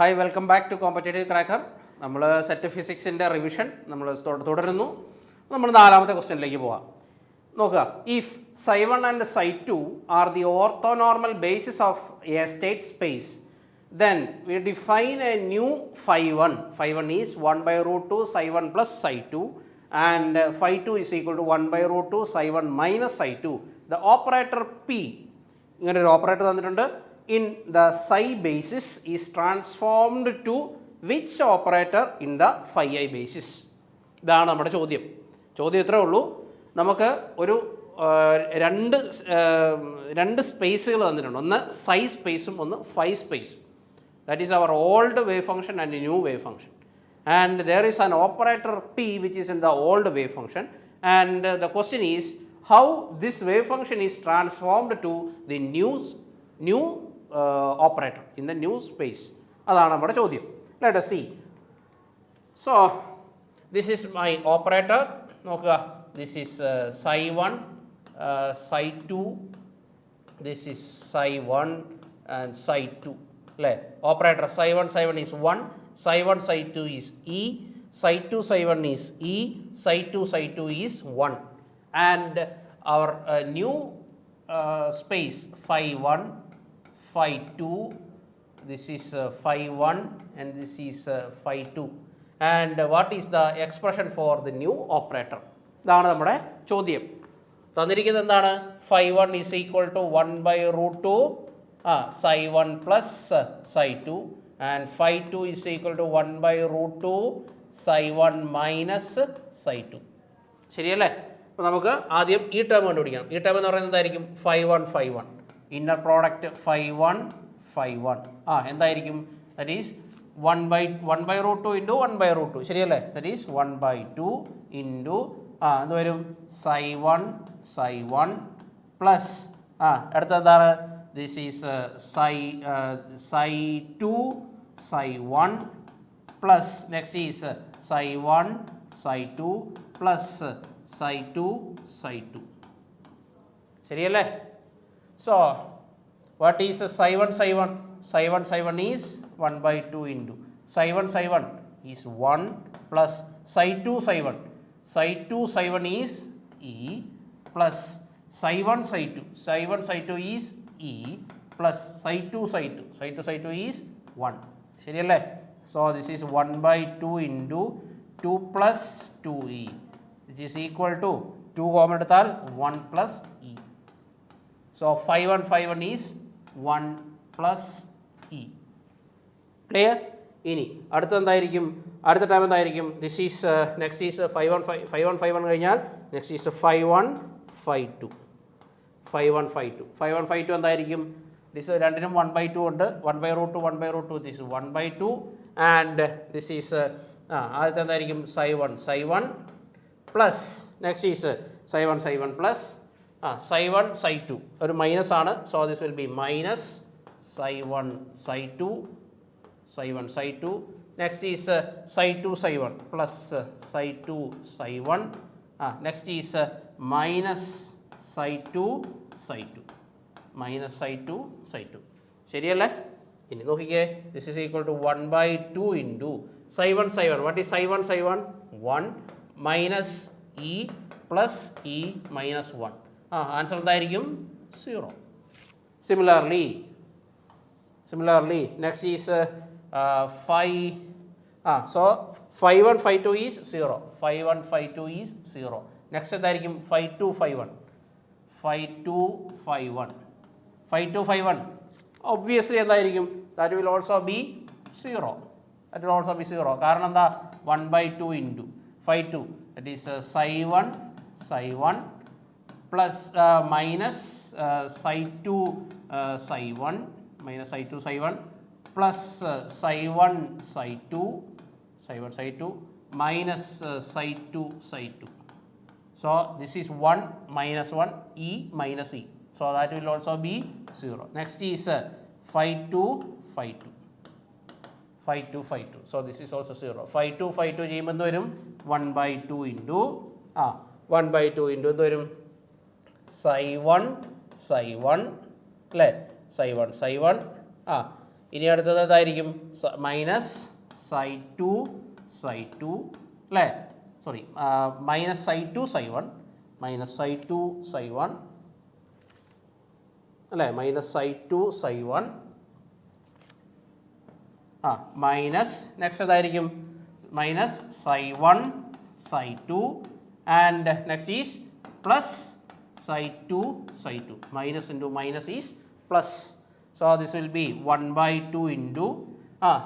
Hi, welcome back to Competitive Cracker. നമ്മൾ set ഫിസിക്സിൻ്റെ revision നമ്മൾ തുടരുന്നു. നമ്മൾ നാലാമത്തെ ക്വസ്റ്റ്യനിലേക്ക് പോവാം. നോക്കുക, if psi1 and psi2 are the orthonormal basis of a state space, then we define a new phi1. Phi1 is 1 by root 2 psi1 plus psi2 and phi2 is equal to 1 by root 2 psi1 minus psi2. The operator P, ഇങ്ങനെ ഒരു operator തന്നിട്ടുണ്ട്. In the psi basis is transformed to which operator in the phi I basis? ഇതാണ് നമ്മുടെ ചോദ്യം. ചോദ്യം ഇത്രേ ഉള്ളൂ. നമുക്ക് ഒരു രണ്ട് സ്പേസുകൾ തന്നിട്ടുണ്ട്. ഒന്ന് psi സ്പേസും ഒന്ന് phi സ്പേസും. That is our old wave function and new wave function. And there is an operator P which is in the old wave function. And the question is how this wave function is transformed to the new operator in the new space. അതാണ് നമ്മുടെ ചോദ്യം. Let us see. So this is my operator. നോക്കുക, this is psi1, psi2, this is psi1 and psi2. അല്ലേ? Operator psi1 is 1, psi1 psi2 is E, psi2 psi1 is E, psi2 is 1. And our new space phi1, phi2, this is phi1 and this is phi2. And what is the expression for the new operator? ഇതാണ് നമ്മുടെ ചോദ്യം. തന്നിരിക്കുന്നത് എന്താണ്? phi1 is equal to 1 by root 2 psi1 plus psi2 and phi2 is equal to 1 by root 2 psi1 minus psi2. ശരിയല്ലേ? അപ്പോൾ നമുക്ക് ആദ്യം ഈ ടേം കണ്ടുപിടിക്കണം. ഈ ടേം എന്ന് പറയുന്നത് എന്തായിരിക്കും? phi1 ഇന്നർ പ്രോഡക്റ്റ് phi1 എന്തായിരിക്കും? That is 1 by root 2 into 1 by root 2. ശരിയല്ലേ? ദാറ്റ് ഈസ് 1 by 2 into എന്ത് വരും? psi1 പ്ലസ് അടുത്ത എന്താണ്? This is psi2 psi1 plus next is psi1 psi2 plus psi2 ശരിയല്ലേ? So what is psi1 psi1 is 1 by 2 into psi1 is 1 plus psi2 psi1 is E plus psi1 psi2 is E plus psi2 is 1. ശരിയല്ലേ? So this is 1 by 2 into 2 plus 2E which is equal to 2 common എടുത്താൽ 1 plus E. So phi1 is 1 plus E. Clear? ഇനി അടുത്ത എന്തായിരിക്കും? അടുത്ത time എന്തായിരിക്കും? This is next is phi1 കഴിഞ്ഞാൽ next is phi1 phi2 എന്തായിരിക്കും? This രണ്ടിനും 1 by 2 ഉണ്ട്. 1 by root 2 this 1 by 2 and this is ആദ്യത്തെ എന്തായിരിക്കും? psi1 plus next is psi1 plus psi1 psi2 ഒരു മൈനസ് ആണ്. So this will be minus psi1 psi2 next is psi2 plus psi2 next is minus psi2 ശരിയല്ലേ? ഇനി നോക്കിക്കേ, this is equal to 1 by 2 into psi1 what is psi1 1 minus E plus E minus 1. Answer എന്തായിരിക്കും? 0. Similarly next is so phi1 phi2 is 0. Next എന്തായിരിക്കും? phi2 phi1 obviously എന്തായിരിക്കും? that will also be 0. കാരണം എന്താ? 1 by 2 into phi2 that is psi1 plus minus psi2 psi1 plus psi1 psi2 minus psi2 so this is 1 minus 1 E minus E, so that will also be 0. Next is phi2 so this is also 0. phi2 ചെയ്യുമ്പോൾ എന്ത് വരും? 1 by 2 into എന്ത് വരും? psi1 അല്ലേ? psi1 ഇനി അടുത്തത് ഏതായിരിക്കും? Minus psi two psi two അല്ലേ, sorry minus psi two psi one, minus psi two psi one അല്ലേ, minus psi two psi one minus next ഏതായിരിക്കും? Minus psi one psi two and next is plus psi 2 psi 2, minus into minus is plus, so this will be 1 by 2 into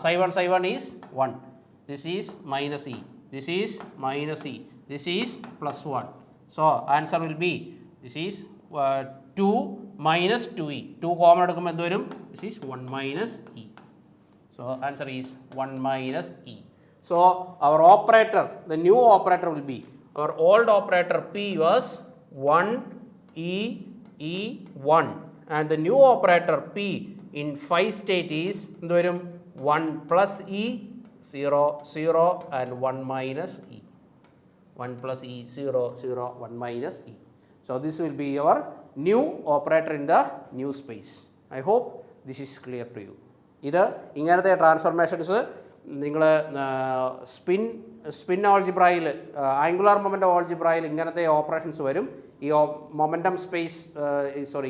psi 1 is 1, this is minus e, this is minus e, this is plus 1, so answer will be this is 2 minus 2e, 2 common എടുക്കുമ്പോൾ എന്ത് വരും? This is 1 minus e, so answer is 1 minus e. So our operator, the new operator will be, our old operator p was 1 e e 1 and the new operator p in phi state is എന്ത് വരും? 1 plus e 0 0 and 1 minus e, 1 plus e 0 0 1 minus e. So this will be your new operator in the new space. I hope this is clear to you. ഇത് ഇങ്ങനത്തെ transformations നിങ്ങൾ spin ഓൾജിബ്രയിൽ, angular momentum ഓൾജിബ്രയിൽ ഇങ്ങനത്തെ operations വരും. ഈ momentum space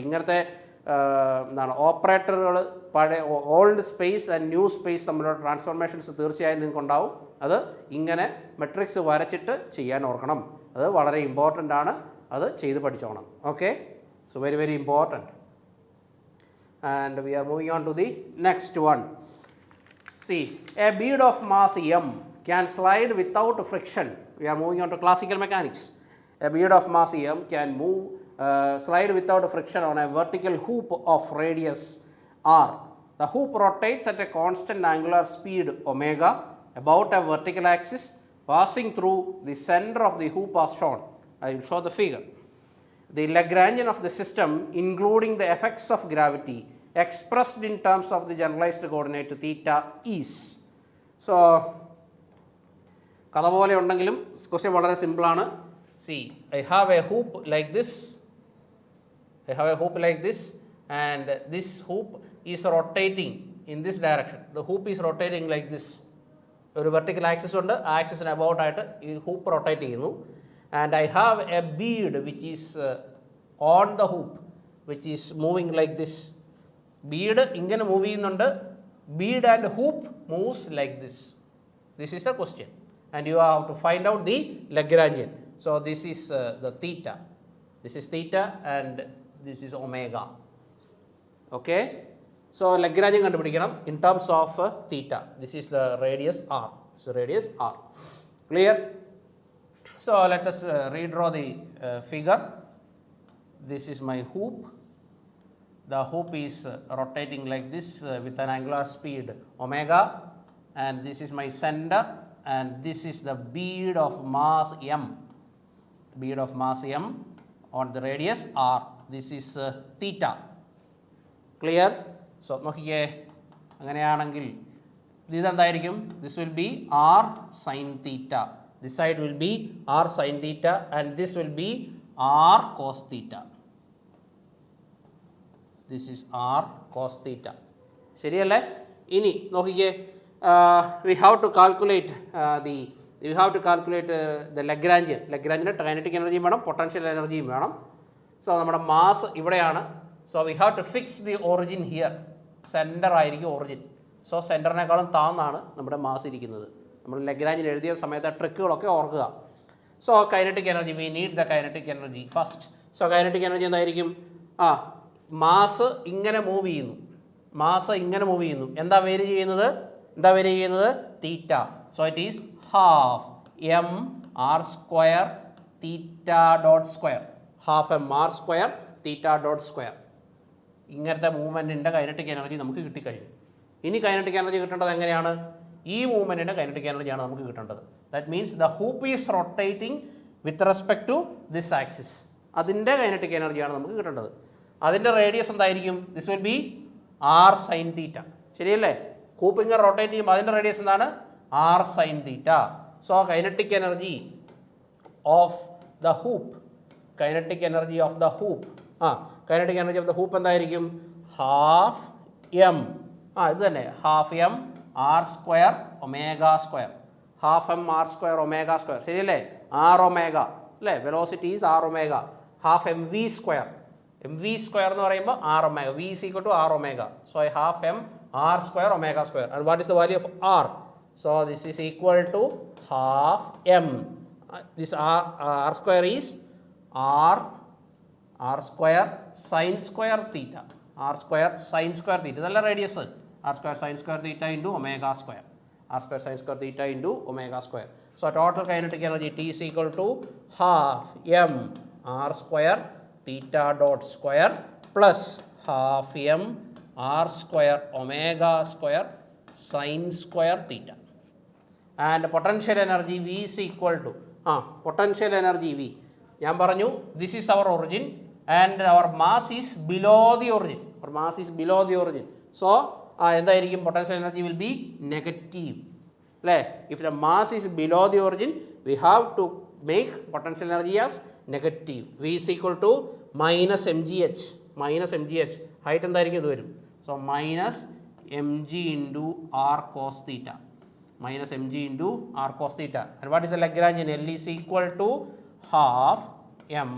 ഇങ്ങനത്തെ എന്താണ് ഓപ്പറേറ്ററുകൾ, പഴയ old space and new space തമ്മിലുള്ള ട്രാൻസ്ഫോർമേഷൻസ് തീർച്ചയായും നിങ്ങൾക്ക് ഉണ്ടാവും. അത് ഇങ്ങനെ മെട്രിക്സ് വരച്ചിട്ട് ചെയ്യാൻ ഓർക്കണം. അത് വളരെ ഇമ്പോർട്ടൻ്റ് ആണ്, അത് ചെയ്ത് പഠിച്ചോണം. Okay, so very very important. And we are moving on to the next one. See, a bead of mass m can slide without friction. We are moving on to classical mechanics. A bead of mass m can slide without friction on a vertical hoop of radius r. The hoop rotates at a constant angular speed omega about a vertical axis, passing through the center of the hoop as shown. I will show the figure. The Lagrangian of the system, including the effects of gravity, expressed in terms of the generalized coordinate theta is. So കഥ പോലെ ഉണ്ടെങ്കിലും question വളരെ സിമ്പിളാണ്. See, I have a hoop like this, and this hoop is rotating in this direction. The hoop is rotating like this. ഒരു vertical axis ഉണ്ട്, ആ ആക്സിസിന് about ആയിട്ട് ഈ ഹൂപ്പ് റൊട്ടേറ്റ് ചെയ്യുന്നു. And I have a bead which is on the hoop which is moving like this. Bead ഇങ്ങനെ move ചെയ്യുന്നുണ്ട്. Bead and hoop moves like this. This is the question and you have to find out the Lagrangian. So this is the theta, this is theta and this is omega. Okay, so Lagrangian കണ്ടുപിടിക്കണം in terms of theta. This is the radius R. So radius R. Clear? So let us redraw the figure. This is my hoop. The hoop is rotating like this with an angular speed omega, and this is my center, and this is the bead of mass m. Bead of mass m on the radius r. This is theta. Clear? So നോക്കിക്കേ, അങ്ങനെയാണെങ്കിൽ ഇതെന്തായിരിക്കും? This will be r sin theta. This side will be r sin theta and this will be r cos theta. This is r cos theta. ശരിയല്ലേ? ഇനി നോക്കിക്കേ, we have to calculate the Lagrangian. ലഗ്രാഞ്ചിൻ്റെ kinetic എനർജിയും വേണം, potential എനർജിയും വേണം. So നമ്മുടെ mass ഇവിടെയാണ്. So we have to fix the origin here. Centre ആയിരിക്കും ഒറിജിൻ. സോ സെൻറ്ററിനേക്കാളും താഴ്ന്നാണ് നമ്മുടെ മാസ് ഇരിക്കുന്നത്. നമ്മൾ ലഗ്രാഞ്ചിൽ എഴുതിയ സമയത്ത് ആ ട്രിക്കുകളൊക്കെ ഓർക്കുക. So kinetic energy, we need the kinetic energy first. So kinetic energy എന്തായിരിക്കും? മാസ് ഇങ്ങനെ മൂവ് ചെയ്യുന്നു. എന്താ വേരി ചെയ്യുന്നത്? Theta. So it is half M R square theta dot square. Half M R square theta dot square. ഇങ്ങനത്തെ മൂവ്മെൻറ്റിൻ്റെ kinetic energy നമുക്ക് കിട്ടിക്കഴിഞ്ഞു. ഇനി kinetic energy കിട്ടേണ്ടത് എങ്ങനെയാണ്? ഈ മൂവ്മെൻറ്റിൻ്റെ കൈനറ്റിക് എനർജിയാണ് നമുക്ക് കിട്ടേണ്ടത്. That means the hoop is rotating with respect to this axis. അതിൻ്റെ കൈനറ്റിക് എനർജിയാണ് നമുക്ക് കിട്ടേണ്ടത്. അതിൻ്റെ റേഡിയസ് എന്തായിരിക്കും? This will be R sine theta. ശരിയല്ലേ? ഹൂപ്പ് ഇങ്ങനെ റൊട്ടേറ്റ് ചെയ്യുമ്പോൾ അതിൻ്റെ റേഡിയസ് എന്താണ്? R sine theta. So kinetic energy of the hoop, kinetic energy of the hoop എന്തായിരിക്കും? ഹാഫ് എം ഇത് തന്നെ half M R square omega square, half M R square omega square, ശരിയല്ലേ? R omega അല്ലേ, velocity is r omega, half m v square, m v square എന്ന് പറയുമ്പോൾ r omega, v is equal to r omega, so half M R square omega square. And what is the value of r? So this is equal to half m, this r square is r square sine square theta, r square sine square theta, ഇതല്ല radius, r square sine square theta into omega square, r square sine square theta into omega square. So total kinetic energy T is equal to half m r square theta dot square plus half m r square omega square sin square theta. And potential energy V is equal to potential energy V, ഞാൻ പറഞ്ഞു this is our origin and our mass is below the origin, our mass is below the origin. So എന്തായിരിക്കും? potential energy will be negative. If the mass is below the origin, we have to make potential energy as negative. V is equal to minus mgh, height എന്തായിരിക്കും ഇത് വരും? So minus mg into r cos theta, minus mg into r cos theta. And what is the Lagrangian? L is equal to half m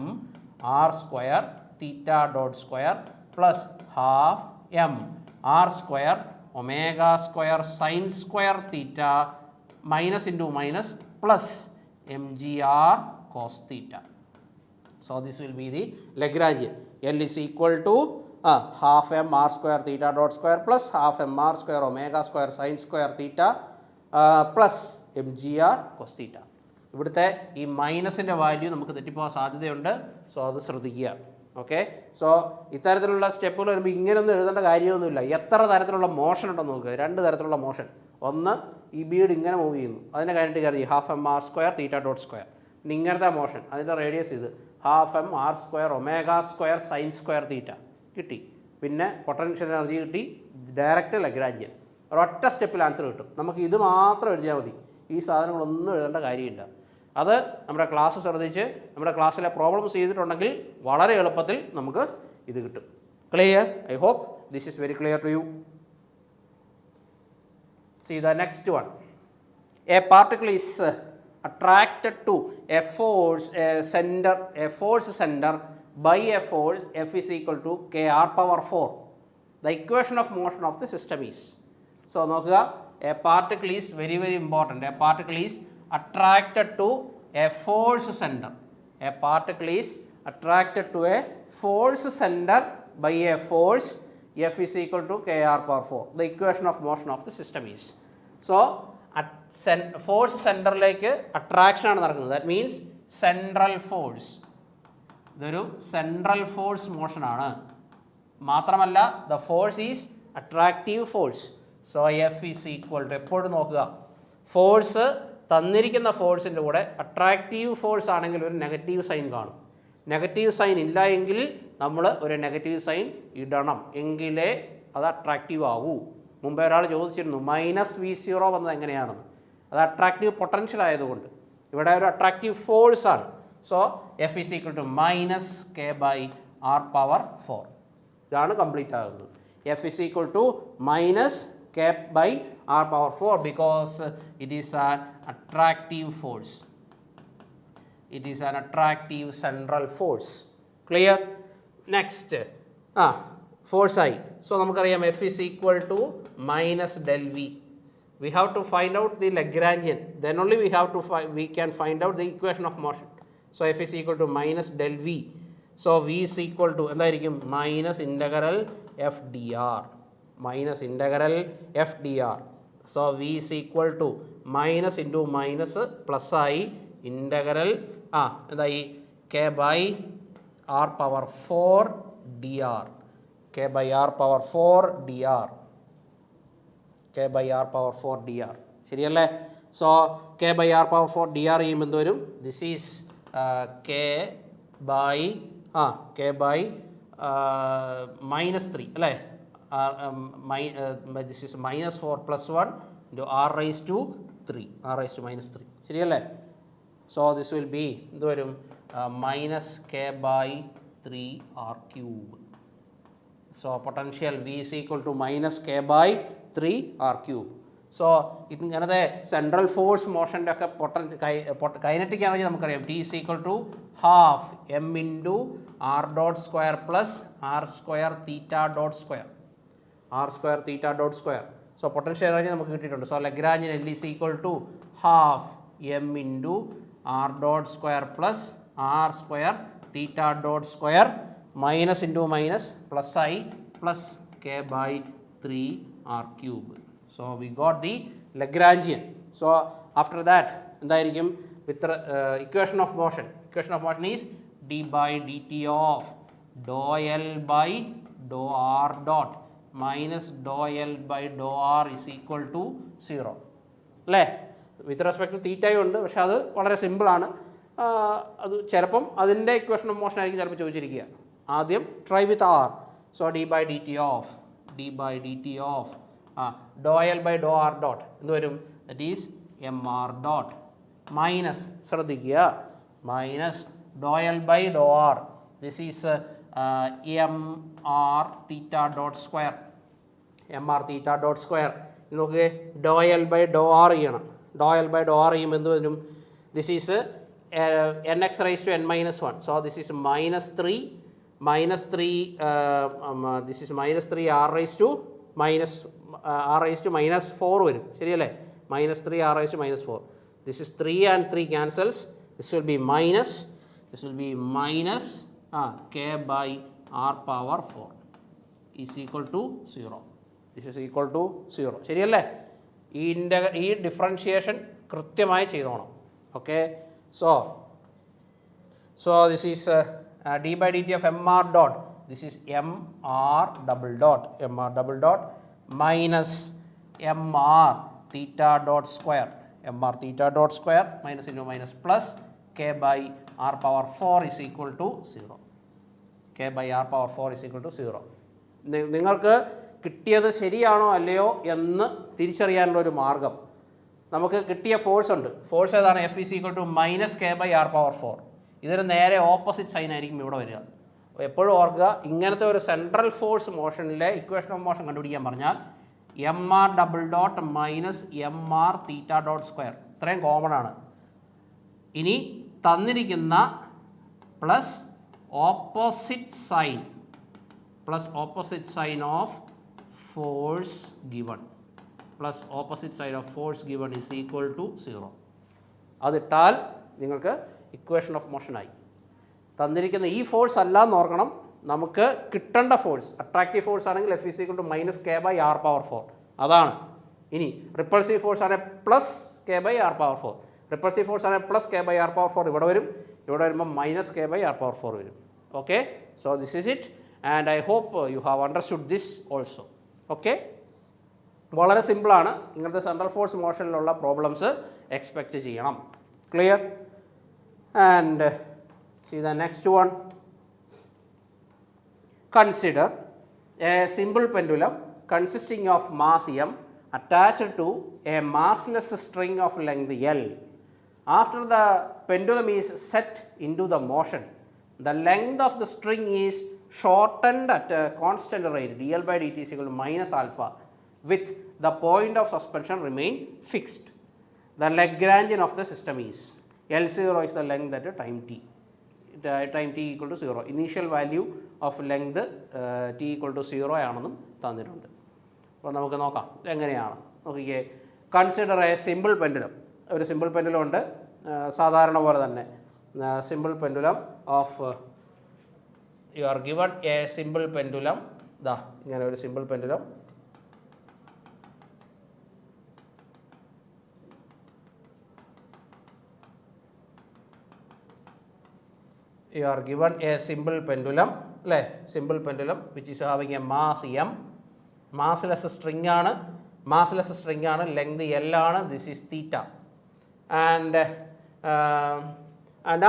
r square theta dot square plus half m r square omega square sin square theta minus into minus plus mgr cos theta. So this will be the Lagrangian. L is equal to half m r square theta dot square plus half m r square omega square sin square theta plus mgr cos theta. ഇവിടുത്തെ ഈ മൈനസിൻ്റെ value നമുക്ക് തെറ്റിപ്പോകാൻ സാധ്യതയുണ്ട്, so അത് ശ്രദ്ധിക്കുക. Okay, so ഇത്തരത്തിലുള്ള സ്റ്റെപ്പുകൾ വരുമ്പോൾ ഇങ്ങനെയൊന്നും എഴുതേണ്ട കാര്യമൊന്നുമില്ല. എത്ര തരത്തിലുള്ള മോഷൻ ഉണ്ടെന്ന് നോക്കുക, രണ്ട് തരത്തിലുള്ള മോഷൻ. ഒന്ന് ഈ ബീഡ് ഇങ്ങനെ മൂവ് ചെയ്യുന്നു, അതിൻ്റെ കഴിഞ്ഞിട്ട് കയറി half M R square theta dot square. പിന്നെ ഇങ്ങനത്തെ മോഷൻ, അതിൻ്റെ റേഡിയസ് ഇത് half M R square omega square sine square theta കിട്ടി. പിന്നെ പൊട്ടൻഷ്യൽ എനർജി കിട്ടി, ഡയറക്റ്റ് ലഗ്രാഞ്ചിയൻ. ഒരൊറ്റ സ്റ്റെപ്പിൽ ആൻസർ കിട്ടും. നമുക്ക് ഇത് മാത്രം എഴുതിയാൽ മതി, ഈ സാധനങ്ങളൊന്നും എഴുതേണ്ട കാര്യമില്ല. അത് നമ്മുടെ ക്ലാസ് ശ്രദ്ധിച്ച് നമ്മുടെ ക്ലാസ്സിലെ പ്രോബ്ലംസ് ചെയ്തിട്ടുണ്ടെങ്കിൽ വളരെ എളുപ്പത്തിൽ നമുക്ക് ഇത് കിട്ടും. Clear? I hope this is very clear to you. See the next one. A particle is attracted to a force center by a force F is equal to kr power 4. The equation of motion of the system is. So നോക്കുക, a particle is very important. A particle is attracted to a force center. A particle is attracted to a force center by a force F is equal to kr power 4. The equation of motion of the system is. So force സെൻറ്ററിലേക്ക് attraction ആണ് നടക്കുന്നത്. That means central force, ഇതൊരു central force മോഷനാണ്. മാത്രമല്ല the force is attractive force. So f is equal to, എപ്പോഴും നോക്കുക, force തന്നിരിക്കുന്ന ഫോഴ്സിൻ്റെ കൂടെ അട്രാക്റ്റീവ് ഫോഴ്സ് ആണെങ്കിൽ ഒരു നെഗറ്റീവ് സൈൻ കാണും. നെഗറ്റീവ് സൈൻ ഇല്ല എങ്കിൽ നമ്മൾ ഒരു നെഗറ്റീവ് സൈൻ ഇടണം, എങ്കിലേ അത് അട്രാക്റ്റീവ് ആവൂ. മുമ്പേ ഒരാൾ ചോദിച്ചിരുന്നു -V0 വന്നത് എങ്ങനെയാണെന്ന്. അത് അട്രാക്റ്റീവ് പൊട്ടൻഷ്യൽ ആയതുകൊണ്ട്. ഇവിടെ ഒരു അട്രാക്റ്റീവ് ഫോഴ്സാണ്. So f is equal to -k/r power 4. ഇതാണ് കംപ്ലീറ്റ് ആകുന്നത്. F is equal to -k/r power 4 because it is an attractive force. It is an attractive central force. Clear? Next force ആയി. So നമുക്കറിയാം f is equal to -del V. We have to find out the Lagrangian, then only we can find out the equation of motion. So F is equal to -del V. So V is equal to എന്തായിരിക്കും? -integral f dr, -f dr. So V is equal to minus into minus plus ആയി integral എന്തായി k/r power 4 dr, k/r power 4 dr, k/r power 4 dr. ശരിയല്ലേ? So k/r power 4 dr ചെയ്യുമ്പോൾ എന്ത് വരും? This is k/-3 അല്ലേ? This is -4 + 1 into r raised to 3, r raised to -3. ശരിയല്ലേ? So this will be എന്ത് വരും? -k/3r cube. So potential V is equal to minus K by 3 R cube. So ഇങ്ങനത്തെ സെൻട്രൽ force മോഷൻ്റെ ഒക്കെ kinetic energy നമുക്കറിയാം. T is equal to half m into r dot square plus r square theta dot square. R square theta dot square. So potential energy നമുക്ക് കിട്ടിയിട്ടുണ്ട്. So Lagrange L is equal to half m into r dot square plus r square theta dot square minus into minus plus I plus K by 3 R cube. So we got the Lagrangian. So after that എന്തായിരിക്കും with the equation of motion. Equation of motion is d by dt of dou L by dou R dot minus dou L by dou R is equal to 0. അല്ലേ? വിത്ത് respect to തീറ്റയും ഉണ്ട്, പക്ഷേ അത് വളരെ സിമ്പിളാണ്. അത് ചിലപ്പം അതിൻ്റെ ഇക്വേഷൻ ഓഫ് മോഷൻ ആയിരിക്കും ചിലപ്പോൾ ചോദിച്ചിരിക്കുക. ആദ്യം try with r. So d by D t of do L by do r dot എന്ത് വരും? That is m r dot minus, ശ്രദ്ധിക്കുക, minus do L by do r, this is m r theta dot square. M r theta dot square നോക്കുക, do L by do r ചെയ്യണം. Do L by do r ചെയ്യുമ്പോൾ എന്ത് വരും? This is n x raise to n minus 1. So this is minus 3 this is minus 3 r raise to minus 4 വരും, ശരിയല്ലേ? Minus 3 r raise to minus 4. This is 3 and 3 cancels. This will be minus k by r power 4 is equal to 0. This is equal to 0, ശരിയല്ലേ? ഈ differentiation കൃത്യമായി ചെയ്തോണം. Okay, so this is d by dt of mr dot, this is mr double dot minus mr theta dot square minus into minus plus k by r power 4 is equal to 0. K by r power 4 is equal to 0. നിങ്ങൾക്ക് കിട്ടിയത് ശരിയാണോ അല്ലയോ എന്ന് തിരിച്ചറിയാനുള്ള ഒരു മാർഗം, നമുക്ക് കിട്ടിയ ഫോഴ്സ് ഉണ്ട്. ഫോഴ്സ് ഏതാണ്? F is equal to minus K by r power 4. ഇതൊരു നേരെ ഓപ്പോസിറ്റ് സൈൻ ആയിരിക്കും ഇവിടെ വരിക. എപ്പോഴും ഓർക്കുക, ഇങ്ങനത്തെ ഒരു സെൻട്രൽ ഫോഴ്സ് മോഷനിലെ ഇക്വേഷൻ ഓഫ് മോഷൻ കണ്ടുപിടിക്കാൻ പറഞ്ഞാൽ m r double dot minus m r theta dot square, ഇത്രയും കോമൺ ആണ്. ഇനി തന്നിരിക്കുന്ന plus opposite sign of force given is equal to 0. അതിട്ടാൽ നിങ്ങൾക്ക് ഇക്വേഷൻ ഓഫ് മോഷനായി. തന്നിരിക്കുന്ന ഈ ഫോഴ്സ് അല്ല എന്ന് ഓർക്കണം, നമുക്ക് കിട്ടേണ്ട ഫോഴ്സ് അട്രാക്റ്റീവ് ഫോഴ്സ് ആണെങ്കിൽ F is equal to minus K by R power 4, അതാണ്. ഇനി റിപ്പൾസീവ് ഫോഴ്സ് ആണെങ്കിൽ plus K by R power 4, repulsive force ആണെങ്കിൽ plus K by R power 4 ഇവിടെ വരും, ഇവിടെ വരുമ്പോൾ minus K by R power 4 വരും. Okay, so this is it and I hope you have understood this also. Okay, വളരെ സിമ്പിളാണ്. ഇങ്ങനത്തെ സെൻട്രൽ ഫോഴ്സ് മോഷനിലുള്ള പ്രോബ്ലംസ് എക്സ്പെക്റ്റ് ചെയ്യണം. Clear? And see the next one. Consider a simple pendulum consisting of mass m attached to a massless string of length L. After the pendulum is set into the motion, the length of the string is shortened at a constant rate dl by dt is equal to minus alpha, with the point of suspension remain fixed. The Lagrangian of the system is L0 is the length at a time t equal to 0. Initial value of length t equal to 0 ആണെന്നും തന്നിട്ടുണ്ട്. അപ്പോൾ നമുക്ക് നോക്കാം എങ്ങനെയാണ്. നോക്കിക്കേ, consider A simple pendulum. ഒരു simple pendulum ഉണ്ട്, സാധാരണ പോലെ തന്നെ simple pendulum of you are given A simple pendulum. ദാ ഇങ്ങനെ ഒരു simple pendulum. You are given a simple pendulum, അല്ലേ? Simple pendulum which is having a mass m, massless string ആണ്, ലെങ്ത് L ആണ്, this is theta, and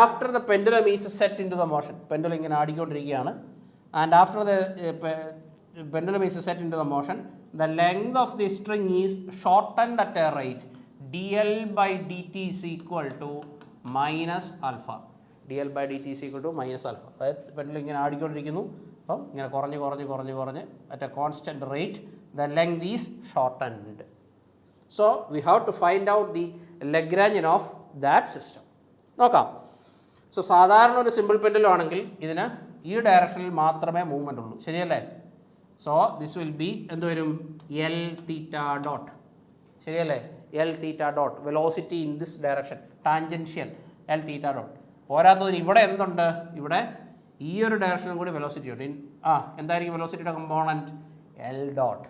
after the pendulum is set into the motion, pendulum ഇങ്ങനെ ആടിക്കൊണ്ടിരിക്കുകയാണ്, and after the pendulum is set into the motion, the length of the string is shortened at a rate dl by dt is equal to minus alpha. dl by dt is equal to minus alpha. അതായത് pendulum ഇങ്ങനെ ആടിക്കൊണ്ടിരിക്കുന്നു, അപ്പം ഇങ്ങനെ കുറഞ്ഞ് at a constant rate the length is shortened. So we have to find out the Lagrangian of that system. നോക്കാം. So സാധാരണ ഒരു simple pendulum ആണെങ്കിൽ ഇതിന് ഈ ഡയറക്ഷനിൽ മാത്രമേ മൂവ്മെൻ്റ് ഉള്ളൂ, ശരിയല്ലേ? സോ ദിസ് വിൽ ബി എന്ത് വരും? എൽ തീറ്റ ഡോട്ട്, ശരിയല്ലേ? L theta dot velocity in this direction tangential L theta dot. പോരാത്തതിന് ഇവിടെ എന്തുണ്ട്? ഇവിടെ ഈ ഒരു ഡയറക്ഷനും കൂടി വെലോസിറ്റി ഉണ്ട്. എന്തായിരിക്കും വെലോസിറ്റിയുടെ കമ്പോണൻറ്റ്? എൽ ഡോട്ട്,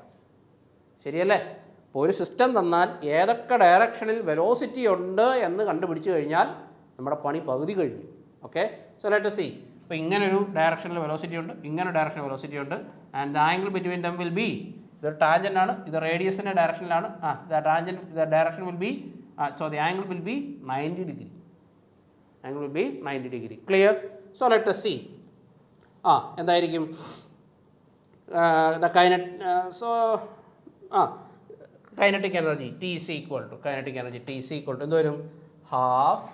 ശരിയല്ലേ? അപ്പോൾ ഒരു സിസ്റ്റം തന്നാൽ ഏതൊക്കെ ഡയറക്ഷനിൽ വെലോസിറ്റി ഉണ്ട് എന്ന് കണ്ടുപിടിച്ച് കഴിഞ്ഞാൽ നമ്മുടെ പണി പകുതി കഴിഞ്ഞു. Okay, so let us see. അപ്പോൾ ഇങ്ങനൊരു ഡയറക്ഷനിൽ വെലോസിറ്റി ഉണ്ട്, ഇങ്ങനെ ഡയറക്ഷനിൽ വെലോസിറ്റി ഉണ്ട്. And the angle between them will be, ഇതൊരു ടാൻജൻ്റ് ആണ്, ഇത് റേഡിയസിൻ്റെ ഡയറക്ഷനിലാണ്. The direction will be, so the angle will be 90 degree. Angle will be 90 degree. Clear? So let us see. എന്തായിരിക്കും the kinetic energy T is equal to, kinetic energy T is equal to എന്ത് വരും? Half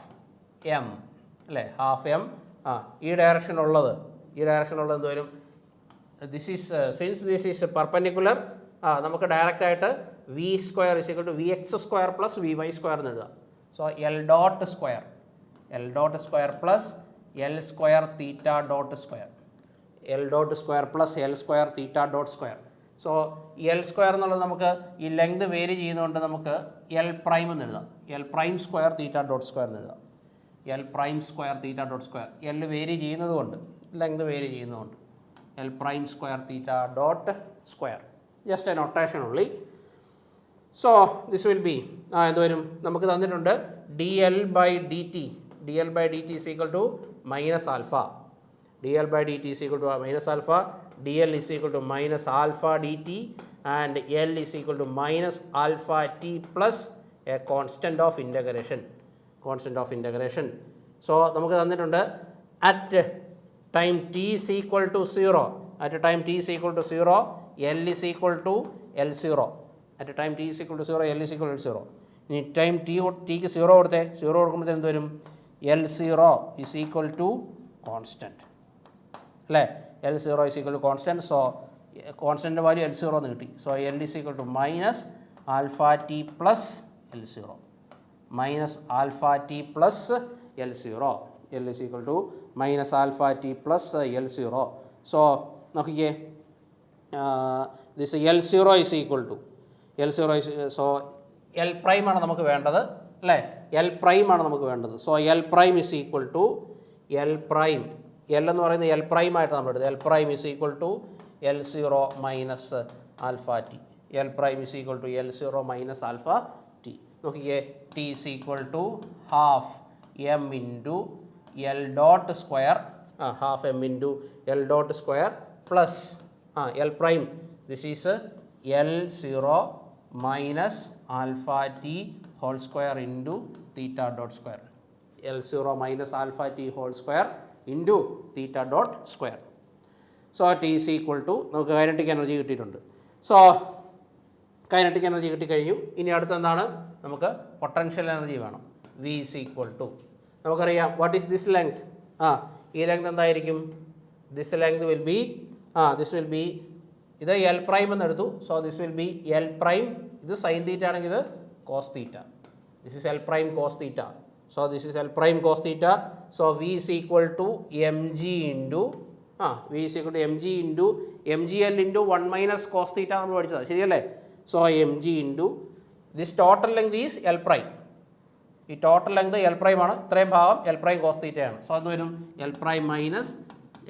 m, അല്ലേ? Half m. ഈ ഡയറക്ഷനുള്ളത് എന്ത് വരും? This is since this is perpendicular, നമുക്ക് direct ആയിട്ട് V square is equal to V X square plus V Y square എന്ന് എഴുതാം. So L dot square plus L square theta dot square, L dot square plus L square theta dot square. So L square എന്നുള്ളത് നമുക്ക് ഈ length vary ചെയ്യുന്നതുകൊണ്ട് നമുക്ക് L prime എന്ന് എഴുതാം. L prime square theta dot square എന്ന് എഴുതാം. L prime square theta dot square, L vary ചെയ്യുന്നത് കൊണ്ട്, ലെങ്ത് വേരി ചെയ്യുന്നതുകൊണ്ട് L prime square theta dot square. Just a notation only. So this will be എന്ത് വരും? നമുക്ക് തന്നിട്ടുണ്ട് D L by D T is equal to minus alpha. dl by dt is equal to minus alpha. dl is equal to minus alpha dt and L is equal to minus alpha t plus a constant of integration. So നമുക്ക് തന്നിട്ടുണ്ട് at time t is equal to 0, L is equal to L0. At time t is equal to 0, L is equal to L0. ഇനി time tick 0 കൊടുത്തേ, 0 കൊടുക്കുമ്പോഴത്തേന് എന്ത് വരും? L0 is equal to constant, അല്ലേ? L0 is equal to constant. So constant value L0 എന്ന് കിട്ടി. So L is equal to minus alpha t plus L0, minus alpha t plus L0. L is equal to minus alpha t plus L0. So നോക്കിക്കേ, this L0 is equal to so L prime ആണ് നമുക്ക് വേണ്ടത്, അല്ലേ? L prime ആണ് നമുക്ക് വേണ്ടത്. So L prime is equal to L prime, L എന്ന് പറയുന്നത് എൽ പ്രൈം ആയിട്ട് നമ്മൾ എടുത്തത്. L prime is equal to L0 minus alpha T. L prime is equal to L0 minus alpha T. നോക്കിക്കേ, T is equal to half M into L dot square, half M into L dot square plus L prime, this is L0 minus alpha t whole square into theta dot square. L0 minus alpha t whole square into theta dot square. So t is equal to, നമുക്ക് kinetic energy കിട്ടിയിട്ടുണ്ട്. So kinetic energy കിട്ടിക്കഴിഞ്ഞു. ഇനി അടുത്ത എന്താണ്? നമുക്ക് potential energy വേണം. V is equal to, നമുക്കറിയാം what is this length? ഈ ലെങ്ത് എന്തായിരിക്കും? ദിസ് ലെങ്ത് വിൽ ബി ഇത് എൽ പ്രൈം എന്ന് എടുത്തു. So this will be L prime, ഇത് സൈൻ തീറ്റ ആണെങ്കിൽ ഇത് cos theta. This is L prime cos theta. So this is L prime cos theta. So V is equal to M G into M G L into 1 minus cos theta നമ്മൾ പഠിച്ചതാണ്, ശരിയല്ലേ? So M G into this total length is L prime. ഈ total length L prime ആണ്, ഇത്രയും ഭാഗം L prime cos തീറ്റയാണ്. So അത് വരും L prime minus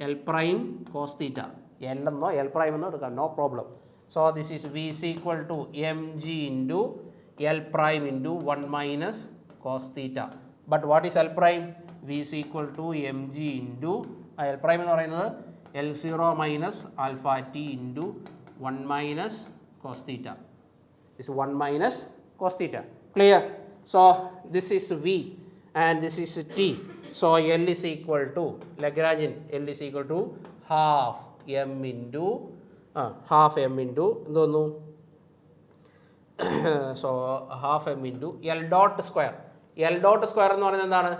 L prime cos theta. L എന്നോ എൽ പ്രൈം എന്നോ എടുക്കാം, no problem. So this is V is equal to M G into L prime into 1 minus cos theta. But what is L prime? V is equal to M G into L prime എന്ന് പറയുന്നത് L0 minus alpha T into 1 minus cos theta. This 1 minus cos theta. Clear? So this is V and this is T. So L is equal to Lagrangian, L is equal to half M into എന്ത് വന്നു? So half M into L dot square. L dot square എന്ന് പറയുന്നത് എന്താണ്?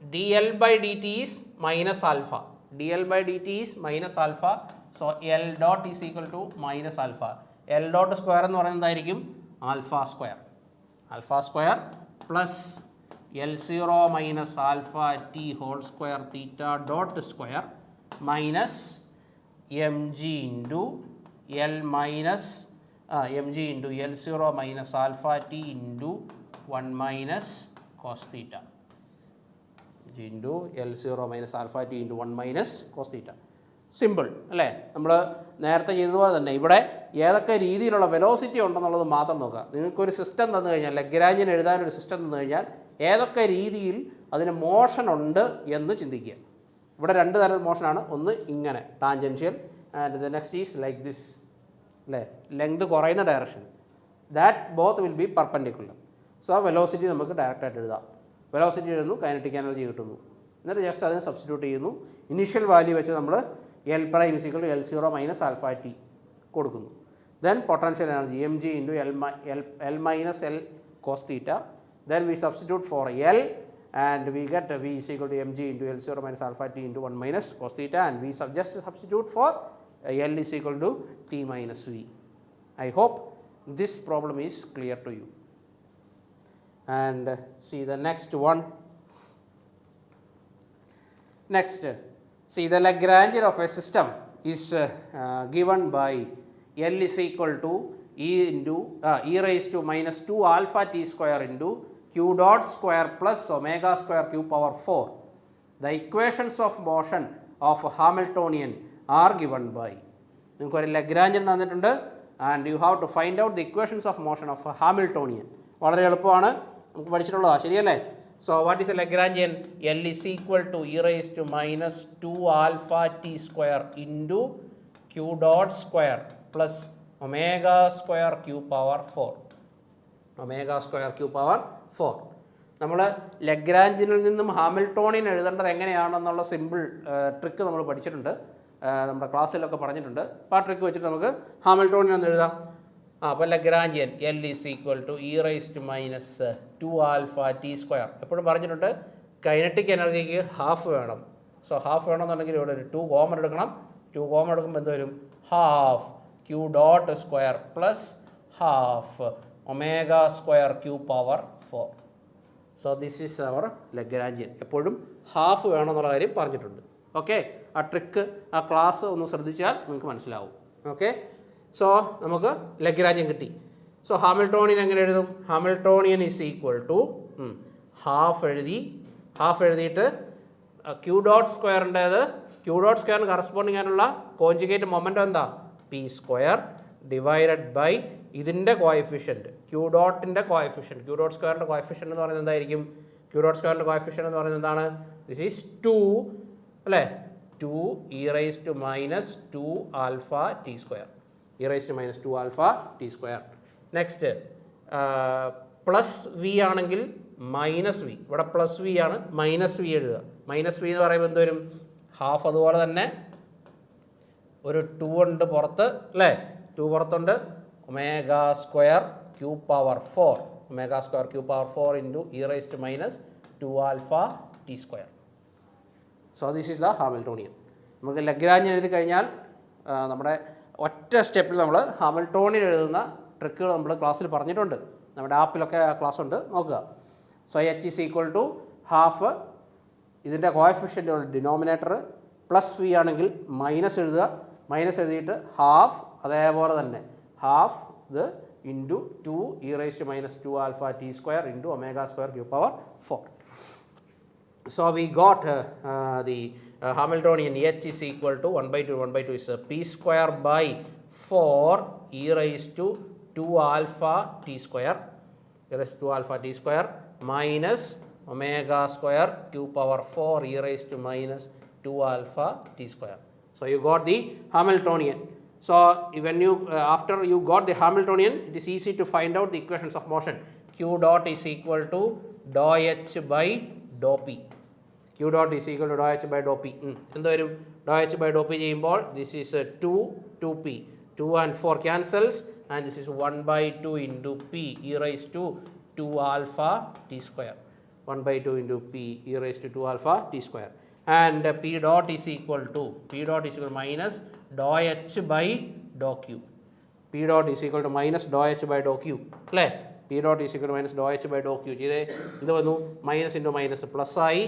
D L by D T is minus alpha. dl by dt is minus alpha So L dot is equal to minus alpha. L dot square എന്ന് പറയുന്നത് എന്തായിരിക്കും? Alpha square. Alpha square plus L0 minus alpha t whole square theta dot square minus mg into L minus mg into L0 minus alpha t into 1 minus cos theta. Into L0 minus alpha t into 1 minus cos theta. Simple അല്ലേ? നമ്മൾ നേരത്തെ ചെയ്തതുപോലെ തന്നെ ഇവിടെ ഏതൊക്കെ രീതിയിലുള്ള velocity ഉണ്ടെന്നുള്ളത് മാത്രം നോക്കുക. നിങ്ങൾക്കൊരു സിസ്റ്റം തന്നു കഴിഞ്ഞാൽ, ലഗ്രാഞ്ചിന് എഴുതാനൊരു സിസ്റ്റം തന്നു കഴിഞ്ഞാൽ ഏതൊക്കെ രീതിയിൽ അതിന് മോഷൻ ഉണ്ട് എന്ന് ചിന്തിക്കുക. ഇവിടെ രണ്ട് തരം മോഷനാണ്. ഒന്ന് ഇങ്ങനെ tangential and the next is like this അല്ലേ, ലെങ്ത് കുറയുന്ന direction. That both will be perpendicular. So ആ വെലോസിറ്റി നമുക്ക് ഡയറക്റ്റായിട്ട് എഴുതാം. വെലോസിറ്റി എഴുതുന്നു, കൈനറ്റിക് എനർജി കിട്ടുന്നു. എന്നിട്ട് ജസ്റ്റ് അതിന് സബ്സ്റ്റിറ്റ്യൂട്ട് ചെയ്യുന്നു. ഇനീഷ്യൽ വാല്യൂ വെച്ച് നമ്മൾ L prime is equal to L0 minus alpha t കൊടുക്കുന്നു. Then potential energy mg into L minus L cos theta. Then we substitute for L and we get V is equal to mg into L0 minus alpha t into 1 minus cos theta, and we just substitute for L is equal to t minus V. I hope this problem is clear to you. And see the next one. Next, see the Lagrange of a system is given by L is equal to E into e raised to minus 2 alpha t square into q dot square plus omega square q power 4. The equations of motion of Hamiltonian are given by. നിങ്ങൾക്ക് ഒരു Lagrange തന്നിട്ടുണ്ട് and you have to find out the equations of motion of Hamiltonian. വളരെ എളുപ്പമാണ്, നമുക്ക് പഠിച്ചിട്ടുള്ളതാണ്, ശരിയല്ലേ? So what is a Lagrangian? L is equal to e raised to minus 2 alpha t square into q dot square plus omega square q power 4. Omega square q power 4. നമ്മൾ ലഗ്രാഞ്ചിനിൽ നിന്നും Hamiltonian എഴുതേണ്ടത് എങ്ങനെയാണെന്നുള്ള simple trick നമ്മൾ പഠിച്ചിട്ടുണ്ട്, നമ്മുടെ ക്ലാസ്സിലൊക്കെ പറഞ്ഞിട്ടുണ്ട്. അപ്പോൾ ആ ട്രിക്ക് വെച്ചിട്ട് നമുക്ക് ഹാമിൽട്ടോണിയൻ എന്ന് എഴുതാം. അപ്പോൾ Lagrangian L is equal to e raised to minus 2 alpha t square. എപ്പോഴും പറഞ്ഞിട്ടുണ്ട് കൈനറ്റിക് എനർജിക്ക് ഹാഫ് വേണം. സോ ഹാഫ് വേണമെന്നുണ്ടെങ്കിൽ ഇവിടെ ഒരു 2 കോമൺ എടുക്കണം. 2 കോമൺ എടുക്കുമ്പോൾ എന്ത് വരും? Half q dot square plus half omega square q power 4. So this is our Lagrangian. എപ്പോഴും ഹാഫ് വേണമെന്നുള്ള കാര്യം പറഞ്ഞിട്ടുണ്ട്. ഓക്കെ, ആ ട്രിക്ക് ആ ക്ലാസ് ഒന്ന് ശ്രദ്ധിച്ചാൽ നിങ്ങൾക്ക് മനസ്സിലാവും. ഓക്കെ, സോ നമുക്ക് ലഗ്രാഞ്ചിയൻ കിട്ടി. സോ ഹാമിൽട്ടോണിയൻ എങ്ങനെ എഴുതും? Hamiltonian is equal to half എഴുതിയിട്ട് ക്യൂ ഡോട്ട് സ്ക്വയറിൻ്റേത്, ക്യൂ ഡോട്ട് സ്ക്വയറിന് കറസ്പോണ്ടിങ് ആയിട്ടുള്ള കോഞ്ചുഗേറ്റ് മൊമെൻറ്റം എന്താ? പി സ്ക്വയർ ഡിവൈഡഡ് ബൈ ഇതിൻ്റെ കോഎഫിഷ്യൻറ്റ്, ക്യൂ ഡോട്ടിൻ്റെ കോഎഫിഷ്യൻറ്റ്. ക്യൂ ഡോട്ട് സ്ക്വയറിൻ്റെ കോഎഫിഷ്യൻറ്റ് എന്ന് പറയുന്നത് എന്തായിരിക്കും? ക്യൂ ഡോട്ട് സ്ക്വയറിൻ്റെ കോഎഫിഷ്യൻറ്റ് എന്ന് പറയുന്നത് എന്താണ്? ദിസ് ഈസ് 2 അല്ലേ, 2 e raised to minus 2 alpha t square. e raised to minus 2 alpha t square. Next plus V ആണെങ്കിൽ മൈനസ് വി, ഇവിടെ പ്ലസ് വി ആണ്, മൈനസ് വി എഴുതുക. മൈനസ് വി എന്ന് പറയുമ്പോൾ എന്ത് വരും? ഹാഫ്. അതുപോലെ തന്നെ ഒരു 2 ഉണ്ട് പുറത്ത് അല്ലേ, 2 പുറത്തുണ്ട്. Omega square Q power 4, omega square Q power 4 into e raised to minus 2 alpha t square. So this is the Hamiltonian. നമുക്ക് ലഗ്രാഞ്ച് എഴുതി കഴിഞ്ഞാൽ നമ്മുടെ ഒറ്റ സ്റ്റെപ്പിൽ നമ്മൾ ഹാമിൽട്ടോണിയൻ എഴുതുന്ന ട്രിക്കുകൾ നമ്മൾ ക്ലാസ്സിൽ പറഞ്ഞിട്ടുണ്ട്. നമ്മുടെ ആപ്പിലൊക്കെ ക്ലാസ് ഉണ്ട്, നോക്കുക. So H is equal to half, ഇതിൻ്റെ കോഎഫിഷ്യൻ്റ് ഡിനോമിനേറ്റർ പ്ലസ് വി ആണെങ്കിൽ മൈനസ് എഴുതുക. മൈനസ് എഴുതിയിട്ട് ഹാഫ്, അതേപോലെ തന്നെ ഹാഫ് ഇത് into 2 e raised to minus 2 alpha t square into omega square q power 4. So we got the Hamiltonian H is equal to 1 by 2. 1 by 2 is p square by 4 e raised to 2 alpha t square, e raised to 2 alpha t square minus omega square q power 4 e raised to minus 2 alpha t square. So you got the Hamiltonian. So when you after you got the Hamiltonian, it is easy to find out the equations of motion. Q dot is equal to dou H by dou P. Q dot is equal to dou H by dou P. എന്ത് വരും? dou H by dou P ചെയ്യുമ്പോൾ this is 2p. 2 and 4 cancels, and this is 1 by 2 into P e raised to 2 alpha t square. 1 by 2 into P e raised to 2 alpha t square. And P dot is equal to minus dou h by dou q. P dot is equal to minus dou h by dou q. അല്ലേ? P dot is equal to minus dou h by dou q. ചെയ്തേ എന്ത് വന്നു? Minus into minus plus ആയി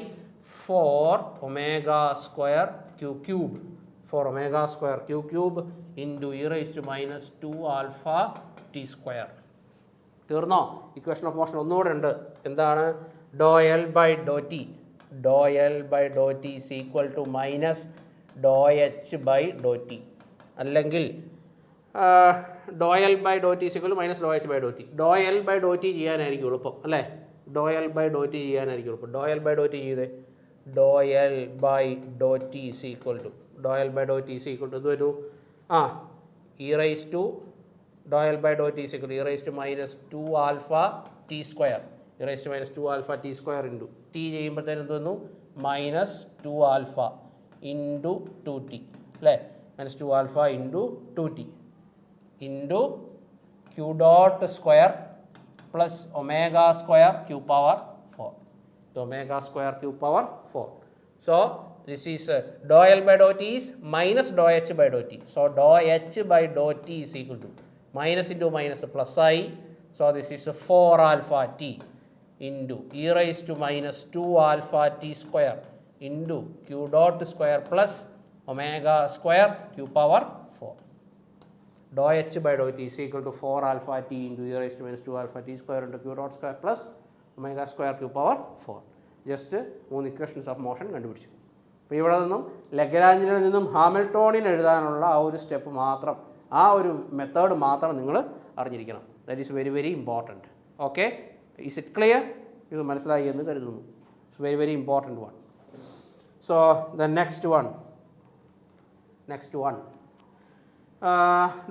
4 omega square q cube. 4 omega square q cube into e raised to minus 2 alpha t square. തീർന്നോ? Equation of motion ഒന്നുകൂടെ ഉണ്ട്. എന്താണ്? Do L by do T. Do L by do T is equal to minus do H by do T. അല്ലെങ്കിൽ do L by do T is equal to minus do H by do T. Do L by do T ചെയ്യാനായിരിക്കും എളുപ്പം അല്ലേ? Do L by do T ചെയ്യാനായിരിക്കും എളുപ്പം. Do L by do T ചെയ്തേ. Do L by do T is equal to do L by do T is equal to ഇത് വരൂ. E rice to do L by do T is equal to E rice to minus 2 alpha T square. E rice to minus 2 alpha T square into T ചെയ്യുമ്പോഴത്തേനും എന്ത് വന്നു? Minus 2 alpha into 2t അല്ലേ? Minus 2 alpha into 2t into q dot square plus omega square q power 4. Omega square q power 4. So this is dou L by dou t is minus dou H by dou t. So dou H by dou t is equal to minus into minus plus I. So this is 4 alpha t into e raised to minus 2 alpha t square into q dot square plus omega square q power 4. Dou H by dou t is equal to 4 alpha t into e raised to minus 2 alpha t square into q dot square plus omega square q power 4. Just 3 equations of motion കണ്ടുപിടിച്ചു. അപ്പോൾ ഇവിടെ നിന്നും ലഗ്രാഞ്ചിൽ നിന്നും Hamiltonian എഴുതാനുള്ള ആ ഒരു step മാത്രം, ആ ഒരു മെത്തേഡ് മാത്രം നിങ്ങൾ അറിഞ്ഞിരിക്കണം. That is very very important. Okay, is it clear? ഇത് മനസ്സിലായി എന്ന് കരുതുന്നു. It's very very important one. So the next one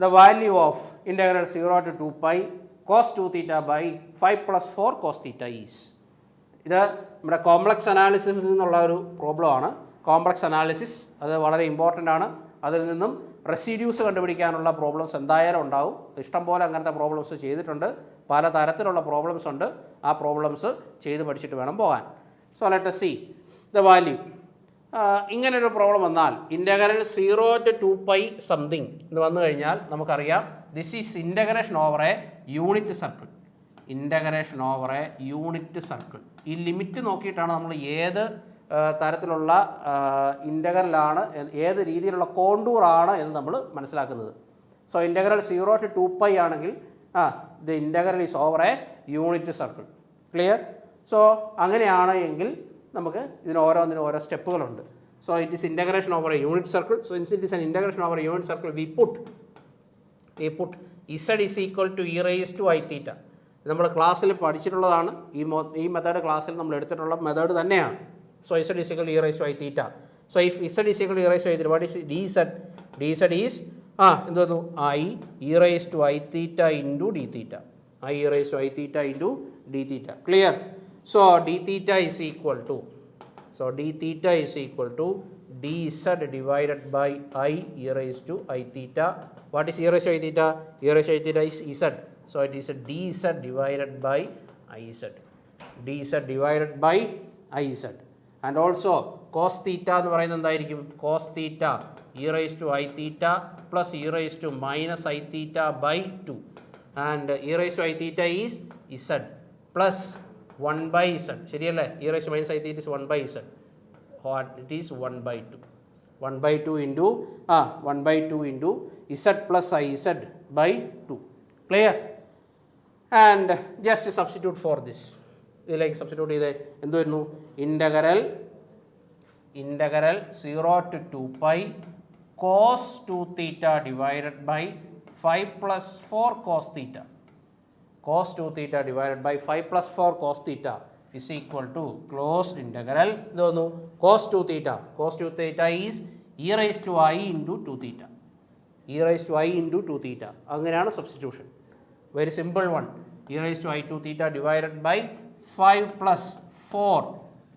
the value of integral 0 to 2 pi cos 2 theta by 5 plus 4 cos theta is. ഇത് നമ്മുടെ complex അനാലിസിസിൽ നിന്നുള്ള ഒരു പ്രോബ്ലമാണ്. Complex analysis അത് വളരെ ഇമ്പോർട്ടൻ്റ് ആണ്. അതിൽ നിന്നും റെസിഡ്യൂസ് കണ്ടുപിടിക്കാനുള്ള പ്രോബ്ലംസ് എന്തായാലും ഉണ്ടാവും. ഇഷ്ടംപോലെ അങ്ങനത്തെ പ്രോബ്ലംസ് ചെയ്തിട്ടുണ്ട്. പല തരത്തിലുള്ള പ്രോബ്ലംസ് ഉണ്ട്. ആ പ്രോബ്ലംസ് ചെയ്ത് പഠിച്ചിട്ട് വേണം പോകാൻ. So let us see the value. ഇങ്ങനൊരു പ്രോബ്ലം വന്നാൽ ഇൻ്റഗ്രൽ 0 to 2 pi സംതിങ് എന്ന് വന്നു കഴിഞ്ഞാൽ നമുക്കറിയാം this is integration over a unit circle. Integration over a unit circle. ഈ ലിമിറ്റ് നോക്കിയിട്ടാണ് നമ്മൾ ഏത് തരത്തിലുള്ള ഇൻ്റഗ്രലാണ്, ഏത് രീതിയിലുള്ള കോണ്ടൂറാണ് എന്ന് നമ്മൾ മനസ്സിലാക്കുന്നത്. സോ ഇൻ്റഗ്രൽ 0 to 2 pi ആണെങ്കിൽ the integral is over a unit circle. Clear? So അങ്ങനെയാണ് എങ്കിൽ നമുക്ക് ഇതിന് ഓരോന്നിനും ഓരോ സ്റ്റെപ്പുകളുണ്ട്. So it is integration over a unit circle. So ഇൻസ് it is an integration over a unit circle we put z is equal to E rice to I theta. നമ്മൾ ക്ലാസ്സിൽ പഠിച്ചിട്ടുള്ളതാണ്. ഈ മെത്തേഡ് ക്ലാസ്സിൽ നമ്മൾ എടുത്തിട്ടുള്ള മെത്തേഡ് തന്നെയാണ്. So z is equal to E rice to I theta. So if z is equal to E rice to I theta, what is dz is എന്ത് വന്നു? I E rice to I theta into D theta. I E rice to I theta into D theta. Clear? So d theta is equal to dz divided by I e raised to I theta. What is e raised to I theta? E raised to I theta is z. So it is dz divided by iz. dz divided by iz. And also cos theta എന്ന് പറയുന്നത് എന്തായിരിക്കും? Cos theta e raised to I theta plus e raised to minus I theta by 2. And e raised to I theta is z plus 1 by z. ശരിയല്ലേ? e raised to minus I theta is 1 by z. It is 1 by 2. 1 by 2 into z plus iz by 2. Clear? And just substitute for this. ഇതിലേക്ക് substitute ചെയ്തേ എന്ത് വരുന്നു? Integral 0 to 2 pi cos 2 theta divided by 5 plus 4 cos theta. Cos 2 theta divided by 5 plus 4 cos theta is equal to closed integral cos 2 theta. Cos 2 theta is e raised to I into 2 theta. E raised to I into 2 theta. അങ്ങനെയാണ് substitution. Very simple one. e raised to I 2 theta divided by 5 plus 4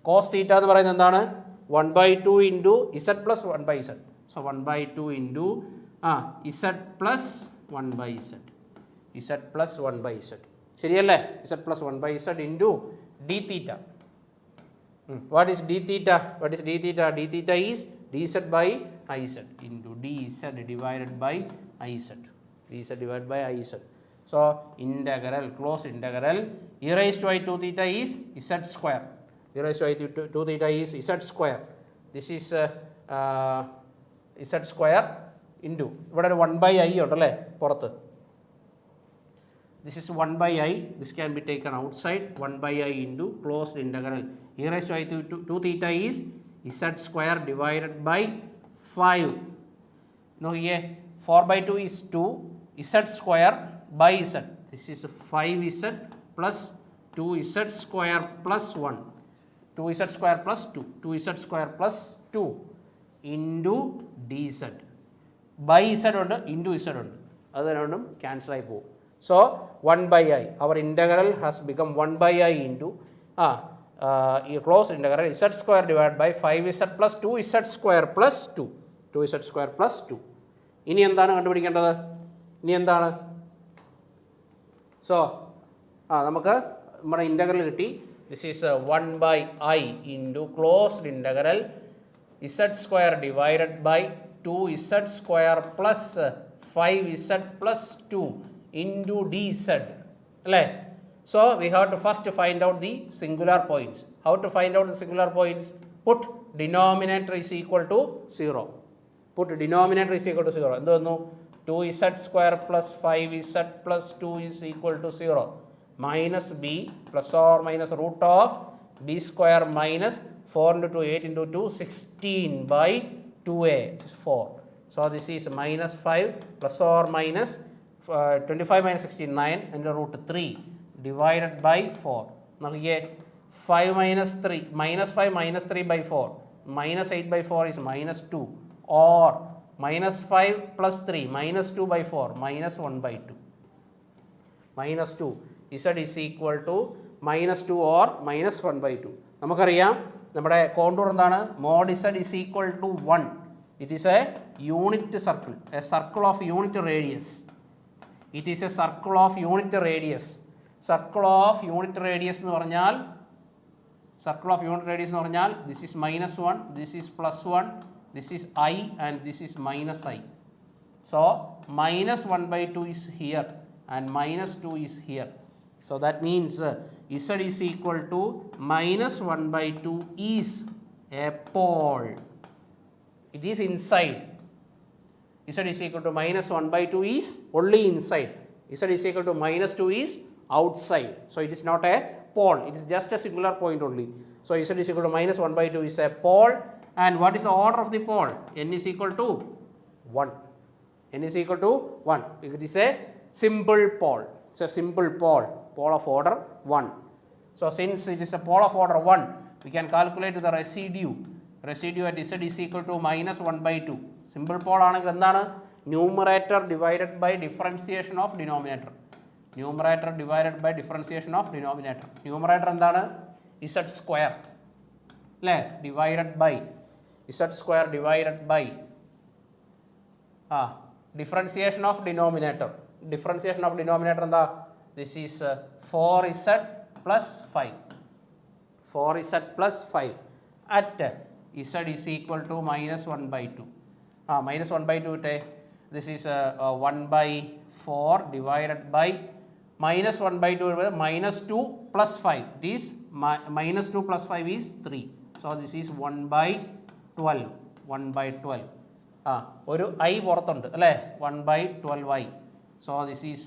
cos theta എന്ന് പറയുന്നത് എന്താണ്? 1 by 2 into z plus 1 by z. So 1 by 2 into z plus 1 by z. z plus 1 by z. ശരിയല്ലേ? z plus 1 by z into d theta. What is d theta? d theta is dz by iz into dz divided by iz. dz divided by iz. So integral, closed integral, e raised to I 2 theta is z square. E raised to I 2 theta is z square. This is z square into, ഇവിടെ ഒരു 1 by I ഉണ്ടല്ലേ പുറത്ത്. This is 1 by I, this can be taken outside, 1 by I into closed integral. E raised to I 2 theta is z square divided by 5. Now here 4 by 2 is 2, z square by z. This is 5z plus 2z square plus 1. 2z square plus 2. 2z square plus 2 into dz. By z ഉണ്ട് into z ഉണ്ട്. അത് രണ്ടും cancel ആയി പോകും. So 1 by I, our integral has become 1 by I into closed integral z square divided by 5z plus 2z square plus 2. 2z square plus 2. ഇനി എന്താണ് കണ്ടുപിടിക്കേണ്ടത്? ഇനി എന്താണ്? സോ നമുക്ക് നമ്മുടെ ഇൻ്റഗ്രൽ കിട്ടി. This is 1 by I into closed integral z square divided by 2z square plus 5z plus 2 into dz. അല്ലേ? So we have to first find out the singular points. How to find out the singular points? Put denominator is equal to 0. Put denominator is equal to 0. എന്ത് വന്നു? 2z square plus 5z plus 2 is equal to 0. Minus b plus or minus root of b square minus 4 into 2, 8 into 2, 16 by 2a, which is 4. So this is minus 5 plus or minus 25 minus 69 and root 3 divided by 4. Now here 5 minus 3, minus 5 minus 3 by 4, minus 8 by 4 is minus 2, or minus 5 plus 3, minus 2 by 4, minus 1 by 2. Minus 2, z is equal to minus 2 or minus 1 by 2. നമുക്കറിയാം നമ്മുടെ contour എന്താണ്? Mod z is equal to 1. It is a unit circle, a circle of unit radius. It is a circle of unit radius. Circle of unit radius എന്ന് പറഞ്ഞാൽ, circle of unit radius എന്ന് പറഞ്ഞാൽ, this is minus 1, this is plus 1, this is I and this is minus I. So minus 1 by 2 is here and minus 2 is here. So that means z is equal to minus 1 by 2 is a pole. It is inside. Z is equal to minus 1 by 2 is only inside. Z is equal to minus 2 is outside. So it is not a pole. It is just a singular point only. So Z is equal to minus 1 by 2 is a pole. And what is the order of the pole? N is equal to 1. N is equal to 1. It is a simple pole. It's a simple pole. Pole of order 1. So since it is a pole of order 1, we can calculate the residue. Residue at Z is equal to minus 1 by 2. Simple pole ആണെങ്കിൽ എന്താണ്? Numerator divided by differentiation of denominator. Numerator divided by differentiation of denominator. Numerator എന്താണ്? Z square. അല്ലേ? Divided by Z square divided by differentiation of denominator. Differentiation of denominator എന്താ? This is 4z plus 5. 4z plus 5 at z is equal to minus 1 by 2. Minus 1 by 2 this is 1 by 4 divided by minus 1 by 2 minus 2 plus 5. It is minus 2 plus 5 is 3. So this is 1 by 12. 1 by 12. ഒരു I പുറത്തുണ്ട് അല്ലേ? 1 by 12i. So this is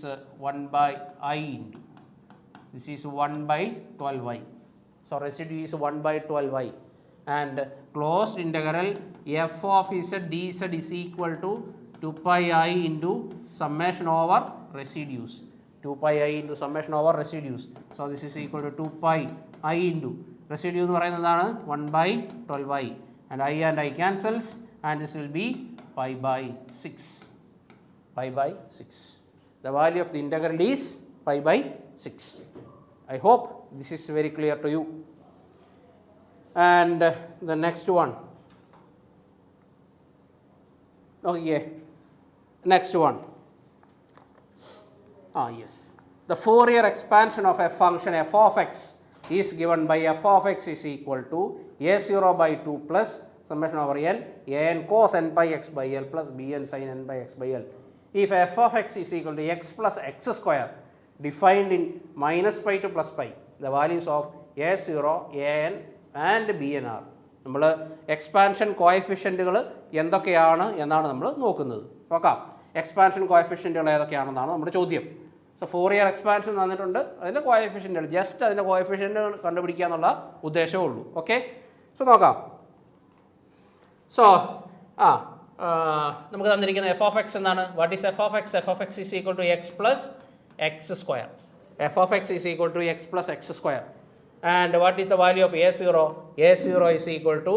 1 by I into. This is 1 by 12i. So residue is 1 by 12i. And closed integral f of z dz is equal to 2 pi I into summation over residues. 2 pi I into summation over residues. So this is equal to 2 pi I into residue എന്ന് പറയുന്നത് എന്താണ്? 1 by 12i. And I cancels and this will be pi by 6. Pi by 6. The value of the integral is pi by 6. I hope this is very clear to you. And the next one. Okay, next one. Yes. The Fourier expansion of a function f of x is given by f of x is equal to a0 by 2 plus summation over n, an cos n by x by l plus bn sin n by x by l. If f of x is equal to x plus x square defined in minus pi to plus pi, the values of a0, an and bn are. നമ്മൾ expansion കോഎഫിഷ്യൻറ്റുകൾ എന്തൊക്കെയാണ് എന്നാണ് നമ്മൾ നോക്കുന്നത്. നോക്കാം expansion കോഎഫിഷ്യൻറ്റുകൾ ഏതൊക്കെയാണെന്നാണ് നമ്മുടെ ചോദ്യം. So Fourier expansion തന്നിട്ടുണ്ട്, അതിൻ്റെ കോഎഫിഷ്യൻറ്റുകൾ ജസ്റ്റ് അതിൻ്റെ കോഎഫിഷ്യൻറ്റുകൾ കണ്ടുപിടിക്കുക എന്നുള്ള ഉദ്ദേശമേ ഉള്ളൂ. ഓക്കെ, സോ നോക്കാം. സോ നമുക്ക് തന്നിരിക്കുന്ന എഫ് ഓഫ് എക്സ് എന്നാണ്. What is F of X? F of X is equal to X plus X square. F of X is equal to X plus X square. And what is the value of a0? a0 is equal to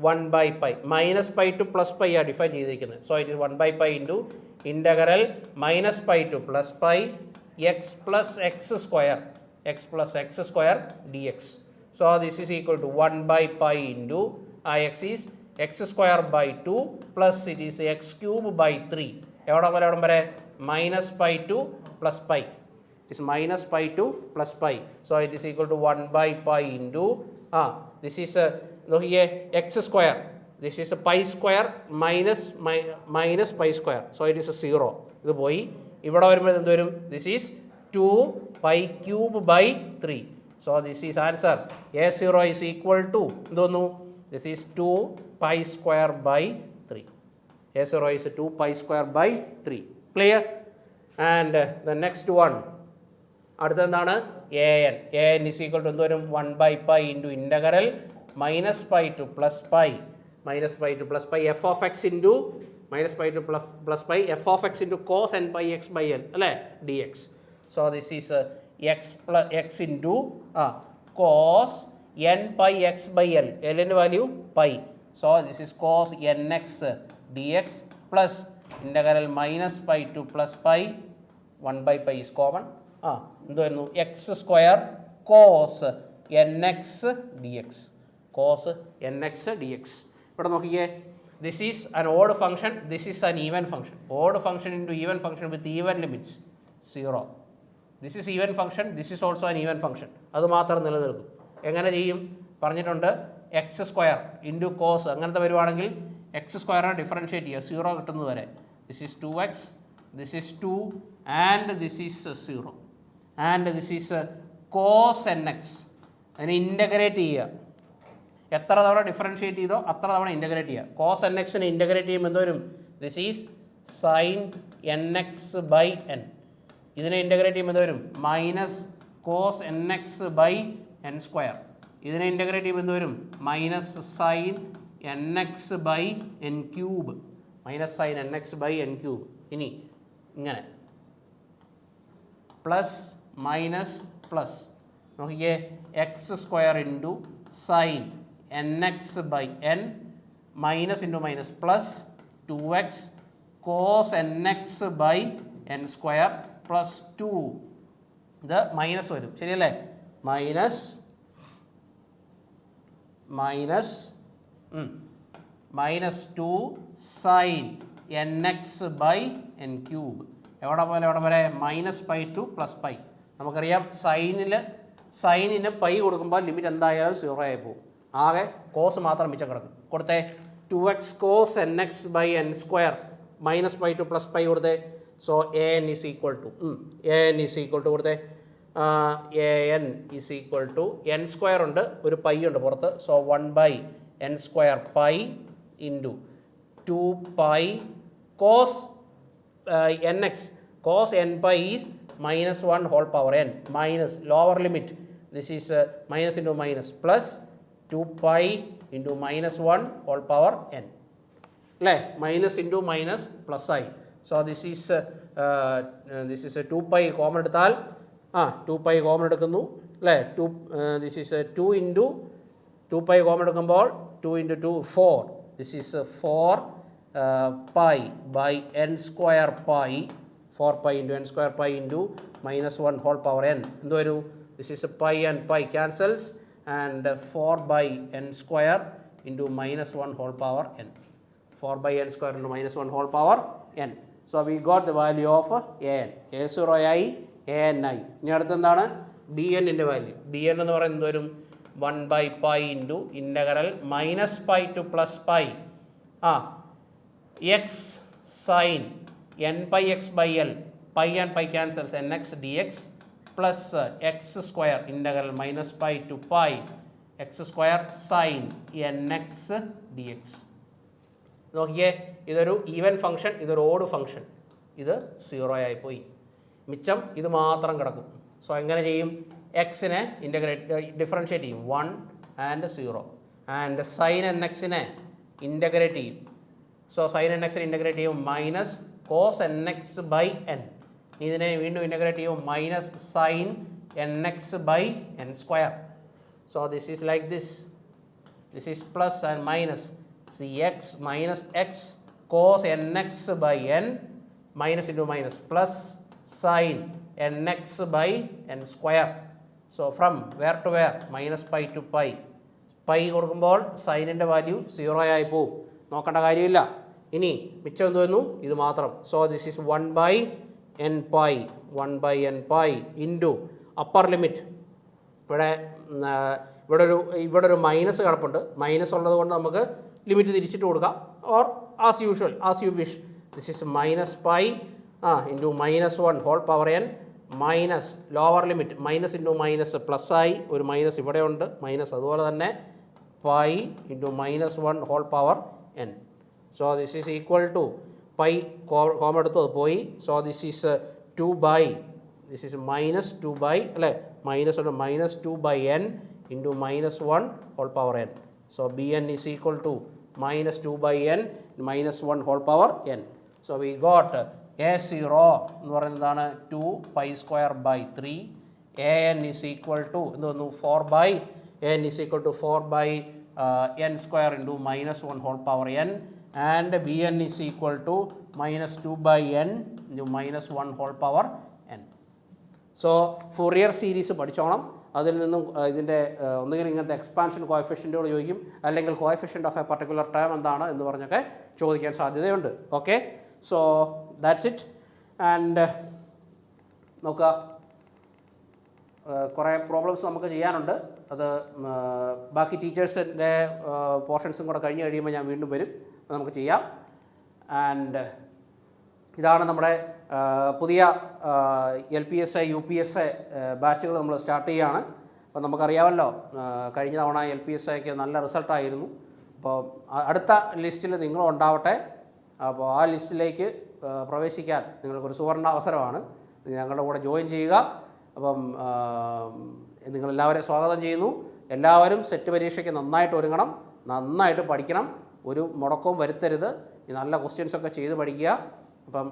1 by pi. Minus pi to plus pi are defined ചെയ്തിരിക്കുന്നത്. So it is 1 by pi into integral minus pi to plus pi x plus x square dx. So this is equal to 1 by pi into x is x square by 2 plus it is x cube by 3. എവിടം വരെ? minus pi to plus pi. Is minus pi to plus pi. So it is equal to 1 by pi into this is here x square. This is a pi square minus pi square. So it is a 0. ഇത് പോയി ഇവിടെ വരുമ്പോൾ എന്ത് വരും? This is 2 pi cube by 3. So this is answer. a0 is equal to എന്തോന്നു? This is 2 pi square by 3. a0 is 2 pi square by 3. Clear? And the next one. അടുത്തെന്താണ്? an. an is equal to എന്തോരും? 1 by pi into integral minus pi to plus pi f of x into minus pi to plus pi f of x into cos n pi x by l അല്ലേ dx. So this is x into cos n pi x by l. l ൻ്റെ value pi. So this is cos nx dx plus integral minus pi to plus pi 1 by pi is common. എന്തായിരുന്നു? X square cos N X D X. Cos N X D X. ഇവിടെ നോക്കിയേ, this is an odd function, this is an even function. Odd function into even function with even limits 0. This is even function, this is also an even function. അത് മാത്രം നിലനിർത്തും. എങ്ങനെ ചെയ്യും പറഞ്ഞിട്ടുണ്ട്? X square into cos അങ്ങനത്തെ വരുവാണെങ്കിൽ X സ്ക്വയറിനെ differentiate ചെയ്യുക 0 കിട്ടുന്നത് വരെ. This is 2x, this is 2 and this is 0. And this is cos N X. അതിനെ ഇൻ്റഗ്രേറ്റ് ചെയ്യുക. എത്ര തവണ ഡിഫറൻഷ്യേറ്റ് ചെയ്തോ അത്ര തവണ ഇൻ്റഗ്രേറ്റ് ചെയ്യുക. കോസ് എൻ എക്സിനെ ഇൻ്റഗ്രേറ്റ് ചെയ്യുമ്പോൾ എന്ത് വരും? This is sine N X by N. ഇതിനെ ഇൻ്റഗ്രേറ്റ് ചെയ്യുമ്പോൾ എന്ത് വരും? Minus cos N X by N square. ഇതിനെ ഇൻ്റഗ്രേറ്റ് ചെയ്യുമ്പോൾ എന്ത് വരും? Minus sine N X by N cube. Minus sine N X by N cube. ഇനി ഇങ്ങനെ പ്ലസ് മൈനസ് പ്ലസ് നോക്കിയേ, X square into sine N X by N minus into minus plus 2x cos N X by N square plus 2. ഇത് minus വരും, ശരിയല്ലേ? Minus 2 sine N X by N cube. എവിടെ വരെ? Minus pi to plus pi. നമുക്കറിയാം സൈനിന് pi കൊടുക്കുമ്പോൾ limit എന്തായാലും 0 ആയി പോകും. ആകെ കോസ് മാത്രം മിച്ചം കിടക്കും. കൊടുത്തേ 2x cos N X by N square minus pi to plus pi കൊടുത്തേ. So A N is equal to കൊടുത്തേ an is equal to N square ഉണ്ട്, ഒരു പൈ ഉണ്ട് പുറത്ത്. So 1 by N square pi into 2 pi cos nx. cos n pi is minus 1 whole power n minus lower limit. This is minus into minus plus 2 pi into minus 1 whole power n. Minus into minus plus I. So this is 2 pi common എടുത്താൽ 2 pi common എടുക്കുന്നു അല്ലേ. This is 2 into 2 pi common എടുക്കുമ്പോൾ 2 into 2 4. This is 4 pi by n square pi. 4 pi into n square pi into minus 1 whole power n. എന്ത് വരും? This is pi and pi cancels and 4 by n square into minus 1 whole power n. 4 by n square into minus 1 whole power n. So we got the value of an. a0i, ani. ഇനി അടുത്ത് എന്താണ്? bn ൻ്റെ value. bn എന്ന് പറയുന്നത് വരും 1 by pi into integral minus pi to plus pi x sin n pi x by L, pi and pi cancels, nx dx plus x square integral minus pi to pi x square sin nx dx. നോക്കിയേ, ഇതൊരു even function, ഇതൊരു odd function, ഇത് 0 ആയി പോയി. മിച്ചം ഇത് മാത്രം കിടക്കും. സോ എങ്ങനെ ചെയ്യും? എക്സിനെ ഡിഫറൻഷ്യേറ്റ് ചെയ്യും 1 ആൻഡ് 0 ആൻഡ് സൈൻ എൻ എക്സിനെ ഇൻ്റഗ്രേറ്റ് ചെയ്യും. സോ സൈൻ എൻ എക്സിനെ ഇൻ്റഗ്രേറ്റ് ചെയ്യും minus cos N X by N. ഇതിനെ വീണ്ടും ഇൻ്റഗ്രേറ്റ് ചെയ്യും minus sine N X by N square. So this is like this is plus and minus C X minus X cos N X by N minus into minus plus sine N X by N square. So from where to where minus pi to pi. Pi കൊടുക്കുമ്പോൾ സൈനിൻ്റെ value 0 ആയി പോവും, നോക്കേണ്ട കാര്യമില്ല. ഇനി മിച്ചം എന്ത് വരുന്നു? ഇത് മാത്രം. So this is 1 by n pi into upper limit. ഇവിടെ ഒരു മൈനസ് കിടപ്പുണ്ട്. മൈനസ് ഉള്ളത് കൊണ്ട് നമുക്ക് ലിമിറ്റ് തിരിച്ചിട്ട് കൊടുക്കാം, or as usual as you wish. This is minus pi into -1 whole power n minus lower limit minus into minus plus ആയി, ഒരു മൈനസ് ഇവിടെ ഉണ്ട്, മൈനസ് അതുപോലെ തന്നെ pi into -1 whole power n. So this is equal to pi comma എടുത്തു അത് പോയി. So this is 2 by this is -2 by അല്ലേ, മൈനസ് ഉണ്ട്, -2/n into -1 whole power n. സോ bn is equal to -2/n -1 whole power n. So we got a0 എന്ന് പറയുന്നതാണ് 2 pi square by 3. an is equal to എന്ത് വന്നു? 4 by n square into -1 whole power n, and bn is equal to -2/n into -1 whole power n. So Fourier series പഠിച്ചോണം. അതിൽ നിന്നും ഇതിൻ്റെ ഒന്നുകിൽ ഇങ്ങനത്തെ എക്സ്പാൻഷൻ കോഎഫിഷ്യൻറ്റുകൾ ചോദിക്കും, അല്ലെങ്കിൽ coefficient of a particular term എന്താണ് എന്ന് പറഞ്ഞൊക്കെ ചോദിക്കാൻ സാധ്യതയുണ്ട്. Okay, so that's it. And നോക്കുക, കുറേ പ്രോബ്ലംസ് നമുക്ക് ചെയ്യാനുണ്ട്. അത് ബാക്കി ടീച്ചേഴ്സിൻ്റെ പോർഷൻസും കൂടെ കഴിഞ്ഞ് കഴിയുമ്പോൾ ഞാൻ വീണ്ടും വരും, നമുക്ക് ചെയ്യാം. ആൻഡ് ഇതാണ് നമ്മുടെ പുതിയ LPSA UPSA ബാച്ചുകൾ നമ്മൾ സ്റ്റാർട്ട് ചെയ്യുകയാണ്. അപ്പോൾ നമുക്കറിയാമല്ലോ, കഴിഞ്ഞ തവണ LPSAക്ക് നല്ല റിസൾട്ടായിരുന്നു. അപ്പോൾ അടുത്ത ലിസ്റ്റിൽ നിങ്ങളും ഉണ്ടാവട്ടെ. അപ്പോൾ ആ ലിസ്റ്റിലേക്ക് പ്രവേശിക്കാൻ നിങ്ങൾക്കൊരു സുവർണ്ണ അവസരമാണ്. ഞങ്ങളുടെ കൂടെ ജോയിൻ ചെയ്യുക. അപ്പം നിങ്ങളെല്ലാവരെയും സ്വാഗതം ചെയ്യുന്നു. എല്ലാവരും സെറ്റ് പരീക്ഷയ്ക്ക് നന്നായിട്ട് ഒരുങ്ങണം, നന്നായിട്ട് പഠിക്കണം, ഒരു മുടക്കവും വരുത്തരുത്. നല്ല ക്വസ്റ്റ്യൻസൊക്കെ ചെയ്ത് പഠിക്കുക. അപ്പം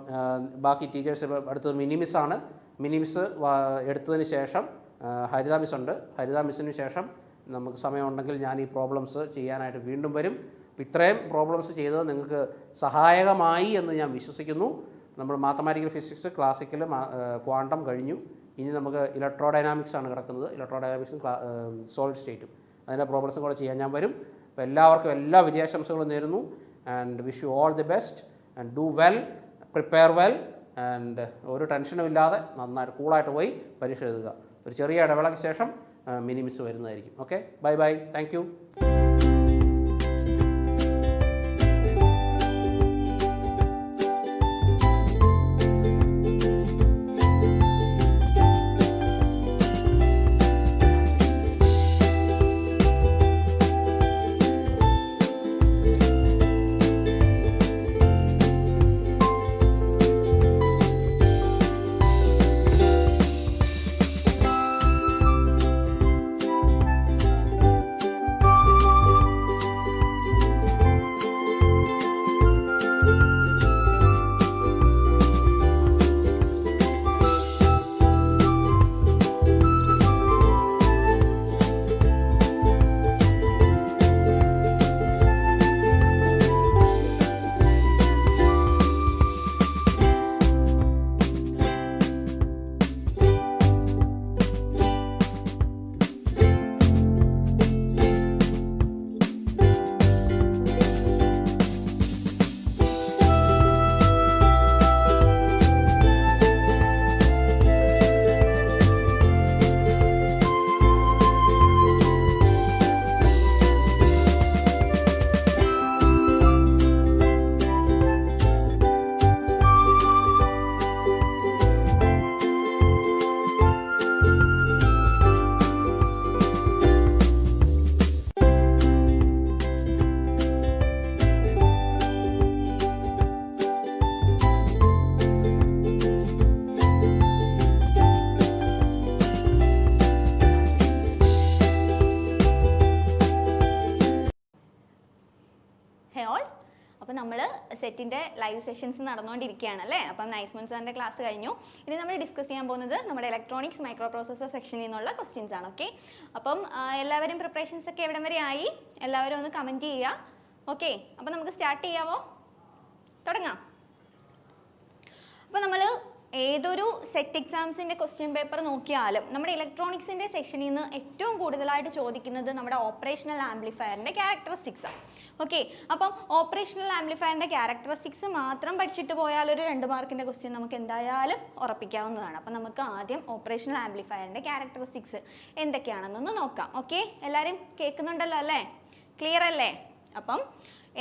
ബാക്കി ടീച്ചേഴ്സ് അടുത്തത് മിനിമിസ്സാണ്. മിനിമിസ് എടുത്തതിന് ശേഷം ഹരിത മിസ് ഉണ്ട്. ഹരിത മിസ്സിന് ശേഷം നമുക്ക് സമയമുണ്ടെങ്കിൽ ഞാൻ ഈ പ്രോബ്ലംസ് ചെയ്യാനായിട്ട് വീണ്ടും വരും. ഇത്രയും പ്രോബ്ലംസ് ചെയ്തത് നിങ്ങൾക്ക് സഹായകമായി എന്ന് ഞാൻ വിശ്വസിക്കുന്നു. നമ്മൾ മാത്തമാറ്റിക്കൽ ഫിസിക്സ്, ക്ലാസിക്കൽ, ക്വാണ്ടം കഴിഞ്ഞു. ഇനി നമുക്ക് ഇലക്ട്രോ ഡൈനാമിക്സ് ആണ് കിടക്കുന്നത്. ഇലക്ട്രോ ഡൈനാമിക്സും സോളിഡ് സ്റ്റേറ്റും അതിൻ്റെ പ്രോബ്ലംസും കൂടെ ചെയ്യാൻ ഞാൻ വരും. അപ്പോൾ എല്ലാവർക്കും എല്ലാ വിജയാശംസകളും നേരുന്നു. And wish you all the best and do well, prepare well, and ഒരു ടെൻഷനും ഇല്ലാതെ നന്നായിട്ട് കൂളായിട്ട് പോയി പരീക്ഷ എഴുതുക. ഒരു ചെറിയ ഇടവേളയ്ക്ക് ശേഷം മിനിമിസ് വരുന്നതായിരിക്കും. Okay, bye bye, thank you. അപ്പോൾ നമ്മൾ സെറ്റിൻ്റെ ലൈവ് സെഷൻസ് നടന്നുകൊണ്ടിരിക്കുകയാണ് അല്ലേ. അപ്പം നൈസ്മൻ സാറിൻ്റെ ക്ലാസ് കഴിഞ്ഞു. ഇനി നമ്മൾ ഡിസ്കസ് ചെയ്യാൻ പോകുന്നത് നമ്മുടെ ഇലക്ട്രോണിക്സ് മൈക്രോ പ്രോസസർ സെക്ഷനിൽ നിന്നുള്ള ക്വസ്റ്റ്യൻസ് ആണ്. ഓക്കെ, അപ്പം എല്ലാവരും പ്രിപ്പറേഷൻസ് ഒക്കെ എവിടം വരെ ആയി? എല്ലാവരും ഒന്ന് കമൻറ്റ് ചെയ്യുക. ഓക്കെ, അപ്പോൾ നമുക്ക് സ്റ്റാർട്ട് ചെയ്യാമോ? തുടങ്ങാം. അപ്പോൾ നമ്മൾ ഏതൊരു സെറ്റ് എക്സാംസിൻ്റെ ക്വസ്റ്റ്യൻ പേപ്പർ നോക്കിയാലും നമ്മുടെ ഇലക്ട്രോണിക്സിൻ്റെ സെക്ഷനിൽ നിന്ന് ഏറ്റവും കൂടുതലായിട്ട് ചോദിക്കുന്നത് നമ്മുടെ ഓപ്പറേഷണൽ ആംപ്ലിഫയറിൻ്റെ ക്യാരക്ടറിസ്റ്റിക്സാണ്. ഓക്കെ, അപ്പം ഓപ്പറേഷണൽ ആംപ്ലിഫയറിൻ്റെ ക്യാരക്ടറിസ്റ്റിക്സ് മാത്രം പഠിച്ചിട്ട് പോയാൽ ഒരു 2 മാർക്കിൻ്റെ ക്വസ്റ്റ്യൻ നമുക്ക് എന്തായാലും ഉറപ്പിക്കാവുന്നതാണ്. അപ്പം നമുക്ക് ആദ്യം ഓപ്പറേഷണൽ ആംപ്ലിഫയറിൻ്റെ ക്യാരക്ടറിസ്റ്റിക്സ് എന്തൊക്കെയാണെന്നൊന്ന് നോക്കാം. ഓക്കെ, എല്ലാവരും കേൾക്കുന്നുണ്ടല്ലോ അല്ലേ? ക്ലിയർ അല്ലേ? അപ്പം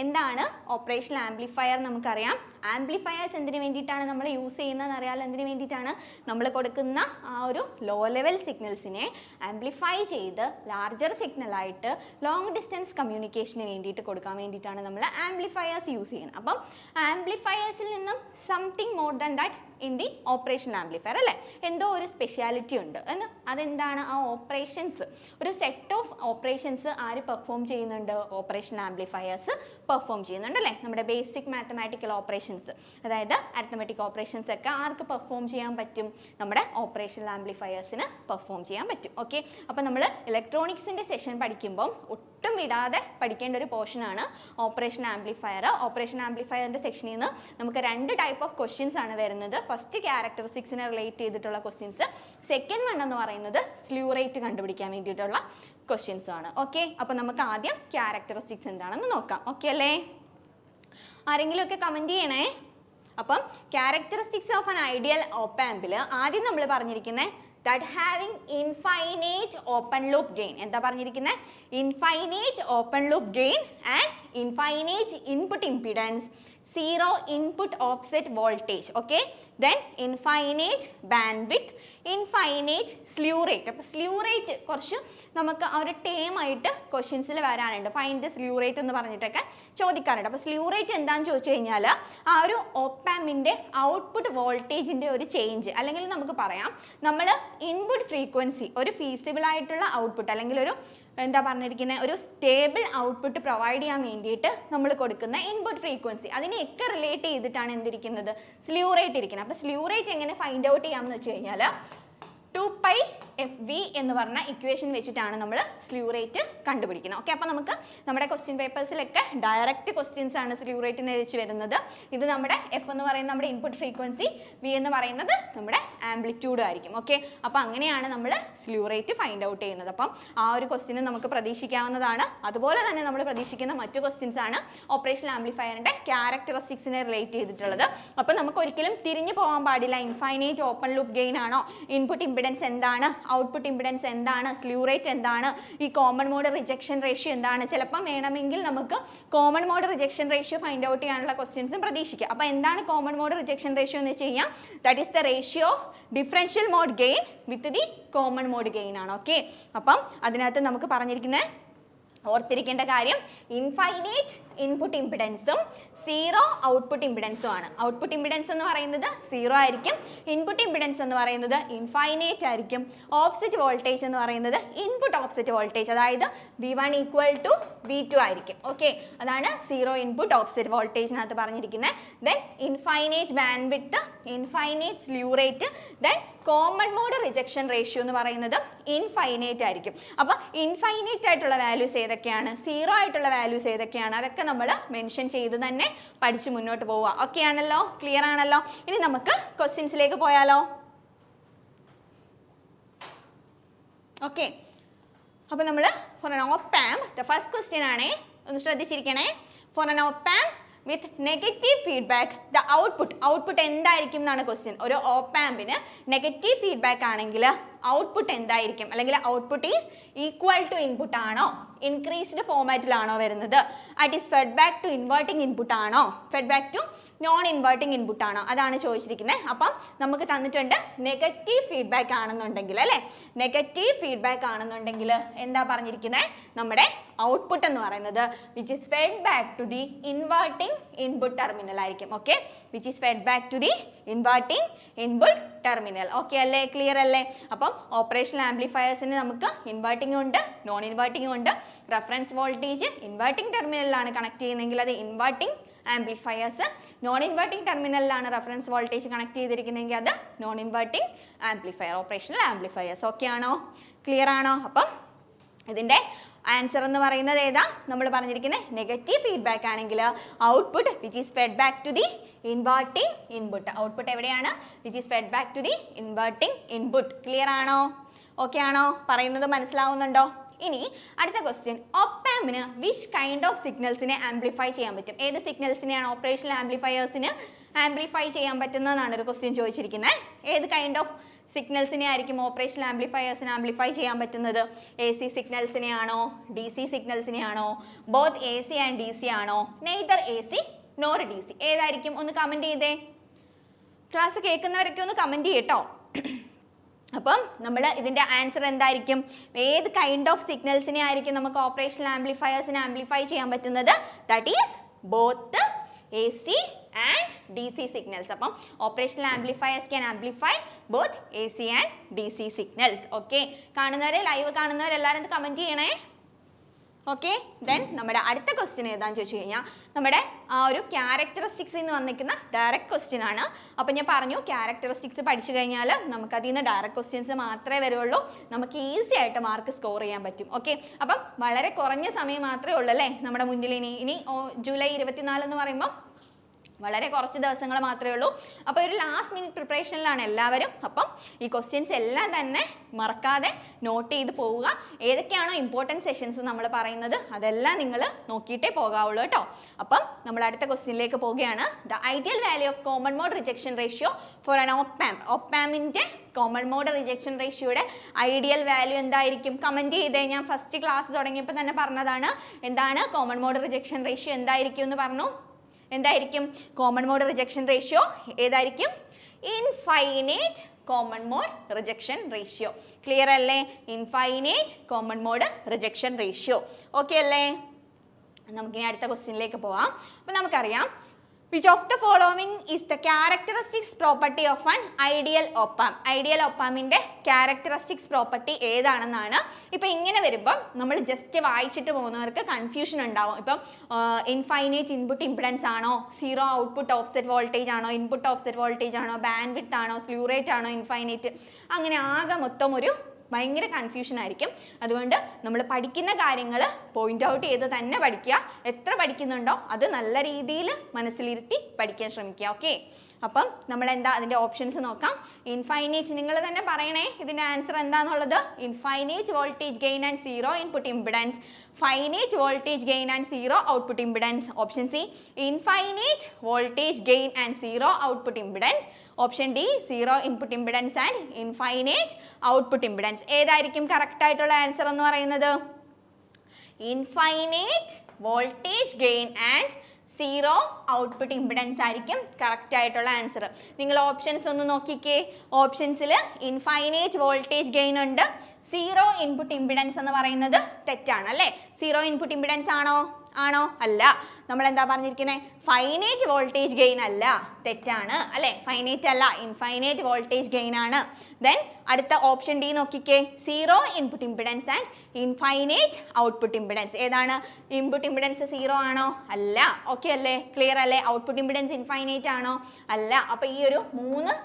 എന്താണ് ഓപ്പറേഷണൽ ആംപ്ലിഫയർ? നമുക്കറിയാം ആംപ്ലിഫയേഴ്സ് എന്തിനു വേണ്ടിയിട്ടാണ് നമ്മൾ യൂസ് ചെയ്യുന്നതെന്ന് അറിയാമല്ലോ. എന്തിനു വേണ്ടിയിട്ടാണ്? നമ്മൾ കൊടുക്കുന്ന ആ ഒരു ലോ ലെവൽ സിഗ്നൽസിനെ ആംപ്ലിഫൈ ചെയ്ത് ലാർജർ സിഗ്നലായിട്ട് ലോങ് ഡിസ്റ്റൻസ് കമ്മ്യൂണിക്കേഷന് വേണ്ടിയിട്ട് കൊടുക്കാൻ വേണ്ടിയിട്ടാണ് നമ്മൾ ആംപ്ലിഫയേഴ്സ് യൂസ് ചെയ്യുന്നത്. അപ്പം ആംപ്ലിഫയേഴ്സിൽ നിന്നും something more than that in the operation amplifier അല്ലേ, എന്തോ ഒരു സ്പെഷ്യാലിറ്റി ഉണ്ട് എന്ന്. അതെന്താണ്? ആ ഓപ്പറേഷൻസ്, ഒരു സെറ്റ് ഓഫ് ഓപ്പറേഷൻസ് ആര് പെർഫോം ചെയ്യുന്നുണ്ട്? ഓപ്പറേഷൻ ആംപ്ലിഫയേഴ്സ് പെർഫോം ചെയ്യുന്നുണ്ട് അല്ലേ. നമ്മുടെ ബേസിക് മാത്തമാറ്റിക്കൽ ഓപ്പറേഷൻസ്, അതായത് അരിത്മെറ്റിക് ഓപ്പറേഷൻസ് ഒക്കെ ആർക്ക് പെർഫോം ചെയ്യാൻ പറ്റും? നമ്മുടെ ഓപ്പറേഷണൽ ആംപ്ലിഫയേഴ്സിന് പെർഫോം ചെയ്യാൻ പറ്റും. ഓക്കെ, അപ്പോൾ നമ്മൾ ഇലക്ട്രോണിക്സിൻ്റെ സെഷൻ പഠിക്കുമ്പം ഒട്ടും വിടാതെ പഠിക്കേണ്ട ഒരു പോർഷനാണ് ഓപ്പറേഷൻ ആംപ്ലിഫയർ. ഓപ്പറേഷൻ ആംപ്ലിഫയറിൻ്റെ സെക്ഷനിൽ നിന്ന് നമുക്ക് 2 ടൈപ്പ് ഓഫ് ക്വസ്റ്റ്യൻസ് ആണ് വരുന്നത്. ഫസ്റ്റ് ക്യാരക്ടറിസ്റ്റിക്സിനെ റിലേറ്റ് ചെയ്തിട്ടുള്ള ക്വസ്റ്റ്യൻസ്, സെക്കൻഡ് വൺ എന്ന് പറയുന്നത് സ്ലൂ റേറ്റ് കണ്ടുപിടിക്കാൻ വേണ്ടിയിട്ടുള്ള ക്വസ്റ്റ്യൻസ് ആണ്. ഓക്കെ, അപ്പോൾ നമുക്ക് ആദ്യം ക്യാരക്ടറിസ്റ്റിക്സ് എന്താണെന്ന് നോക്കാം. ഓക്കെ അല്ലേ? ആരെങ്കിലും ഒക്കെ കമൻറ്റ് ചെയ്യണേ. അപ്പം ക്യാരക്ടറിസ്റ്റിക്സ് ഓഫ് ആൻ ഐഡിയൽ ഓപ്പ് ആമ്പിൽ ആദ്യം നമ്മൾ പറഞ്ഞിരിക്കുന്നത് that having infinite open loop gain. എന്താ പറഞ്ഞിരിക്കുന്നത്? infinite open loop gain and infinite input impedance, zero input offset voltage. Okay, then infinite bandwidth, infinite slew rate. അപ്പോൾ സ്ലൂ റേറ്റ് കുറച്ച് നമുക്ക് ആ ഒരു ടേം ആയിട്ട് ക്വസ്റ്റ്യൻസിൽ വരാനുണ്ട്. ഫൈൻഡ് ദി സ്ലൂ റേറ്റ് എന്ന് പറഞ്ഞിട്ടൊക്കെ ചോദിക്കാറുണ്ട്. അപ്പോൾ സ്ലൂ റേറ്റ് എന്താണെന്ന് ചോദിച്ചു കഴിഞ്ഞാൽ ആ ഒരു ഓപ്പാമിൻ്റെ ഔട്ട്പുട്ട് വോൾട്ടേജിൻ്റെ ഒരു ചേഞ്ച്, അല്ലെങ്കിൽ നമുക്ക് പറയാം നമ്മൾ ഇൻപുട്ട് ഫ്രീക്വൻസി, ഒരു ഫീസിബിൾ ആയിട്ടുള്ള ഔട്ട്പുട്ട് അല്ലെങ്കിൽ ഒരു എന്താ പറഞ്ഞിരിക്കുന്നത് ഒരു സ്റ്റേബിൾ ഔട്ട്പുട്ട് പ്രൊവൈഡ് ചെയ്യാൻ വേണ്ടിയിട്ട് നമ്മൾ കൊടുക്കുന്ന ഇൻപുട്ട് ഫ്രീക്വൻസി, അതിനെയൊക്കെ റിലേറ്റ് ചെയ്തിട്ടാണ് എന്തിരിക്കുന്നത്? സ്ലൂ റേറ്റ് ഇരിക്കുന്നത്. അപ്പോൾ സ്ലൂ റേറ്റ് എങ്ങനെ ഫൈൻഡ് ഔട്ട് ചെയ്യാമെന്ന് വെച്ച് കഴിഞ്ഞാൽ 2πfv എന്ന് പറഞ്ഞ ഇക്വേഷൻ വെച്ചിട്ടാണ് നമ്മൾ സ്ലൂ റേറ്റ് കണ്ടുപിടിക്കുന്നത്. ഓക്കെ, അപ്പോൾ നമുക്ക് നമ്മുടെ ക്വസ്റ്റ്യൻ പേപ്പേഴ്സിലൊക്കെ ഡയറക്റ്റ് ക്വസ്റ്റ്യൻസ് ആണ് സ്ലൂ റേറ്റിനെ വെച്ച് വരുന്നത്. ഇത് നമ്മുടെ എഫ് എന്ന് പറയുന്നത് നമ്മുടെ ഇൻപുട്ട് ഫ്രീക്വൻസി, വി എന്ന് പറയുന്നത് നമ്മുടെ ആംപ്ലിറ്റ്യൂഡ് ആയിരിക്കും. ഓക്കെ, അപ്പോൾ അങ്ങനെയാണ് നമ്മൾ സ്ലൂ റേറ്റ് ഫൈൻഡ് ഔട്ട് ചെയ്യുന്നത്. അപ്പം ആ ഒരു ക്വസ്റ്റ്യന് നമുക്ക് പ്രതീക്ഷിക്കാവുന്നതാണ്. അതുപോലെ തന്നെ നമ്മൾ പ്രതീക്ഷിക്കുന്ന മറ്റു ക്വസ്റ്റ്യൻസ് ആണ് ഓപ്പറേഷണൽ ആംപ്ലിഫയറിൻ്റെ ക്യാരക്ടറിസ്റ്റിക്സിനെ റിലേറ്റ് ചെയ്തിട്ടുള്ളത്. അപ്പോൾ നമുക്ക് ഒരിക്കലും തിരിഞ്ഞു പോകാൻ പാടില്ല. ഇൻഫൈനൈറ്റ് ഓപ്പൺ ലൂപ്പ് ഗെയിൻ ആണോ? ഇൻപുട്ട് ഇമ്പിഡൻസ് എന്താണ്? ഔട്ട്പുട്ട് ഇമ്പിഡൻസ് എന്താണ്? സ്ലൂ റേറ്റ് എന്താണ്? ഈ കോമൺ മോഡ് റിജക്ഷൻ റേഷ്യോ എന്താണ്? ചിലപ്പം വേണമെങ്കിൽ നമുക്ക് common mode rejection ratio find out ചെയ്യാനുള്ള ക്വസ്റ്റ്യൻസും പ്രതീക്ഷിക്കാം. അപ്പോൾ എന്താണ് കോമൺ മോഡ് റിജക്ഷൻ റേഷ്യോ എന്ന് വെച്ച് കഴിഞ്ഞാൽ that is the ratio of differential mode gain with the common mode gain ആണ്. ഓക്കെ, അപ്പം അതിനകത്ത് നമുക്ക് പറഞ്ഞിരിക്കുന്നത് ഓർത്തിരിക്കേണ്ട കാര്യം ഇൻഫൈനൈറ്റ് ഇൻപുട്ട് ഇമ്പിഡൻസും സീറോ ഔട്ട്പുട്ട് ഇമ്പിഡൻസും ആണ്. ഔട്ട്പുട്ട് ഇമ്പിഡൻസ് എന്ന് പറയുന്നത് 0 ആയിരിക്കും, ഇൻപുട്ട് ഇമ്പിഡൻസ് എന്ന് പറയുന്നത് ഇൻഫൈനൈറ്റ് ആയിരിക്കും. ഓഫ്സെറ്റ് വോൾട്ടേജ് എന്ന് പറയുന്നത് ഇൻപുട്ട് ഓഫ്സെറ്റ് വോൾട്ടേജ്, അതായത് V1 = V2 ആയിരിക്കും. ഓക്കെ, അതാണ് സീറോ ഇൻപുട്ട് ഓഫ്സെറ്റ് വോൾട്ടേജിനകത്ത് പറഞ്ഞിരിക്കുന്നത്. Then infinite bandwidth, infinite slew rate, then common mode rejection ratio എന്ന് പറയുന്നത് ഇൻഫൈനൈറ്റ് ആയിരിക്കും. അപ്പോൾ ഇൻഫൈനൈറ്റ് ആയിട്ടുള്ള വാല്യൂസ് ഏതൊക്കെയാണ്, 0 ആയിട്ടുള്ള വാല്യൂസ് ഏതൊക്കെയാണ്, അതൊക്കെ നമ്മൾ മെൻഷൻ ചെയ്ത് തന്നെ പഠിച്ച് മുന്നോട്ട് പോവുക. ഓക്കെ ആണല്ലോ? ക്ലിയർ ആണല്ലോ? ഇനി നമുക്ക് ക്വസ്റ്റ്യൻസിലേക്ക് പോയാലോ? ഓക്കെ, അപ്പോൾ നമ്മൾ for an op amp, the first question ആണേ, ഒന്ന് ശ്രദ്ധിച്ചിരിക്കണേ. For an op amp with negative feedback the output എന്തായിരിക്കും എന്നാണ് ക്വസ്റ്റ്യൻ. ഒരു ഓപ്പ് ആമ്പിന് നെഗറ്റീവ് ഫീഡ്ബാക്ക് ആണെങ്കിൽ ഔട്ട്പുട്ട് എന്തായിരിക്കും, അല്ലെങ്കിൽ output is equal to input ആണോ, ഇൻക്രീസ്ഡ് ഫോമാറ്റിലാണോ വരുന്നത്, at is feedback to inverting input ആണോ, feedback to non inverting input ആണോ, അതാണ് ചോദിച്ചിരിക്കുന്നത്. അപ്പം നമുക്ക് തന്നിട്ടുണ്ട് നെഗറ്റീവ് ഫീഡ്ബാക്ക് ആണെന്നുണ്ടെങ്കിൽ അല്ലേ, നെഗറ്റീവ് ഫീഡ്ബാക്ക് ആണെന്നുണ്ടെങ്കിൽ എന്താ പറഞ്ഞിരിക്കുന്നത്, നമ്മുടെ ഔട്ട്പുട്ട് എന്ന് പറയുന്നത് which is fed back to the inverting input terminal ആയിരിക്കും. Okay, which is fed back to the inverting input terminal. Okay അല്ലേ? ക്ലിയർ അല്ലേ? അപ്പം ഓപ്പറേഷണൽ ആംപ്ലിഫയേഴ്സിന് നമുക്ക് ഇൻവേർട്ടിംഗ് ഉണ്ട്, നോൺ ഇൻവേർട്ടിംഗ് ഉണ്ട്. റെഫറൻസ് വോൾട്ടേജ് ഇൻവേർട്ടിംഗ് ടെർമിനലിലാണ് കണക്ട് ചെയ്യുന്നതെങ്കിൽ അത് ഇൻവേർട്ടിംഗ് ആംപ്ലിഫയേഴ്സ്. നോൺ ഇൻവെർട്ടിംഗ് ടെർമിനലിലാണ് റെഫറൻസ് വോൾട്ടേജ് കണക്ട് ചെയ്തിരിക്കുന്നതെങ്കിൽ അത് non inverting amplifier, operational amplifiers. Okay ആണോ? ക്ലിയർ ആണോ? അപ്പം ഇതിൻ്റെ ആൻസർ എന്ന് പറയുന്നത് ഏതാ? നമ്മൾ പറഞ്ഞിരിക്കുന്നത് നെഗറ്റീവ് ഫീഡ്ബാക്ക് ആണെങ്കിൽ output which is fed back to the inverting input. Output എവിടെയാണ്? Which is fed back to the inverting input. Clear ആണോ? ഓക്കെ ആണോ? പറയുന്നത് മനസ്സിലാവുന്നുണ്ടോ? ഇനി അടുത്ത ക്വസ്റ്റ്യൻ, ഒപ്പാമ്പിന് വിച്ച് കൈൻഡ് ഓഫ് സിഗ്നൽസിനെ ആംപ്ലിഫൈ ചെയ്യാൻ പറ്റും? ഏത് സിഗ്നൽസിനെയാണ് ഓപ്പറേഷണൽ ആംപ്ലിഫയേഴ്സിന് ആംപ്ലിഫൈ ചെയ്യാൻ പറ്റുന്നതെന്നാണ് ഒരു ക്വസ്റ്റ്യൻ ചോദിച്ചിരിക്കുന്നത്. ഏത് കൈൻഡ് ഓഫ് സിഗ്നൽസിനെ ആയിരിക്കും ഓപ്പറേഷണൽ ആംപ്ലിഫയേഴ്സിന് ആംപ്ലിഫൈ ചെയ്യാൻ പറ്റുന്നത്? എ സി സിഗ്നൽസിനെയാണോ, ഡി സി സിഗ്നൽസിനെയാണോ, both A C and D C ആണോ, neither A C nor D C? ഏതായിരിക്കും? ഒന്ന് കമൻറ്റ് ചെയ്തേ. ക്ലാസ് കേൾക്കുന്നവരൊക്കെ ഒന്ന് കമൻറ്റ് ചെയ്യട്ടോ. അപ്പം നമ്മൾ ഇതിൻ്റെ ആൻസർ എന്തായിരിക്കും? ഏത് കൈൻഡ് ഓഫ് സിഗ്നൽസിനെ ആയിരിക്കും നമുക്ക് ഓപ്പറേഷണൽ ആംപ്ലിഫയേഴ്സിന് ആംപ്ലിഫൈ ചെയ്യാൻ പറ്റുന്നത്? That is both A C and D C signals. അപ്പം operational amplifiers can amplify both A C and D C signals. Okay, കാണുന്നവരെ, ലൈവ് കാണുന്നവരെല്ലാവരും ഇത് കമൻറ്റ് ചെയ്യണേ. ഓക്കെ, ദെൻ നമ്മുടെ അടുത്ത ക്വസ്റ്റ്യൻ ഏതാണെന്ന് ചോദിച്ചു കഴിഞ്ഞാൽ നമ്മുടെ ആ ഒരു ക്യാരക്ടറിസ്റ്റിക്സിൽ നിന്ന് വന്നിരിക്കുന്ന ഡയറക്റ്റ് ക്വസ്റ്റ്യൻ ആണ്. അപ്പം ഞാൻ പറഞ്ഞു ക്യാരക്ടറിസ്റ്റിക്സ് പഠിച്ചു കഴിഞ്ഞാൽ നമുക്ക് അതിൽ നിന്ന് ഡയറക്റ്റ് ക്വസ്റ്റ്യൻസ് മാത്രമേ വരുള്ളൂ, നമുക്ക് ഈസി ആയിട്ട് മാർക്ക് സ്കോർ ചെയ്യാൻ പറ്റും. ഓക്കെ, അപ്പം വളരെ കുറഞ്ഞ സമയം മാത്രമേ ഉള്ളൂ അല്ലേ നമ്മുടെ മുന്നിൽ. ഇനി ജൂലൈ 24 എന്ന് പറയുമ്പോൾ വളരെ കുറച്ച് ദിവസങ്ങൾ മാത്രമേ ഉള്ളൂ. അപ്പോൾ ഒരു ലാസ്റ്റ് മിനിറ്റ് പ്രിപ്പറേഷനിലാണ് എല്ലാവരും. അപ്പം ഈ ക്വസ്റ്റ്യൻസ് എല്ലാം തന്നെ മറക്കാതെ നോട്ട് ചെയ്ത് പോവുക. ഏതൊക്കെയാണോ ഇമ്പോർട്ടൻറ്റ് സെഷൻസ് നമ്മൾ പറയുന്നത് അതെല്ലാം നിങ്ങൾ നോക്കിയിട്ടേ പോകാവുള്ളൂ കേട്ടോ. അപ്പം നമ്മൾ അടുത്ത ക്വസ്റ്റ്യനിലേക്ക് പോവുകയാണ്. The ideal value of common mode rejection ratio for an op amp. ഒപ്പാമ്പിൻ്റെ കോമൺ മോഡ് റിജക്ഷൻ റേഷ്യോയുടെ ഐഡിയൽ വാല്യൂ എന്തായിരിക്കും? കമൻറ്റ് ചെയ്തേ. ഞാൻ ഫസ്റ്റ് ക്ലാസ് തുടങ്ങിയപ്പോൾ തന്നെ പറഞ്ഞതാണ്. എന്താണ് കോമൺ മോഡ് റിജക്ഷൻ റേഷ്യോ എന്തായിരിക്കും എന്ന് പറഞ്ഞു. എന്തായിരിക്കും കോമൺ മോഡ് റിജക്ഷൻ റേഷ്യോ? ഏതായിരിക്കും? Infinite common mode rejection ratio. Clear അല്ലേ? Infinite common mode rejection ratio. Okay അല്ലേ? നമുക്കിനി അടുത്ത ക്വസ്റ്റ്യനിലേക്ക് പോവാം. അപ്പം നമുക്കറിയാം which of the following is the characteristics property of an ideal op-amp? Ideal ഒപ്പാമ്പിൻ്റെ ക്യാരക്ടറിസ്റ്റിക്സ് പ്രോപ്പർട്ടി ഏതാണെന്നാണ്. ഇപ്പം ഇങ്ങനെ വരുമ്പം നമ്മൾ ജസ്റ്റ് വായിച്ചിട്ട് പോകുന്നവർക്ക് കൺഫ്യൂഷൻ ഉണ്ടാവും. ഇപ്പം ഇൻഫൈനൈറ്റ് ഇൻപുട്ട് ഇംപിഡൻസ് ആണോ, സീറോ ഔട്ട്പുട്ട് ഓഫ്സെറ്റ് വോൾട്ടേജ് ആണോ, ഇൻപുട്ട് ഓഫ്സെറ്റ് വോൾട്ടേജ് ആണോ, ബാൻഡ് വിഡ്ത്ത് ആണോ, സ്ലൂ റേറ്റ് ആണോ, ഇൻഫൈനൈറ്റ്, അങ്ങനെ ആകെ മൊത്തം ഒരു ഭയങ്കര കൺഫ്യൂഷൻ ആയിരിക്കും. അതുകൊണ്ട് നമ്മൾ പഠിക്കുന്ന കാര്യങ്ങൾ പോയിന്റ് ഔട്ട് ചെയ്ത് തന്നെ പഠിക്കുക. എത്ര പഠിക്കുന്നുണ്ടോ അത് നല്ല രീതിയിൽ മനസ്സിലിരുത്തി പഠിക്കാൻ ശ്രമിക്കുക. ഓക്കെ, അപ്പം നമ്മൾ എന്താ അതിൻ്റെ ഓപ്ഷൻസ് നോക്കാം. ഇൻഫൈനൈറ്റ്, നിങ്ങൾ തന്നെ പറയണേ ഇതിൻ്റെ ആൻസർ എന്താണെന്നുള്ളത്. Infinite voltage gain and zero input impedance, finite voltage gain and zero output impedance. Option C infinite voltage gain and zero output impedance. Option D zero input impedance and infinite output impedance. ഏതായിരിക്കും correct ആയിട്ടുള്ള answer എന്ന് പറയുന്നത്? Infinite voltage gain and zero output impedance ആയിരിക്കും correct ആയിട്ടുള്ള answer. നിങ്ങൾ options ഒന്ന് നോക്കിക്കേ. ഓപ്ഷൻസിൽ infinite voltage gain ഉണ്ട്, സീറോ ഇൻപുട്ട് ഇംപിഡൻസ് എന്ന് പറയുന്നത് തെറ്റാണ് അല്ലേ? സീറോ ഇൻപുട്ട് ഇംപിഡൻസ് ആണോ? അല്ല. നമ്മൾ എന്താ പറഞ്ഞിരിക്കുന്നത്? ഫൈനൈറ്റ് വോൾട്ടേജ് ഗെയിൻ അല്ല, തെറ്റാണ് അല്ലേ? ഫൈനൈറ്റ് അല്ല, ഇൻഫൈനൈറ്റ് വോൾട്ടേജ് ഗെയിൻ ആണ്. ദെൻ അടുത്ത ഓപ്ഷൻ ഡി നോക്കിക്കേ, zero input impedance and infinite output impedance. ഏതാണ്? ഇൻപുട്ട് ഇംപിഡൻസ് സീറോ ആണോ? അല്ല. ഓക്കെ അല്ലേ? ക്ലിയർ അല്ലേ? ഔട്ട്പുട്ട് ഇംപിഡൻസ് ഇൻഫൈനൈറ്റ് ആണോ? അല്ല. അപ്പോൾ ഈ ഒരു 3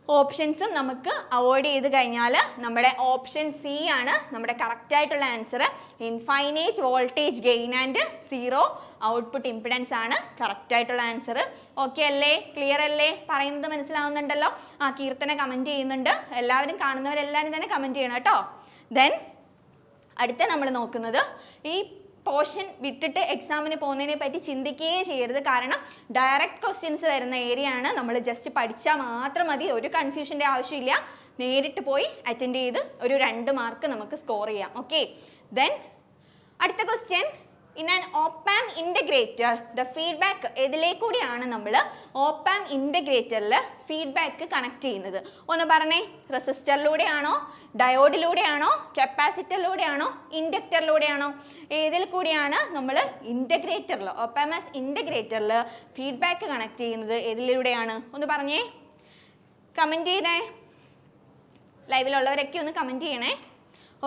ഓപ്ഷൻസും നമുക്ക് അവോയ്ഡ് ചെയ്ത് കഴിഞ്ഞാൽ നമ്മുടെ ഓപ്ഷൻ സി ആണ് നമ്മുടെ കറക്റ്റ് ആയിട്ടുള്ള answer. Infinite voltage gain and zero output impedance ആണ് കറക്റ്റ് ആയിട്ടുള്ള ആൻസർ. ഓക്കെ അല്ലേ? ക്ലിയർ അല്ലേ? പറയുന്നത് മനസ്സിലാവുന്നുണ്ടല്ലോ? കീർത്തന കമൻറ്റ് ചെയ്യുന്നുണ്ട്. എല്ലാവരും കാണുന്നവരെല്ലാവരും തന്നെ കമൻറ്റ് ചെയ്യണം കേട്ടോ. ദെൻ അടുത്ത നമ്മൾ നോക്കുന്നത്, ഈ പോർഷൻ വിട്ടിട്ട് എക്സാമിന് പോകുന്നതിനെ പറ്റി ചിന്തിക്കുകയേ ചെയ്യരുത്. കാരണം ഡയറക്റ്റ് ക്വസ്റ്റ്യൻസ് വരുന്ന ഏരിയ ആണ്. നമ്മൾ ജസ്റ്റ് പഠിച്ചാൽ മാത്രം മതി, ഒരു കൺഫ്യൂഷൻ്റെ ആവശ്യമില്ല. നേരിട്ട് പോയി അറ്റൻഡ് ചെയ്ത് ഒരു 2 മാർക്ക് നമുക്ക് സ്കോർ ചെയ്യാം. ഓക്കെ, ദെൻ അടുത്ത question, in an op amp integrator the feedback. ഇതിലേക്കൂടിയാണ് നമ്മൾ ഓപ്പാം ഇൻ്റഗ്രേറ്ററിൽ ഫീഡ്ബാക്ക് കണക്ട് ചെയ്യുന്നത്. ഒന്ന് പറഞ്ഞേ, റെസിസ്റ്ററിലൂടെയാണോ, ഡയോഡിലൂടെയാണോ, കപ്പാസിറ്ററിലൂടെയാണോ, ഇൻഡക്ടറിലൂടെയാണോ? ഏതിൽ കൂടിയാണ് നമ്മൾ ഇൻ്റഗ്രേറ്ററിൽ, ഓപ്പാം ഇൻ്റഗ്രേറ്ററിൽ ഫീഡ്ബാക്ക് കണക്ട് ചെയ്യുന്നത്? ഏതിലൂടെയാണ്? ഒന്ന് പറഞ്ഞേ, കമൻറ്റ് ചെയ്തേ. ലൈവിലുള്ളവരൊക്കെ ഒന്ന് കമൻറ്റ് ചെയ്യണേ.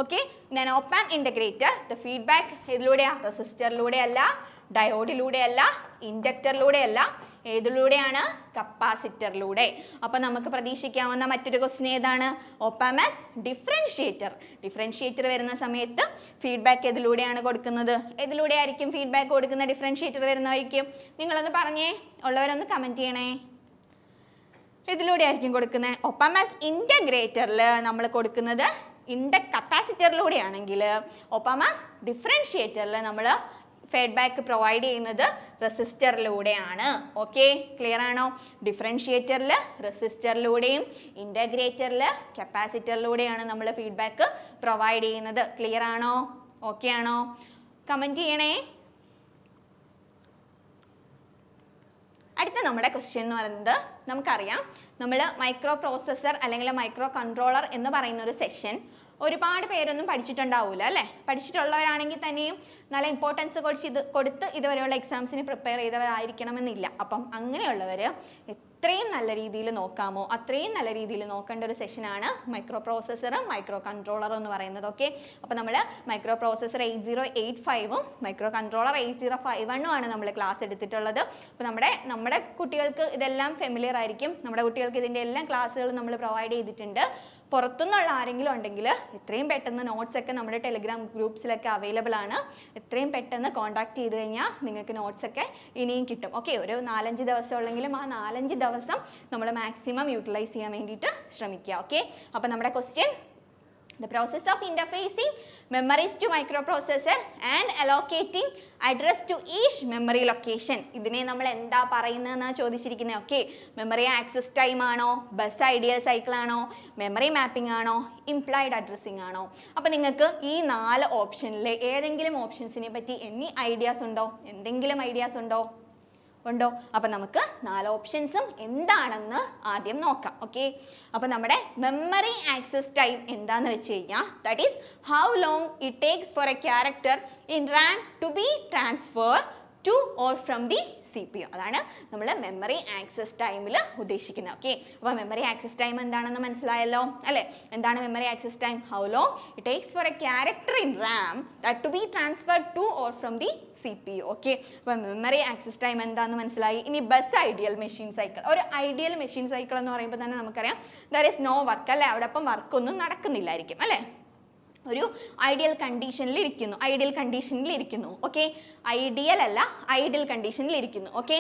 ഓക്കെ, ഞാൻ ഓപ്പാം ഇൻ്റഗ്രേറ്റർ ദ ഫീഡ്ബാക്ക് ഇതിലൂടെയാണ്, റെസിസ്റ്ററിലൂടെ അല്ല, ഡയോഡിലൂടെയല്ല, ഇൻഡക്ടറിലൂടെയല്ല, ഏതിലൂടെയാണ്? കപ്പാസിറ്ററിലൂടെ. അപ്പോൾ നമുക്ക് പ്രതീക്ഷിക്കാവുന്ന മറ്റൊരു ക്വസ്റ്റ്യൻ ഏതാണ്? ഓപ്പ് ആസ് ഡിഫറൻഷിയേറ്റർ. ഡിഫറൻഷിയേറ്റർ വരുന്ന സമയത്ത് ഫീഡ്ബാക്ക് ഏതിലൂടെയാണ് കൊടുക്കുന്നത്? ഏതിലൂടെ ആയിരിക്കും ഫീഡ്ബാക്ക് കൊടുക്കുന്ന ഡിഫറൻഷിയേറ്റർ വരുന്നതായിരിക്കും? നിങ്ങളൊന്ന് പറഞ്ഞേ, ഉള്ളവരൊന്ന് കമൻറ്റ് ചെയ്യണേ. ഇതിലൂടെ ആയിരിക്കും കൊടുക്കുന്നത്. ഒപ്പം ആസ് ഇൻ്റഗ്രേറ്ററിൽ നമ്മൾ കൊടുക്കുന്നത് കപ്പാസിറ്ററിലൂടെ ആണെങ്കിൽ, ഒപ്പം ആസ് ഡിഫറൻഷിയേറ്ററിൽ നമ്മൾ ഫീഡ്ബാക്ക് പ്രൊവൈഡ് ചെയ്യുന്നത് റെസിസ്റ്ററിലൂടെയാണ്. ഓക്കെ, ക്ലിയർ ആണോ? ഡിഫറൻഷിയേറ്ററിൽ റെസിസ്റ്ററിലൂടെയും ഇൻ്റഗ്രേറ്ററിൽ കപ്പാസിറ്ററിലൂടെയാണ് നമ്മൾ ഫീഡ്ബാക്ക് പ്രൊവൈഡ് ചെയ്യുന്നത്. ക്ലിയർ ആണോ? ഓക്കെ ആണോ? കമൻറ്റ് ചെയ്യണേ. അടുത്ത നമ്മുടെ ക്വസ്റ്റ്യൻ എന്ന് പറയുന്നത്, നമുക്കറിയാം നമ്മൾ മൈക്രോ പ്രോസസ്സർ അല്ലെങ്കിൽ മൈക്രോ കൺട്രോളർ എന്ന് പറയുന്ന ഒരു സെഷൻ ഒരുപാട് പേരൊന്നും പഠിച്ചിട്ടുണ്ടാവില്ല അല്ലേ? പഠിച്ചിട്ടുള്ളവരാണെങ്കിൽ തന്നെയും നല്ല ഇമ്പോർട്ടൻസ് കൊടുത്ത് ഇതുവരെയുള്ള എക്സാംസിന് പ്രിപ്പയർ ചെയ്തവരായിരിക്കണമെന്നില്ല. അപ്പം അങ്ങനെയുള്ളവർ എത്രയും നല്ല രീതിയിൽ നോക്കാമോ അത്രയും നല്ല രീതിയിൽ നോക്കേണ്ട ഒരു സെഷനാണ് മൈക്രോ പ്രോസസ്സറും മൈക്രോ കൺട്രോളറും എന്ന് പറയുന്നത്. ഓക്കെ, അപ്പോൾ നമ്മൾ മൈക്രോ പ്രോസസ്സർ 8085ഉം മൈക്രോ കൺട്രോളർ 8051ഉം ആണ് നമ്മൾ ക്ലാസ് എടുത്തിട്ടുള്ളത്. അപ്പോൾ നമ്മുടെ കുട്ടികൾക്ക് ഇതെല്ലാം ഫെമിലിയർ ആയിരിക്കും. നമ്മുടെ കുട്ടികൾക്ക് ഇതിൻ്റെ എല്ലാം ക്ലാസ്സുകൾ നമ്മൾ പ്രൊവൈഡ് ചെയ്തിട്ടുണ്ട്. പുറത്തുനിന്നുള്ള ആരെങ്കിലും ഉണ്ടെങ്കിൽ എത്രയും പെട്ടെന്ന് നോട്ട്സ് ഒക്കെ നമ്മുടെ ടെലിഗ്രാം ഗ്രൂപ്പ്സിലൊക്കെ അവൈലബിൾ ആണ്. എത്രയും പെട്ടെന്ന് കോൺടാക്ട് ചെയ്ത് കഴിഞ്ഞാൽ നിങ്ങൾക്ക് നോട്ട്സ് ഒക്കെ ഇനിയും കിട്ടും. ഓക്കെ, ഒരു 4-5 ദിവസം ഉള്ളെങ്കിലും ആ 4-5 ദിവസം നമ്മൾ മാക്സിമം യൂട്ടിലൈസ് ചെയ്യാൻ വേണ്ടിയിട്ട് ശ്രമിക്കുക. ഓക്കെ, അപ്പോൾ നമ്മുടെ question, the process of interfacing memories to microprocessor and allocating address to each memory location. ഇതിനെ നമ്മൾ എന്താ പറയുന്നതെന്നാണ് ചോദിച്ചിരിക്കുന്നത്. ഓക്കെ, മെമ്മറി ആക്സസ് ടൈം ആണോ, ബസ് ഐഡിയൽ സൈക്കിൾ ആണോ, മെമ്മറി മാപ്പിംഗ് ആണോ, ഇംപ്ലൈഡ് അഡ്രസ്സിംഗ് ആണോ? അപ്പോൾ നിങ്ങൾക്ക് ഈ 4 ഓപ്ഷനിൽ ഏതെങ്കിലും ഓപ്ഷൻസിനെ പറ്റി എനി ഐഡിയാസ് ഉണ്ടോ? എന്തെങ്കിലും ഐഡിയാസ് ഉണ്ടോ? അപ്പോൾ നമുക്ക് 4 ഓപ്ഷൻസും എന്താണെന്ന് ആദ്യം നോക്കാം. ഓക്കെ, അപ്പോൾ നമ്മുടെ മെമ്മറി ആക്സസ് ടൈം എന്താന്ന് വെച്ച് കഴിഞ്ഞാൽ, that is how long it takes for a character in RAM to be transfer to or from the CPU. അതാണ് നമ്മൾ മെമ്മറി ആക്സസ് ടൈമിൽ ഉദ്ദേശിക്കുന്നത്. ഓക്കെ, അപ്പോൾ മെമ്മറി ആക്സസ് ടൈം എന്താണെന്ന് മനസ്സിലായല്ലോ അല്ലേ? എന്താണ് memory access time? How long it takes for a character in RAM that to be transferred to or from the CPU. Okay, അപ്പോൾ മെമ്മറി ആക്സസ് ടൈം എന്താണെന്ന് മനസ്സിലായി. ഇനി ബസ് ഐഡിയൽ മെഷീൻ സൈക്കിൾ. ഒരു ideal machine cycle എന്ന് പറയുമ്പോൾ തന്നെ നമുക്കറിയാം there is no work അല്ലേ? അവിടെ അപ്പം വർക്കൊന്നും നടക്കുന്നില്ലായിരിക്കും അല്ലേ? ഒരു ഐഡിയൽ കണ്ടീഷനിൽ ഇരിക്കുന്നു. ഓക്കെ, ഐഡിയൽ അല്ല, ഐഡിയൽ കണ്ടീഷനിൽ ഇരിക്കുന്നു. Okay,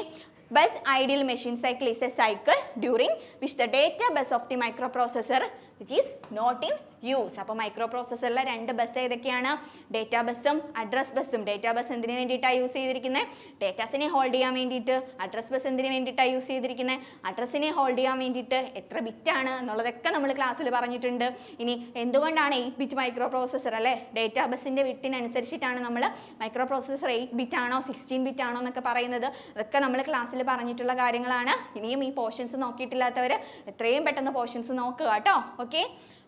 bus ideal machine cycle is a cycle during which the data bus of the microprocessor which is not in use. അപ്പോൾ മൈക്രോ പ്രോസസ്സറിലെ 2 ബസ് ഏതൊക്കെയാണ്? ഡേറ്റാ ബസ്സും അഡ്രസ് ബസ്സും. ഡേറ്റാ ബസ് എന്തിനു വേണ്ടിയിട്ടാണ് യൂസ് ചെയ്തിരിക്കുന്നത്? ഡേറ്റാസിനെ ഹോൾഡ് ചെയ്യാൻ വേണ്ടിയിട്ട്. അഡ്രസ് ബസ് എന്തിനു വേണ്ടിയിട്ടാണ് യൂസ് ചെയ്തിരിക്കുന്നത്? അഡ്രസ്സിനെ ഹോൾഡ് ചെയ്യാൻ വേണ്ടിയിട്ട്. എത്ര ബിറ്റാണ് എന്നുള്ളതൊക്കെ നമ്മൾ ക്ലാസ്സിൽ പറഞ്ഞിട്ടുണ്ട്. ഇനി എന്തുകൊണ്ടാണ് 8 ബിറ്റ് മൈക്രോ പ്രോസസ്സർ അല്ലേ? ഡേറ്റാ ബസ്സിൻ്റെ വിട്ടിനനുസരിച്ചിട്ടാണ് നമ്മൾ മൈക്രോ പ്രോസസ്സർ 8 ബിറ്റ് ആണോ 16 ബിറ്റ് ആണോ എന്നൊക്കെ പറയുന്നത്. അതൊക്കെ നമ്മൾ ക്ലാസ്സിൽ പറഞ്ഞിട്ടുള്ള കാര്യങ്ങളാണ്. ഇനിയും ഈ പോർഷൻസ് നോക്കിയിട്ടില്ലാത്തവർ എത്രയും പെട്ടെന്ന് പോർഷൻസ് നോക്കുക കേട്ടോ. ഓക്കെ,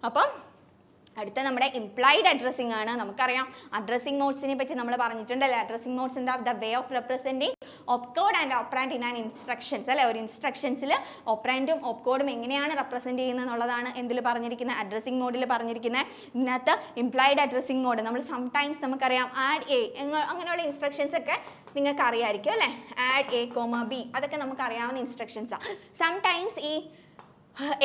അപ്പം അടുത്ത നമ്മുടെ ഇംപ്ലൈഡ് അഡ്രസ്സിംഗ് ആണ്. നമുക്കറിയാം അഡ്രസ്സിംഗ് മോഡ്സിനെ പറ്റി നമ്മൾ പറഞ്ഞിട്ടുണ്ടല്ലേ? അഡ്രസ്സിംഗ് മോഡ്സ് എന്താ? The way of representing opcode and operand in an instructions അല്ലേ? ഒരു ഇൻസ്ട്രക്ഷൻസിൽ ഓപ്പറാൻഡും ഓപ്കോഡും എങ്ങനെയാണ് റെപ്രസെൻറ്റ് ചെയ്യുന്നത് എന്നുള്ളതാണ് എന്തിൽ പറഞ്ഞിരിക്കുന്നത്? അഡ്രസ്സിംഗ് മോഡിൽ പറഞ്ഞിരിക്കുന്നത്. ഇതിനകത്ത് ഇംപ്ലൈഡ് അഡ്രസ്സിംഗ് മോഡ് നമ്മൾ സംടൈംസ് നമുക്കറിയാം ആഡ് എ അങ്ങനെയുള്ള ഇൻസ്ട്രക്ഷൻസ് ഒക്കെ നിങ്ങൾക്ക് അറിയാമായിരിക്കും അല്ലേ? ആഡ് എ കോമ ബി അതൊക്കെ നമുക്ക് അറിയാവുന്ന ഇൻസ്ട്രക്ഷൻസാണ്. സംടൈംസ് ഈ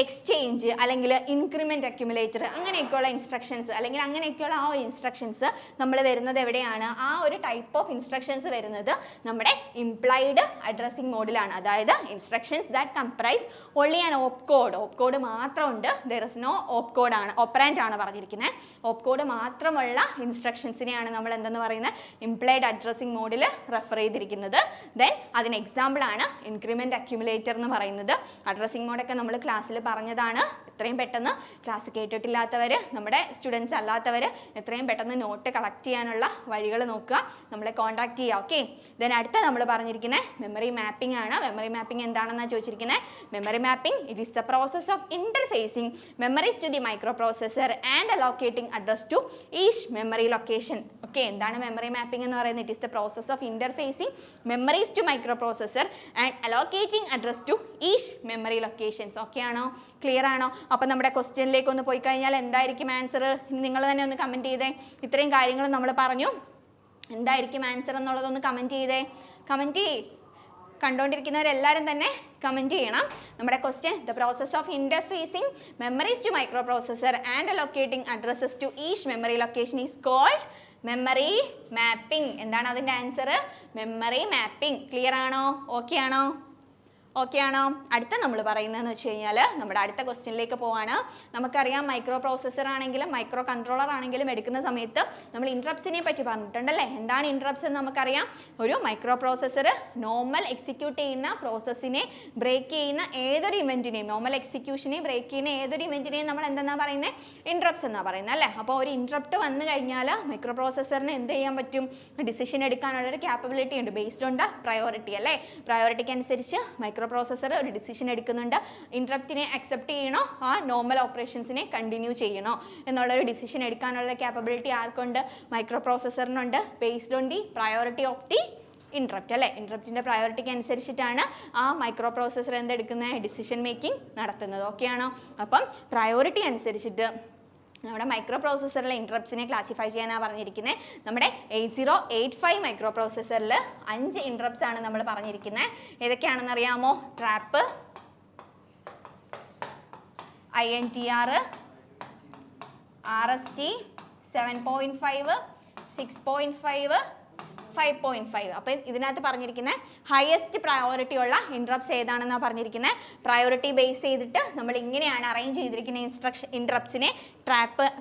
എക്സ്ചേഞ്ച് അല്ലെങ്കിൽ ഇൻക്രിമെൻറ്റ് അക്യുമുലേറ്റർ അങ്ങനെയൊക്കെയുള്ള ഇൻസ്ട്രക്ഷൻസ് അല്ലെങ്കിൽ അങ്ങനെയൊക്കെയുള്ള ആ ഒരു ഇൻസ്ട്രക്ഷൻസ് നമ്മൾ വരുന്നത് എവിടെയാണ്? ആ ഒരു ടൈപ്പ് ഓഫ് ഇൻസ്ട്രക്ഷൻസ് വരുന്നത് നമ്മുടെ ഇംപ്ലൈഡ് അഡ്രസ്സിംഗ് മോഡിലാണ്. അതായത് instructions that comprise only an opcode മാത്രമുണ്ട്. ദർ ഇസ് നോ ഓപ്കോഡ് ആണ്, ഓപ്പറാൻഡ് ആണ് പറഞ്ഞിരിക്കുന്നത്. ഓപ്കോഡ് മാത്രമുള്ള ഇൻസ്ട്രക്ഷൻസിനെയാണ് നമ്മൾ എന്തെന്ന് പറയുന്നത്? ഇംപ്ലൈഡ് അഡ്രസ്സിംഗ് മോഡിൽ റെഫർ ചെയ്തിരിക്കുന്നത്. ദെൻ അതിന് എക്സാമ്പിൾ ആണ് ഇൻക്രിമെൻറ്റ് അക്യുമുലേറ്റർ എന്ന് പറയുന്നത്. അഡ്രസ്സിംഗ് മോഡൊക്കെ നമ്മൾ ക്ലാസ്സിൽ പറഞ്ഞതാണ്. എത്രയും പെട്ടെന്ന് ക്ലാസ് കേട്ടിട്ടില്ലാത്തവർ, നമ്മുടെ സ്റ്റുഡൻസ് അല്ലാത്തവർ എത്രയും പെട്ടെന്ന് നോട്ട് കളക്ട് ചെയ്യാനുള്ള വഴികൾ നോക്കുക, നമ്മളെ കോൺടാക്ട് ചെയ്യുക. ഓക്കെ, ദെൻ അടുത്ത നമ്മൾ പറഞ്ഞിരിക്കുന്നത് മെമ്മറി മാപ്പിംഗ് ആണ്. മെമ്മറി മാപ്പിംഗ് എന്താണെന്നാണ് ചോദിച്ചിരിക്കുന്നത്? Memory mapping it is the process of interfacing memories to the micro processor and allocating address to each memory location. Okay, എന്താണ് മെമ്മറി മാപ്പിംഗ് എന്ന് പറയുന്നത്? It is the process of interfacing memories to micro processor and allocating address to each memory locations. Okay ആണോ? Clear ആണോ? അപ്പം നമ്മുടെ ക്വസ്റ്റ്യനിലേക്ക് ഒന്ന് പോയി കഴിഞ്ഞാൽ എന്തായിരിക്കും ആൻസർ? നിങ്ങൾ തന്നെ ഒന്ന് കമൻറ്റ് ചെയ്തേ. ഇത്രയും കാര്യങ്ങൾ നമ്മൾ പറഞ്ഞു. എന്തായിരിക്കും ആൻസർ എന്നുള്ളതൊന്ന് കമൻറ്റ് ചെയ്തേ. കമൻറ്റ് കണ്ടുകൊണ്ടിരിക്കുന്നവരെല്ലാവരും തന്നെ കമൻറ്റ് ചെയ്യണം. നമ്മുടെ question, the process of interfacing memories to micro processor and allocating addresses to each memory location is called memory mapping. എന്താണ് അതിൻ്റെ ആൻസർ? Memory mapping. ക്ലിയർ ആണോ? ഓക്കെ ആണോ? ഓക്കെ ആണോ? അടുത്ത നമ്മൾ പറയുന്നതെന്ന് വെച്ച് കഴിഞ്ഞാൽ നമ്മുടെ അടുത്ത ക്വസ്റ്റ്യനിലേക്ക് പോവാണ്. നമുക്കറിയാം മൈക്രോ പ്രോസസ്സർ ആണെങ്കിലും മൈക്രോ കൺട്രോളർ ആണെങ്കിലും എടുക്കുന്ന സമയത്ത് നമ്മൾ ഇൻട്രപ്സിനെ പറ്റി പറഞ്ഞിട്ടുണ്ടല്ലേ. എന്താണ് ഇൻട്രപ്സ് എന്ന് നമുക്കറിയാം. ഒരു മൈക്രോ പ്രോസസ്സർ നോർമൽ എക്സിക്യൂട്ട് ചെയ്യുന്ന പ്രോസസ്സിനെ ബ്രേക്ക് ചെയ്യുന്ന ഏതൊരു ഇവൻറ്റിനെയും, നോർമൽ എക്സിക്യൂഷനെ ബ്രേക്ക് ചെയ്യുന്ന ഏതൊരു ഇവൻറ്റിനെയും നമ്മൾ എന്തെന്നാ പറയുന്നത്? ഇൻട്രപ്സ് എന്നാണ് പറയുന്നത് അല്ലേ. അപ്പോൾ ഒരു ഇൻട്രപ്റ്റ് വന്നു കഴിഞ്ഞാൽ മൈക്രോ പ്രോസസ്സറിന് എന്ത് ചെയ്യാൻ പറ്റും? ഡിസിഷൻ എടുക്കാനുള്ളൊരു ക്യാപ്പബിലിറ്റി ഉണ്ട് ബേസ്ഡ് ഓൺ ദ പ്രയോറിറ്റി അല്ലേ. പ്രയോറിറ്റിക്ക് അനുസരിച്ച് മൈക്രോ പ്രോസസ്സർ ഒരു ഡിസിഷൻ എടുക്കുന്നുണ്ട്. ഇൻട്രപ്റ്റിനെ അക്സെപ്റ്റ് ചെയ്യണോ ആ നോർമൽ ഓപ്പറേഷൻസിനെ കണ്ടിന്യൂ ചെയ്യണോ എന്നുള്ളൊരു ഡിസിഷൻ എടുക്കാനുള്ള ക്യാപ്പബിലിറ്റി ആർക്കുണ്ട്? മൈക്രോ പ്രോസസ്സറിനുണ്ട് based on the priority of the interrupt അല്ലേ. ഇൻട്രപ്റ്റിൻ്റെ പ്രയോറിറ്റിക്ക് അനുസരിച്ചിട്ടാണ് ആ മൈക്രോ പ്രോസസ്സർ എന്തെടുക്കുന്നത്? ഡിസിഷൻ മേക്കിംഗ് നടത്തുന്നത്. ഓക്കെ ആണോ? അപ്പം പ്രയോറിറ്റി അനുസരിച്ചിട്ട് നമ്മുടെ മൈക്രോ പ്രോസസ്സറിലെ ഇൻട്രപ്സിനെ ക്ലാസിഫൈ ചെയ്യാനാണ് പറഞ്ഞിരിക്കുന്നത്. നമ്മുടെ 8085 മൈക്രോ പ്രോസസ്സറിൽ 5 ഇൻട്രപ്സ് ആണ് നമ്മൾ പറഞ്ഞിരിക്കുന്നത്. ഏതൊക്കെയാണെന്ന് അറിയാമോ? Trap, INTR, RST, 7.5, 6.5, 5.5. അപ്പം ഇതിനകത്ത് പറഞ്ഞിരിക്കുന്ന ഹയസ്റ്റ് പ്രയോറിറ്റി ഉള്ള ഇൻട്രപ്സ് ഏതാണെന്നാണ് പറഞ്ഞിരിക്കുന്നത്. പ്രയോറിറ്റി ബേസ് ചെയ്തിട്ട് നമ്മൾ ഇങ്ങനെയാണ് അറേഞ്ച് ചെയ്തിരിക്കുന്ന ഇൻട്രപ്സിനെ.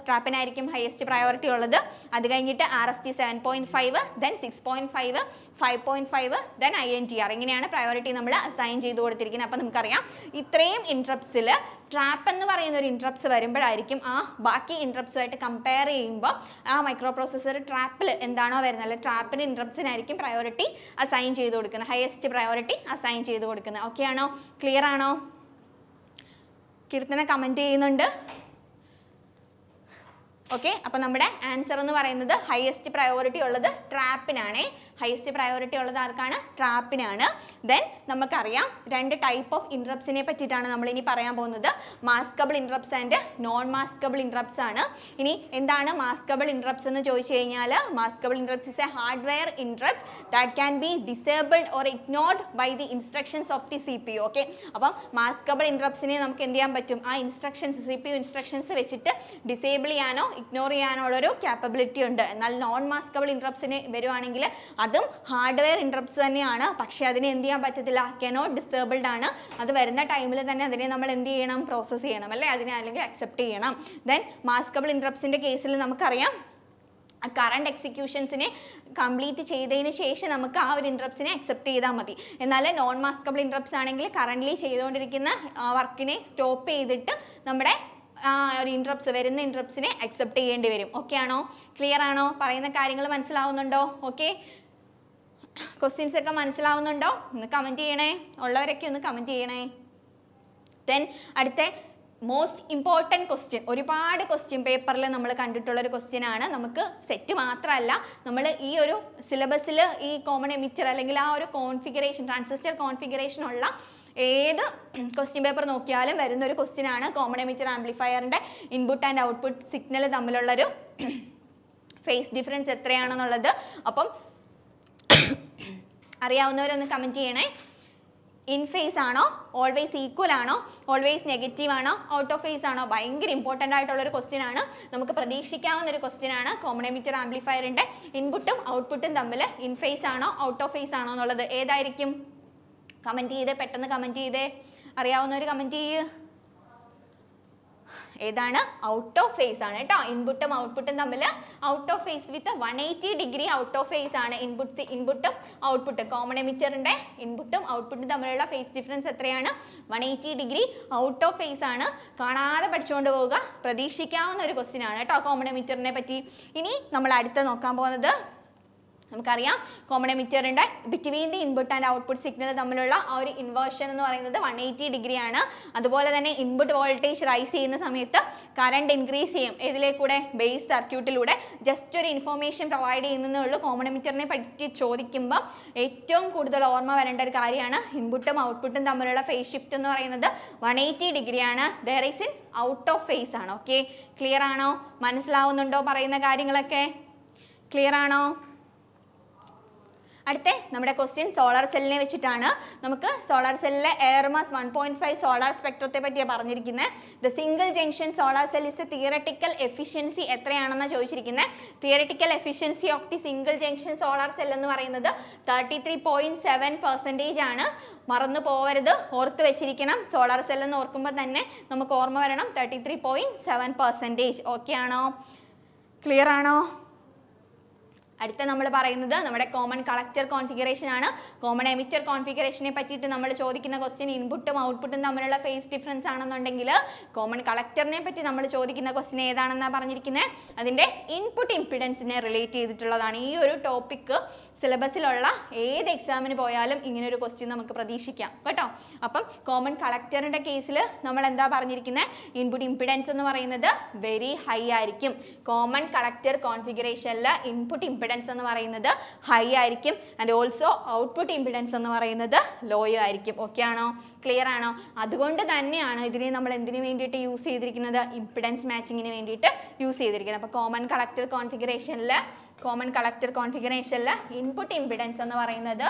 ട്രാപ്പിനായിരിക്കും ഹയസ്റ്റ് പ്രയോറിറ്റി ഉള്ളത്. അത് കഴിഞ്ഞിട്ട് RST 7.5, ദെൻ 6.5, 5.5, ദെൻ INTR. ഇങ്ങനെയാണ് പ്രയോറിറ്റി നമ്മൾ അസൈൻ ചെയ്ത് കൊടുത്തിരിക്കുന്നത്. അപ്പം നമുക്കറിയാം ഇത്രയും ഇൻട്രപ്സിൽ ട്രാപ്പ് എന്ന് പറയുന്ന ഒരു ഇൻട്രപ്സ് വരുമ്പോഴായിരിക്കും ആ ബാക്കി ഇൻട്രപ്സുമായിട്ട് കമ്പയർ ചെയ്യുമ്പോൾ ആ മൈക്രോ പ്രോസസ്സർ ട്രാപ്പിൽ എന്താണോ വരുന്നത്, അല്ലെങ്കിൽ ട്രാപ്പിന് ഇൻട്രപ്സിനായിരിക്കും പ്രയോറിറ്റി അസൈൻ ചെയ്ത് കൊടുക്കുന്നത്, ഹയസ്റ്റ് പ്രയോറിറ്റി അസൈൻ ചെയ്ത് കൊടുക്കുന്നത്. ഓക്കെ ആണോ? ക്ലിയർ ആണോ? കീർത്തന കമൻറ്റ് ചെയ്യുന്നുണ്ട്. ഓക്കെ, അപ്പോൾ നമ്മുടെ ആൻസർ എന്ന് പറയുന്നത് ഹയസ്റ്റ് പ്രയോറിറ്റി ഉള്ളത് ട്രാപ്പിനാണ്. ഹയസ്റ്റ് പ്രയോറിറ്റി ഉള്ളത് ആർക്കാണ്? ട്രാപ്പിനാണ്. ദെൻ നമുക്കറിയാം 2 ടൈപ്പ് ഓഫ് ഇൻട്രപ്സിനെ പറ്റിയിട്ടാണ് നമ്മൾ ഇനി പറയാൻ പോകുന്നത്. Maskable interrupts and non maskable interrupts ആണ്. ഇനി എന്താണ് മാസ്കബിൾ ഇൻട്രപ്സ് എന്ന് ചോദിച്ചു കഴിഞ്ഞാൽ, maskable interrupts is a hardware interrupt that can be disabled or ignored by the instructions of the CPU. Okay, അപ്പം മാസ്കബിൾ ഇൻട്രപ്സിനെ നമുക്ക് എന്ത് ചെയ്യാൻ പറ്റും? ആ ഇൻസ്ട്രക്ഷൻസ്, CPU ഇൻസ്ട്രക്ഷൻസ് വെച്ചിട്ട് ഡിസേബിൾ ചെയ്യാനോ ഇഗ്നോർ ചെയ്യാനുള്ളൊരു ക്യാപ്പബിലിറ്റി ഉണ്ട്. എന്നാൽ നോൺ മാസ്കബിൾ ഇൻട്രപ്സിന് വരുവാണെങ്കിൽ അതും ഹാർഡ്വെയർ ഇൻട്രപ്റ്റ്സ് തന്നെയാണ്, പക്ഷേ അതിനെ എന്ത് ചെയ്യാൻ പറ്റത്തില്ല? കനോട്ട് ഡിസേബിൾഡ് ആണ്. അത് വരുന്ന ടൈമിൽ തന്നെ അതിനെ നമ്മൾ എന്ത് ചെയ്യണം? പ്രോസസ്സ് ചെയ്യണം അല്ലേ, അതിനെ അല്ലെങ്കിൽ അക്സെപ്റ്റ് ചെയ്യണം. ദെൻ മാസ്കബിൾ ഇൻട്രപ്റ്റ്സിൻ്റെ കേസിൽ നമുക്കറിയാം കറണ്ട് എക്സിക്യൂഷൻസിനെ കംപ്ലീറ്റ് ചെയ്തതിന് ശേഷം നമുക്ക് ആ ഒരു ഇൻട്രപ്റ്റ്സിനെ അക്സെപ്റ്റ് ചെയ്താൽ മതി. എന്നാൽ നോൺ മാസ്കബിൾ ഇൻട്രപ്റ്റ്സ് ആണെങ്കിൽ കറൻ്റ്ലി ചെയ്തുകൊണ്ടിരിക്കുന്ന വർക്കിനെ സ്റ്റോപ്പ് ചെയ്തിട്ട് നമ്മുടെ ഒരു ഇൻട്രപ്റ്റ്സ് വരുന്ന ഇൻട്രപ്റ്റ്സിനെ അക്സെപ്റ്റ് ചെയ്യേണ്ടി വരും. ഓക്കെ ആണോ? ക്ലിയർ ആണോ? പറയുന്ന കാര്യങ്ങൾ മനസ്സിലാവുന്നുണ്ടോ? ഓക്കെ, ക്വസ്റ്റ്യൻസ് ഒക്കെ മനസ്സിലാവുന്നുണ്ടോ? ഒന്ന് കമൻറ്റ് ചെയ്യണേ, ഉള്ളവരൊക്കെ ഒന്ന് കമൻറ്റ് ചെയ്യണേ. ദെൻ അടുത്ത മോസ്റ്റ് ഇമ്പോർട്ടൻറ്റ് ക്വസ്റ്റ്യൻ, ഒരുപാട് ക്വസ്റ്റ്യൻ പേപ്പറിൽ നമ്മൾ കണ്ടിട്ടുള്ളൊരു ക്വസ്റ്റ്യൻ ആണ്. നമുക്ക് സെറ്റ് മാത്രമല്ല, നമ്മൾ ഈ ഒരു സിലബസിൽ ഈ കോമൺ എമിറ്റർ അല്ലെങ്കിൽ ആ ഒരു കോൺഫിഗറേഷൻ, ട്രാൻസിസ്റ്റർ കോൺഫിഗറേഷൻ ഉള്ള ഏത് ക്വസ്റ്റ്യൻ പേപ്പർ നോക്കിയാലും വരുന്ന ഒരു ക്വസ്റ്റ്യൻ ആണ് കോമൺ എമിറ്റർ ആംപ്ലിഫയറിൻ്റെ ഇൻപുട്ട് ആൻഡ് ഔട്ട്പുട്ട് സിഗ്നൽ തമ്മിലുള്ളൊരു ഫേസ് ഡിഫറൻസ് എത്രയാണെന്നുള്ളത്. അപ്പം അറിയാവുന്നവരൊന്ന് കമൻറ്റ് ചെയ്യണേ. ഇൻ ഫേസ് ആണോ, ഓൾവേസ് ഈക്വൽ ആണോ, ഓൾവേസ് നെഗറ്റീവ് ആണോ, ഔട്ട് ഓഫ് ഫേസ് ആണോ? ഭയങ്കര ഇമ്പോർട്ടൻ്റ് ആയിട്ടുള്ളൊരു ക്വസ്റ്റ്യൻ ആണ്. നമുക്ക് പ്രതീക്ഷിക്കാവുന്ന ഒരു ക്വസ്റ്റ്യൻ ആണ്. കോമൺ എമിറ്റർ ആംപ്ലിഫയറിൻ്റെ ഇൻപുട്ടും ഔട്ട്പുട്ടും തമ്മിൽ ഇൻ ഫേസ് ആണോ ഔട്ട് ഓഫ് ഫേസ് ആണോ എന്നുള്ളത് ഏതായിരിക്കും? കമൻറ്റ് ചെയ്തേ, പെട്ടെന്ന് കമൻറ്റ് ചെയ്തേ. അറിയാവുന്നവർ കമൻറ്റ് ചെയ്യ്. ഏതാണ്? ഔട്ട് ഓഫ് ഫേസ് ആണ് കേട്ടോ. ഇൻപുട്ടും ഔട്ട്പുട്ടും തമ്മിൽ out of phase with 180 degree out of phase ആണ് ഇൻപുട്ടും ഔട്ട്പുട്ടും. കോമൺ എമിറ്ററിൻ്റെ ഇൻപുട്ടും ഔട്ട്പുട്ടും തമ്മിലുള്ള ഫേസ് ഡിഫറൻസ് എത്രയാണ്? 180 ഡിഗ്രി ഔട്ട് ഓഫ് ഫേസ് ആണ്. കാണാതെ പഠിച്ചുകൊണ്ട് പോവുക, പ്രതീക്ഷിക്കാവുന്ന ഒരു ക്വസ്റ്റ്യൻ ആണ് കേട്ടോ കോമൺ എമിറ്ററിനെ പറ്റി. ഇനി നമ്മൾ അടുത്ത് നോക്കാൻ പോകുന്നത്, നമുക്കറിയാം കോമൺ എമിറ്ററിൻ്റെ between the input and output signal തമ്മിലുള്ള ആ ഒരു ഇൻവേർഷൻ എന്ന് പറയുന്നത് 180 ഡിഗ്രി ആണ്. അതുപോലെ തന്നെ ഇൻപുട്ട് വോൾട്ടേജ് റൈസ് ചെയ്യുന്ന സമയത്ത് കറണ്ട് ഇൻക്രീസ് ചെയ്യും. ഇതിലേക്കൂടെ ബേസ് സർക്യൂട്ടിലൂടെ. ജസ്റ്റ് ഒരു ഇൻഫോർമേഷൻ പ്രൊവൈഡ് ചെയ്യുന്നതേ ഉള്ളൂ. കോമൺ എമിറ്ററിനെ പറ്റി ചോദിക്കുമ്പോൾ ഏറ്റവും കൂടുതൽ ഓർമ്മ വരേണ്ട ഒരു കാര്യമാണ് ഇൻപുട്ടും ഔട്ട്പുട്ടും തമ്മിലുള്ള ഫേസ് ഷിഫ്റ്റ് എന്ന് പറയുന്നത് 180 ഡിഗ്രിയാണ്. There is in out of phase ആണ്. ഓക്കെ, ക്ലിയർ ആണോ? മനസ്സിലാവുന്നുണ്ടോ പറയുന്ന കാര്യങ്ങളൊക്കെ? ക്ലിയർ ആണോ? അടുത്ത നമ്മുടെ ക്വസ്റ്റ്യൻ സോളാർ സെല്ലിനെ വെച്ചിട്ടാണ്. നമുക്ക് സോളാർ സെല്ലിലെ എയർ മാസ് 1.5 സോളാർ സ്പെക്ട്രത്തെ പറ്റിയാണ് പറഞ്ഞിരിക്കുന്നത്. The single junction solar cell is theoretical efficiency എത്രയാണെന്നാണ് ചോദിച്ചിരിക്കുന്നത്. Theoretical efficiency of the single junction solar cell എന്ന് പറയുന്നത് 33.7% ആണ്. മറന്നു പോവരുത്, ഓർത്ത് വെച്ചിരിക്കണം. സോളാർ സെൽ എന്ന് ഓർക്കുമ്പോൾ തന്നെ നമുക്ക് ഓർമ്മ വരണം 33.7%. ഓക്കെ ആണോ? ക്ലിയർ ആണോ? അടുത്ത നമ്മൾ പറയുന്നത് നമ്മുടെ കോമൺ കളക്ടർ കോൺഫിഗറേഷൻ ആണ്. കോമൺ എമിറ്റർ കോൺഫിഗറേഷനെ പറ്റിയിട്ട് നമ്മൾ ചോദിക്കുന്ന ക്വസ്റ്റ്യൻ ഇൻപുട്ടും ഔട്ട്പുട്ടും തമ്മിലുള്ള ഫേസ് ഡിഫറൻസ് ആണെന്നുണ്ടെങ്കിൽ കോമൺ കളക്ടറിനെ പറ്റി നമ്മൾ ചോദിക്കുന്ന ക്വസ്റ്റ്യൻ ഏതാണെന്നാണ് പറഞ്ഞിരിക്കുന്നത്? അതിൻ്റെ ഇൻപുട്ട് ഇംപിഡൻസിനെ റിലേറ്റ് ചെയ്തിട്ടുള്ളതാണ്. ഈ ഒരു ടോപ്പിക്ക് സിലബസിലുള്ള ഏത് എക്സാമിന് പോയാലും ഇങ്ങനെ ഒരു ക്വസ്റ്റ്യൻ നമുക്ക് പ്രതീക്ഷിക്കാം കേട്ടോ. അപ്പം കോമൺ കളക്ടറിൻ്റെ കേസിൽ നമ്മൾ എന്താ പറഞ്ഞിരിക്കുന്നത്? ഇൻപുട്ട് ഇംപിഡൻസ് എന്ന് പറയുന്നത് വെരി ഹൈ ആയിരിക്കും. കോമൺ കളക്ടർ കോൺഫിഗറേഷനിൽ ഇൻപുട്ട് ഇംപിഡൻസ് എന്ന് പറയുന്നത് ഹൈ ആയിരിക്കും. ആൻഡ് ഓൾസോ ഔട്ട്പുട്ട് ഇംപിഡൻസ് എന്ന് പറയുന്നത് ലോ ആയിരിക്കും. ഓക്കെ ആണോ? ക്ലിയർ ആണോ? അതുകൊണ്ട് തന്നെയാണ് ഇതിനെ നമ്മൾ എന്തിനു വേണ്ടിയിട്ട് യൂസ് ചെയ്തിരിക്കുന്നത്? ഇംപിഡൻസ് മാച്ചിങ്ങിന് വേണ്ടിയിട്ട് യൂസ് ചെയ്തിരിക്കുന്നത്. അപ്പോൾ കോമൺ കളക്ടർ കോൺഫിഗറേഷനിൽ ഇൻപുട്ട് ഇംപിഡൻസ് എന്ന് പറയുന്നത്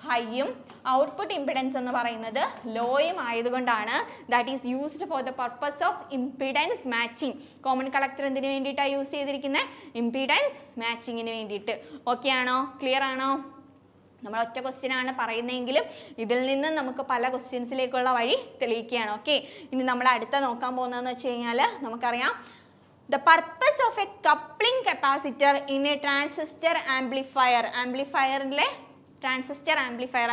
ഹൈയും ഔട്ട്പുട്ട് ഇംപിഡൻസ് എന്ന് പറയുന്നത് ലോയും ആയതുകൊണ്ടാണ് that is used for the purpose of impedance matching. Common collector എന്തിനു വേണ്ടിയിട്ടാണ് യൂസ് ചെയ്തിരിക്കുന്നത്? ഇംപിഡൻസ് മാച്ചിങ്ങിന് വേണ്ടിയിട്ട്. ഓക്കെ ആണോ? ക്ലിയർ ആണോ? നമ്മൾ ഒറ്റ ക്വസ്റ്റ്യൻ ആണ് പറയുന്നതെങ്കിലും ഇതിൽ നിന്ന് നമുക്ക് പല ക്വസ്റ്റ്യൻസിലേക്കുള്ള വഴി തെളിയിക്കുകയാണ്. ഓക്കെ, ഇനി നമ്മൾ അടുത്ത നോക്കാൻ പോകുന്നതെന്ന് വെച്ച് കഴിഞ്ഞാൽ നമുക്കറിയാം the purpose of a coupling capacitor in a transistor amplifier. ആംപ്ലിഫയറിലെ ട്രാൻസിസ്റ്റർ ആംപ്ലിഫയർ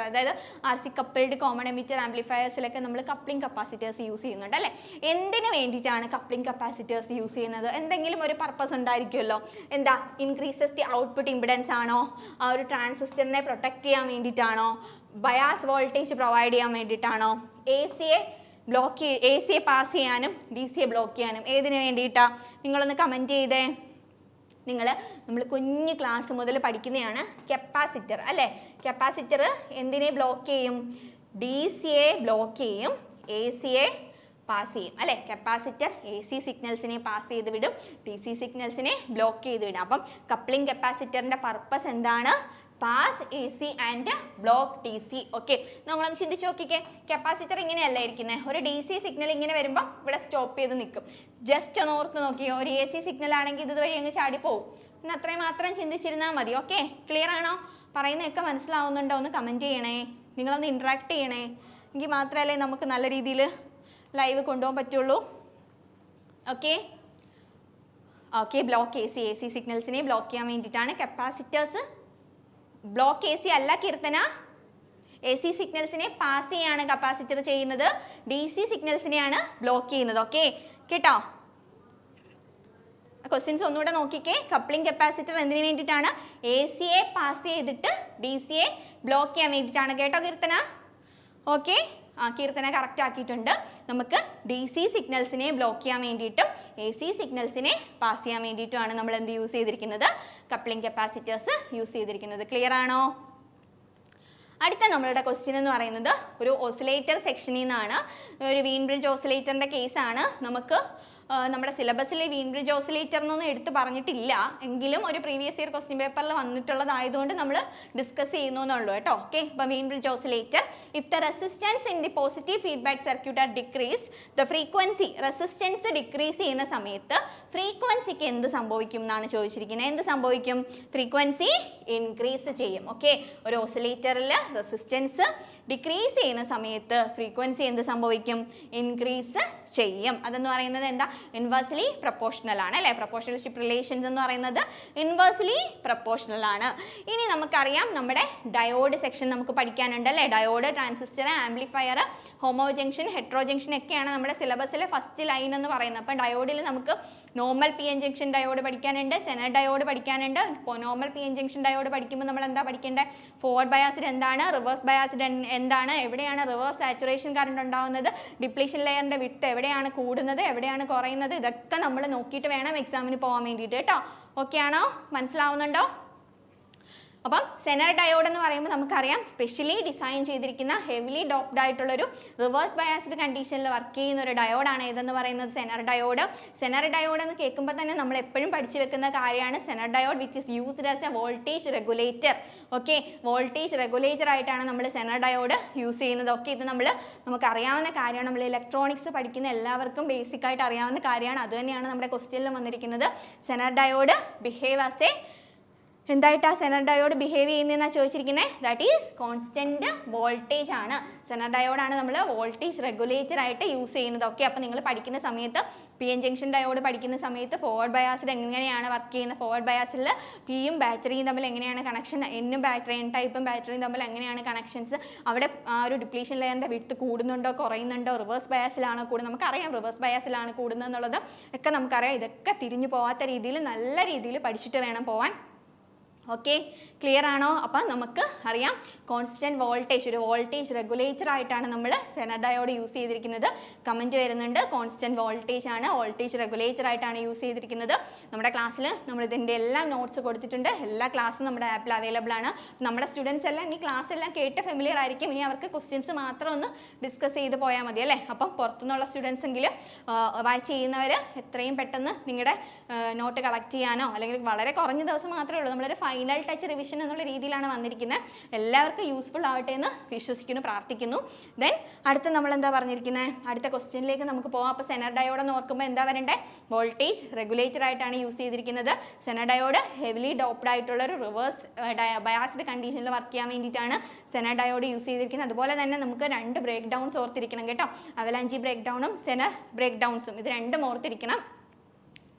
അതായത് RC കപ്പിൾഡ് കോമൺ എമിറ്റർ ആംപ്ലിഫയേഴ്സിലൊക്കെ നമ്മൾ കപ്ലിംഗ് കപ്പാസിറ്റേഴ്സ് യൂസ് ചെയ്യുന്നുണ്ട് അല്ലേ? എന്തിനു വേണ്ടിയിട്ടാണ് കപ്ലിംഗ് കപ്പാസിറ്റേഴ്സ് യൂസ് ചെയ്യുന്നത്? എന്തെങ്കിലും ഒരു പർപ്പസ് ഉണ്ടായിരിക്കുമല്ലോ. എന്താ? ഇൻക്രീസസ് ദി ഔട്ട്പുട്ട് ഇംപിഡൻസ് ആണോ? ആ ഒരു ട്രാൻസിസ്റ്ററിനെ പ്രൊട്ടക്ട് ചെയ്യാൻ വേണ്ടിയിട്ടാണോ? ബയാസ് വോൾട്ടേജ് പ്രൊവൈഡ് ചെയ്യാൻ വേണ്ടിയിട്ടാണോ? AC യെ പാസ് ചെയ്യാനും DC യെ ബ്ലോക്ക് ചെയ്യാനും ഏതിനു വേണ്ടിയിട്ടാണ്? നിങ്ങളൊന്ന് കമൻറ്റ് ചെയ്തേ. നമ്മൾ കുഞ്ഞു ക്ലാസ് മുതൽ പഠിക്കുന്നതാണ് കപ്പാസിറ്റർ അല്ലേ? കപ്പാസിറ്റർ എന്തിനെ ബ്ലോക്ക് ചെയ്യും? DC യെ ബ്ലോക്ക് ചെയ്യും, AC യെ പാസ് ചെയ്യും അല്ലേ? കപ്പാസിറ്റർ AC സിഗ്നൽസിനെ പാസ് ചെയ്ത് വിടും, DC സിഗ്നൽസിനെ ബ്ലോക്ക് ചെയ്ത് വിടും. അപ്പം കപ്ലിംഗ് കപ്പാസിറ്ററിൻ്റെ പർപ്പസ് എന്താണ്? Pass AC and block DC. Okay, നമ്മളൊന്ന് ചിന്തിച്ച് നോക്കിക്കേ. കപ്പാസിറ്റർ ഇങ്ങനെയല്ല ഇരിക്കുന്നത്. ഒരു DC സിഗ്നൽ ഇങ്ങനെ വരുമ്പോൾ ഇവിടെ സ്റ്റോപ്പ് ചെയ്ത് നിൽക്കും. ജസ്റ്റ് ഒന്ന് ഓർത്ത് നോക്കിയോ, ഒരു AC സിഗ്നൽ ആണെങ്കിൽ ഇതുവഴി അങ്ങ് ചാടിപ്പോവും. ഇന്ന് അത്രയും മാത്രം ചിന്തിച്ചിരുന്നാൽ മതി. ഓക്കെ, ക്ലിയർ ആണോ? പറയുന്നതൊക്കെ മനസ്സിലാവുന്നുണ്ടോ? ഒന്ന് കമൻറ്റ് ചെയ്യണേ. നിങ്ങളൊന്ന് ഇൻട്രാക്ട് ചെയ്യണേ. എങ്കിൽ മാത്രമല്ലേ നമുക്ക് നല്ല രീതിയിൽ ലൈവ് കൊണ്ടുപോകാൻ പറ്റുള്ളൂ. ഓക്കെ, ബ്ലോക്ക് AC സിഗ്നൽസിനെ ബ്ലോക്ക് ചെയ്യാൻ വേണ്ടിയിട്ടാണ് കപ്പാസിറ്റേഴ്സ്. ബ്ലോക്ക് AC അല്ല കീർത്തന, AC സിഗ്നൽസിനെ പാസ് ചെയ്യാണ് കപ്പാസിറ്റർ ചെയ്യുന്നത്, DC സിഗ്നൽസിനെയാണ് ബ്ലോക്ക് ചെയ്യുന്നത്. ഓക്കെ, കേട്ടോ? ക്വസ്റ്റ്യൻസ് ഒന്നുകൂടെ നോക്കിക്കേ. കപ്ലിംഗ് കപ്പാസിറ്റർ എന്തിനു വേണ്ടിയിട്ടാണ്? AC യെ പാസ് ചെയ്തിട്ട് DC യെ ബ്ലോക്ക് ചെയ്യാൻ വേണ്ടിയിട്ടാണ്. കേട്ടോ കീർത്തന? ഓക്കെ, കീർത്തന കറക്റ്റ് ആക്കിയിട്ടുണ്ട്. നമുക്ക് DC സിഗ്നൽസിനെ ബ്ലോക്ക് ചെയ്യാൻ വേണ്ടിയിട്ടും AC സിഗ്നൽസിനെ പാസ് ചെയ്യാൻ വേണ്ടിയിട്ടുമാണ് നമ്മൾ എന്ത് യൂസ് ചെയ്തിരിക്കുന്നത്? കപ്ലിംഗ് കപ്പാസിറ്റേഴ്സ് യൂസ് ചെയ്തിരിക്കുന്നത്. ക്ലിയർ ആണോ? അടുത്ത നമ്മളുടെ ക്വസ്റ്റ്യൻ എന്ന് പറയുന്നത് ഒരു ഓസിലേറ്റർ സെക്ഷനിൽ നിന്നാണ്. ഒരു വീൻ ബ്രിഡ്ജ് ഓസിലേറ്ററിൻ്റെ കേസാണ്. നമുക്ക് നമ്മുടെ സിലബസിൽ വീൻ ബ്രിഡ്ജ് ഓസിലേറ്റർ എന്നൊന്നും എടുത്ത് പറഞ്ഞിട്ടില്ല, എങ്കിലും ഒരു പ്രീവിയസ് ഇയർ ക്വസ്റ്റ്യൻ പേപ്പറിൽ വന്നിട്ടുള്ളതായതുകൊണ്ട് നമ്മൾ ഡിസ്കസ് ചെയ്യുന്നുള്ളൂ കേട്ടോ. ഓക്കെ, ഇപ്പം Wien bridge oscillator, if the resistance in the positive feedback circuit are decreased, the frequency, resistance decrease ചെയ്യുന്ന സമയത്ത് ഫ്രീക്വൻസിക്ക് എന്ത് സംഭവിക്കും എന്നാണ് ചോദിച്ചിരിക്കുന്നത്. എന്ത് സംഭവിക്കും? ഫ്രീക്വൻസി ഇൻക്രീസ് ചെയ്യും. ഓക്കെ, ഒരു ഓസിലേറ്ററിൽ റെസിസ്റ്റൻസ് ഡിക്രീസ് ചെയ്യുന്ന സമയത്ത് ഫ്രീക്വൻസി എന്ത് സംഭവിക്കും? ഇൻക്രീസ് ചെയ്യും. അതെന്ന് പറയുന്നത് എന്താ? ഇൻവേഴ്സ്ലി പ്രൊപ്പോർഷണൽ ആണ് അല്ലേ? പ്രൊപ്പോർഷണൽഷിപ്പ് റിലേഷൻസ് എന്ന് പറയുന്നത് ഇൻവേഴ്സ്ലി പ്രൊപ്പോർഷണൽ ആണ്. ഇനി നമുക്കറിയാം നമ്മുടെ ഡയോഡ് സെക്ഷൻ നമുക്ക് പഠിക്കാനുണ്ട് അല്ലേ? Diode, transistor, amplifier, homo junction, hetero junction ഒക്കെയാണ് നമ്മുടെ സിലബസിലെ ഫസ്റ്റ് ലൈൻ എന്ന് പറയുന്നത്. അപ്പം ഡയോഡിൽ നമുക്ക് നോർമൽ PN ജംഗ്ഷൻ ഡയോഡ് പഠിക്കാനുണ്ട്, സെനർ ഡയോഡ് പഠിക്കാനുണ്ട്. നോർമൽ PN ജംഗ്ഷൻ ഡയോഡ് പഠിക്കുമ്പോൾ നമ്മൾ എന്താ പഠിക്കേണ്ടത്? ഫോർവേഡ് ബയാസ്ഡ് എന്താണ്, റിവേഴ്സ് ബയാസ്ഡ് എന്താണ്, എവിടെയാണ് റിവേഴ്സ് സാച്ചുറേഷൻ കറണ്ട് ഉണ്ടാകുന്നത്, ഡിപ്ലീഷൻ ലെയറിൻ്റെ വിട്ട് എവിടെയാണ് കൂടുന്നത്, എവിടെയാണ് കുറയുന്നത്, ഇതൊക്കെ നമ്മൾ നോക്കിയിട്ട് വേണം എക്സാമിന് പോകാൻ വേണ്ടിയിട്ട് കേട്ടോ. ഓക്കെ ആണോ? മനസ്സിലാവുന്നുണ്ടോ? അപ്പം സെനർ ഡയോഡ് എന്ന് പറയുമ്പോൾ നമുക്കറിയാം സ്പെഷ്യലി ഡിസൈൻ ചെയ്തിരിക്കുന്ന ഹെവിലി ഡോപ്ഡ് ആയിട്ടുള്ളൊരു റിവേഴ്സ് ബയാസ്ഡ് കണ്ടീഷനിൽ വർക്ക് ചെയ്യുന്ന ഒരു ഡയോഡാണ് ഏതെന്ന് പറയുന്നത് സെനർ ഡയോഡ്. സെനർ ഡയോഡ് എന്ന് കേൾക്കുമ്പോൾ തന്നെ നമ്മൾ എപ്പോഴും പഠിച്ചു വെക്കുന്ന കാര്യമാണ് Zener diode which is used as A voltage regulator. Okay, voltage regulator ആയിട്ടാണ് നമ്മൾ സെനർ ഡയോഡ് യൂസ് ചെയ്യുന്നത്. ഓക്കെ, ഇത് നമുക്ക് അറിയാവുന്ന കാര്യമാണ്. നമ്മൾ ഇലക്ട്രോണിക്സ് പഠിക്കുന്ന എല്ലാവർക്കും ബേസിക് ആയിട്ട് അറിയാവുന്ന കാര്യമാണ്. അത് തന്നെയാണ് നമ്മുടെ ക്വസ്റ്റ്യനിൽ വന്നിരിക്കുന്നത്. Zener diode behave as a എന്തായിട്ടാ സെനർ ഡയോഡ് ബിഹേവ് ചെയ്യുന്നതെന്നാണ് ചോദിച്ചിരിക്കുന്നത്. ദാറ്റ് ഈസ് കോൺസ്റ്റന്റ് വോൾട്ടേജ് ആണ്. സെനർ ഡയോഡാണ് നമ്മൾ വോൾട്ടേജ് റെഗുലേറ്റർ ആയിട്ട് യൂസ് ചെയ്യുന്നത്. ഓക്കെ, അപ്പോൾ നിങ്ങൾ പഠിക്കുന്ന സമയത്ത് PN ജംഗ്ഷൻ ഡയോഡ് പഠിക്കുന്ന സമയത്ത് ഫോർവേഡ് ബയാസ്ഡ് എങ്ങനെയാണ് വർക്ക് ചെയ്യുന്നത്, ഫോർവേഡ് ബയാസിൽ പിയും ബാറ്ററിയും തമ്മിൽ എങ്ങനെയാണ് കണക്ഷൻ, എന്നും ബാറ്ററി എൻ ടൈപ്പും ബാറ്ററിയും തമ്മിൽ എങ്ങനെയാണ് കണക്ഷൻസ്, അവിടെ ആ ഒരു ഡിപ്ലീഷൻ ലെയറിൻ്റെ വിഡ്ത്ത് കൂടുന്നുണ്ടോ കുറയുന്നുണ്ടോ, റിവേഴ്സ് ബയാസിലാണോ കൂടുന്നത്, നമുക്കറിയാം റിവേഴ്സ് ബയാസിലാണ് കൂടുന്നത് എന്നുള്ളത് ഒക്കെ നമുക്കറിയാം. ഇതൊക്കെ തിരിഞ്ഞു പോകാത്ത രീതിയിൽ നല്ല രീതിയിൽ പഠിച്ചിട്ട് വേണം പോവാൻ. ഓക്കെ, ക്ലിയർ ആണോ? അപ്പം നമുക്ക് അറിയാം കോൺസ്റ്റന്റ് വോൾട്ടേജ്, ഒരു വോൾട്ടേജ് റെഗുലേറ്റർ ആയിട്ടാണ് നമ്മൾ സെനർ ഡയോഡ് യൂസ് ചെയ്തിരിക്കുന്നത്. കമൻറ്റ് വരുന്നുണ്ട് കോൺസ്റ്റന്റ് വോൾട്ടേജ് ആണ്, വോൾട്ടേജ് റെഗുലേറ്റർ ആയിട്ടാണ് യൂസ് ചെയ്തിരിക്കുന്നത്. നമ്മുടെ ക്ലാസ്സിൽ നമ്മൾ ഇതിൻ്റെ എല്ലാം നോട്ട്സ് കൊടുത്തിട്ടുണ്ട്. എല്ലാ ക്ലാസ്സും നമ്മുടെ ആപ്പിൽ അവൈലബിൾ ആണ്. നമ്മുടെ സ്റ്റുഡൻസ് എല്ലാം ഈ ക്ലാസ് എല്ലാം കേട്ട് ഫെമിലിയർ ആയിരിക്കും. ഇനി അവർക്ക് ക്വസ്റ്റ്യൻസ് മാത്രം ഒന്ന് ഡിസ്കസ് ചെയ്ത് പോയാൽ മതി അല്ലേ. അപ്പം പുറത്തുനിന്നുള്ള സ്റ്റുഡൻസ് എങ്കിലും വാച്ച് ചെയ്യുന്നവർ എത്രയും പെട്ടെന്ന് നിങ്ങളുടെ നോട്ട് കളക്ട് ചെയ്യാനോ, അല്ലെങ്കിൽ വളരെ കുറഞ്ഞ ദിവസം മാത്രമേ ഉള്ളൂ, നമ്മളൊരു ഫൈനൽ ടച്ച് റിവിഷൻ എന്നുള്ള രീതിയിലാണ് വന്നിരിക്കുന്നത്. എല്ലാവർക്കും യൂസ്ഫുൾ ആവട്ടെ എന്ന് വിശ്വസിക്കുന്നു, പ്രാർത്ഥിക്കുന്നു. ദെൻ അടുത്ത നമ്മൾ എന്താ പറഞ്ഞിരിക്കുന്നത്, അടുത്ത ക്വസ്റ്റ്യനിലേക്ക് നമുക്ക് പോകാം. അപ്പോൾ സെനർ ഡയോഡ് എന്ന് ഓർക്കുമ്പോൾ എന്താ വരണ്ടേ, വോൾട്ടേജ് റെഗുലേറ്റർ ആയിട്ടാണ് യൂസ് ചെയ്തിരിക്കുന്നത്. സെനർ ഡയോഡ് ഹെവിലി ഡോപ്ഡ് ആയിട്ടുള്ള ഒരു റിവേഴ്സ് ബയാസ്ഡ് കണ്ടീഷനിൽ വർക്ക് ചെയ്യാൻ വേണ്ടിയിട്ടാണ് സെനർ ഡയോഡ് യൂസ് ചെയ്തിരിക്കുന്നത്. അതുപോലെ തന്നെ നമുക്ക് 2 ബ്രേക്ക് ഡൗൺസ് ഓർത്തിരിക്കണം കേട്ടോ, അവലാഞ്ചി ബ്രേക്ക് ഡൗണും സെനർ ബ്രേക്ക് ഡൗൺസും, ഇത് രണ്ടും ഓർത്തിരിക്കണം.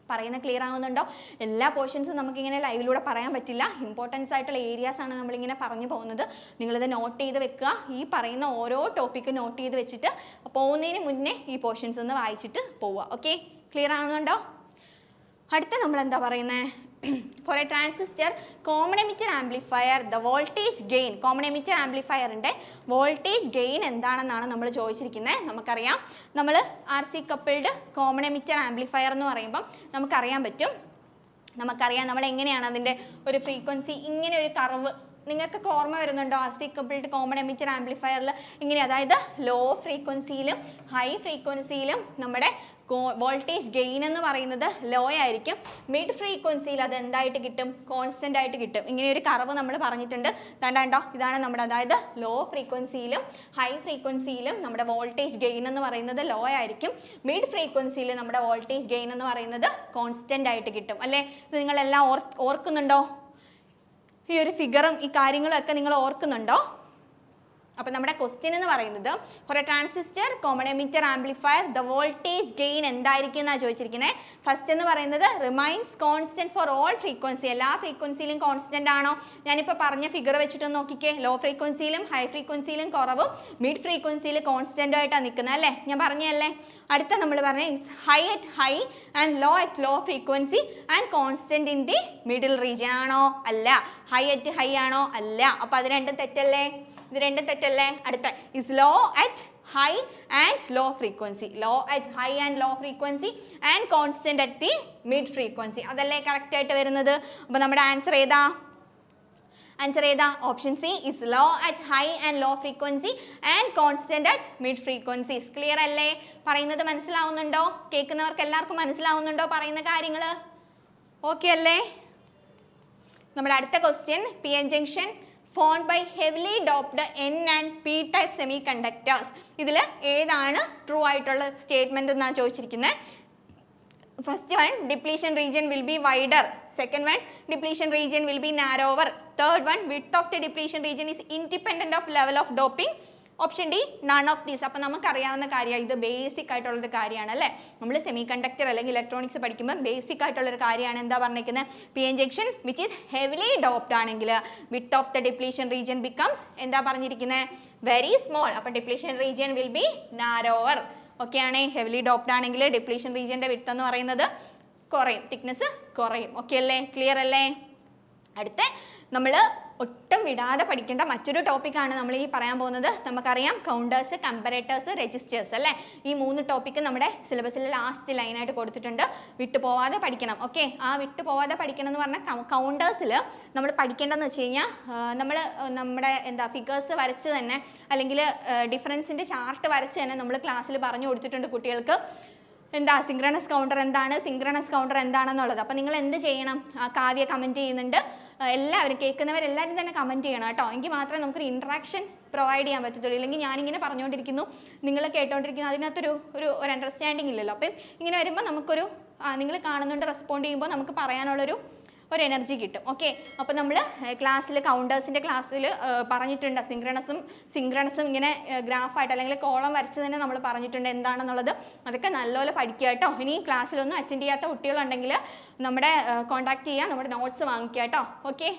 പറയുന്നത് ക്ലിയർ ആവുന്നുണ്ടോ? എല്ലാ പോർഷൻസും നമുക്കിങ്ങനെ ലൈവിലൂടെ പറയാൻ പറ്റില്ല. ഇമ്പോർട്ടൻസ് ആയിട്ടുള്ള ഏരിയാസ് ആണ് നമ്മളിങ്ങനെ പറഞ്ഞു പോകുന്നത്. നിങ്ങളിത് നോട്ട് ചെയ്ത് വെക്കുക. ഈ പറയുന്ന ഓരോ ടോപ്പിക്കും നോട്ട് ചെയ്ത് വെച്ചിട്ട് പോകുന്നതിന് മുന്നേ ഈ പോർഷൻസ് ഒന്ന് വായിച്ചിട്ട് പോവുക. ഓക്കെ, ക്ലിയർ ആവുന്നുണ്ടോ? അടുത്ത നമ്മൾ എന്താ പറയുന്നത്, for a transistor common emitter amplifier the voltage gain, common emitter ആംപ്ലിഫയറിൻ്റെ വോൾട്ടേജ് ഗെയിൻ എന്താണെന്നാണ് നമ്മൾ ചോദിച്ചിരിക്കുന്നത്. നമുക്കറിയാം നമ്മൾ RC coupled common emitter amplifier എന്ന് പറയുമ്പം നമുക്കറിയാൻ പറ്റും, നമുക്കറിയാം നമ്മൾ എങ്ങനെയാണ് അതിൻ്റെ ഒരു ഫ്രീക്വൻസി, ഇങ്ങനെ ഒരു കർവ് നിങ്ങൾക്ക് ഓർമ്മ വരുന്നുണ്ടോ? RC കപ്പിൾഡ് കോമൺ എമിറ്റർ ആംപ്ലിഫയറിൽ ഇങ്ങനെ, അതായത് ലോ ഫ്രീക്വൻസിയിലും ഹൈ ഫ്രീക്വൻസിയിലും നമ്മുടെ വോൾട്ടേജ് ഗെയിൻ എന്ന് പറയുന്നത് ലോ ആയിരിക്കും. മിഡ് ഫ്രീക്വൻസിയിൽ അത് എന്തായിട്ട് കിട്ടും, കോൺസ്റ്റന്റ് ആയിട്ട് കിട്ടും. ഇങ്ങനെ ഒരു കർവ് നമ്മൾ പറഞ്ഞിട്ടുണ്ട്. കണ്ടോ, ഇതാണ് നമ്മുടെ, അതായത് ലോ ഫ്രീക്വൻസിയിലും ഹൈ ഫ്രീക്വൻസിയിലും നമ്മുടെ വോൾട്ടേജ് ഗെയിൻ എന്ന് പറയുന്നത് ലോ ആയിരിക്കും. മിഡ് ഫ്രീക്വൻസിയിൽ നമ്മുടെ വോൾട്ടേജ് ഗെയിൻ എന്ന് പറയുന്നത് കോൺസ്റ്റന്റ് ആയിട്ട് കിട്ടും അല്ലേ. ഇത് നിങ്ങളെല്ലാം ഓർക്കുന്നുണ്ടോ? ഈ ഒരു ഫിഗറും ഈ കാര്യങ്ങളൊക്കെ നിങ്ങൾ ഓർക്കുന്നുണ്ടോ? അപ്പോൾ നമ്മുടെ ക്വസ്റ്റ്യൻ എന്ന് പറയുന്നത് for a transistor common emitter amplifier the voltage gain എന്തായിരിക്കും എന്നാണ് ചോദിച്ചിരിക്കുന്നത്. ഫസ്റ്റ് എന്ന് പറയുന്നത് remains constant for all frequency, എല്ലാ ഫ്രീക്വൻസിയിലും കോൺസ്റ്റന്റ് ആണോ? ഞാനിപ്പോൾ പറഞ്ഞ ഫിഗർ വെച്ചിട്ട് നോക്കിക്കേ, ലോ ഫ്രീക്വൻസിയിലും ഹൈ ഫ്രീക്വൻസിയിലും കുറവും മിഡ് ഫ്രീക്വൻസിയിൽ കോൺസ്റ്റന്റ് ആയിട്ടാണ് നിൽക്കുന്നത് അല്ലേ, ഞാൻ പറഞ്ഞല്ലേ. അടുത്ത നമ്മൾ പറഞ്ഞ high at high and low at low frequency and constant in the middle region ആണോ? അല്ല. ഹൈ അറ്റ് ഹൈ ആണോ? അല്ല. അപ്പോൾ അത് രണ്ടും തെറ്റല്ലേ, ഇത് രണ്ടും തെറ്റല്ലേ. അടുത്ത is low at high and low frequency, low at high and low frequency and constant at the mid frequency, അതല്ലേ കറക്റ്റ് ആയിട്ട് വരുന്നത്. അപ്പോൾ നമ്മുടെ ആൻസർ ഏതാ? ആൻസർ ഏതാ? Option C is low at high and low frequency and constant at mid frequencies. Clear അല്ലേ? പറയുന്നത് മനസ്സിലാവുന്നുണ്ടോ? കേൾക്കുന്നവർക്ക് എല്ലാവർക്കും മനസ്സിലാവുന്നുണ്ടോ പറയുന്ന കാര്യങ്ങൾ? ഓക്കെ അല്ലേ? നമ്മുടെ അടുത്ത question, PN junction formed by heavily doped N and P type semiconductors. ഇതിൽ ഏതാണ് ട്രൂ ആയിട്ടുള്ള സ്റ്റേറ്റ്മെന്റ് എന്നാണ് ചോദിച്ചിരിക്കുന്നത്. First one, depletion region will be wider. Second one, depletion region will be narrower. Third one, width of the depletion region is independent of level of doping. Option D, none of these. അപ്പോൾ നമുക്കറിയാവുന്ന കാര്യമാണ്, ഇത് basic ആയിട്ടുള്ളൊരു കാര്യമാണ് അല്ലേ. നമ്മൾ semi conductor അല്ലെങ്കിൽ electronics പഠിക്കുമ്പോൾ ബേസിക് ആയിട്ടുള്ളൊരു കാര്യമാണ്. എന്താ പറഞ്ഞിരിക്കുന്നത്, PN junction which is heavily doped ആണെങ്കിൽ width of the depletion region becomes എന്താ പറഞ്ഞിരിക്കുന്നത്, വെരി സ്മോൾ. അപ്പോൾ depletion region will be narrower. Okay ആണ്. ഹെവിലി ഡോപ്ഡ് ആണെങ്കിൽ ഡിപ്ലീഷൻ റീജിയൻ്റെ വിഡ്ത്ത് എന്ന് പറയുന്നത് കുറയും, തിക്നെസ് കുറയും. ഓക്കെ അല്ലേ? ക്ലിയർ അല്ലേ? അടുത്ത നമ്മൾ ഒട്ടും വിടാതെ പഠിക്കേണ്ട മറ്റൊരു ടോപ്പിക്കാണ് നമ്മൾ ഈ പറയാൻ പോകുന്നത്. നമുക്കറിയാം കൗണ്ടേഴ്സ്, കമ്പാരേറ്റേഴ്സ്, രജിസ്റ്റേഴ്സ് അല്ലേ. ഈ 3 ടോപ്പിക്ക് നമ്മുടെ സിലബസിൽ ലാസ്റ്റ് ലൈനായിട്ട് കൊടുത്തിട്ടുണ്ട്. വിട്ടുപോവാതെ പഠിക്കണം. ഓക്കെ, ആ വിട്ടുപോവാതെ പഠിക്കണം എന്ന് പറഞ്ഞാൽ കൗണ്ടേഴ്സിൽ നമ്മൾ പഠിക്കേണ്ടതെന്ന് വെച്ച് കഴിഞ്ഞാൽ നമ്മുടെ ഫിഗേഴ്സ് വരച്ച് തന്നെ അല്ലെങ്കിൽ ഡിഫറൻസിൻ്റെ ചാർട്ട് വരച്ച് തന്നെ നമ്മൾ ക്ലാസ്സിൽ പറഞ്ഞു കൊടുത്തിട്ടുണ്ട് കുട്ടികൾക്ക്. സിങ്ക്രണസ് കൗണ്ടർ എന്താണ്, സിങ്ക്രണസ് കൗണ്ടർ എന്താണെന്നുള്ളത്. അപ്പോൾ നിങ്ങൾ എന്ത് ചെയ്യണം? കാവ്യ കമൻറ്റ് ചെയ്യുന്നുണ്ട്. എല്ലാവരും കേൾക്കുന്നവരെല്ലാവരും തന്നെ കമൻറ്റ് ചെയ്യണം കേട്ടോ. എങ്കിൽ മാത്രമേ നമുക്കൊരു ഇൻട്രാക്ഷൻ പ്രൊവൈഡ് ചെയ്യാൻ പറ്റത്തുള്ളൂ. ഇല്ലെങ്കിൽ ഞാനിങ്ങനെ പറഞ്ഞുകൊണ്ടിരിക്കുന്നു, നിങ്ങൾ കേട്ടോണ്ടിരിക്കുന്നു, അതിനകത്തൊരു ഒരു അണ്ടർസ്റ്റാൻഡിങ് ഇല്ലല്ലോ. അപ്പം ഇങ്ങനെ വരുമ്പോൾ നമുക്കൊരു നിങ്ങൾ കാണുന്നുണ്ട് റെസ്പോണ്ട് ചെയ്യുമ്പോൾ നമുക്ക് പറയാനുള്ളൊരു എനർജി കിട്ടും. ഓക്കെ, അപ്പോൾ നമ്മൾ ക്ലാസ്സിൽ കൗണ്ടേഴ്സിൻ്റെ ക്ലാസ്സിൽ പറഞ്ഞിട്ടുണ്ട്. സിങ്ക്രണസും ഇങ്ങനെ ഗ്രാഫായിട്ട് അല്ലെങ്കിൽ കോളം വരച്ച് തന്നെ നമ്മൾ പറഞ്ഞിട്ടുണ്ട് എന്താണെന്നുള്ളത്. അതൊക്കെ നല്ലപോലെ പഠിക്കുക കേട്ടോ. ഇനി ക്ലാസ്സിലൊന്നും അറ്റൻഡ് ചെയ്യാത്ത കുട്ടികളുണ്ടെങ്കിൽ നമ്മുടെ കോൺടാക്ട് ചെയ്യുക, നമ്മുടെ നോട്ട്സ് വാങ്ങിക്കുക കേട്ടോ. ഓക്കെ,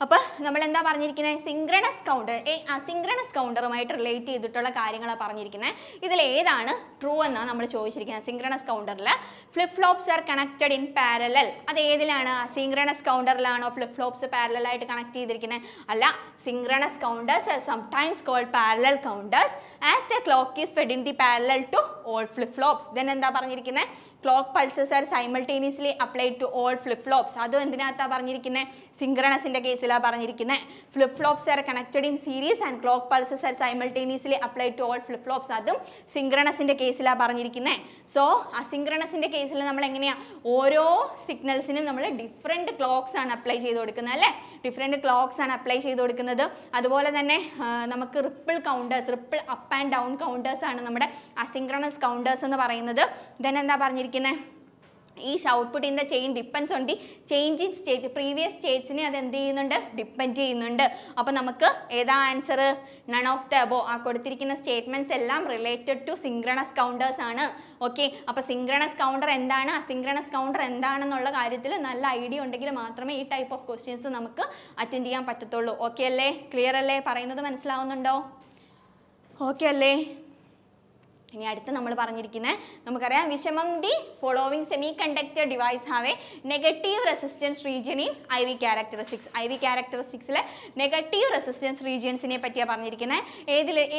അപ്പോൾ നമ്മൾ എന്താ പറഞ്ഞിരിക്കുന്നത്? സിങ്ക്രണസ് കൗണ്ടർ, അസിങ്ക്രണസ് കൗണ്ടറുമായിട്ട് റിലേറ്റ് ചെയ്തിട്ടുള്ള കാര്യങ്ങളാണ് പറഞ്ഞിരിക്കുന്നത്. ഇതിൽ ഏതാണ് ട്രൂ എന്നാണ് നമ്മൾ ചോദിച്ചിരിക്കുന്നത്. സിങ്ക്രണസ് കൗണ്ടറിൽ flip flops are connected in parallel. അത് ഏതിലാണ്? അസിങ്ക്രണസ് കൗണ്ടറിലാണോ ഫ്ലിപ്പ് ഫ്ലോപ്സ് പാരലൽ ആയിട്ട് കണക്ട് ചെയ്തിരിക്കുന്നത്? അല്ല, synchronous counters are sometimes called parallel counters as the clock is fed in the parallel to all flip flops. Then എന്താ പറഞ്ഞിരിക്കുന്നത്? Clock pulses are simultaneously applied to all flip flops. അതും എന്തിനകത്താണ് പറഞ്ഞിരിക്കുന്നത്? സിങ്ക്രണസിന്റെ കേസിലാണ് പറഞ്ഞിരിക്കുന്നത്. Flip flops are connected in series and clock pulses are simultaneously applied to all flip flops. അതും സിങ്ക്രണസിന്റെ കേസിലാണ് പറഞ്ഞിരിക്കുന്നത്. സോ അസിങ്ക്രണസിന്റെ കേസിൽ നമ്മൾ എങ്ങനെയാണ് ഓരോ സിഗ്നൽസിനും നമ്മൾ ഡിഫറെൻറ്റ് ക്ലോക്സ് ആണ് അപ്ലൈ ചെയ്ത് കൊടുക്കുന്നത് അല്ലേ. ഡിഫറെൻറ്റ് ക്ലോക്സ് ആണ് അപ്ലൈ ചെയ്ത് കൊടുക്കുന്നത്. അതുപോലെ തന്നെ നമുക്ക് ripple counters, ripple up and down counters ആണ് നമ്മുടെ അസിങ്ക്രണസ് കൗണ്ടേഴ്സ് എന്ന് പറയുന്നത്. ദെൻ എന്താ പറഞ്ഞിരിക്കുന്നത്? each output in the chain depends on the change in state. Previous states ne adu endu cheyyunnundu depend cheyyunnundu. appo namakku eda answer none of the above. aa koduttirikkunna statements ellam related to synchronous counters aanu. okay, appo synchronous counter endana asynchronous counter endaanennulla കാര്യത്തിൽ നല്ല idea ഉണ്ടെങ്കിൽ മാത്രമേ ഈ type of questions നമുക്ക് attend ചെയ്യാൻ പറ്റത്തുള്ളൂ. Okay അല്ലേ? Clear അല്ലേ? പറയുന്നത് മനസ്സിലാവുന്നുണ്ടോ? ഓക്കെ അല്ലേ? ഇനി അടുത്ത് നമ്മൾ പറഞ്ഞിരിക്കുന്നത് നമുക്കറിയാം which among the following semiconductor device have a negative resistance region in IV characteristics. IV characteristics ലെ നെഗറ്റീവ് റെസിസ്റ്റൻസ് റീജിയൻസിനെ പറ്റിയാണ് പറഞ്ഞിരിക്കുന്നത്.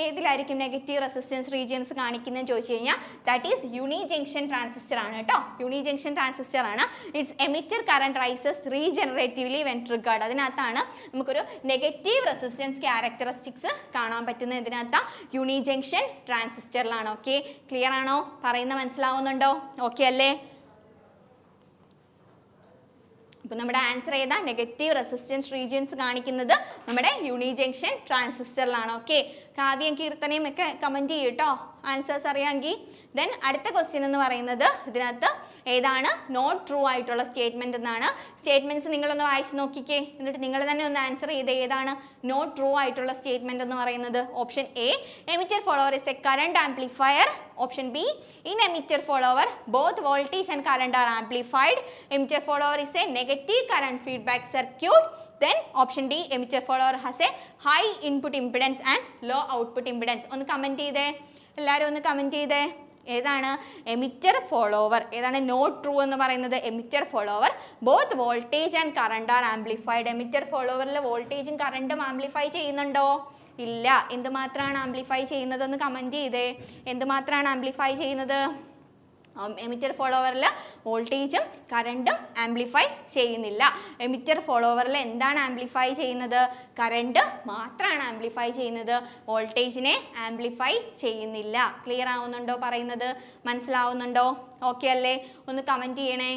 ഏതിലായിരിക്കും നെഗറ്റീവ് റെസിസ്റ്റൻസ് റീജിയൻസ് കാണിക്കുന്നതെന്ന് ചോദിച്ചു കഴിഞ്ഞാൽ that is unijunction transistor ആണ് കേട്ടോ. യൂണി ജംഗ്ഷൻ ട്രാൻസിസ്റ്റർ ആണ്. It's emitter current rises regeneratively when triggered. അതിനകത്താണ് നമുക്കൊരു നെഗറ്റീവ് റെസിസ്റ്റൻസ് ക്യാരക്ടറിസ്റ്റിക്സ് കാണാൻ പറ്റുന്നത്. ഇതിനകത്ത് യൂണി ജംഗ്ഷൻ ട്രാൻസിസ്റ്ററിലാണ്. ഓക്കെ, ക്ലിയർ ആണോ? പറയുന്ന മനസ്സിലാവുന്നുണ്ടോ? ഓക്കെ അല്ലേ? അപ്പോൾ നമ്മുടെ ആൻസർ ഏതാ? നെഗറ്റീവ് റെസിസ്റ്റൻസ് റീജിയൻസ് കാണിക്കുന്നത് നമ്മുടെ യൂണി ജംഗ്ഷൻ ട്രാൻസിസ്റ്ററിലാണ്. ഓക്കെ, കാവ്യം കീർത്തനയും ഒക്കെ കമൻറ്റ് ചെയ്യും കേട്ടോ ആൻസേഴ്സ് അറിയാമെങ്കിൽ. ദെൻ അടുത്ത ക്വസ്റ്റ്യൻ എന്ന് പറയുന്നത് ഇതിനകത്ത് ഏതാണ് നോട്ട് ട്രൂ ആയിട്ടുള്ള സ്റ്റേറ്റ്മെന്റ് എന്നാണ്. സ്റ്റേറ്റ്മെന്റ്സ് നിങ്ങളൊന്ന് വായിച്ച് നോക്കിക്കേ, എന്നിട്ട് നിങ്ങൾ തന്നെ ഒന്ന് ആൻസർ ചെയ്ത് ഏതാണ് നോട്ട് ട്രൂ ആയിട്ടുള്ള സ്റ്റേറ്റ്മെന്റ് എന്ന് പറയുന്നത്. Option A, emitter follower is a current amplifier. Option B, in emitter follower both voltage and current are amplified. Emitter follower is a negative current feedback circuit. Then option D, emitter follower has a high input impedance and low output impedance. ഒന്ന് comment ചെയ്തേ, എല്ലാവരും ഒന്ന് comment ചെയ്തേ. ഏതാണ് emitter follower? ഏതാണ് not true എന്ന് പറയുന്നത്? Emitter follower both voltage and current are amplified. Emitter ഫോളോവറിൽ വോൾട്ടേജും കറണ്ടും ആംപ്ലിഫൈ ചെയ്യുന്നുണ്ടോ? ഇല്ല. എന്തുമാത്രമാണ് ആംപ്ലിഫൈ ചെയ്യുന്നത്? ഒന്ന് കമൻറ്റ് ചെയ്തേ. എന്തുമാത്രമാണ് ആംപ്ലിഫൈ ചെയ്യുന്നത്? എമിറ്റർ ഫോളോവറിൽ വോൾട്ടേജും കറണ്ടും ആംപ്ലിഫൈ ചെയ്യുന്നില്ല. എമിറ്റർ ഫോളോവറിൽ എന്താണ് ആംപ്ലിഫൈ ചെയ്യുന്നത്? കറണ്ട് മാത്രമാണ് ആംപ്ലിഫൈ ചെയ്യുന്നത്, വോൾട്ടേജിനെ ആംപ്ലിഫൈ ചെയ്യുന്നില്ല. ക്ലിയർ ആവുന്നുണ്ടോ? പറയുന്നത് മനസ്സിലാവുന്നുണ്ടോ? ഓക്കെ അല്ലേ? ഒന്ന് കമൻറ്റ് ചെയ്യണേ.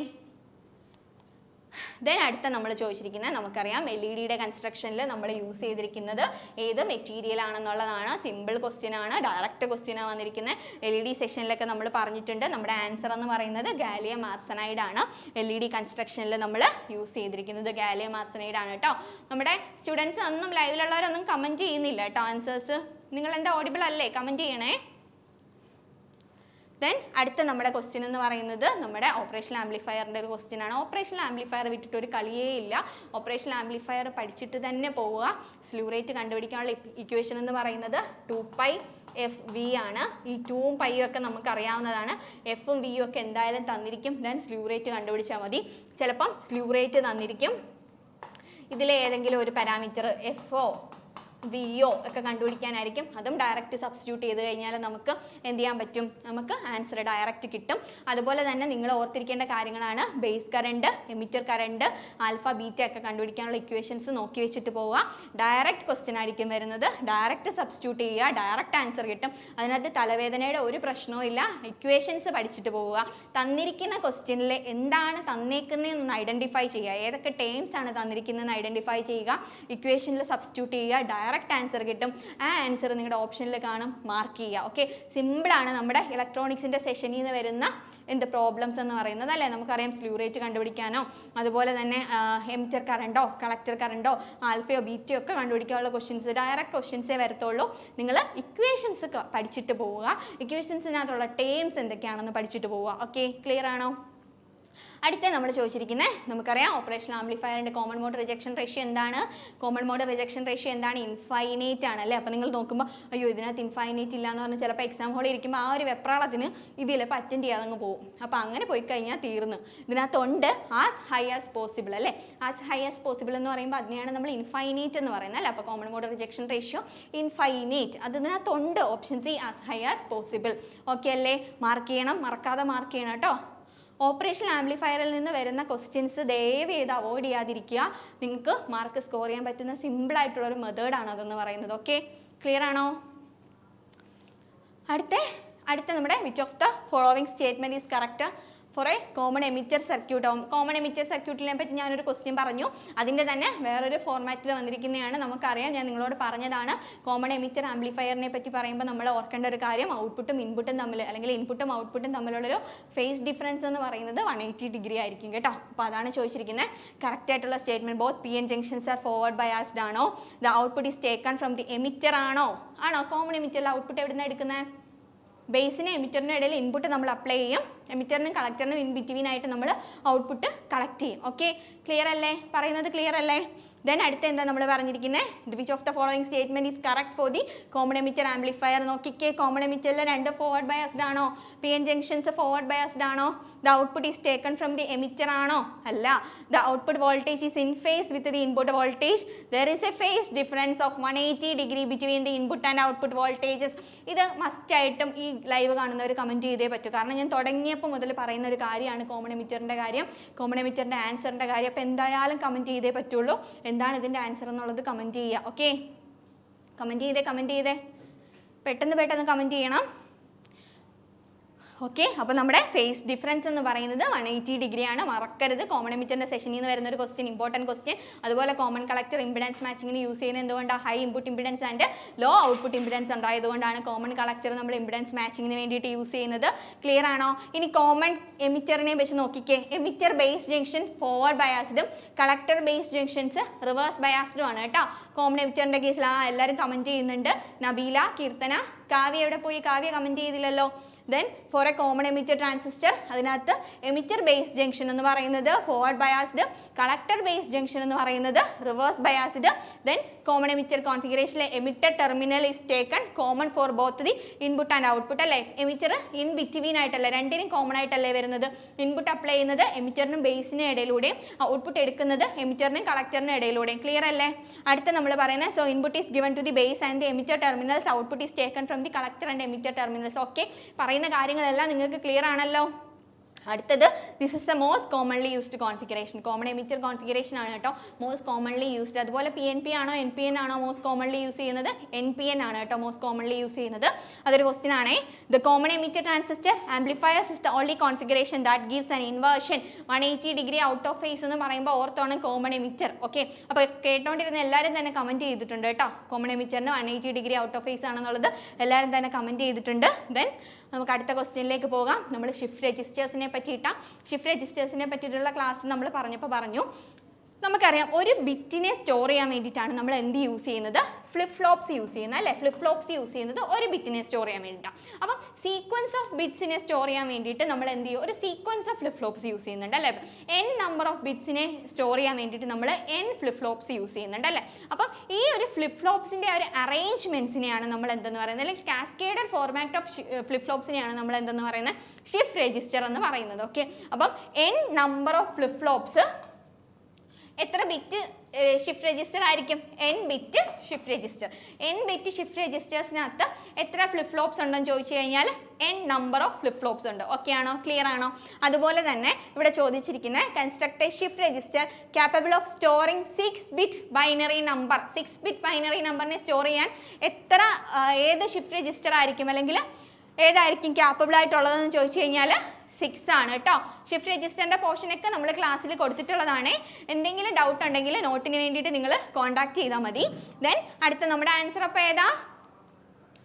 ദെൻ അടുത്ത നമ്മൾ ചോദിച്ചിരിക്കുന്നത് നമുക്കറിയാം LED കൺസ്ട്രക്ഷനിൽ നമ്മൾ യൂസ് ചെയ്തിരിക്കുന്നത് ഏത് മെറ്റീരിയൽ ആണെന്നുള്ളതാണ്. സിമ്പിൾ ക്വസ്റ്റ്യൻ ആണ്, ഡയറക്റ്റ് ക്വസ്റ്റ്യൻ ആണ് വന്നിരിക്കുന്നത്. LED സെക്ഷനിലൊക്കെ നമ്മൾ പറഞ്ഞിട്ടുണ്ട്. നമ്മുടെ ആൻസർ എന്ന് പറയുന്നത് ഗാലിയം ആർസനൈഡ് ആണ്. LED കൺസ്ട്രക്ഷനിൽ നമ്മൾ യൂസ് ചെയ്തിരിക്കുന്നത് ഗാലിയം ആർസനൈഡ് ആണ് കേട്ടോ. നമ്മുടെ സ്റ്റുഡൻസ് ഒന്നും ലൈവിലുള്ളവരൊന്നും കമൻറ്റ് ചെയ്യുന്നില്ല കേട്ടോ ആൻസേഴ്സ്. നിങ്ങൾ എന്താ ഓഡിബിൾ അല്ലേ? കമൻറ്റ് ചെയ്യണേ. ദെൻ അടുത്ത നമ്മുടെ ക്വസ്റ്റ്യൻ എന്ന് പറയുന്നത് നമ്മുടെ ഓപ്പറേഷണൽ ആംപ്ലിഫയറിൻ്റെ ഒരു ക്വസ്റ്റ്യൻ ആണ്. ഓപ്പറേഷണൽ ആംപ്ലിഫയർ വിട്ടിട്ട് ഒരു കളിയേ ഇല്ല. ഓപ്പറേഷണൽ ആംപ്ലിഫയർ പഠിച്ചിട്ട് തന്നെ പോവുക. സ്ലൂ റേറ്റ് കണ്ടുപിടിക്കാനുള്ള ഇക്വേഷൻ എന്ന് പറയുന്നത് 2πfv ആണ്. ഈ 2ഉം പൈയും ഒക്കെ നമുക്ക് അറിയാവുന്നതാണ്. എഫും വിയും ഒക്കെ എന്തായാലും തന്നിരിക്കും. ദെൻ സ്ലൂ റേറ്റ് കണ്ടുപിടിച്ചാൽ മതി. ചിലപ്പം സ്ലൂ റേറ്റ് തന്നിരിക്കും, ഇതിലെ ഏതെങ്കിലും ഒരു പാരാമീറ്റർ എഫോ വിയോ ഒക്കെ കണ്ടുപിടിക്കാനായിരിക്കും. അതും ഡയറക്റ്റ് സബ്സ്റ്റിറ്റ്യൂട്ട് ചെയ്ത് കഴിഞ്ഞാൽ നമുക്ക് എന്ത് ചെയ്യാൻ പറ്റും, നമുക്ക് ആൻസർ ഡയറക്റ്റ് കിട്ടും. അതുപോലെ തന്നെ നിങ്ങൾ ഓർത്തിരിക്കേണ്ട കാര്യങ്ങളാണ് base current, emitter current, alpha beta ഒക്കെ കണ്ടുപിടിക്കാനുള്ള ഇക്വേഷൻസ് നോക്കി വെച്ചിട്ട് പോവുക. ഡയറക്റ്റ് ക്വസ്റ്റ്യൻ ആയിരിക്കും വരുന്നത്, ഡയറക്റ്റ് സബ്സ്റ്റിറ്റ്യൂട്ട് ചെയ്യുക, ഡയറക്റ്റ് ആൻസർ കിട്ടും. അതിനകത്ത് തലവേദനയുടെ ഒരു പ്രശ്നവും ഇല്ല. ഇക്വേഷൻസ് പഠിച്ചിട്ട് പോവുക. തന്നിരിക്കുന്ന ക്വസ്റ്റ്യനിൽ എന്താണ് തന്നേക്കുന്നതെന്ന് ഐഡന്റിഫൈ ചെയ്യുക, ഏതൊക്കെ ടേംസ് ആണ് തന്നിരിക്കുന്നതെന്ന് ഐഡന്റിഫൈ ചെയ്യുക, ഇക്വേഷനിൽ സബ്സ്റ്റിറ്റ്യൂട്ട് ചെയ്യുക, ഡയറക്റ്റ് ആൻസർ കിട്ടും. ആ ആൻസർ നിങ്ങളുടെ ഓപ്ഷനിൽ കാണും, മാർക്ക് ചെയ്യുക. ഓക്കെ, സിമ്പിളാണ് നമ്മുടെ ഇലക്ട്രോണിക്സിൻ്റെ സെഷനിൽ നിന്ന് വരുന്ന എന്ത് പ്രോബ്ലംസ് എന്ന് പറയുന്നത് അല്ലേ. നമുക്കറിയാം സ്ലൂ റേറ്റ് കണ്ടുപിടിക്കാനോ അതുപോലെ തന്നെ എമിറ്റർ കറണ്ടോ കളക്ടർ കറണ്ടോ ആൽഫയോ ബീറ്റയോ ഒക്കെ കണ്ടുപിടിക്കാനുള്ള ക്വസ്റ്റ്യൻസ് ഡയറക്റ്റ് ക്വസ്റ്റ്യൻസേ വരത്തുള്ളൂ. നിങ്ങൾ ഇക്വേഷൻസ് പഠിച്ചിട്ട് പോവുക, ഇക്വേഷൻസിനകത്തുള്ള ടേംസ് എന്തൊക്കെയാണെന്ന് പഠിച്ചിട്ട് പോവുക. ഓക്കെ, ക്ലിയർ ആണോ? അടുത്ത നമ്മൾ ചോദിച്ചിരിക്കുന്നത്, നമുക്കറിയാം ഓപ്പറേഷണൽ ആംപ്ലിഫയറിൻ്റെ കോമൺ മോഡ് റിജക്ഷൻ റേഷ്യോ എന്താണ്? കോമൺ മോഡ് റിജക്ഷൻ റേഷ്യോ എന്താണ്? ഇൻഫൈനൈറ്റ് ആണ് അല്ലേ. അപ്പോൾ നിങ്ങൾ നോക്കുമ്പോൾ അയ്യോ ഇതിനകത്ത് ഇൻഫൈനൈറ്റ് ഇല്ല എന്ന് പറഞ്ഞാൽ ചിലപ്പോൾ എക്സാം ഹോളിൽ ഇരിക്കുമ്പോൾ ആ ഒരു വെപ്രാളത്തിന് ഇതിലിപ്പോൾ അറ്റൻഡ് ചെയ്യാതെ അങ്ങ് പോകും. അപ്പോൾ അങ്ങനെ പോയി കഴിഞ്ഞാൽ തീർന്നു. ഇതിനകത്തുണ്ട് ആസ് ഹൈ ആസ് പോസിബിൾ അല്ലേ. ആസ് ഹൈ ആസ് പോസിബിൾ എന്ന് പറയുമ്പോൾ അതിനെയാണ് നമ്മൾ ഇൻഫൈനൈറ്റ് എന്ന് പറയുന്നത് അല്ലേ. അപ്പോൾ common mode rejection ratio infinite, അത് ഇതിനകത്തുണ്ട്. Option C as high as possible. Okay അല്ലേ? മാർക്ക് ചെയ്യണം, മറക്കാതെ മാർക്ക് ചെയ്യണം കേട്ടോ. ഓപ്പറേഷണൽ ആംപ്ലിഫയറിൽ നിന്ന് വരുന്ന ക്വസ്റ്റ്യൻസ് ദയവ് ചെയ്ത് അവോയ്ഡ് ചെയ്യാതിരിക്കുക. നിങ്ങൾക്ക് മാർക്ക് സ്കോർ ചെയ്യാൻ പറ്റുന്ന സിമ്പിളായിട്ടുള്ളൊരു മെത്തേഡാണ് അതെന്ന് പറയുന്നത്. ഓക്കെ, ക്ലിയർ ആണോ? അടുത്ത നമ്മുടെ which of the following statement is correct for a common emitter circuit. Common emitter സർക്യൂട്ടിനെ പറ്റി ഞാനൊരു ക്വസ്റ്റ്യൻ പറഞ്ഞു, അതിൻ്റെ തന്നെ വേറൊരു ഫോർമാറ്റിൽ വന്നിരിക്കുന്നതാണ്. നമുക്കറിയാം, ഞാൻ നിങ്ങളോട് പറഞ്ഞതാണ് കോമൺ എമിറ്റർ ആംപ്ലിഫയറിനെ പറ്റി പറയുമ്പോൾ നമ്മൾ ഓർക്കേണ്ട ഒരു കാര്യം ഔട്ട്പുട്ടും ഇൻപുട്ടും തമ്മിൽ അല്ലെങ്കിൽ ഇൻപുട്ടും ഔട്ട്പുട്ടും തമ്മിലുള്ളൊരു ഫേസ് ഡിഫറൻസ് എന്ന് പറയുന്നത് 180 ഡിഗ്രി ആയിരിക്കും കേട്ടോ. അപ്പോൾ അതാണ് ചോദിച്ചിരിക്കുന്നത്. കറക്റ്റ് ആയിട്ടുള്ള statement both P N junctions are forward biased ആണോ? The output is taken from the emitter ആണോ? കോമൺ എമിറ്ററിൽ ഔട്ട്പുട്ട് എവിടെ നിന്നാണ് എടുക്കുന്നത്? ബേസിനും എമിറ്ററിനും ഇടയിൽ ഇൻപുട്ട് നമ്മൾ അപ്ലൈ ചെയ്യും, എമിറ്ററിനും കളക്ടറിനും ഇൻ ബിറ്റ്വീൻ ആയിട്ട് നമ്മൾ ഔട്ട്പുട്ട് കളക്ട് ചെയ്യും. ഓക്കെ, ക്ലിയർ അല്ലേ? പറയുന്നത് ക്ലിയർ അല്ലേ? ദെൻ അടുത്ത എന്താ നമ്മൾ പറഞ്ഞിരിക്കുന്നത്? Which of the following statement is correct for the common emitter amplifier. നോക്കിക്കേ, കോമൺ എമിറ്ററിൽ രണ്ട് ഫോർവേഡ് ബയാസ്ഡ് ആണോ? P N junctions forward biased ആണോ? The output is taken from the emitter ആണോ? അല്ല. The output voltage is in phase with the input voltage. There is a phase difference of 180 degree between the input and output voltages. ഇത് must ആയിട്ടും ഈ live കാണുന്നവർ comment ചെയ്തേ പറ്റൂ. കാരണം ഞാൻ തുടങ്ങിയപ്പോൾ മുതൽ പറയുന്ന ഒരു കാര്യമാണ് കോമൺ എമിറ്ററിൻ്റെ കാര്യം, കോമൺ എമിറ്ററിൻ്റെ ആൻസറിൻ്റെ കാര്യം. അപ്പോൾ എന്തായാലും കമൻറ്റ് ചെയ്തേ പറ്റുള്ളൂ. എന്താണ് ഇതിൻ്റെ ആൻസർ എന്നുള്ളത് കമൻറ്റ് ചെയ്യുക. ഓക്കെ, കമൻറ്റ് ചെയ്തേ പെട്ടെന്ന് കമൻറ്റ് ചെയ്യണം. ഓക്കെ, അപ്പോൾ നമ്മുടെ ഫേസ് ഡിഫറൻസ് എന്ന് പറയുന്നത് 180 ഡിഗ്രിയാണ്. മറക്കരുത്. കോമൺ എമിറ്ററിൻ്റെ സെഷനിൽ നിന്ന് വരുന്ന ഒരു ക്വസ്റ്റ്യൻ, ഇമ്പോർട്ടൻറ്റ് ക്വസ്റ്റ്യൻ. അതുപോലെ കോമൺ കളക്ടർ ഇമ്പിഡൻസ് മാച്ചിങ്ങിന് യൂസ് ചെയ്യുന്നത് എന്തുകൊണ്ടാണ്? High input impedance and low output impedance ഉണ്ടായതുകൊണ്ടാണ് കോമൺ കളക്ടർ നമ്മൾ ഇമ്പിഡൻസ് മാച്ചിങ്ങിന് വേണ്ടിയിട്ട് യൂസ് ചെയ്യുന്നത്. ക്ലിയർ ആണോ? ഇനി കോമൺ എമിറ്ററിനെ വെച്ച് നോക്കിക്കേ. എമിറ്റർ ബേസ് ജംഗ്ഷൻ ഫോർവേഡ് ബയാസ്ഡും കളക്ടർ ബേസ് ജംഗ്ഷൻസ് റിവേഴ്സ് ബയാസ്ഡും ആണ് കേട്ടോ. കോമൺ എമിറ്ററിൻ്റെ കേസിൽ എല്ലാവരും കമൻറ്റ് ചെയ്യുന്നുണ്ട്. നബീല, കീർത്തന, കാവ്യ എവിടെ പോയി? കാവ്യ കമൻറ്റ് ചെയ്തില്ലല്ലോ. Then for a common emitter transistor അതിനകത്ത് എമിറ്റർ ബേസ് ജംഗ്ഷൻ എന്ന് പറയുന്നത് forward biased, collector base junction എന്ന് പറയുന്നത് reverse biased. Then common emitter കോൺഫിഗറേഷനിലെ emitter terminal is taken common for both the input and output അല്ലേ. Emitter in between ആയിട്ടല്ലേ, രണ്ടിനും common ആയിട്ടല്ലേ വരുന്നത്. ഇൻപുട്ട് അപ്ലൈ ചെയ്യുന്നത് എമിറ്ററിനും ബേസിനും ഇടയിലൂടെയും ഔട്ട്പുട്ട് എടുക്കുന്നത് എമിറ്ററിനും കളക്ടറിനും ഇടയിലൂടെയും. ക്ലിയർ അല്ലേ? അടുത്ത നമ്മൾ പറയുന്നത് so input is given to the base and the emitter terminals, output is taken from the collector and emitter terminals. Okay, പറയുന്ന കാര്യങ്ങളെല്ലാം നിങ്ങൾക്ക് ക്ലിയർ ആണല്ലോ. അടുത്തത് this is the most commonly used configuration. Common emitter configuration ആണ് കേട്ടോ most commonly used. അതുപോലെ P N P ആണോ N P N ആണോ മോസ്റ്റ് കോമൺലി യൂസ് ചെയ്യുന്നത്? എൻ പി എൻ ആണ് കേട്ടോ മോസ്റ്റ് കോമൺലി യൂസ് ചെയ്യുന്നത്. അതൊരു ക്വസ്റ്റ്യൻ ആണേ. The common emitter transistor amplifiers is the only configuration that gives an inversion 180 degree out of phase എന്ന് പറയുമ്പോൾ ഓർത്താണ് കോമൺ എമിറ്റർ. ഓക്കെ, അപ്പോൾ കേട്ടോണ്ടിരുന്ന എല്ലാവരും തന്നെ കമൻറ്റ് ചെയ്തിട്ടുണ്ട് കേട്ടോ. കോമൺ എമിറ്ററിന് 180 ഡിഗ്രി ഔട്ട് ഓഫ് ഫേസ് ആണെന്നുള്ളത് എല്ലാവരും തന്നെ കമൻറ്റ് ചെയ്തിട്ടുണ്ട്. ദെൻ നമുക്ക് അടുത്ത ക്വസ്റ്റ്യനിലേക്ക് പോകാം. നമ്മൾ ഷിഫ്റ്റ് രജിസ്റ്റേഴ്സിനെ പറ്റിയിട്ടുള്ള ക്ലാസ് നമ്മൾ പറഞ്ഞു. നമുക്കറിയാം ഒരു ബിറ്റിനെ സ്റ്റോർ ചെയ്യാൻ വേണ്ടിയിട്ടാണ് നമ്മൾ എന്ത് യൂസ് ചെയ്യുന്നത്? ഫ്ലിപ്പ് ഫ്ലോപ്സ് യൂസ് ചെയ്യുന്നത് അല്ലേ. ഫ്ലിപ്പ് ഫ്ലോപ്സ് യൂസ് ചെയ്യുന്നത് ഒരു ബിറ്റിനെ സ്റ്റോർ ചെയ്യാൻ വേണ്ടിയിട്ടാണ്. അപ്പം സീക്വൻസ് ഓഫ് ബിറ്റ്സിനെ സ്റ്റോർ ചെയ്യാൻ വേണ്ടിയിട്ട് നമ്മൾ എന്ത് ചെയ്യും? ഒരു sequence of flip flops use ചെയ്യുന്നുണ്ട് അല്ലേ. n നമ്പർ ഓഫ് ബിറ്റ്സിനെ സ്റ്റോർ ചെയ്യാൻ വേണ്ടിയിട്ട് നമ്മൾ n ഫ്ലിപ്പ് ഫ്ലോപ്സ് യൂസ് ചെയ്യുന്നുണ്ട് അല്ലേ. അപ്പം ഈ ഒരു ഫ്ലിപ്പ് ഫ്ലോപ്സിൻ്റെ ഒരു അറേഞ്ച്മെൻറ്റ്സിനെയാണ് നമ്മൾ എന്തെന്ന് പറയുന്നത്, അല്ലെങ്കിൽ കാസ്കേഡഡ് ഫോർമാറ്റ് ഓഫ് ഫ്ലിപ്പ് ഫ്ലോപ്സിനെയാണ് നമ്മൾ എന്തെന്ന് പറയുന്നത്? ഷിഫ്റ്റ് രജിസ്റ്റർ എന്ന് പറയുന്നത്. ഓക്കെ, അപ്പം n number of flip flops എത്ര ബിറ്റ് ഷിഫ്റ്റ് രജിസ്റ്റർ ആയിരിക്കും? n bit shift register. n bit shift രജിസ്റ്റേഴ്സിനകത്ത് എത്ര ഫ്ലിപ്പ് ഫ്ലോപ്സ് ഉണ്ടെന്ന് ചോദിച്ചു കഴിഞ്ഞാൽ n number of flip flops ഉണ്ട്. ഓക്കെ ആണോ? ക്ലിയർ ആണോ? അതുപോലെ തന്നെ ഇവിടെ ചോദിച്ചിരിക്കുന്ന construct a shift register capable of storing 6-bit binary number. 6-bit binary നമ്പറിനെ സ്റ്റോർ ചെയ്യാൻ എത്ര ഏത് ഷിഫ്റ്റ് രജിസ്റ്റർ ആയിരിക്കും അല്ലെങ്കിൽ ഏതായിരിക്കും ക്യാപ്പബിൾ ആയിട്ടുള്ളതെന്ന് ചോദിച്ചു കഴിഞ്ഞാൽ 6 ആണ് കേട്ടോ. ഷിഫ്റ്റ് രജിസ്റ്ററിന്റെ പോർഷനൊക്കെ നമ്മൾ ക്ലാസ്സിൽ കൊടുത്തിട്ടുള്ളതാണ്. എന്തെങ്കിലും ഡൗട്ട് ഉണ്ടെങ്കിൽ നോട്ടിന് വേണ്ടിയിട്ട് നിങ്ങൾ കോൺടാക്ട് ചെയ്താൽ മതി. ദെൻ അടുത്ത നമ്മുടെ ആൻസർ അപ്പോൾ ഏതാ?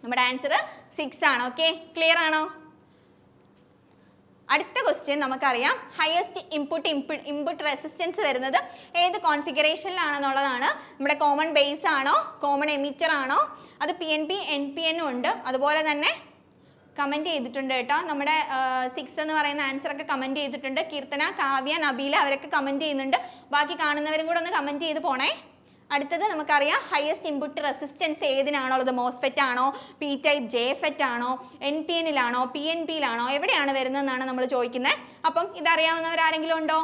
നമ്മുടെ ആൻസർ 6 ആണ്. ഓക്കെ, ക്ലിയർ ആണോ? അടുത്ത ക്വസ്റ്റ്യൻ നമുക്കറിയാം ഹയസ്റ്റ് ഇൻപുട്ട് റെസിസ്റ്റൻസ് വരുന്നത് ഏത് കോൺഫിഗറേഷനിലാണെന്നുള്ളതാണ്. നമ്മുടെ കോമൺ ബേസ് ആണോ, കോമൺ എമിറ്റർ ആണോ, അത് PNP NPN ഉണ്ട്. അതുപോലെ തന്നെ കമൻറ്റ് ചെയ്തിട്ടുണ്ട് കേട്ടോ. നമ്മുടെ 6 എന്ന് പറയുന്ന ആൻസർ ഒക്കെ കമൻറ്റ് ചെയ്തിട്ടുണ്ട്. കീർത്തന, കാവ്യ, നബീല അവരൊക്കെ കമൻറ്റ് ചെയ്യുന്നുണ്ട്. ബാക്കി കാണുന്നവരും കൂടെ ഒന്ന് കമൻറ്റ് ചെയ്ത് പോണേ. അടുത്തത് നമുക്കറിയാം ഹയസ്റ്റ് ഇൻപുട്ട് റെസിസ്റ്റൻസ് ഏതിനാണുള്ളത്? മോസ്ഫെറ്റ് ആണോ, പി ടൈപ്പ് JFET ആണോ, NPNലാണോ, PNPയിലാണോ, എവിടെയാണ് വരുന്നതെന്നാണ് നമ്മൾ ചോദിക്കുന്നത്. അപ്പം ഇതറിയാവുന്നവരാരെങ്കിലും ഉണ്ടോ?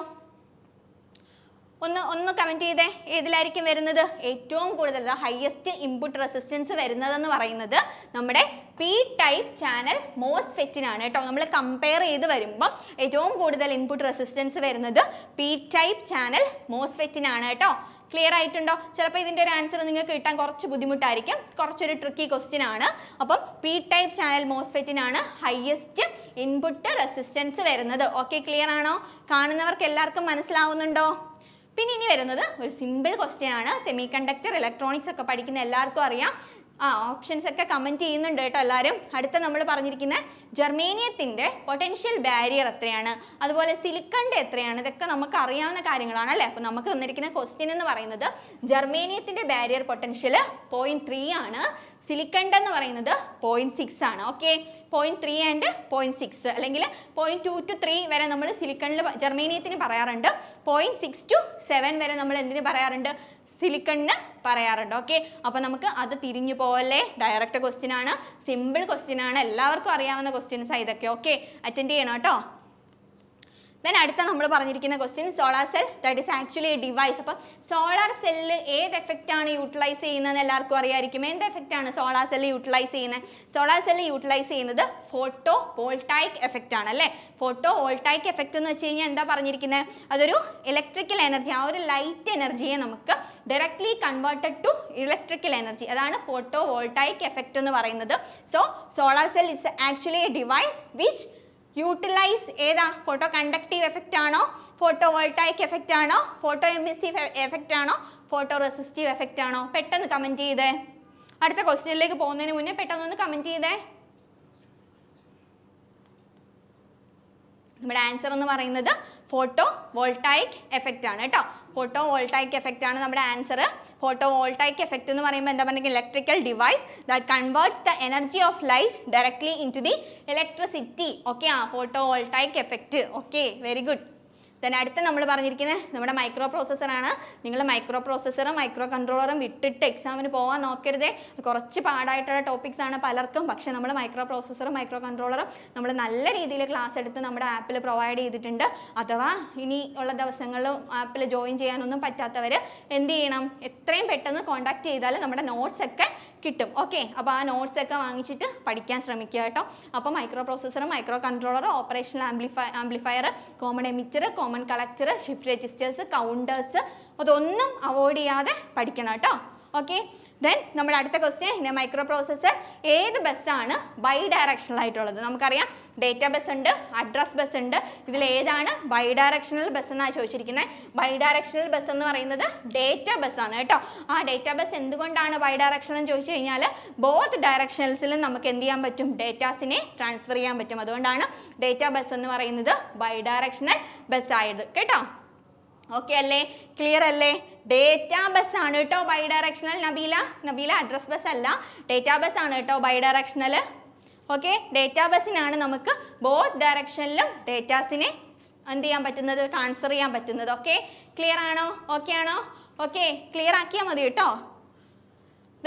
ഒന്ന് കമൻറ്റ് ചെയ്തേ. ഏതിലായിരിക്കും വരുന്നത്? ഏറ്റവും കൂടുതൽ ഹയസ്റ്റ് ഇൻപുട്ട് റെസിസ്റ്റൻസ് വരുന്നതെന്ന് പറയുന്നത് നമ്മുടെ പി ടൈപ്പ് ചാനൽ മോസ്ഫെറ്റിനാണ് കേട്ടോ. നമ്മൾ കമ്പയർ ചെയ്ത് വരുമ്പോൾ ഏറ്റവും കൂടുതൽ ഇൻപുട്ട് റെസിസ്റ്റൻസ് വരുന്നത് പി ടൈപ്പ് ചാനൽ മോസ്ഫെറ്റിനാണ് കേട്ടോ. ക്ലിയർ ആയിട്ടുണ്ടോ? ചിലപ്പോൾ ഇതിൻ്റെ ഒരു ആൻസർ നിങ്ങൾക്ക് കിട്ടാൻ കുറച്ച് ബുദ്ധിമുട്ടായിരിക്കും, കുറച്ചൊരു ട്രിക്കി ക്വസ്റ്റ്യൻ ആണ്. അപ്പം പി ടൈപ്പ് ചാനൽ മോസ്ഫെറ്റിനാണ് ഹയസ്റ്റ് ഇൻപുട്ട് റെസിസ്റ്റൻസ് വരുന്നത്. ഓക്കെ, ക്ലിയർ ആണോ? കാണുന്നവർക്ക് എല്ലാവർക്കും മനസ്സിലാവുന്നുണ്ടോ? പിന്നെ ഇനി വരുന്നത് ഒരു സിമ്പിൾ ക്വസ്റ്റ്യൻ ആണ്. സെമി കണ്ടക്ടർ ഇലക്ട്രോണിക്സ് ഒക്കെ പഠിക്കുന്ന എല്ലാവർക്കും അറിയാം. ഓപ്ഷൻസ് ഒക്കെ കമൻറ്റ് ചെയ്യുന്നുണ്ട് കേട്ടോ എല്ലാവരും. അടുത്ത നമ്മൾ പറഞ്ഞിരിക്കുന്ന ജർമേനിയത്തിൻ്റെ പൊട്ടൻഷ്യൽ ബാരിയർ എത്രയാണ്, അതുപോലെ സിലിക്കണിൻ്റെ എത്രയാണ്, ഇതൊക്കെ നമുക്ക് അറിയാവുന്ന കാര്യങ്ങളാണ് അല്ലേ. അപ്പോൾ നമുക്ക് തന്നിരിക്കുന്ന ക്വസ്റ്റ്യൻ എന്ന് പറയുന്നത് ജർമേനിയത്തിൻ്റെ ബാരിയർ പൊട്ടൻഷ്യൽ 0.3 ആണ്, സിലിക്കണ്ട് എന്ന് പറയുന്നത് 0.6 ആണ്. ഓക്കെ, 0.3 ആൻഡ് 0.6 അല്ലെങ്കിൽ 0.2 to 3 വരെ നമ്മൾ സിലിക്കണിൽ ജർമേനിയത്തിന് പറയാറുണ്ട്. 0.6 to 7 വരെ നമ്മൾ എന്തിന് പറയാറുണ്ട്? സിലിക്കണിന് പറയാറുണ്ട്. ഓക്കെ, അപ്പോൾ നമുക്ക് അത് തിരിഞ്ഞു പോകല്ലേ. ഡയറക്റ്റ് ക്വസ്റ്റ്യൻ ആണ്, സിമ്പിൾ ക്വസ്റ്റ്യൻ ആണ്, എല്ലാവർക്കും അറിയാവുന്ന ക്വസ്റ്റ്യൻസ് ഇതൊക്കെ. ഓക്കെ, അറ്റൻഡ് ചെയ്യണം കേട്ടോ. ദെൻ അടുത്ത നമ്മൾ പറഞ്ഞിരിക്കുന്ന question solar cell that is actually a device. അപ്പം സോളാർ സെല്ല് ഏത് എഫക്റ്റ് ആണ് യൂട്ടിലൈസ് ചെയ്യുന്നതെന്ന് എല്ലാവർക്കും അറിയാമായിരിക്കും. എന്ത് എഫക്റ്റ് ആണ് സോളാർ സെല്ല് യൂട്ടിലൈസ് ചെയ്യുന്നത്? സോളാർ സെല്ല് യൂട്ടിലൈസ് ചെയ്യുന്നത് ഫോട്ടോ വോൾട്ടായിക് എഫക്റ്റ് ആണ് അല്ലേ. ഫോട്ടോ വോൾട്ടായിക് എഫക്റ്റ് എന്ന് വെച്ച് കഴിഞ്ഞാൽ എന്താ പറഞ്ഞിരിക്കുന്നത്? അതൊരു ഇലക്ട്രിക്കൽ എനർജി, ആ ഒരു ലൈറ്റ് എനർജിയെ നമുക്ക് directly converted to electrical energy, അതാണ് ഫോട്ടോ വോൾട്ടായിക് എഫക്റ്റ് എന്ന് പറയുന്നത്. So solar cell it's actually a device which utilize ഏതാ? ഫോട്ടോ കണ്ടക്റ്റീവ് എഫക്റ്റ് ആണോ, ഫോട്ടോ വോൾട്ടായിക് എഫക്റ്റ് ആണോ, ഫോട്ടോ എമിസീവ് എഫക്റ്റ് ആണോ, ഫോട്ടോ റെസിസ്റ്റീവ് എഫക്റ്റ് ആണോ? പെട്ടെന്ന് കമൻറ്റ് ചെയ്തേ. അടുത്ത ക്വസ്റ്റ്യനിലേക്ക് പോകുന്നതിന് മുന്നേ പെട്ടെന്നൊന്ന് കമൻറ്റ് ചെയ്തേ. നമ്മുടെ ആൻസർ എന്ന് പറയുന്നത് ഫോട്ടോ വോൾട്ടായിക് എഫക്റ്റ് ആണ് കേട്ടോ. ഫോട്ടോ വോൾട്ടായിക് എഫക്റ്റ് ആണ് നമ്മുടെ ആൻസർ. ഫോട്ടോ വോൾട്ടായിക് എഫക്റ്റ് എന്ന് പറയുമ്പോൾ എന്താ പറയുക? Electrical device that converts the energy of light directly into the electricity. Okay, photo voltaic effect. Okay, very good. Then അടുത്ത് നമ്മൾ പറഞ്ഞിരിക്കുന്നത് നമ്മുടെ മൈക്രോ പ്രോസസ്സറാണ്. നിങ്ങൾ മൈക്രോ പ്രോസസ്സറും മൈക്രോ കൺട്രോളറും വിട്ടിട്ട് എക്സാമിന് പോകാൻ നോക്കരുതേ. കുറച്ച് പാടായിട്ടുള്ള ടോപ്പിക്സ് ആണ് പലർക്കും. പക്ഷേ നമ്മൾ മൈക്രോ പ്രോസസ്സറും മൈക്രോ കൺട്രോളറും നമ്മൾ നല്ല രീതിയിൽ ക്ലാസ് എടുത്ത് നമ്മുടെ ആപ്പിൽ പ്രൊവൈഡ് ചെയ്തിട്ടുണ്ട്. അഥവാ ഇനി ഉള്ള ദിവസങ്ങളിൽ ആപ്പിൽ ജോയിൻ ചെയ്യാനൊന്നും പറ്റാത്തവർ എന്ത് ചെയ്യണം? എത്രയും പെട്ടെന്ന് കോൺടാക്ട് ചെയ്താൽ നമ്മുടെ നോട്ട്സ് ഒക്കെ കിട്ടും. ഓക്കെ, അപ്പോൾ ആ നോട്ട്സ് ഒക്കെ വാങ്ങിച്ചിട്ട് പഠിക്കാൻ ശ്രമിക്കുക കേട്ടോ. അപ്പോൾ മൈക്രോ പ്രോസസ്സറും മൈക്രോ കൺട്രോളറും operational amplifier, common emitter, common collector, shift registers, counters, അതൊന്നും അവോയ്ഡ് ചെയ്യാതെ പഠിക്കണം കേട്ടോ. ഓക്കെ, ദെൻ നമ്മുടെ അടുത്ത ക്വസ്റ്റ്യൻ മൈക്രോ പ്രോസസ്സർ ഏത് ബസ്സാണ് ബൈ ഡയറക്ഷണൽ ആയിട്ടുള്ളത്? നമുക്കറിയാം ഡേറ്റ ബസ് ഉണ്ട്, അഡ്രസ് ബസ് ഉണ്ട്. ഇതിൽ ഏതാണ് ബൈ ഡയറക്ഷണൽ ബസ് എന്നാണ് ചോദിച്ചിരിക്കുന്നത്. ബൈ ഡയറക്ഷണൽ ബസ് എന്ന് പറയുന്നത് ഡേറ്റ ബസ് ആണ് കേട്ടോ. ആ ഡേറ്റ ബസ് എന്തുകൊണ്ടാണ് ബൈ ഡയറക്ഷണൽ എന്ന് ചോദിച്ചു കഴിഞ്ഞാൽ ബോത്ത് ഡയറക്ഷൻസിലും നമുക്ക് എന്ത് ചെയ്യാൻ പറ്റും? ഡേറ്റാസിനെ ട്രാൻസ്ഫർ ചെയ്യാൻ പറ്റും. അതുകൊണ്ടാണ് ഡേറ്റ ബസ് എന്ന് പറയുന്നത് ബൈ ഡയറക്ഷണൽ ബസ് ആയത് കേട്ടോ. ഓക്കെ അല്ലേ? ക്ലിയർ അല്ലേ? ഡേറ്റാ ബസ് ആണ് കേട്ടോ bidirectional. Nabeela address bus അല്ല, ഡേറ്റാ ബസ് ആണ് കേട്ടോ ബൈ ഡയറക്ഷണൽ. ഓക്കെ, ഡേറ്റാ ബസ്സിനാണ് നമുക്ക് ബോത്ത് ഡയറക്ഷനിലും ഡേറ്റാസിനെ എന്ത് ചെയ്യാൻ പറ്റുന്നത്? ട്രാൻസ്ഫർ ചെയ്യാൻ പറ്റുന്നത്. ഓക്കെ, ക്ലിയർ ആണോ? ഓക്കെ ആണോ? ഓക്കെ, ക്ലിയർ ആക്കിയാൽ മതി കേട്ടോ.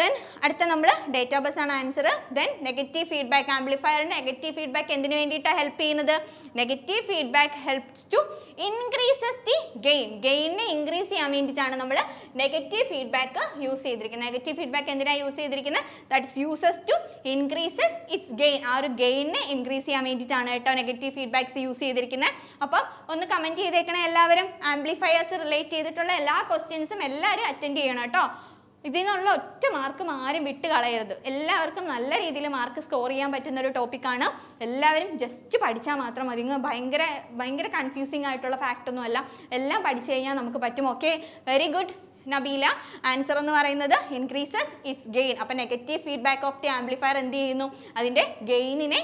ദെൻ അടുത്ത നമ്മൾ ഡേറ്റാ ബസ് ആണ് ആൻസർ. ദെൻ നെഗറ്റീവ് ഫീഡ്ബാക്ക് ആംപ്ലിഫയറിന്റെ നെഗറ്റീവ് ഫീഡ്ബാക്ക് എന്തിനു വേണ്ടിയിട്ടാണ് ഹെൽപ്പ് ചെയ്യുന്നത്? Negative feedback helps to increases the gain. ഗെയിനെ ഇൻക്രീസ് ചെയ്യാൻ വേണ്ടിയിട്ടാണ് നമ്മൾ നെഗറ്റീവ് ഫീഡ്ബാക്ക് യൂസ് ചെയ്തിരിക്കുന്നത്. നെഗറ്റീവ് ഫീഡ്ബാക്ക് എന്തിനാണ് യൂസ് ചെയ്തിരിക്കുന്നത്? That uses to increases its gain. ആ ഒരു ഗെയിനെ ഇൻക്രീസ് ചെയ്യാൻ വേണ്ടിയിട്ടാണ് കേട്ടോ നെഗറ്റീവ് ഫീഡ്ബാക്സ് യൂസ് ചെയ്തിരിക്കുന്നത്. അപ്പം ഒന്ന് കമൻറ്റ് ചെയ്തേക്കണേ എല്ലാവരും. ആംപ്ലിഫയേഴ്സ് റിലേറ്റ് ചെയ്തിട്ടുള്ള എല്ലാ ക്വസ്റ്റ്യൻസും എല്ലാവരും അറ്റൻഡ് ചെയ്യണം കേട്ടോ. ഇതിൽ നിന്നുള്ള ഒറ്റ മാർക്കും ആരും വിട്ട് കളയരുത്. എല്ലാവർക്കും നല്ല രീതിയിൽ മാർക്ക് സ്കോർ ചെയ്യാൻ പറ്റുന്ന ഒരു ടോപ്പിക്കാണ്. എല്ലാവരും ജസ്റ്റ് പഠിച്ചാൽ മാത്രം മതി. ഭയങ്കര കൺഫ്യൂസിങ് ആയിട്ടുള്ള ഫാക്റ്റ് ഒന്നും അല്ല. എല്ലാം പഠിച്ചു കഴിഞ്ഞാൽ നമുക്ക് പറ്റും. Okay, very good Nabeela. Answer എന്ന് പറയുന്നത് ഇൻക്രീസസ് ഇറ്റ്സ് ഗെയിൻ. അപ്പം negative feedback of the amplifier എന്ത് ചെയ്യുന്നു? അതിൻ്റെ ഗെയിനിനെ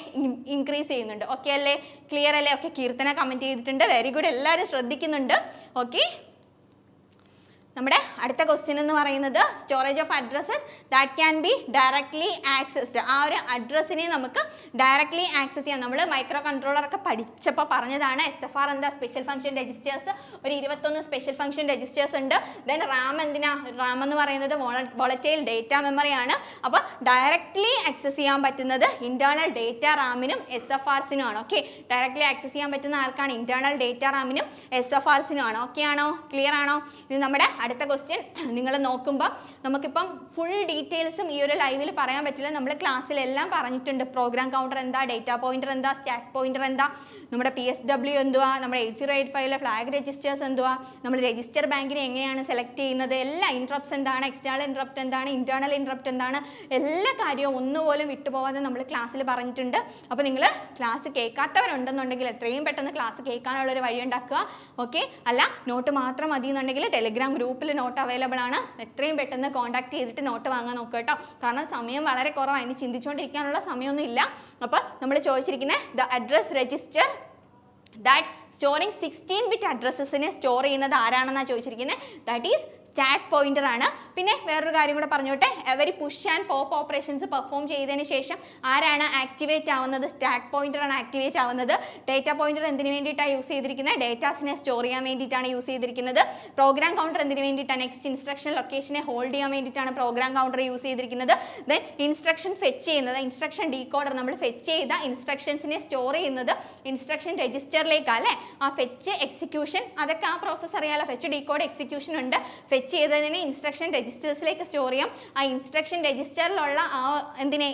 ഇൻക്രീസ് ചെയ്യുന്നുണ്ട്. ഓക്കെ അല്ലേ? ക്ലിയർ അല്ലേ? ഓക്കെ, കീർത്തന കമൻറ്റ് ചെയ്തിട്ടുണ്ട്. വെരി ഗുഡ്, എല്ലാവരും ശ്രദ്ധിക്കുന്നുണ്ട്. ഓക്കെ, നമ്മുടെ അടുത്ത ക്വസ്റ്റ്യൻ എന്ന് പറയുന്നത് storage of addresses that can be directly accessed. ആ ഒരു അഡ്രസ്സിനെ നമുക്ക് ഡയറക്ട്ലി ആക്സസ് ചെയ്യാം. നമ്മൾ മൈക്രോ കൺട്രോളറൊക്കെ പഠിച്ചപ്പോൾ പറഞ്ഞതാണ്. SFR എന്താ? Special function registers. ഒരു 21 സ്പെഷ്യൽ ഫംഗ്ഷൻ രജിസ്റ്റേഴ്സ് ഉണ്ട്. ദെൻ റാം എന്തിനാ? റാം എന്ന് പറയുന്നത് വോളറ്റൈൽ ഡേറ്റ മെമ്മറിയാണ്. അപ്പോൾ ഡയറക്ട്ലി ആക്സസ് ചെയ്യാൻ പറ്റുന്നത് ഇന്റേണൽ ഡേറ്റ റാമിനും SFRസിനും ആണ്. ഓക്കെ, ഡയറക്ട്ലി ആക്സസ് ചെയ്യാൻ പറ്റുന്ന ആർക്കാണ്? ഇന്റേണൽ ഡേറ്റ റാമിനും SFRസിനും ആണ്. ഓക്കെ ആണോ? ക്ലിയർ ആണോ? ഇത് നമ്മുടെ അടുത്ത ക്വസ്റ്റ്യൻ നിങ്ങൾ നോക്കുമ്പോൾ നമുക്കിപ്പം ഫുൾ ഡീറ്റെയിൽസും ഈ ഒരു ലൈവിൽ പറയാൻ പറ്റില്ല. നമ്മൾ ക്ലാസ്സിലെല്ലാം പറഞ്ഞിട്ടുണ്ട്. പ്രോഗ്രാം കൗണ്ടർ എന്താ, ഡേറ്റാ പോയിന്റർ എന്താ, സ്റ്റാക്ക് പോയിന്റർ എന്താ, നമ്മുടെ PSW എന്തുവാ, നമ്മുടെ 8085 ഫ്ലാഗ് രജിസ്റ്റേഴ്സ് എന്തുവാ, നമ്മൾ രജിസ്റ്റർ ബാങ്കിനെ എങ്ങനെയാണ് സെലക്ട് ചെയ്യുന്നത്, എല്ലാ ഇൻട്രപ്റ്റ്സ് എന്താണ്, എക്സ്റ്റേണൽ ഇൻട്രപ്റ്റ് എന്താണ്, ഇന്റേണൽ ഇൻട്രപ്റ്റ് എന്താണ്, എല്ലാ കാര്യവും ഒന്നുപോലും വിട്ടുപോകാതെ നമ്മൾ ക്ലാസ്സിൽ പറഞ്ഞിട്ടുണ്ട്. അപ്പോൾ നിങ്ങൾ ക്ലാസ് കേൾക്കാത്തവരുണ്ടെന്നുണ്ടെങ്കിൽ എത്രയും പെട്ടെന്ന് ക്ലാസ് കേൾക്കാനുള്ളൊരു വഴി ഉണ്ടാക്കുക. ഓക്കെ, അല്ല നോട്ട് മാത്രം മതി എന്നുണ്ടെങ്കിൽ ടെലിഗ്രാം ഗ്രൂപ്പിൽ നോട്ട് അവൈലബിൾ ആണ്. എത്രയും പെട്ടെന്ന് കോൺടാക്ട് ചെയ്തിട്ട് നോട്ട് വാങ്ങാൻ നോക്കുക കേട്ടോ. കാരണം സമയം വളരെ കുറവാണ്. ഇനി ചിന്തിച്ചുകൊണ്ടിരിക്കാനുള്ള സമയമൊന്നും ഇല്ല. അപ്പോൾ നമ്മൾ ചോദിച്ചിരിക്കുന്നത് the address register that storing 16-bit addressesനെ സ്റ്റോർ ചെയ്യുന്നത് ആരാണെന്നാണ് ചോദിച്ചിരിക്കുന്നത്. ദാറ്റ് ഈസ് സ്റ്റാക്ക് പോയിന്റർ ആണ്. പിന്നെ വേറൊരു കാര്യം കൂടെ പറഞ്ഞോട്ടെ. Every push and pop operations perform ചെയ്തതിന് ശേഷം ആരാണ് ആക്ടിവേറ്റ് ആവുന്നത്? സ്റ്റാക്ക് പോയിന്റർ ആണ് ആക്ടിവേറ്റ് ആവുന്നത്. ഡേറ്റ പോയിന്റർ എന്തിനു വേണ്ടിയിട്ടാണ് യൂസ് ചെയ്തിരിക്കുന്നത്? ഡേറ്റാസിനെ സ്റ്റോർ ചെയ്യാൻ വേണ്ടിയിട്ടാണ് യൂസ് ചെയ്തിരിക്കുന്നത്. പ്രോഗ്രാം കൗണ്ടർ എന്തിനു വേണ്ടിയിട്ടാണ്? നെക്സ്റ്റ് ഇൻസ്ട്രക്ഷൻ ലൊക്കേഷനെ ഹോൾഡ് ചെയ്യാൻ വേണ്ടിയിട്ടാണ് പ്രോഗ്രാം കൗണ്ടർ യൂസ് ചെയ്തിരിക്കുന്നത്. ദെൻ ഇൻസ്ട്രക്ഷൻ ഫെച്ച് ചെയ്യുന്നത്, ഇൻസ്ട്രക്ഷൻ ഡീകോഡർ, നമ്മൾ ഫെച്ച് ചെയ്ത ഇൻസ്ട്രക്ഷൻസിനെ സ്റ്റോർ ചെയ്യുന്നത് ഇൻസ്ട്രക്ഷൻ രജിസ്റ്ററിലേക്കാണ് അല്ലേ? ആ ഫെച്ച് എക്സിക്യൂഷൻ അതൊക്കെ ആ പ്രോസസ്സ് അറിയാലോ. ഫെച്ച് ഡീകോഡ് എക്സിക്യൂഷൻ ഉണ്ട്. ഫെച്ച് ചെയ്തതിനെ ഇൻസ്ട്രക്ഷൻ രജിസ്റ്റേഴ്സിലേക്ക് സ്റ്റോർ ചെയ്യാം. ആ ഇൻസ്ട്രക്ഷൻ രജിസ്റ്ററിലുള്ള ആ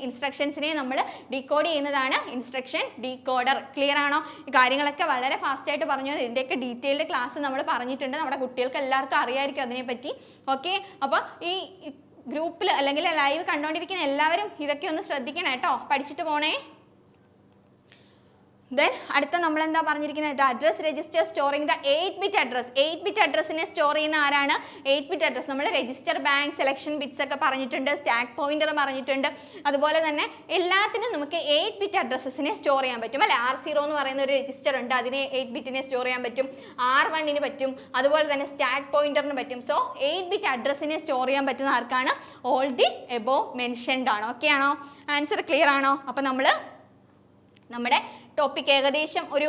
ഇൻസ്ട്രക്ഷൻസിനെ നമ്മൾ ഡീകോഡ് ചെയ്യുന്നതാണ് ഇൻസ്ട്രക്ഷൻ ഡീകോഡർ. ക്ലിയർ ആണോ? ഈ കാര്യങ്ങളൊക്കെ വളരെ ഫാസ്റ്റ് ആയിട്ട് പറഞ്ഞു. ഇതിൻ്റെയൊക്കെ ഡീറ്റെയിൽഡ് ക്ലാസ് നമ്മൾ പറഞ്ഞിട്ടുണ്ട്. നമ്മുടെ കുട്ടികൾക്ക് എല്ലാവർക്കും അറിയായിരിക്കും അതിനെപ്പറ്റി. ഓക്കെ, അപ്പോൾ ഈ ഗ്രൂപ്പിൽ അല്ലെങ്കിൽ ലൈവ് കണ്ടുകൊണ്ടിരിക്കുന്ന എല്ലാവരും ഇതൊക്കെ ഒന്ന് ശ്രദ്ധിക്കണം കേട്ടോ. പഠിച്ചിട്ട് പോണേ. ദെൻ അടുത്ത നമ്മൾ എന്താ പറഞ്ഞിരിക്കുന്നത്? Address register storing the 8-bit address. 8-bit അഡ്രസ്സിനെ സ്റ്റോർ ചെയ്യുന്ന ആരാണ്? 8-bit അഡ്രസ് നമ്മൾ രജിസ്റ്റർ ബാങ്ക് സെലക്ഷൻ ബിറ്റ്സ് ഒക്കെ പറഞ്ഞിട്ടുണ്ട്. സ്റ്റാക്ക് പോയിന്റർ പറഞ്ഞിട്ടുണ്ട്. അതുപോലെ തന്നെ എല്ലാത്തിനും നമുക്ക് 8-bit അഡ്രസ്സസിനെ സ്റ്റോർ ചെയ്യാൻ പറ്റും അല്ലെ? R0 എന്ന് പറയുന്ന ഒരു രജിസ്റ്റർ ഉണ്ട്. അതിനെ 8-bitനെ സ്റ്റോർ ചെയ്യാൻ പറ്റും. R1ന് പറ്റും. അതുപോലെ തന്നെ സ്റ്റാക്ക് പോയിന്ററിന് പറ്റും. സോ 8-bit അഡ്രസ്സിനെ സ്റ്റോർ ചെയ്യാൻ പറ്റുന്ന ആർക്കാണ്? ഓൾ ദി എബോവ് മെൻഷൻഡ് ആണ്. ഓക്കെ ആണോ? ആൻസർ ക്ലിയർ ആണോ? അപ്പം നമ്മൾ നമ്മുടെ ടോപ്പിക് ഏകദേശം ഒരു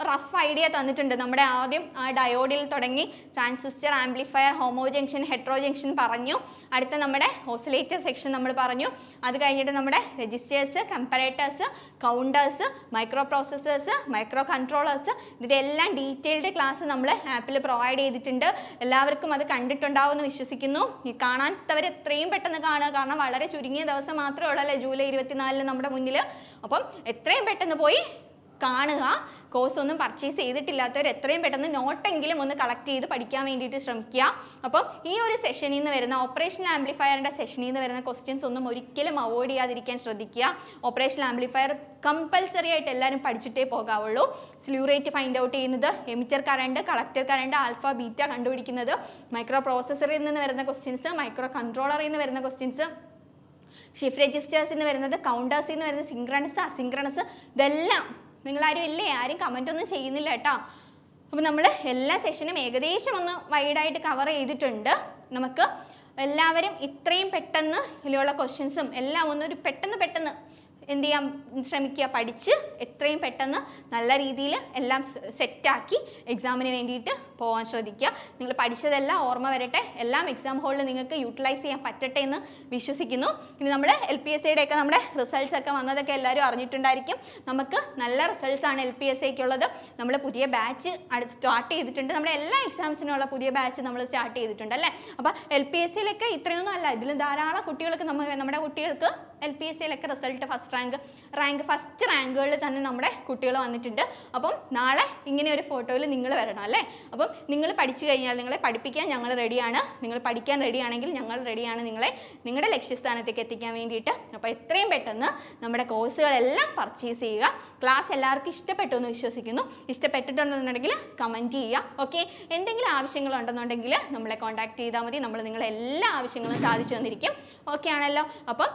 റഫ് ഐഡിയ തന്നിട്ടുണ്ട്. നമ്മുടെ ആദ്യം ആ ഡയോഡിൽ തുടങ്ങി transistor, amplifier, homo junction, hetero junction പറഞ്ഞു. അടുത്ത നമ്മുടെ ഓസിലേറ്റർ സെക്ഷൻ നമ്മൾ പറഞ്ഞു. അത് കഴിഞ്ഞിട്ട് നമ്മുടെ registers, comparators, counters, micro processors, micro controllers, ഇതിൻ്റെ എല്ലാം ഡീറ്റെയിൽഡ് ക്ലാസ് നമ്മൾ ആപ്പിൽ പ്രൊവൈഡ് ചെയ്തിട്ടുണ്ട്. എല്ലാവർക്കും അത് കണ്ടിട്ടുണ്ടാവുമെന്ന് വിശ്വസിക്കുന്നു. ഈ കാണാത്തവർ എത്രയും പെട്ടെന്ന് കാണുക. കാരണം വളരെ ചുരുങ്ങിയ ദിവസം മാത്രമേ ഉള്ളൂ അല്ലേ ജൂലൈ 24 നമ്മുടെ മുന്നിൽ. അപ്പം എത്രയും പെട്ടെന്ന് പോയി കാണുക. കോഴ്സ് ഒന്നും പർച്ചേസ് ചെയ്തിട്ടില്ലാത്തവർ എത്രയും പെട്ടെന്ന് നോട്ടെങ്കിലും ഒന്ന് കളക്ട് ചെയ്ത് പഠിക്കാൻ വേണ്ടിയിട്ട് ശ്രമിക്കുക. അപ്പം ഈ ഒരു സെഷനിൽ നിന്ന് വരുന്ന ഓപ്പറേഷണൽ ആംപ്ലിഫയറിൻ്റെ സെഷനിൽ നിന്ന് വരുന്ന ക്വസ്റ്റ്യൻസ് ഒന്നും ഒരിക്കലും അവോയ്ഡ് ചെയ്യാതിരിക്കാൻ ശ്രദ്ധിക്കുക. ഓപ്പറേഷണൽ ആംപ്ലിഫയർ കമ്പൽസറി ആയിട്ട് എല്ലാവരും പഠിച്ചിട്ടേ പോകാവുള്ളൂ. സ്ലീവ് റേറ്റ് ഫൈൻഡ് ഔട്ട് ചെയ്യുന്നത്, emitter current, collector current, alpha, beta കണ്ടുപിടിക്കുന്നത്, മൈക്രോ പ്രോസസ്സറിൽ നിന്ന് വരുന്ന ക്വസ്റ്റ്യൻസ്, മൈക്രോ കൺട്രോളറിൽ നിന്ന് വരുന്ന ക്വസ്റ്റ്യൻസ്, ഷിഫ്റ്റ് രജിസ്റ്റേഴ്സിൽ നിന്ന് വരുന്നത്, കൗണ്ടേഴ്സിൽ നിന്ന് വരുന്നത്, സിങ്ക്രണസ്, അസിങ്ക്രണസ്, ഇതെല്ലാം നിങ്ങളാരും ഇല്ലേ? ആരും കമൻ്റ് ഒന്നും ചെയ്യുന്നില്ല കേട്ടോ. അപ്പോൾ നമ്മൾ എല്ലാ സെഷനും ഏകദേശം ഒന്ന് വൈഡായിട്ട് കവർ ചെയ്തിട്ടുണ്ട്. നമുക്ക് എല്ലാവരും ഇത്രയും പെട്ടെന്ന് ഇതിലുള്ള ക്വസ്റ്റ്യൻസും എല്ലാം ഒന്നൊരു പെട്ടെന്ന് എന്ത് ചെയ്യാൻ ശ്രമിക്കുക, പഠിച്ച് എത്രയും പെട്ടെന്ന് നല്ല രീതിയിൽ എല്ലാം സെറ്റാക്കി എക്സാമിന് വേണ്ടിയിട്ട് പോകാൻ ശ്രദ്ധിക്കുക. നിങ്ങൾ പഠിച്ചതെല്ലാം ഓർമ്മ വരട്ടെ, എല്ലാം എക്സാം ഹോളിൽ നിങ്ങൾക്ക് യൂട്ടിലൈസ് ചെയ്യാൻ പറ്റട്ടെ എന്ന് വിശ്വസിക്കുന്നു. ഇനി നമ്മൾ LPSCയുടെ ഒക്കെ നമ്മുടെ റിസൾട്ട്സ് ഒക്കെ വന്നതൊക്കെ എല്ലാവരും അറിഞ്ഞിട്ടുണ്ടായിരിക്കും. നമുക്ക് നല്ല റിസൾട്ട്സ് ആണ് LPSCക്കുള്ളത്. നമ്മൾ പുതിയ ബാച്ച് സ്റ്റാർട്ട് ചെയ്തിട്ടുണ്ട്. നമ്മുടെ എല്ലാ എക്സാംസിനുള്ള പുതിയ ബാച്ച് നമ്മൾ സ്റ്റാർട്ട് ചെയ്തിട്ടുണ്ട് അല്ലേ. അപ്പോൾ LPSCയിലൊക്കെ ഇത്രയൊന്നും അല്ല, ഇതിൽ ധാരാളം കുട്ടികൾക്ക് നമ്മുടെ കുട്ടികൾക്ക് LPSCയിലൊക്കെ റിസൾട്ട് ഫസ്റ്റ് റാങ്കുകളിൽ തന്നെ നമ്മുടെ കുട്ടികൾ വന്നിട്ടുണ്ട്. അപ്പം നാളെ ഇങ്ങനെ ഒരു ഫോട്ടോയിൽ നിങ്ങൾ വരണം അല്ലേ. അപ്പം നിങ്ങൾ പഠിച്ചു കഴിഞ്ഞാൽ നിങ്ങളെ പഠിപ്പിക്കാൻ ഞങ്ങൾ റെഡിയാണ്, നിങ്ങൾ പഠിക്കാൻ റെഡിയാണെങ്കിൽ ഞങ്ങൾ റെഡിയാണ് നിങ്ങളുടെ ലക്ഷ്യസ്ഥാനത്തേക്ക് എത്തിക്കാൻ വേണ്ടിയിട്ട്. അപ്പോൾ എത്രയും പെട്ടെന്ന് നമ്മുടെ കോഴ്സുകളെല്ലാം പർച്ചേസ് ചെയ്യുക. ക്ലാസ് എല്ലാവർക്കും ഇഷ്ടപ്പെട്ടു എന്ന് വിശ്വസിക്കുന്നു. ഇഷ്ടപ്പെട്ടിട്ടുണ്ടെന്നുണ്ടെങ്കിൽ കമൻറ്റ് ചെയ്യുക. ഓക്കെ, എന്തെങ്കിലും ആവശ്യങ്ങളുണ്ടെന്നുണ്ടെങ്കിൽ നമ്മളെ കോൺടാക്ട് ചെയ്താൽ മതി. നമ്മൾ നിങ്ങളുടെ എല്ലാ ആവശ്യങ്ങളും സാധിച്ചു തന്നിരിക്കും. ഓക്കെ ആണല്ലോ. അപ്പം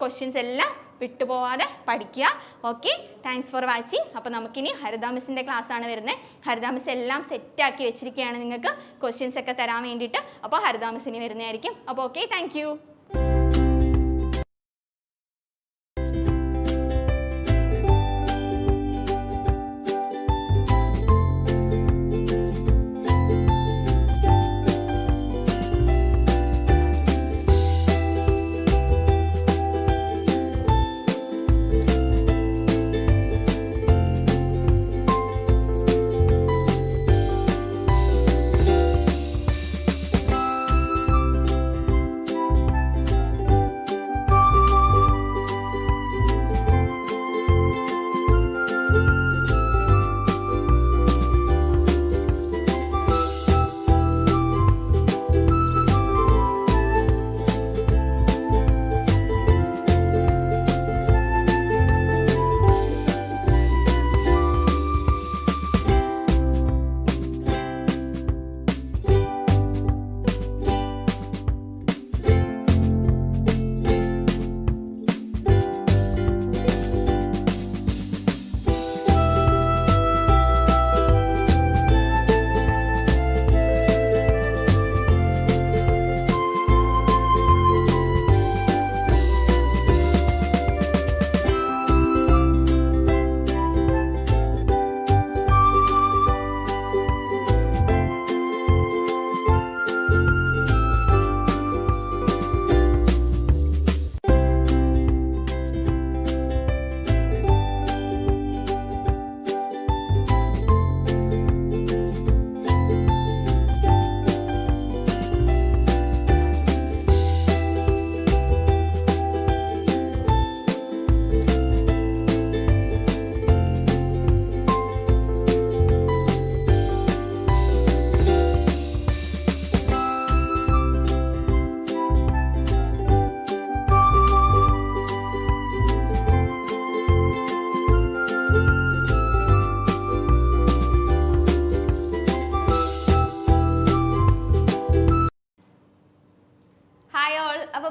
ക്വസ്റ്റ്യൻസ് എല്ലാം വിട്ടുപോവാതെ പഠിക്കുക. Okay, thanks for watching. അപ്പോൾ നമുക്കിനി ഹരിത മിസ്സിൻ്റെ ക്ലാസ് ആണ് വരുന്നത്. ഹരിത മിസ് എല്ലാം സെറ്റാക്കി വെച്ചിരിക്കുകയാണ് നിങ്ങൾക്ക് ക്വസ്റ്റ്യൻസ് ഒക്കെ തരാൻ വേണ്ടിയിട്ട്. അപ്പോൾ ഹരിത മിസ്സിന് വരുന്നതായിരിക്കും. അപ്പോൾ ഓക്കെ, താങ്ക് യു.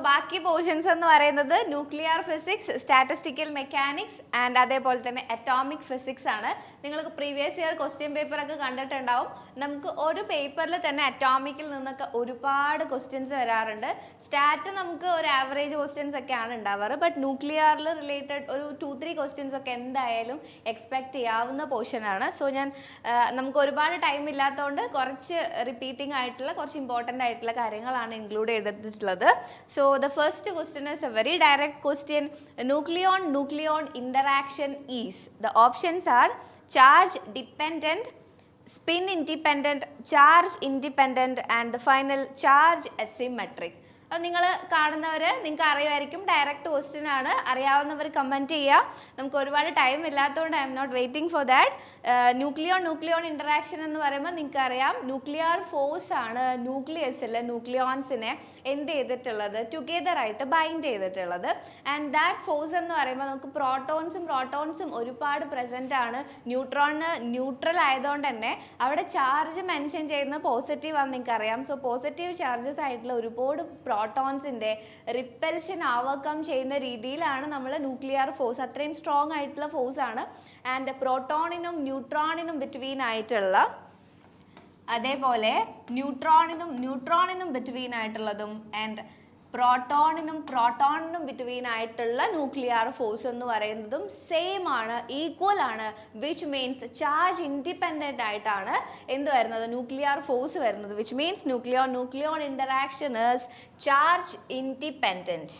ബാക്കി പോർഷൻസ് എന്ന് പറയുന്നത് nuclear physics, statistical mechanics and അതേപോലെ തന്നെ അറ്റോമിക് ഫിസിക്സ് ആണ്. നിങ്ങൾക്ക് പ്രീവിയസ് ഇയർ ക്വസ്റ്റ്യൻ പേപ്പർ ഒക്കെ കണ്ടിട്ടുണ്ടാവും. നമുക്ക് ഒരു പേപ്പറിൽ തന്നെ അറ്റോമിക്കിൽ നിന്നൊക്കെ ഒരുപാട് ക്വസ്റ്റ്യൻസ് വരാറുണ്ട്. സ്റ്റാറ്റ് നമുക്ക് ഒരു ആവറേജ് ക്വസ്റ്റ്യൻസ് ഒക്കെയാണ് ഉണ്ടാവാറ്. ബട്ട് ന്യൂക്ലിയറിൽ റിലേറ്റഡ് ഒരു 2-3 ക്വസ്റ്റ്യൻസ് ഒക്കെ എന്തായാലും എക്സ്പെക്ട് ചെയ്യാവുന്ന പോർഷനാണ്. സോ നമുക്ക് ഒരുപാട് ടൈം ഇല്ലാത്തതുകൊണ്ട് കുറച്ച് റിപ്പീറ്റിംഗ് ആയിട്ടുള്ള കുറച്ച് ഇമ്പോർട്ടൻ്റ് ആയിട്ടുള്ള കാര്യങ്ങളാണ് ഇൻക്ലൂഡ് ചെയ്തിട്ടുള്ളത്. So the first question is a very direct question. Nucleon interaction is, the options are charge dependent, spin independent, charge independent and the final charge asymmetric. അത് നിങ്ങൾ കാണുന്നവർ നിങ്ങൾക്ക് അറിയുമായിരിക്കും, ഡയറക്റ്റ് ക്വസ്റ്റ്യൻ ആണ്. അറിയാവുന്നവർ കമൻറ്റ് ചെയ്യുക. നമുക്ക് ഒരുപാട് ടൈം ഇല്ലാത്തതുകൊണ്ട് I'm not waiting for that. Nucleon interaction എന്ന് പറയുമ്പോൾ നിങ്ങൾക്ക് അറിയാം, ന്യൂക്ലിയർ ഫോഴ്സ് ആണ് ന്യൂക്ലിയസിൽ ന്യൂക്ലിയോൺസിനെ എന്ത് ചെയ്തിട്ടുള്ളത്, ടുഗെദർ ആയിട്ട് ബൈൻഡ് ചെയ്തിട്ടുള്ളത്. ആൻഡ് ദാറ്റ് ഫോഴ്സ് എന്ന് പറയുമ്പോൾ നമുക്ക് പ്രോട്ടോൺസും ഒരുപാട് പ്രസൻ്റ് ആണ്. ന്യൂട്രൽ ആയതുകൊണ്ട് തന്നെ അവിടെ ചാർജ് മെൻഷൻ ചെയ്യുന്നത് പോസിറ്റീവ് ആണെന്ന് നിങ്ങൾക്ക് അറിയാം. സോ പോസിറ്റീവ് ചാർജസ് ആയിട്ടുള്ള ഒരുപാട് പ്രോട്ടോൺസിൻ്റെ റിപ്പൽഷൻ ഓവർകം ചെയ്യുന്ന രീതിയിലാണ് നമ്മൾ ന്യൂക്ലിയർ ഫോഴ്സ്, അത്രയും സ്ട്രോങ് ആയിട്ടുള്ള ഫോഴ്സ് ആണ്. ആൻഡ് പ്രോട്ടോണിനും ന്യൂട്രോണിനും ബിറ്റ്വീൻ ആയിട്ടുള്ള, അതേപോലെ ന്യൂട്രോണിനും ബിറ്റ്വീൻ ആയിട്ടുള്ളതും ആൻഡ് പ്രോട്ടോണിനും ബിറ്റ്വീൻ ആയിട്ടുള്ള ന്യൂക്ലിയർ ഫോഴ്സ് എന്ന് പറയുന്നതും സെയിം ആണ്, ഈക്വൽ ആണ്, വിച്ച് മീൻസ് ചാർജ് ഇൻഡിപെൻഡൻ്റ് ആയിട്ടാണ് എന്ത് വരുന്നത്, ന്യൂക്ലിയർ ഫോഴ്സ് വരുന്നത്, which means nucleon interaction is charge independent.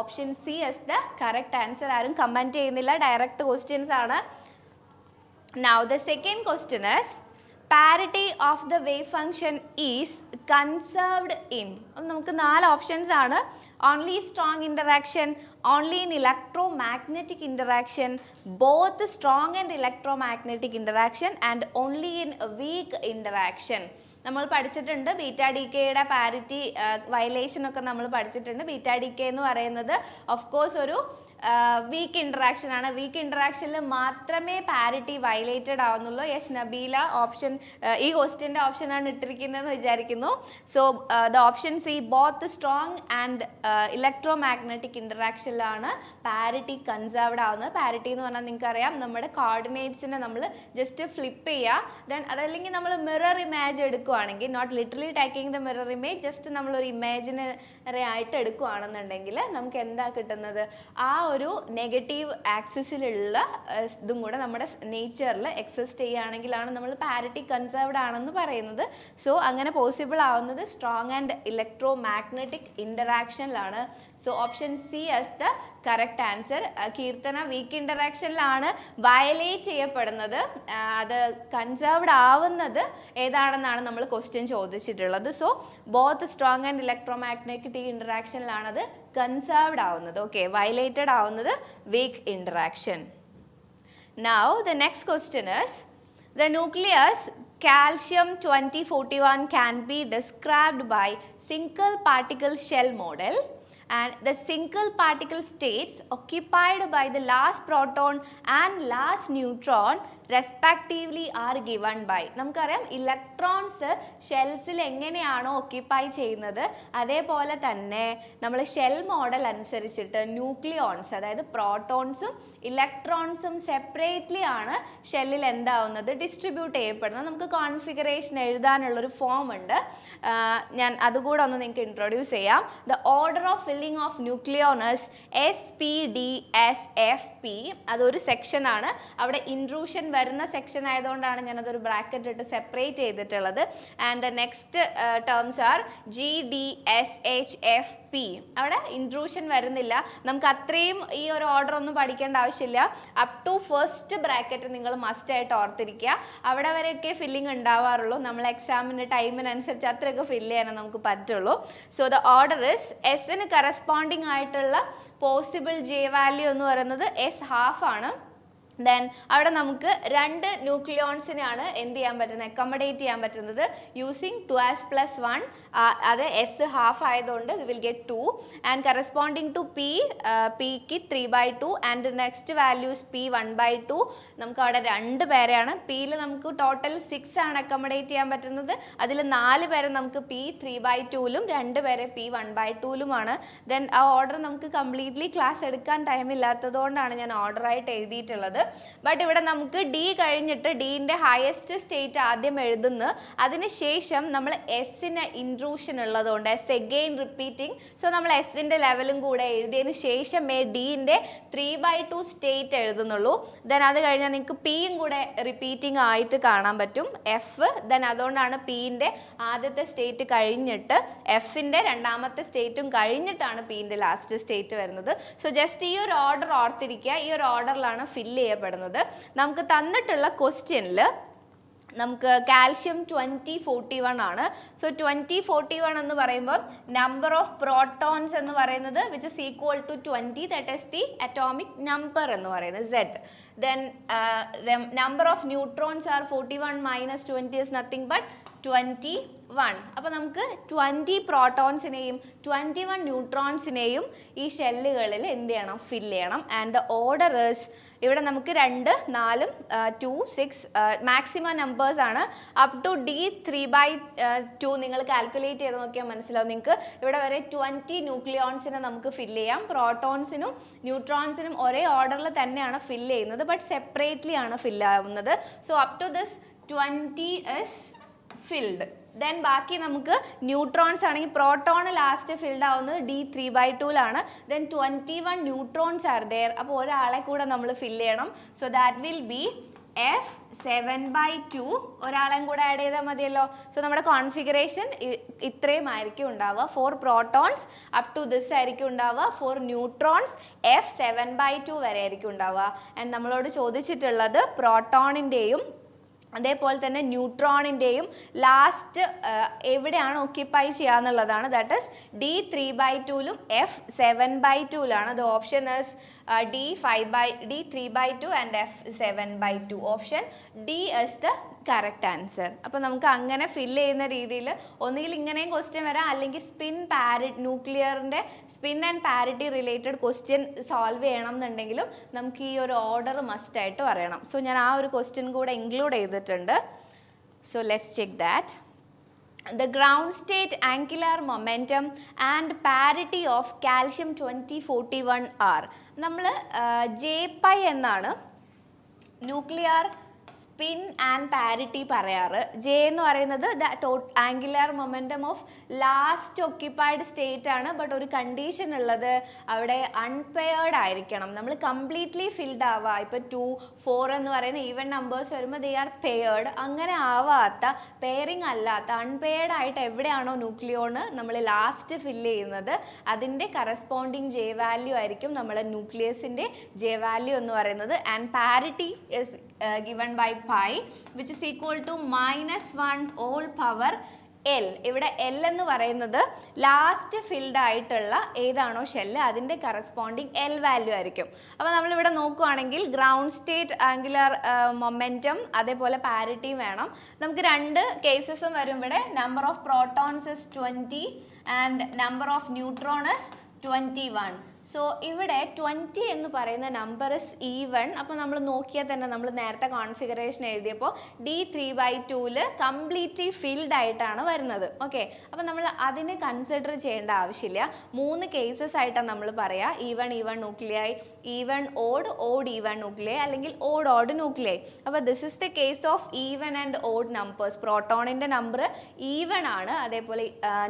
Option C is the correct answer. ആരും കമൻറ്റ് ചെയ്യുന്നില്ല, ഡയറക്റ്റ് ക്വസ്റ്റ്യൻസ് ആണ്. Now the second question is parity of the wave function is conserved in. നമുക്ക് 4 options ആണ്. Only strong interaction, only in electromagnetic interaction, both strong and electromagnetic interaction, and only in weak interaction. നമ്മൾ പഠിച്ചിട്ടുണ്ട് beta ഡി കെയുടെ parity violation ഒക്കെ നമ്മൾ പഠിച്ചിട്ടുണ്ട്. Beta decay എന്ന് പറയുന്നത് ഓഫ് കോഴ്സ് ഒരു വീക്ക് ഇൻട്രാക്ഷൻ ആണ്. വീക്ക് ഇൻട്രാക്ഷനിൽ മാത്രമേ പാരിറ്റി വയലേറ്റഡ് ആവുന്നുള്ളൂ. യെസ് നബീല, ഓപ്ഷൻ ഈ ക്വസ്റ്റ്യൻ്റെ ഓപ്ഷനാണ് ഇട്ടിരിക്കുന്നതെന്ന് വിചാരിക്കുന്നു. So the option C both strong and electromagnetic ഇൻട്രാക്ഷനിലാണ് പാരിറ്റി കൺസേർവ്ഡ് ആവുന്നത്. പാരിറ്റി എന്ന് പറഞ്ഞാൽ നിങ്ങൾക്കറിയാം, നമ്മുടെ കോർഡിനേറ്റ്സിനെ നമ്മൾ ജസ്റ്റ് ഫ്ലിപ്പ് ചെയ്യുക, ദെൻ അതല്ലെങ്കിൽ നമ്മൾ മിറർ ഇമേജ് എടുക്കുകയാണെങ്കിൽ, not literally taking the mirror image, just നമ്മളൊരു ഇമേജിനറി ആയിട്ട് എടുക്കുകയാണെന്നുണ്ടെങ്കിൽ നമുക്ക് എന്താ കിട്ടുന്നത്, ആ ഒരു നെഗറ്റീവ് ആക്സിസിലുള്ള ഇതും കൂടെ നമ്മുടെ നേച്ചറിൽ എക്സിസ്റ്റ് ചെയ്യുകയാണെങ്കിലാണ് നമ്മൾ പാരിറ്റി കൺസേർവ്ഡ് ആണെന്ന് പറയുന്നത്. സോ അങ്ങനെ പോസിബിൾ ആവുന്നത് സ്ട്രോങ് ആൻഡ് ഇലക്ട്രോ മാഗ്നറ്റിക് ഇൻ്ററാക്ഷനിലാണ്. So option C is the correct answer. Keerthana, weak ഇൻ്ററാക്ഷനിലാണ് വയലേറ്റ് ചെയ്യപ്പെടുന്നത്, അത് കൺസേർവ്ഡ് ആവുന്നത് ഏതാണെന്നാണ് നമ്മൾ ക്വസ്റ്റ്യൻ ചോദിച്ചിട്ടുള്ളത്. So both strong and electromagnetic ഇൻ്ററാക്ഷനിലാണ് അത് കൺസേർവ്ഡ് ആവുന്നത്. ഓക്കെ, വയലേറ്റഡ് ആവുന്നത് weak interaction. Now the next question is, the nucleus calcium 2041 can be described by single particle shell model, and the single particle states occupied by the last proton and last neutron respectively are given by. നമുക്കറിയാം electrons ഷെൽസിൽ എങ്ങനെയാണോ occupy ചെയ്യുന്നത് അതേപോലെ തന്നെ നമ്മൾ shell model അനുസരിച്ചിട്ട് nucleons, അതായത് പ്രോട്ടോൺസും ഇലക്ട്രോൺസും separately ആണ് ഷെല്ലിൽ എന്താവുന്നത്, ഡിസ്ട്രിബ്യൂട്ട് ചെയ്യപ്പെടുന്നത്. നമുക്ക് കോൺഫിഗറേഷൻ എഴുതാനുള്ളൊരു ഫോം ഉണ്ട്, ഞാൻ അതുകൂടെ ഒന്ന് നിങ്ങൾക്ക് ഇൻട്രൊഡ്യൂസ് ചെയ്യാം. The order of filling of nucleons SPDSFP, അതൊരു സെക്ഷനാണ്. അവിടെ ഇൻട്രൂഷൻ വരുന്ന സെക്ഷൻ ആയതുകൊണ്ടാണ് ഞാനതൊരു ബ്രാക്കറ്റ് ഇട്ട് സെപ്പറേറ്റ് ചെയ്തിട്ടുള്ളത്. And the next terms are GDSHFP. അവിടെ ഇൻട്രൂഷൻ വരുന്നില്ല. നമുക്ക് അത്രയും ഈ ഒരു ഓർഡർ ഒന്നും പഠിക്കേണ്ട ആവശ്യമില്ല. അപ് ടു ഫസ്റ്റ് ബ്രാക്കറ്റ് നിങ്ങൾ മസ്റ്റ് ആയിട്ട് ഓർത്തിരിക്കുക. അവിടെ വരെയൊക്കെ ഫില്ലിംഗ് ഉണ്ടാവാറുള്ളൂ. നമ്മൾ എക്സാമിൻ്റെ ടൈമിനനുസരിച്ച് അത്രയൊക്കെ ഫില്ല് ചെയ്യാനേ നമുക്ക് പറ്റുള്ളൂ. സോ ദ ഓർഡർ ഇസ് എസിന് കറസ്പോണ്ടിങ് ആയിട്ടുള്ള പോസിബിൾ J വാല്യൂ എന്ന് പറയുന്നത് S½ ആണ്. ദെൻ അവിടെ നമുക്ക് 2 ന്യൂക്ലിയോൺസിനാണ് എന്ത് ചെയ്യാൻ പറ്റുന്നത്, അക്കോമഡേറ്റ് ചെയ്യാൻ പറ്റുന്നത് യൂസിങ് 2s+1. അത് S½ ആയതുകൊണ്ട് we will get 2. And corresponding to Pക്ക് 3/2 ആൻഡ് നെക്സ്റ്റ് വാല്യൂസ് P 1/2. നമുക്ക് അവിടെ 2 പേരെയാണ്. Pയിൽ നമുക്ക് ടോട്ടൽ 6 ആണ് അക്കോമഡേറ്റ് ചെയ്യാൻ പറ്റുന്നത്. അതിൽ 4 പേരെ നമുക്ക് P 3/2ലും 2 പേരെ P 1/2ലുമാണ്. ദെൻ ആ ഓർഡർ നമുക്ക് കംപ്ലീറ്റ്ലി ക്ലാസ് എടുക്കാൻ ടൈം ഇല്ലാത്തതുകൊണ്ടാണ് ഞാൻ ഓർഡറായിട്ട് എഴുതിയിട്ടുള്ളത്. ബട്ട് ഇവിടെ നമുക്ക് D കഴിഞ്ഞിട്ട് Dൻ്റെ ഹയസ്റ്റ് സ്റ്റേറ്റ് ആദ്യം എഴുതുന്നു. അതിനുശേഷം നമ്മൾ എസിന് ഇൻട്രൂഷൻ ഉള്ളതുകൊണ്ട് എസ് എഗെയിൻ റിപ്പീറ്റിംഗ്. സോ നമ്മൾ എസിൻ്റെ ലെവലും കൂടെ എഴുതിയതിന് ശേഷമേ Dൻ്റെ 3/2 സ്റ്റേറ്റ് എഴുതുന്നുള്ളൂ. ദെൻ അത് കഴിഞ്ഞാൽ നിങ്ങൾക്ക് Pയും കൂടെ റിപ്പീറ്റിംഗ് ആയിട്ട് കാണാൻ പറ്റും, F. ദെൻ അതുകൊണ്ടാണ് Pൻ്റെ ആദ്യത്തെ സ്റ്റേറ്റ് കഴിഞ്ഞിട്ട് Fൻ്റെ രണ്ടാമത്തെ സ്റ്റേറ്റും കഴിഞ്ഞിട്ടാണ് Pൻ്റെ ലാസ്റ്റ് സ്റ്റേറ്റ് വരുന്നത്. സോ ജസ്റ്റ് ഈ ഒരു ഓർഡർ ഓർത്തിരിക്കുക. ഈ ഒരു ഓർഡറിലാണ് ഫില്ല് ചെയ്യപ്പെടുന്നത്. നമുക്ക് തന്നിട്ടുള്ള ക്വസ്റ്റ്യനിൽ നമുക്ക് കാൽഷ്യം 2041 ആണ്. സോ 2041 എന്ന് പറയുമ്പോൾ നമ്പർ ഓഫ് പ്രോട്ടോൺസ് എന്ന് പറയുന്നത് which is equal to 20, that is the atomic number എന്ന് പറയുന്നത് Z. Then number of neutrons are 41 - 20 is nothing but 21. അപ്പോൾ നമുക്ക് 20 പ്രോട്ടോൺസിനെയും 21 ന്യൂട്രോൺസിനെയും ഈ ഷെല്ലുകളിൽ എന്ത് ചെയ്യണം, ഫില്ല് ചെയ്യണം. ആൻഡ് ദ ഓർഡർ ഈസ്, ഇവിടെ നമുക്ക് 2, 4, 2, 6 മാക്സിമം നമ്പേഴ്സ് ആണ്. അപ് ടു D 3/2 നിങ്ങൾ കാൽക്കുലേറ്റ് ചെയ്ത് നോക്കിയാൽ മനസ്സിലാവും നിങ്ങൾക്ക്. ഇവിടെ വരെ 20 ന്യൂക്ലിയോൺസിനെ നമുക്ക് ഫില്ല് ചെയ്യാം. പ്രോട്ടോൺസിനും ന്യൂട്രോൺസിനും ഒരേ ഓർഡറിൽ തന്നെയാണ് ഫില്ല് ചെയ്യുന്നത്, ബട്ട് സെപ്പറേറ്റ്ലി ആണ് ഫില്ല് ആവുന്നത്. So up to this 20 is filled. Then ബാക്കി നമുക്ക് ന്യൂട്രോൺസ് ആണെങ്കിൽ പ്രോട്ടോൺ ലാസ്റ്റ് ഫിൽഡ് ആവുന്നത് D3/2ലാണ്. Then 21 neutrons are there. അപ്പോൾ ഒരാളെ കൂടെ നമ്മൾ ഫില്ല് ചെയ്യണം. So that will be F7/2. ഒരാളെയും കൂടെ ആഡ് ചെയ്താൽ മതിയല്ലോ. സോ നമ്മുടെ കോൺഫിഗറേഷൻ ഇത്രയും ആയിരിക്കും ഉണ്ടാവുക. 4 പ്രോട്ടോൺസ് അപ് ടു ദിസ് ആയിരിക്കും ഉണ്ടാവുക. 4 ന്യൂട്രോൺസ് F7/2 വരെ ആയിരിക്കും ഉണ്ടാവുക. ആൻഡ് നമ്മളോട് ചോദിച്ചിട്ടുള്ളത് പ്രോട്ടോണിൻ്റെയും അതേപോലെ തന്നെ ന്യൂട്രോണിൻ്റെയും ലാസ്റ്റ് എവിടെയാണ് ഓക്യുപ്പൈ ചെയ്യാന്നുള്ളതാണ്. ദാറ്റ് ഇസ് D3/2ലും F7/2ലാണ്. The option is D3/2 and F7/2. Option D is the correct answer. അപ്പോൾ നമുക്ക് അങ്ങനെ ഫില്ല് ചെയ്യുന്ന രീതിയിൽ ഒന്നുകിൽ ഇങ്ങനെയും ക്വസ്റ്റ്യൻ വരാം, അല്ലെങ്കിൽ ന്യൂക്ലിയറിൻ്റെ spin and parity related question solve ചെയ്യണം എന്നുണ്ടെങ്കിലും നമുക്ക് ഈ ഒരു ഓർഡർ മസ്റ്റ് ആയിട്ട് പറയണം. സോ ഞാൻ ആ ഒരു ക്വസ്റ്റ്യൻ കൂടെ ഇൻക്ലൂഡ് ചെയ്തിട്ടുണ്ട്. So let's check that. The ground state angular momentum and parity of calcium 2041 are. നമ്മൾ J-pi എന്നാണ് ന്യൂക്ലിയർ സ്പിൻ ആൻഡ് പാരിറ്റി പറയാറ്. ജെ എന്ന് പറയുന്നത് angular momentum of last occupied state ആണ്. ബട്ട് ഒരു കണ്ടീഷൻ ഉള്ളത് അവിടെ അൺപെയർഡ് ആയിരിക്കണം. നമ്മൾ കംപ്ലീറ്റ്ലി ഫിൽഡ് ആവുക. ഇപ്പോൾ 2, 4 എന്ന് പറയുന്ന ഈവൻ നമ്പേഴ്സ് വരുമ്പോൾ ദേ ആർ പെയർഡ്. അങ്ങനെ ആവാത്ത, പെയറിങ് അല്ലാത്ത, അൺപെയർഡ് ആയിട്ട് എവിടെയാണോ ന്യൂക്ലിയോണ് നമ്മൾ ലാസ്റ്റ് ഫില്ല് ചെയ്യുന്നത് അതിൻ്റെ കറസ്പോണ്ടിങ് ജെ വാല്യൂ ആയിരിക്കും നമ്മളെ ന്യൂക്ലിയസിൻ്റെ ജെ വാല്യൂ എന്ന് പറയുന്നത്. And parity is given by pi which is equal to -1 whole power L. ഇവിടെ L എന്ന് പറയുന്നത് ലാസ്റ്റ് ഫിൽഡ് ആയിട്ടുള്ള ഏതാണോ ഷെല്ല് അതിൻ്റെ കറസ്പോണ്ടിങ് L വാല്യൂ ആയിരിക്കും. അപ്പോൾ നമ്മളിവിടെ നോക്കുകയാണെങ്കിൽ ഗ്രൗണ്ട് സ്റ്റേറ്റ് ആംഗുലാർ മൊമെൻറ്റം അതേപോലെ പാരിറ്റിയും വേണം. നമുക്ക് 2 കേസസും വരും ഇവിടെ. Number of protons is 20 and number of neutron is 21. So ഇവിടെ 20 എന്ന് പറയുന്ന നമ്പർ ഇസ് ഈവൺ. അപ്പോൾ നമ്മൾ നോക്കിയാൽ തന്നെ നമ്മൾ നേരത്തെ കോൺഫിഗറേഷൻ എഴുതിയപ്പോൾ D3/2ൽ കംപ്ലീറ്റ്ലി ഫിൽഡ് ആയിട്ടാണ് വരുന്നത്. ഓക്കെ, അപ്പോൾ നമ്മൾ അതിനെ കൺസിഡർ ചെയ്യേണ്ട ആവശ്യമില്ല. 3 കേസസ് ആയിട്ടാണ് നമ്മൾ പറയുക. Even nuclei, even odd even nuclei, അല്ലെങ്കിൽ ഓഡ് ന്യൂക്ലിയായി. അപ്പോൾ this is the case of even and odd numbers. പ്രോട്ടോണിൻ്റെ നമ്പർ ഈവൺ ആണ്, അതേപോലെ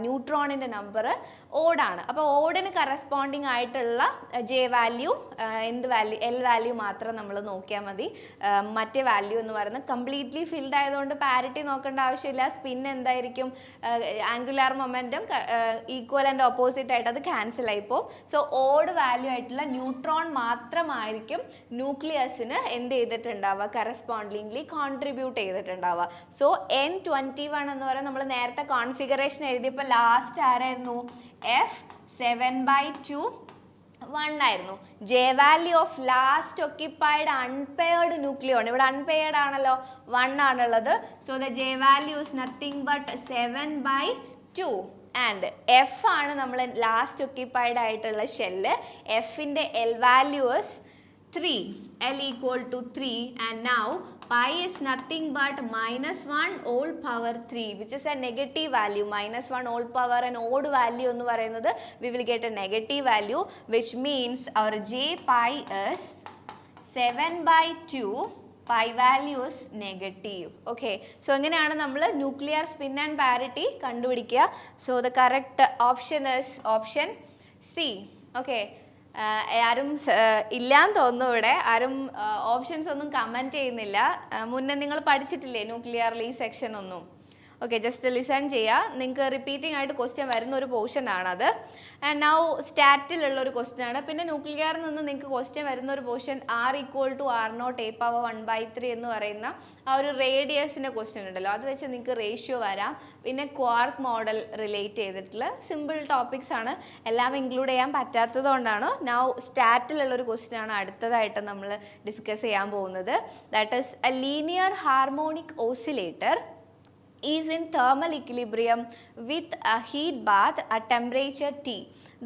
ന്യൂട്രോണിൻ്റെ നമ്പർ ഓഡാണ്. അപ്പോൾ ഓഡിന് കറസ്പോണ്ടിങ് ആയിട്ടുള്ള ജെ വാല്യൂ എന്ത് വാല്യൂ, എൽ വാല്യൂ മാത്രം നമ്മൾ നോക്കിയാൽ മതി. മറ്റേ വാല്യൂ എന്ന് പറയുന്നത് കംപ്ലീറ്റ്ലി ഫിൽഡ് ആയതുകൊണ്ട് പാരിറ്റി നോക്കേണ്ട ആവശ്യമില്ല. സ്പിൻ എന്തായിരിക്കും, angular momentum equal and opposite ആയിട്ട് അത് ക്യാൻസൽ ആയിപ്പോവും. സോ ഓഡ് വാല്യൂ ആയിട്ടുള്ള ന്യൂട്രോൺ മാത്രമായിരിക്കും ന്യൂക്ലിയസിന് എന്ത് ചെയ്തിട്ടുണ്ടാവുക, കറസ്പോണ്ടിങ്ലി കോൺട്രിബ്യൂട്ട് ചെയ്തിട്ടുണ്ടാവുക. സോ N21 എന്ന് പറയുന്നത് നമ്മൾ നേരത്തെ കോൺഫിഗറേഷൻ എഴുതിയപ്പോൾ ലാസ്റ്റ് ആരായിരുന്നു, F7/2 1 ആയിരുന്നു. J value of last occupied unpaired nucleon, ഇവിടെ അൺപെയർഡ് ആണല്ലോ, 1 ആണുള്ളത്. So the J value is nothing but 7/2. And F ആണ് നമ്മൾ ലാസ്റ്റ് ഒക്യുപ്പൈഡ് ആയിട്ടുള്ള ഷെല്ല്. എഫിൻ്റെ L value is 3, L equal to 3, and now pi is nothing but -1 whole power 3, which is a negative value. -1 whole power and odd value എന്ന് പറയുന്നത് we will get a negative value, which means our J pi is 7/2. Pi value is negative. Okay, so അങ്ങനെയാണ് നമ്മൾ nuclear spin and parity കണ്ടുപിടിക്കുക. So the correct option is option C. Okay, ആരും ഇല്ലാന്ന് തോന്നുന്നു ഇവിടെ. ആരും ഓപ്ഷൻസ് ഒന്നും comment ചെയ്യുന്നില്ല. മുന്നേ നിങ്ങൾ പഠിച്ചിട്ടില്ലേ ന്യൂക്ലിയറിൽ ഈ സെക്ഷൻ ഒന്നും? ഓക്കെ, ജസ്റ്റ് ലിസൺ ചെയ്യുക. നിങ്ങൾക്ക് റിപ്പീറ്റിംഗ് ആയിട്ട് ക്വസ്റ്റ്യൻ വരുന്ന ഒരു പോർഷൻ ആണത്. ആൻഡ് നൗ സ്റ്റാറ്റിലുള്ള ഒരു ക്വസ്റ്റ്യൻ ആണ്. പിന്നെ ന്യൂക്ലിയറിൽ നിന്ന് നിങ്ങൾക്ക് ക്വസ്റ്റ്യൻ വരുന്ന ഒരു portion R = R0 a power 1/3 എന്ന് പറയുന്ന ആ ഒരു റേഡിയസിൻ്റെ ക്വസ്റ്റ്യൻ ഉണ്ടല്ലോ, അത് വെച്ച് നിങ്ങൾക്ക് റേഷ്യോ വരാം. പിന്നെ ക്വാർക്ക് മോഡൽ റിലേറ്റ് ചെയ്തിട്ടുള്ള സിമ്പിൾ ടോപ്പിക്സ് ആണ്. എല്ലാം ഇൻക്ലൂഡ് ചെയ്യാൻ പറ്റാത്തത് കൊണ്ടാണ്. നൗ സ്റ്റാറ്റിലുള്ള ഒരു ക്വസ്റ്റ്യൻ ആണ് അടുത്തതായിട്ട് നമ്മൾ ഡിസ്കസ് ചെയ്യാൻ പോകുന്നത്. That is A linear harmonic oscillator is in thermal equilibrium with a heat bath at temperature T.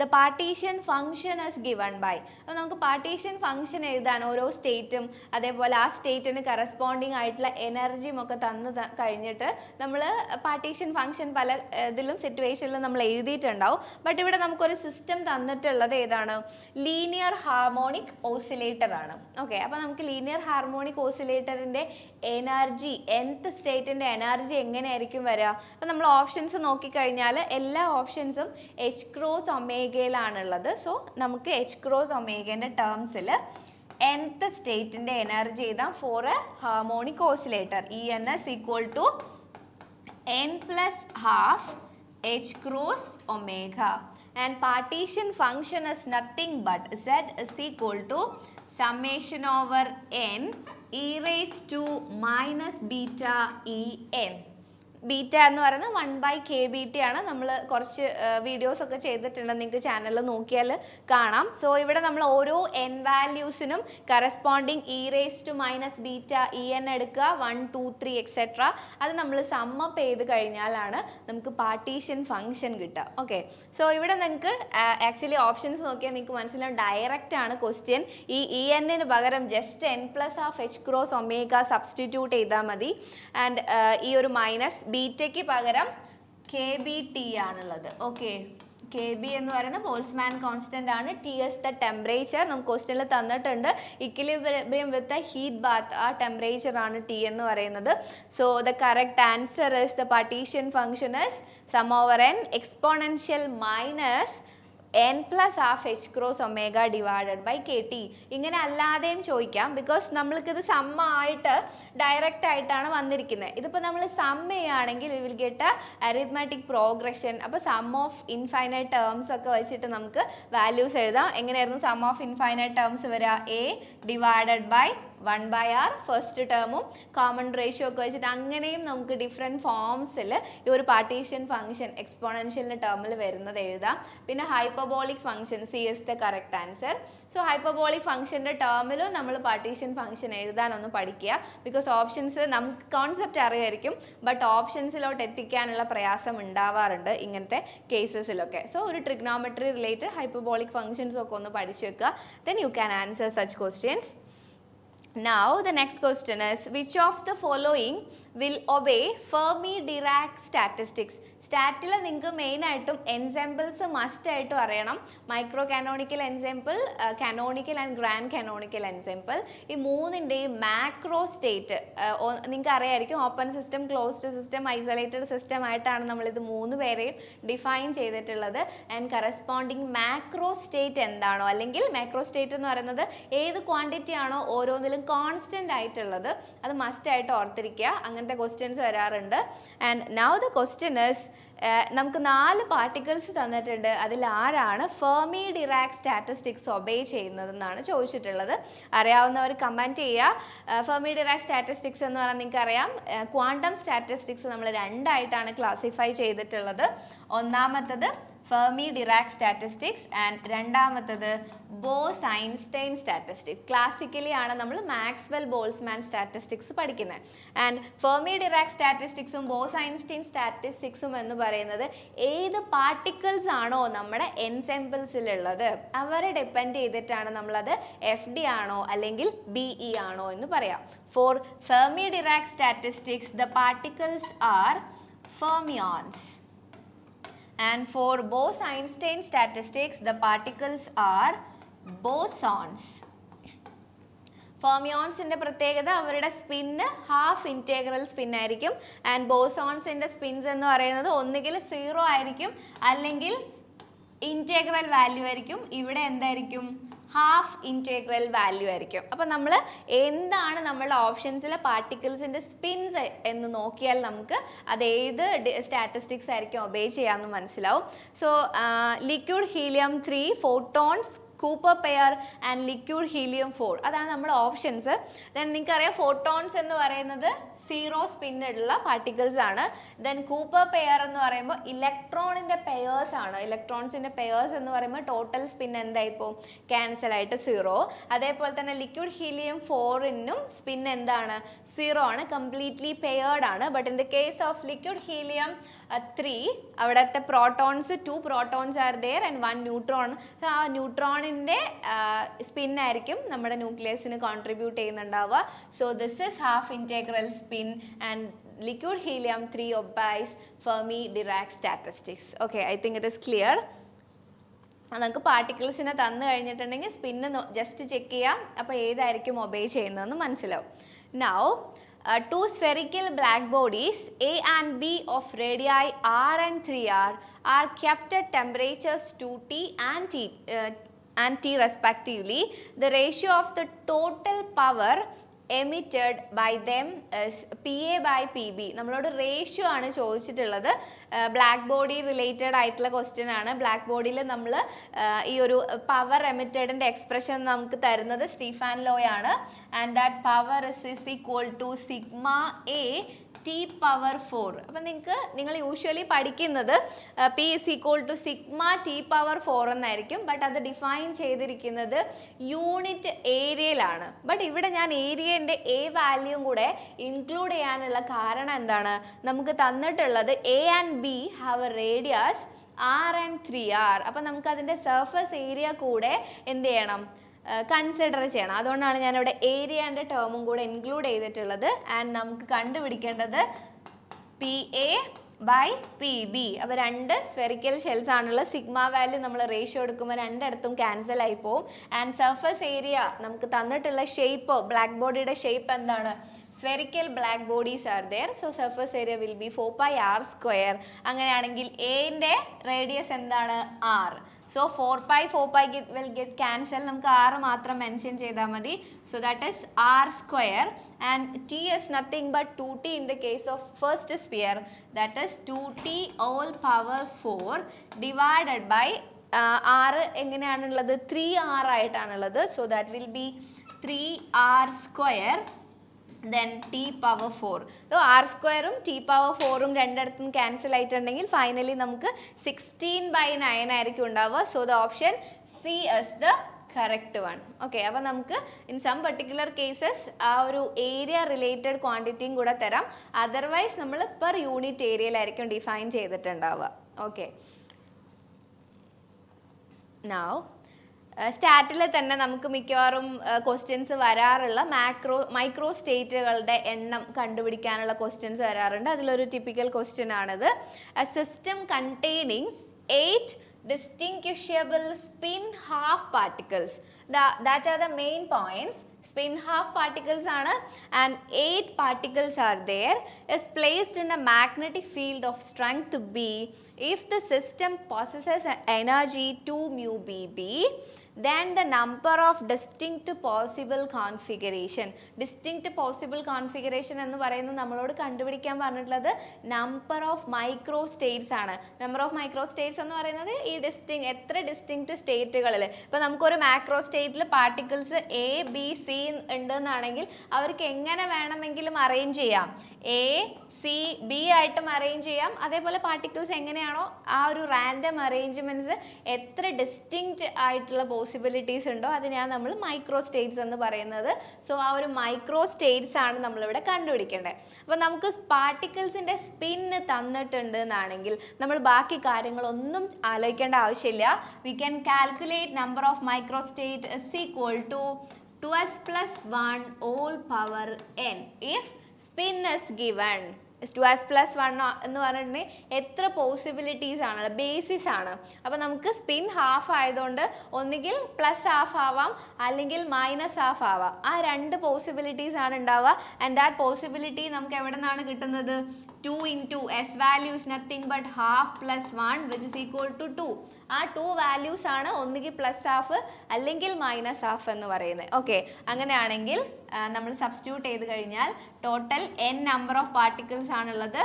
The partition function is given by. അപ്പോൾ നമുക്ക് പാർട്ടീഷൻ ഫംഗ്ഷൻ എഴുതാൻ ഓരോ സ്റ്റേറ്റും അതേപോലെ ആ സ്റ്റേറ്റിന് കറസ്പോണ്ടിങ് ആയിട്ടുള്ള എനർജിയും ഒക്കെ തന്നു കഴിഞ്ഞിട്ട് നമ്മൾ പാർട്ടീഷൻ ഫംഗ്ഷൻ പല ഇതിലും സിറ്റുവേഷനിലും നമ്മൾ എഴുതിയിട്ടുണ്ടാവും. ബട്ട് ഇവിടെ നമുക്കൊരു സിസ്റ്റം തന്നിട്ടുള്ളത് ഏതാണ്? ലീനിയർ ഹാർമോണിക് ഓസിലേറ്റർ ആണ്. ഓക്കെ, അപ്പോൾ നമുക്ക് ലീനിയർ ഹാർമോണിക് ഓസിലേറ്ററിൻ്റെ എനർജി nth സ്റ്റേറ്റിൻ്റെ എനർജി എങ്ങനെയായിരിക്കും വരിക? അപ്പോൾ നമ്മൾ ഓപ്ഷൻസ് നോക്കിക്കഴിഞ്ഞാൽ എല്ലാ ഓപ്ഷൻസും എച്ച് ക്രോസ് ഒമേഗയിലാണുള്ളത്. സോ നമുക്ക് എച്ച് ക്രോസ് ഒമേഗേൻ്റെ ടേംസിൽ nth സ്റ്റേറ്റിൻ്റെ എനർജി എഴുതാം for a harmonic oscillator. EN is equal to n plus half h cross omega, and partition function is nothing but z is equal to summation over n e raised to minus beta e n. Beta എന്ന് പറയുന്നത് 1/kBT ആണ്. നമ്മൾ കുറച്ച് videos ഒക്കെ ചെയ്തിട്ടുണ്ട്, നിങ്ങൾക്ക് ചാനലിൽ നോക്കിയാൽ കാണാം. സോ ഇവിടെ നമ്മൾ ഓരോ n വാല്യൂസിനും corresponding E raise to minus beta E N എടുക്കുക, 1 2 3 എക്സെട്ര. അത് നമ്മൾ സമ്മപ്പ് ചെയ്ത് കഴിഞ്ഞാലാണ് നമുക്ക് പാർട്ടീഷൻ ഫംഗ്ഷൻ കിട്ടുക. ഓക്കെ, സോ ഇവിടെ നിങ്ങൾക്ക് ആക്ച്വലി ഓപ്ഷൻസ് നോക്കിയാൽ നിങ്ങൾക്ക് മനസ്സിലാവും ഡയറക്റ്റ് ആണ് ക്വസ്റ്റ്യൻ. ഈ ഇ എന്നിന് പകരം just n plus half h cross omega substitute ചെയ്താൽ മതി. ആൻഡ് ഈ ഒരു മൈനസ് ബീറ്റയ്ക്ക് പകരം കെ ബി ടി ആണുള്ളത്. ഓക്കെ, കെ ബി എന്ന് പറയുന്നത് ബോൾസ്മാൻ കോൺസ്റ്റന്റ് ആണ്. ടി എസ് ദ ടെമ്പറേച്ചർ നമുക്ക് ക്വസ്റ്റ്യനിൽ തന്നിട്ടുണ്ട്. Equilibrium with a heat bath, ആ ടെമ്പറേച്ചർ ആണ് ടി എന്ന് പറയുന്നത്. So the correct answer is the partition function is sum over n exponential minus n plus half h cross omega divided by K T. ഇങ്ങനെ അല്ലാതെയും ചോദിക്കാം, because നമ്മൾക്കിത് സമ്മ ആയിട്ട് direct ആയിട്ടാണ് വന്നിരിക്കുന്നത്. ഇതിപ്പോൾ നമ്മൾ സം ചെയ്യുകയാണെങ്കിൽ we will get arithmetic progression. അപ്പോൾ സം ഓഫ് ഇൻഫൈനൈറ്റ് ടേംസ് ഒക്കെ വെച്ചിട്ട് നമുക്ക് വാല്യൂസ് എഴുതാം. എങ്ങനെയായിരുന്നു സം ഓഫ് ഇൻഫൈനൈറ്റ് ടേംസ് വരിക? A divided by 1/r first ടേമും കോമൺ റേഷ്യോ ഒക്കെ വെച്ചിട്ട് അങ്ങനെയും നമുക്ക് ഡിഫറെൻറ്റ് ഫോംസിൽ ഈ ഒരു പാർട്ടീഷൻ ഫംഗ്ഷൻ എക്സ്പോണൻഷ്യലിൻ്റെ ടേമിൽ വരുന്നത് എഴുതാം. പിന്നെ hyperbolic function C is the correct answer. So hyperbolic ഫംഗ്ഷൻ്റെ ടേമിലും നമ്മൾ പാർട്ടീഷൻ ഫംഗ്ഷൻ എഴുതാനൊന്ന് പഠിക്കുക. ബിക്കോസ് ഓപ്ഷൻസ് നമുക്ക് കോൺസെപ്റ്റ് അറിയായിരിക്കും, ബട്ട് ഓപ്ഷൻസിലോട്ട് എത്തിക്കാനുള്ള പ്രയാസം ഉണ്ടാവാറുണ്ട് ഇങ്ങനത്തെ കേസസിലൊക്കെ. സോ ഒരു ട്രിഗ്നോമെട്രി റിലേറ്റഡ് ഹൈപ്പർബോളിക് ഫംഗ്ഷൻസ് ഒക്കെ ഒന്ന് പഠിച്ചു വെക്കുക. Then you can answer such questions. Now the next question is, which of the following will obey Fermi-Dirac statistics? സ്റ്റാറ്റിൽ നിങ്ങൾക്ക് മെയിനായിട്ടും എൻസെമ്പിൾസ് മസ്റ്റ് ആയിട്ടും അറിയണം. Micro canonical ensemble, canonical and grand canonical ensemble, ഈ മൂന്നിൻ്റെയും macro state നിങ്ങൾക്ക് അറിയായിരിക്കും. Open system, closed system, isolated system ആയിട്ടാണ് നമ്മളിത് മൂന്ന് പേരെയും ഡിഫൈൻ ചെയ്തിട്ടുള്ളത്. ആൻഡ് കറസ്പോണ്ടിങ് മാക്രോ സ്റ്റേറ്റ് എന്താണോ, അല്ലെങ്കിൽ മാക്രോ സ്റ്റേറ്റ് എന്ന് പറയുന്നത് ഏത് ക്വാണ്ടിറ്റി ആണോ ഓരോന്നിലും കോൺസ്റ്റൻ്റ് ആയിട്ടുള്ളത്, അത് മസ്റ്റ് ആയിട്ട് ഓർത്തിരിക്കുക. അങ്ങനത്തെ ക്വസ്റ്റ്യൻസ് വരാറുണ്ട്. And now the question is, നമുക്ക് 4 പാർട്ടിക്കിൾസ് തന്നിട്ടുണ്ട്. അതിൽ ആരാണ് ഫെർമി ഡിറാക് സ്റ്റാറ്റിസ്റ്റിക്സ് ഒബേ ചെയ്യുന്നതെന്നാണ് ചോദിച്ചിട്ടുള്ളത്. അറിയാവുന്നവർ കമൻറ്റ് ചെയ്യുക. ഫെർമി ഡിറാക് സ്റ്റാറ്റിസ്റ്റിക്സ് എന്ന് പറഞ്ഞാൽ നിങ്ങൾക്കറിയാം, ക്വാണ്ടം സ്റ്റാറ്റിസ്റ്റിക്സ് നമ്മൾ 2 ആയിട്ടാണ് ക്ലാസിഫൈ ചെയ്തിട്ടുള്ളത്. ഒന്നാമത്തത് ഫെർമി ഡിറാക് സ്റ്റാറ്റിസ്റ്റിക്സ് ആൻഡ് രണ്ടാമത്തത് ബോസ്-ഐൻസ്റ്റൈൻ സ്റ്റാറ്റിസ്റ്റിക്സ്. ക്ലാസിക്കലി ആണ് നമ്മൾ മാക്സ്വെൽ ബോൾസ്മാൻ സ്റ്റാറ്റിസ്റ്റിക്സ് പഠിക്കുന്നത്. ആൻഡ് ഫെർമി ഡിറാക് സ്റ്റാറ്റിസ്റ്റിക്സും ബോസ്-ഐൻസ്റ്റൈൻ സ്റ്റാറ്റിസ്റ്റിക്സും എന്ന് പറയുന്നത് ഏത് പാർട്ടിക്കിൾസ് ആണോ നമ്മുടെ എൻസെമ്പിൾസിലുള്ളത് അവരെ ഡിപ്പെൻഡ് ചെയ്തിട്ടാണ് നമ്മളത് എഫ് ഡി ആണോ അല്ലെങ്കിൽ ബി ഇ ആണോ എന്ന് പറയാം. For Fermi Dirac statistics the particles are fermions. And for Bose-Einstein statistics, the particles are bosons. ഫെർമിയോൺസിൻ്റെ പ്രത്യേകത അവരുടെ സ്പിന്ന് ഹാഫ് ഇൻറ്റഗ്രൽ സ്പിൻ ആയിരിക്കും. ആൻഡ് ബോസോൺസിൻ്റെ സ്പിൻസ് എന്ന് പറയുന്നത് ഒന്നുകിൽ 0 ആയിരിക്കും അല്ലെങ്കിൽ ഇൻറ്റഗ്രൽ വാല്യൂ ആയിരിക്കും. ഇവിടെ എന്തായിരിക്കും? ഹാഫ് ഇൻറ്റഗ്രൽ വാല്യൂ ആയിരിക്കും. അപ്പോൾ നമ്മൾ എന്താണ് നമ്മളുടെ ഓപ്ഷൻസിലെ പാർട്ടിക്കിൾസിൻ്റെ സ്പിൻസ് എന്ന് നോക്കിയാൽ നമുക്ക് അത് ഏത് സ്റ്റാറ്റിസ്റ്റിക്സ് ആയിരിക്കും ഒബേ ചെയ്യാമെന്ന് മനസ്സിലാവും. So liquid helium 3 photons Cooper pair and liquid helium 4. അതാണ് നമ്മുടെ ഓപ്ഷൻസ്. ദെൻ നിങ്ങൾക്കറിയാം ഫോട്ടോൺസ് എന്ന് പറയുന്നത് 0 സ്പിന്നുള്ള പാർട്ടിക്കിൾസ് ആണ്. ദെൻ കൂപ്പർ പെയർ എന്ന് പറയുമ്പോൾ ഇലക്ട്രോണിൻ്റെ പെയേഴ്സ് ആണ്. ഇലക്ട്രോൺസിൻ്റെ പെയേഴ്സ് എന്ന് പറയുമ്പോൾ ടോട്ടൽ സ്പിൻ എന്തായി പോകും? ക്യാൻസൽ ആയിട്ട് 0. അതേപോലെ തന്നെ ലിക്വിഡ് ഹീലിയം 4നും സ്പിൻ എന്താണ്? 0 ആണ്, കംപ്ലീറ്റ്ലി പെയേർഡ് ആണ്. But in the case of liquid helium 3 അവിടുത്തെ protons 2 protons are there and 1 neutron. ആ ന്യൂട്രോണിൻ്റെ സ്പിൻ ആയിരിക്കും നമ്മുടെ ന്യൂക്ലിയസിന് കോൺട്രിബ്യൂട്ട് ചെയ്യുന്നുണ്ടാവുക. So this is half integral spin and liquid helium 3 obeys Fermi-Dirac statistics. Okay, I think it is clear. നമുക്ക് പാർട്ടിക്കിൾസിനെ തന്നു കഴിഞ്ഞിട്ടുണ്ടെങ്കിൽ സ്പിന്ന് ജസ്റ്റ് ചെക്ക് ചെയ്യാം, അപ്പോൾ ഏതായിരിക്കും ഒബേ ചെയ്യുന്നതെന്ന് മനസ്സിലാവും. Now, two spherical black bodies A and B of radii r and 3r are kept at temperatures 2T and T respectively. The ratio of the total power emitted by them is PA by PB. നമ്മളോട് ratio ആണ് ചോദിച്ചിട്ടുള്ളത്. Black body related ആയിട്ടുള്ള question ആണ്. Black ബോഡിയിൽ നമ്മൾ ഈ ഒരു power എമിറ്റഡിൻ്റെ എക്സ്പ്രഷൻ നമുക്ക് തരുന്നത് സ്റ്റീഫാൻ ലോയാണ്. And that power is equal to sigma A T power 4. അപ്പം നിങ്ങൾ യൂഷ്വലി പഠിക്കുന്നത് P is equal to sigma T power 4 എന്നായിരിക്കും. ബട്ട് അത് ഡിഫൈൻ ചെയ്തിരിക്കുന്നത് യൂണിറ്റ് ഏരിയയിലാണ്. ബട്ട് ഇവിടെ ഞാൻ ഏരിയൻ്റെ എ വാല്യൂം കൂടെ ഇൻക്ലൂഡ് ചെയ്യാനുള്ള കാരണം എന്താണ്? നമുക്ക് തന്നിട്ടുള്ളത് A and B have A radius r and 3r. അപ്പം നമുക്ക് അതിൻ്റെ സർഫസ് ഏരിയ കൂടെ എന്ത് ചെയ്യണം? കൺസിഡർ ചെയ്യണം. അതുകൊണ്ടാണ് ഞാനിവിടെ ഏരിയൻ്റെ ടേമും കൂടെ ഇൻക്ലൂഡ് ചെയ്തിട്ടുള്ളത്. ആൻഡ് നമുക്ക് കണ്ടുപിടിക്കേണ്ടത് P A by P B. അപ്പോൾ രണ്ട് സ്ഫെറിക്കൽ ഷെൽസ് ആണുള്ള. സിഗ്മ വാല്യൂ നമ്മൾ റേഷ്യോ എടുക്കുമ്പോൾ രണ്ടിടത്തും ക്യാൻസൽ ആയി പോവും. ആൻഡ് സർഫസ് ഏരിയ നമുക്ക് തന്നിട്ടുള്ള ഷേപ്പ്, ബ്ലാക്ക് ബോഡിയുടെ ഷേപ്പ് എന്താണ്? Spherical black bodies are there. So surface area will be 4πr². അങ്ങനെയാണെങ്കിൽ എന്റെ റേഡിയസ് എന്താണ്? r. So 4π will get cancelled. നമുക്ക് r മാത്രം മെൻഷൻ ചെയ്താൽ മതി. So that is r² and t is nothing but 2t in the case of first sphere. That is 2t all power 4 divided by r എങ്ങനെയാണുള്ളത്? 3r ആയിട്ടാണുള്ളത്. So that will be 3r². then t power 4. So r² t power 4 രണ്ടിടത്തും cancel ആയിട്ടുണ്ടെങ്കിൽ finally നമുക്ക് 16/9 ആയിരിക്കും ഉണ്ടാവുക. So the option C is the correct one. Okay, അപ്പോൾ നമുക്ക് in some particular cases ആ ഒരു area related ക്വാണ്ടിറ്റിയും കൂടെ തരാം. അതർവൈസ് നമ്മൾ പെർ യൂണിറ്റ് ഏരിയയിലായിരിക്കും ഡിഫൈൻ ചെയ്തിട്ടുണ്ടാവുക. ഓക്കെ, നൗ സ്റ്റാറ്റിൽ തന്നെ നമുക്ക് മിക്കവാറും ക്വസ്റ്റ്യൻസ് വരാറുള്ള മൈക്രോ സ്റ്റേറ്റുകളുടെ എണ്ണം കണ്ടുപിടിക്കാനുള്ള ക്വസ്റ്റ്യൻസ് വരാറുണ്ട്. അതിലൊരു ടിപ്പിക്കൽ ക്വസ്റ്റ്യൻ ആണിത്. A system containing 8 distinguishable spin half particles. That are the main points. Spin half particles ആണ് and 8 particles are there, is placed in a magnetic field of strength B. If the system possesses an energy 2 mu BB, then the number of distinct possible configuration. Distinct possible configuration എന്ന് പറയുന്നത് നമ്മളോട് കണ്ടുപിടിക്കാൻ പറഞ്ഞിട്ടുള്ളത് number of micro States ആണ്. Number of micro States എന്ന് പറയുന്നത് ഈ എത്ര ഡിസ്റ്റിങ്ക്റ്റ് സ്റ്റേറ്റുകളിൽ, ഇപ്പോൾ നമുക്കൊരു മാക്രോ സ്റ്റേറ്റിൽ പാർട്ടിക്കിൾസ് എ ബി സി ഉണ്ടെന്നാണെങ്കിൽ അവർക്ക് എങ്ങനെ വേണമെങ്കിലും അറേഞ്ച് ചെയ്യാം. എ സി ബി ആയിട്ടും അറേഞ്ച് ചെയ്യാം. അതേപോലെ പാർട്ടിക്കിൾസ് എങ്ങനെയാണോ ആ ഒരു റാൻഡം അറേഞ്ച്മെൻറ്റ്സ് എത്ര ഡിസ്റ്റിങ്ക്റ്റ് ആയിട്ടുള്ള പോസിബിലിറ്റീസ് ഉണ്ടോ അതിനെയാണ് നമ്മൾ മൈക്രോ സ്റ്റേറ്റ്സ് എന്ന് പറയുന്നത്. സോ ആ ഒരു മൈക്രോ സ്റ്റേറ്റ്സ് ആണ് നമ്മളിവിടെ കണ്ടുപിടിക്കേണ്ടത്. അപ്പോൾ നമുക്ക് പാർട്ടിക്കിൾസിൻ്റെ സ്പിന്ന് തന്നിട്ടുണ്ട് എന്നാണെങ്കിൽ നമ്മൾ ബാക്കി കാര്യങ്ങളൊന്നും ആലോചിക്കേണ്ട ആവശ്യമില്ല. We can calculate number of micro state is equal to 2s plus 1 all power n if spin is given. 2s plus 1 എന്ന് പറഞ്ഞിട്ടുണ്ടെങ്കിൽ എത്ര പോസിബിലിറ്റീസ് ആണല്ലോ, ബേസിസ് ആണ്. അപ്പോൾ നമുക്ക് സ്പിൻ ഹാഫ് ആയതുകൊണ്ട് ഒന്നുകിൽ പ്ലസ് ഹാഫ് ആവാം അല്ലെങ്കിൽ മൈനസ് ഹാഫ് ആവാം. ആ രണ്ട് പോസിബിലിറ്റീസ് ആണ് ഉണ്ടാവുക. ആൻഡ് ദാറ്റ് പോസിബിലിറ്റി നമുക്ക് എവിടെ നിന്നാണ് കിട്ടുന്നത്? 2 into S value is nothing but half plus 1 which is equal to 2. ആ 2 values ആണ് ഒന്നുകിൽ പ്ലസ് ഹാഫ് അല്ലെങ്കിൽ മൈനസ് ഹാഫ് എന്ന് പറയുന്നത്. ഓക്കെ, അങ്ങനെയാണെങ്കിൽ നമ്മൾ സബ്സ്റ്റിറ്റ്യൂട്ട് ചെയ്ത് കഴിഞ്ഞാൽ total n number of particles ആണുള്ളത്.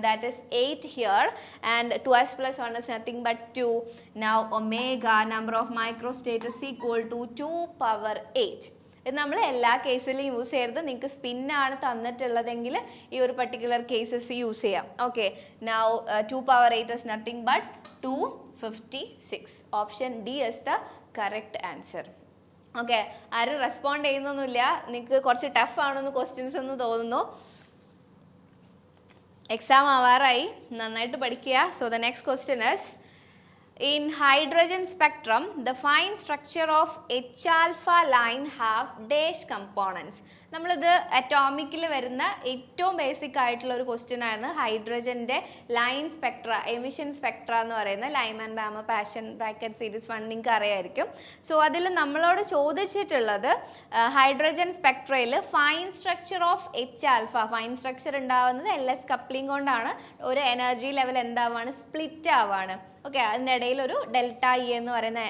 That is 8 here and 2s plus 1 is nothing but 2. Now omega number of microstate is equal to 2 power 8. ഇത് നമ്മൾ എല്ലാ കേസിലും യൂസ് ചെയ്യരുത്. നിങ്ങൾക്ക് സ്പിന്നാണ് തന്നിട്ടുള്ളതെങ്കിൽ ഈ ഒരു പർട്ടിക്കുലർ കേസസ് യൂസ് ചെയ്യാം. Okay, now 2 power 8 is nothing but 256. Option D is the correct answer. Okay, ആരും റെസ്പോണ്ട് ചെയ്യുന്നൊന്നുമില്ല. നിങ്ങൾക്ക് കുറച്ച് ടഫ് ആണെന്ന് ക്വസ്റ്റ്യൻസ് എന്ന് തോന്നുന്നു. എക്സാം ആവാറായി, നന്നായിട്ട് പഠിക്കുക. So the next question is in hydrogen spectrum the fine structure of H alpha line have dash components. നമ്മളിത് അറ്റോമിക്കിൽ വരുന്ന ഏറ്റവും ബേസിക് ആയിട്ടുള്ള ഒരു ക്വസ്റ്റ്യൻ ആണ്. ഹൈഡ്രജൻ്റെ ലൈൻ സ്പെക്ട്ര, എമിഷൻ സ്പെക്ട്ര എന്ന് പറയുന്ന Lyman Balmer Paschen Brackett series 1 നിങ്ങൾക്ക് അറിയായിരിക്കും. സോ അതിൽ നമ്മളോട് ചോദിച്ചിട്ടുള്ളത് ഹൈഡ്രജൻ സ്പെക്ട്രയിൽ fine structure of H alpha, fine structure ഉണ്ടാവുന്നത് LS കപ്ലിംഗ് കൊണ്ടാണ്. ഒരു എനർജി ലെവൽ എന്താവാണ്, സ്പ്ലിറ്റ് ആവാണ്. ഓക്കെ, അതിനിടയിൽ ഒരു ഡെൽറ്റ ഇ എന്ന് പറയുന്ന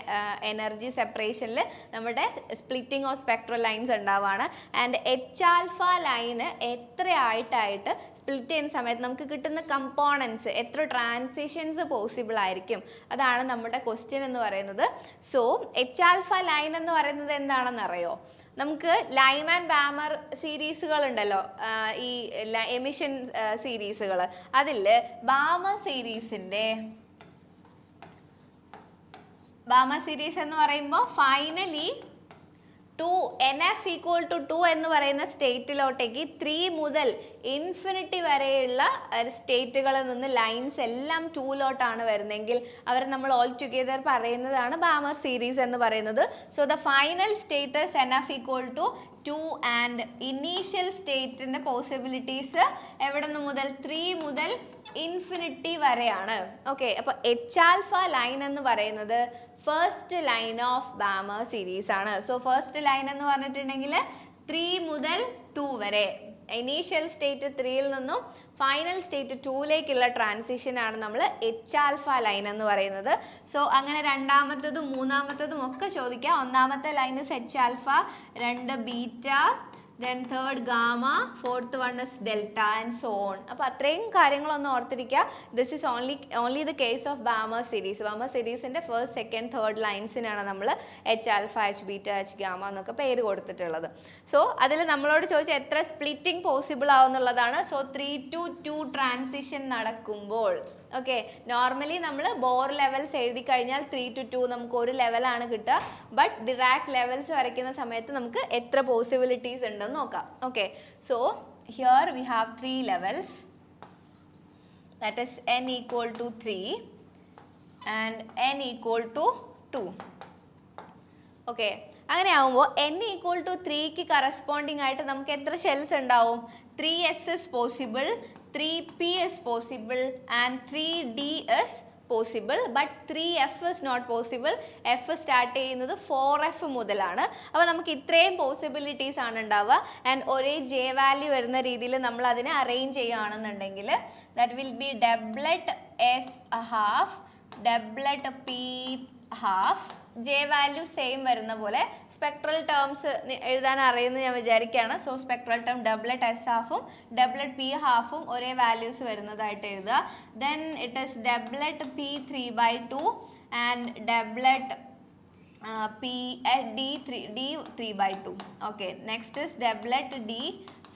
എനർജി സെപ്പറേഷനിൽ നമ്മുടെ സ്പ്ലിറ്റിംഗ് ഓഫ് സ്പെക്ട്രൽ ലൈൻസ് ഉണ്ടാവുകയാണ്. ആൻഡ് എച്ച് ആൽഫ ലൈന് എത്രയായിട്ടായിട്ട് സ്പ്ലിറ്റ് ചെയ്യുന്ന സമയത്ത് നമുക്ക് കിട്ടുന്ന കമ്പോണൻസ്, എത്ര ട്രാൻസിഷൻസ് പോസിബിൾ ആയിരിക്കും, അതാണ് നമ്മുടെ ക്വസ്റ്റ്യൻ എന്ന് പറയുന്നത്. സോ എച്ച് ആൽഫ ലൈൻ എന്ന് പറയുന്നത് എന്താണെന്ന് അറിയോ? നമുക്ക് ലൈമാൻ ബാമർ സീരീസുകൾ ഉണ്ടല്ലോ, ഈ എമിഷൻ സീരീസുകൾ, അതിൽ ബാമർ സീരീസിൻ്റെ ബാമ സീരീസ് എന്ന് പറയുമ്പോൾ ഫൈനലി 2 NF ഈക്വൽ ടു 2 എന്ന് പറയുന്ന സ്റ്റേറ്റിലോട്ടേക്ക് 3 മുതൽ ഇൻഫിനിറ്റി വരെയുള്ള സ്റ്റേറ്റുകളിൽ നിന്ന് ലൈൻസ് എല്ലാം 2ലോട്ടാണ് വരുന്നതെങ്കിൽ അവർ നമ്മൾ ഓൾ ടുഗെദർ പറയുന്നതാണ് ബാമർ സീരീസ് എന്ന് പറയുന്നത്. So the final states NF equal to 2 and initial സ്റ്റേറ്റിൻ്റെ പോസിബിലിറ്റീസ് എവിടെ നിന്ന് മുതൽ 3 മുതൽ ഇൻഫിനിറ്റി വരെയാണ്. ഓക്കെ, അപ്പോൾ എച്ച് ആൽഫ ലൈൻ എന്ന് പറയുന്നത് first line of Balmer series ആണ്. സോ ഫസ്റ്റ് ലൈൻ എന്ന് പറഞ്ഞിട്ടുണ്ടെങ്കിൽ 3 മുതൽ 2 വരെ, ഇനീഷ്യൽ സ്റ്റേറ്റ് 3യിൽ നിന്നും ഫൈനൽ സ്റ്റേറ്റ് 2ലേക്കുള്ള ട്രാൻസിഷൻ ആണ് നമ്മൾ എച്ച് ആൽഫ ലൈൻ എന്ന് പറയുന്നത്. സോ അങ്ങനെ രണ്ടാമത്തതും മൂന്നാമത്തതും ഒക്കെ ചോദിക്കാം. ഒന്നാമത്തെ line is H alpha, 2 beta, then third gamma, fourth one is delta and so on. അപ്പോൾ അത്രയും കാര്യങ്ങളൊന്ന് ഓർത്തിരിക്കുക. This is only the case of Balmer series. Balmer സീരീസിൻ്റെ ഫസ്റ്റ്, സെക്കൻഡ്, തേർഡ് ലൈൻസിനാണ് നമ്മൾ H alpha, H beta, H gamma എന്നൊക്കെ പേര് കൊടുത്തിട്ടുള്ളത്. സോ അതിൽ നമ്മളോട് ചോദിച്ചാൽ എത്ര സ്പ്ലിറ്റിംഗ് പോസിബിൾ ആവുന്നുള്ളതാണ്. സോ 3 to 2 ട്രാൻസിഷൻ നടക്കുമ്പോൾ, ഓക്കെ, നോർമലി നമ്മൾ ബോർ ലെവൽസ് എഴുതി കഴിഞ്ഞാൽ 3 to 2 നമുക്ക് ഒരു ലെവലാണ് കിട്ടുക. ബട്ട് ഡിറാക് ലെവൽസ് വരയ്ക്കുന്ന സമയത്ത് നമുക്ക് എത്ര പോസിബിലിറ്റീസ് ഉണ്ടെന്ന് നോക്കാം. Okay, so here we have 3 levels, that is n equal to 3 and n equal to 2. Okay, അങ്ങനെ ആവുമ്പോൾ n ഈക്വൽ ടു 3ക്ക് കറസ്പോണ്ടിങ് ആയിട്ട് നമുക്ക് എത്ര ഷെൽസ് ഉണ്ടാവും? 3s is possible, 3p is possible and 3d is possible, but 3f is not possible. f start ചെയ്യുന്നത് 4f മുതലാണ്. അപ്പോൾ നമുക്ക് ഇത്രയും പോസിബിലിറ്റീസ് ആണ് ഉണ്ടാവുക. ആൻഡ് ഒരേ ജെ വാല്യൂ വരുന്ന രീതിയിൽ നമ്മൾ അതിനെ അറേഞ്ച് ചെയ്യുകയാണെന്നുണ്ടെങ്കിൽ that will be doublet S half, doublet P half, J value same വരുന്ന പോലെ. സ്പെക്ട്രൽ ടേംസ് എഴുതാൻ അറിയുമെന്ന് ഞാൻ വിചാരിക്കുകയാണ്. So spectral term doublet S ഹാഫും ഡബ്ലറ്റ് പി ഹാഫും ഒരേ വാല്യൂസ് വരുന്നതായിട്ട് എഴുതുക. Then it is doublet P 3/2 and doublet P D 3/2. Okay, next is doublet D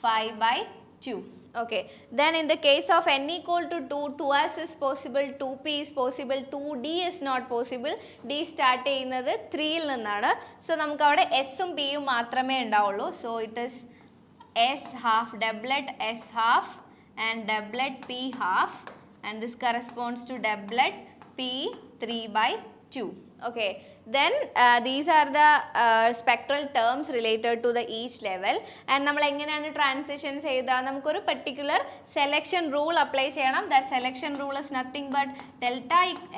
5/2. Okay, then in the case of n equal to 2, 2s is possible, 2p is possible, 2d is not possible. d start ചെയ്യുന്നത് 3യിൽ നിന്നാണ്. So നമുക്ക് അവിടെ എസും പിയും മാത്രമേ ഉണ്ടാവുള്ളൂ. So it is S half, doublet S half and doublet P half, and this corresponds to doublet P 3/2. Okay, then these are the spectral terms related to the each level. And നമ്മൾ എങ്ങനെയാണ് transitions ചെയ്താൽ നമുക്കൊരു particular selection rule apply ചെയ്യണം. That selection rule is nothing but delta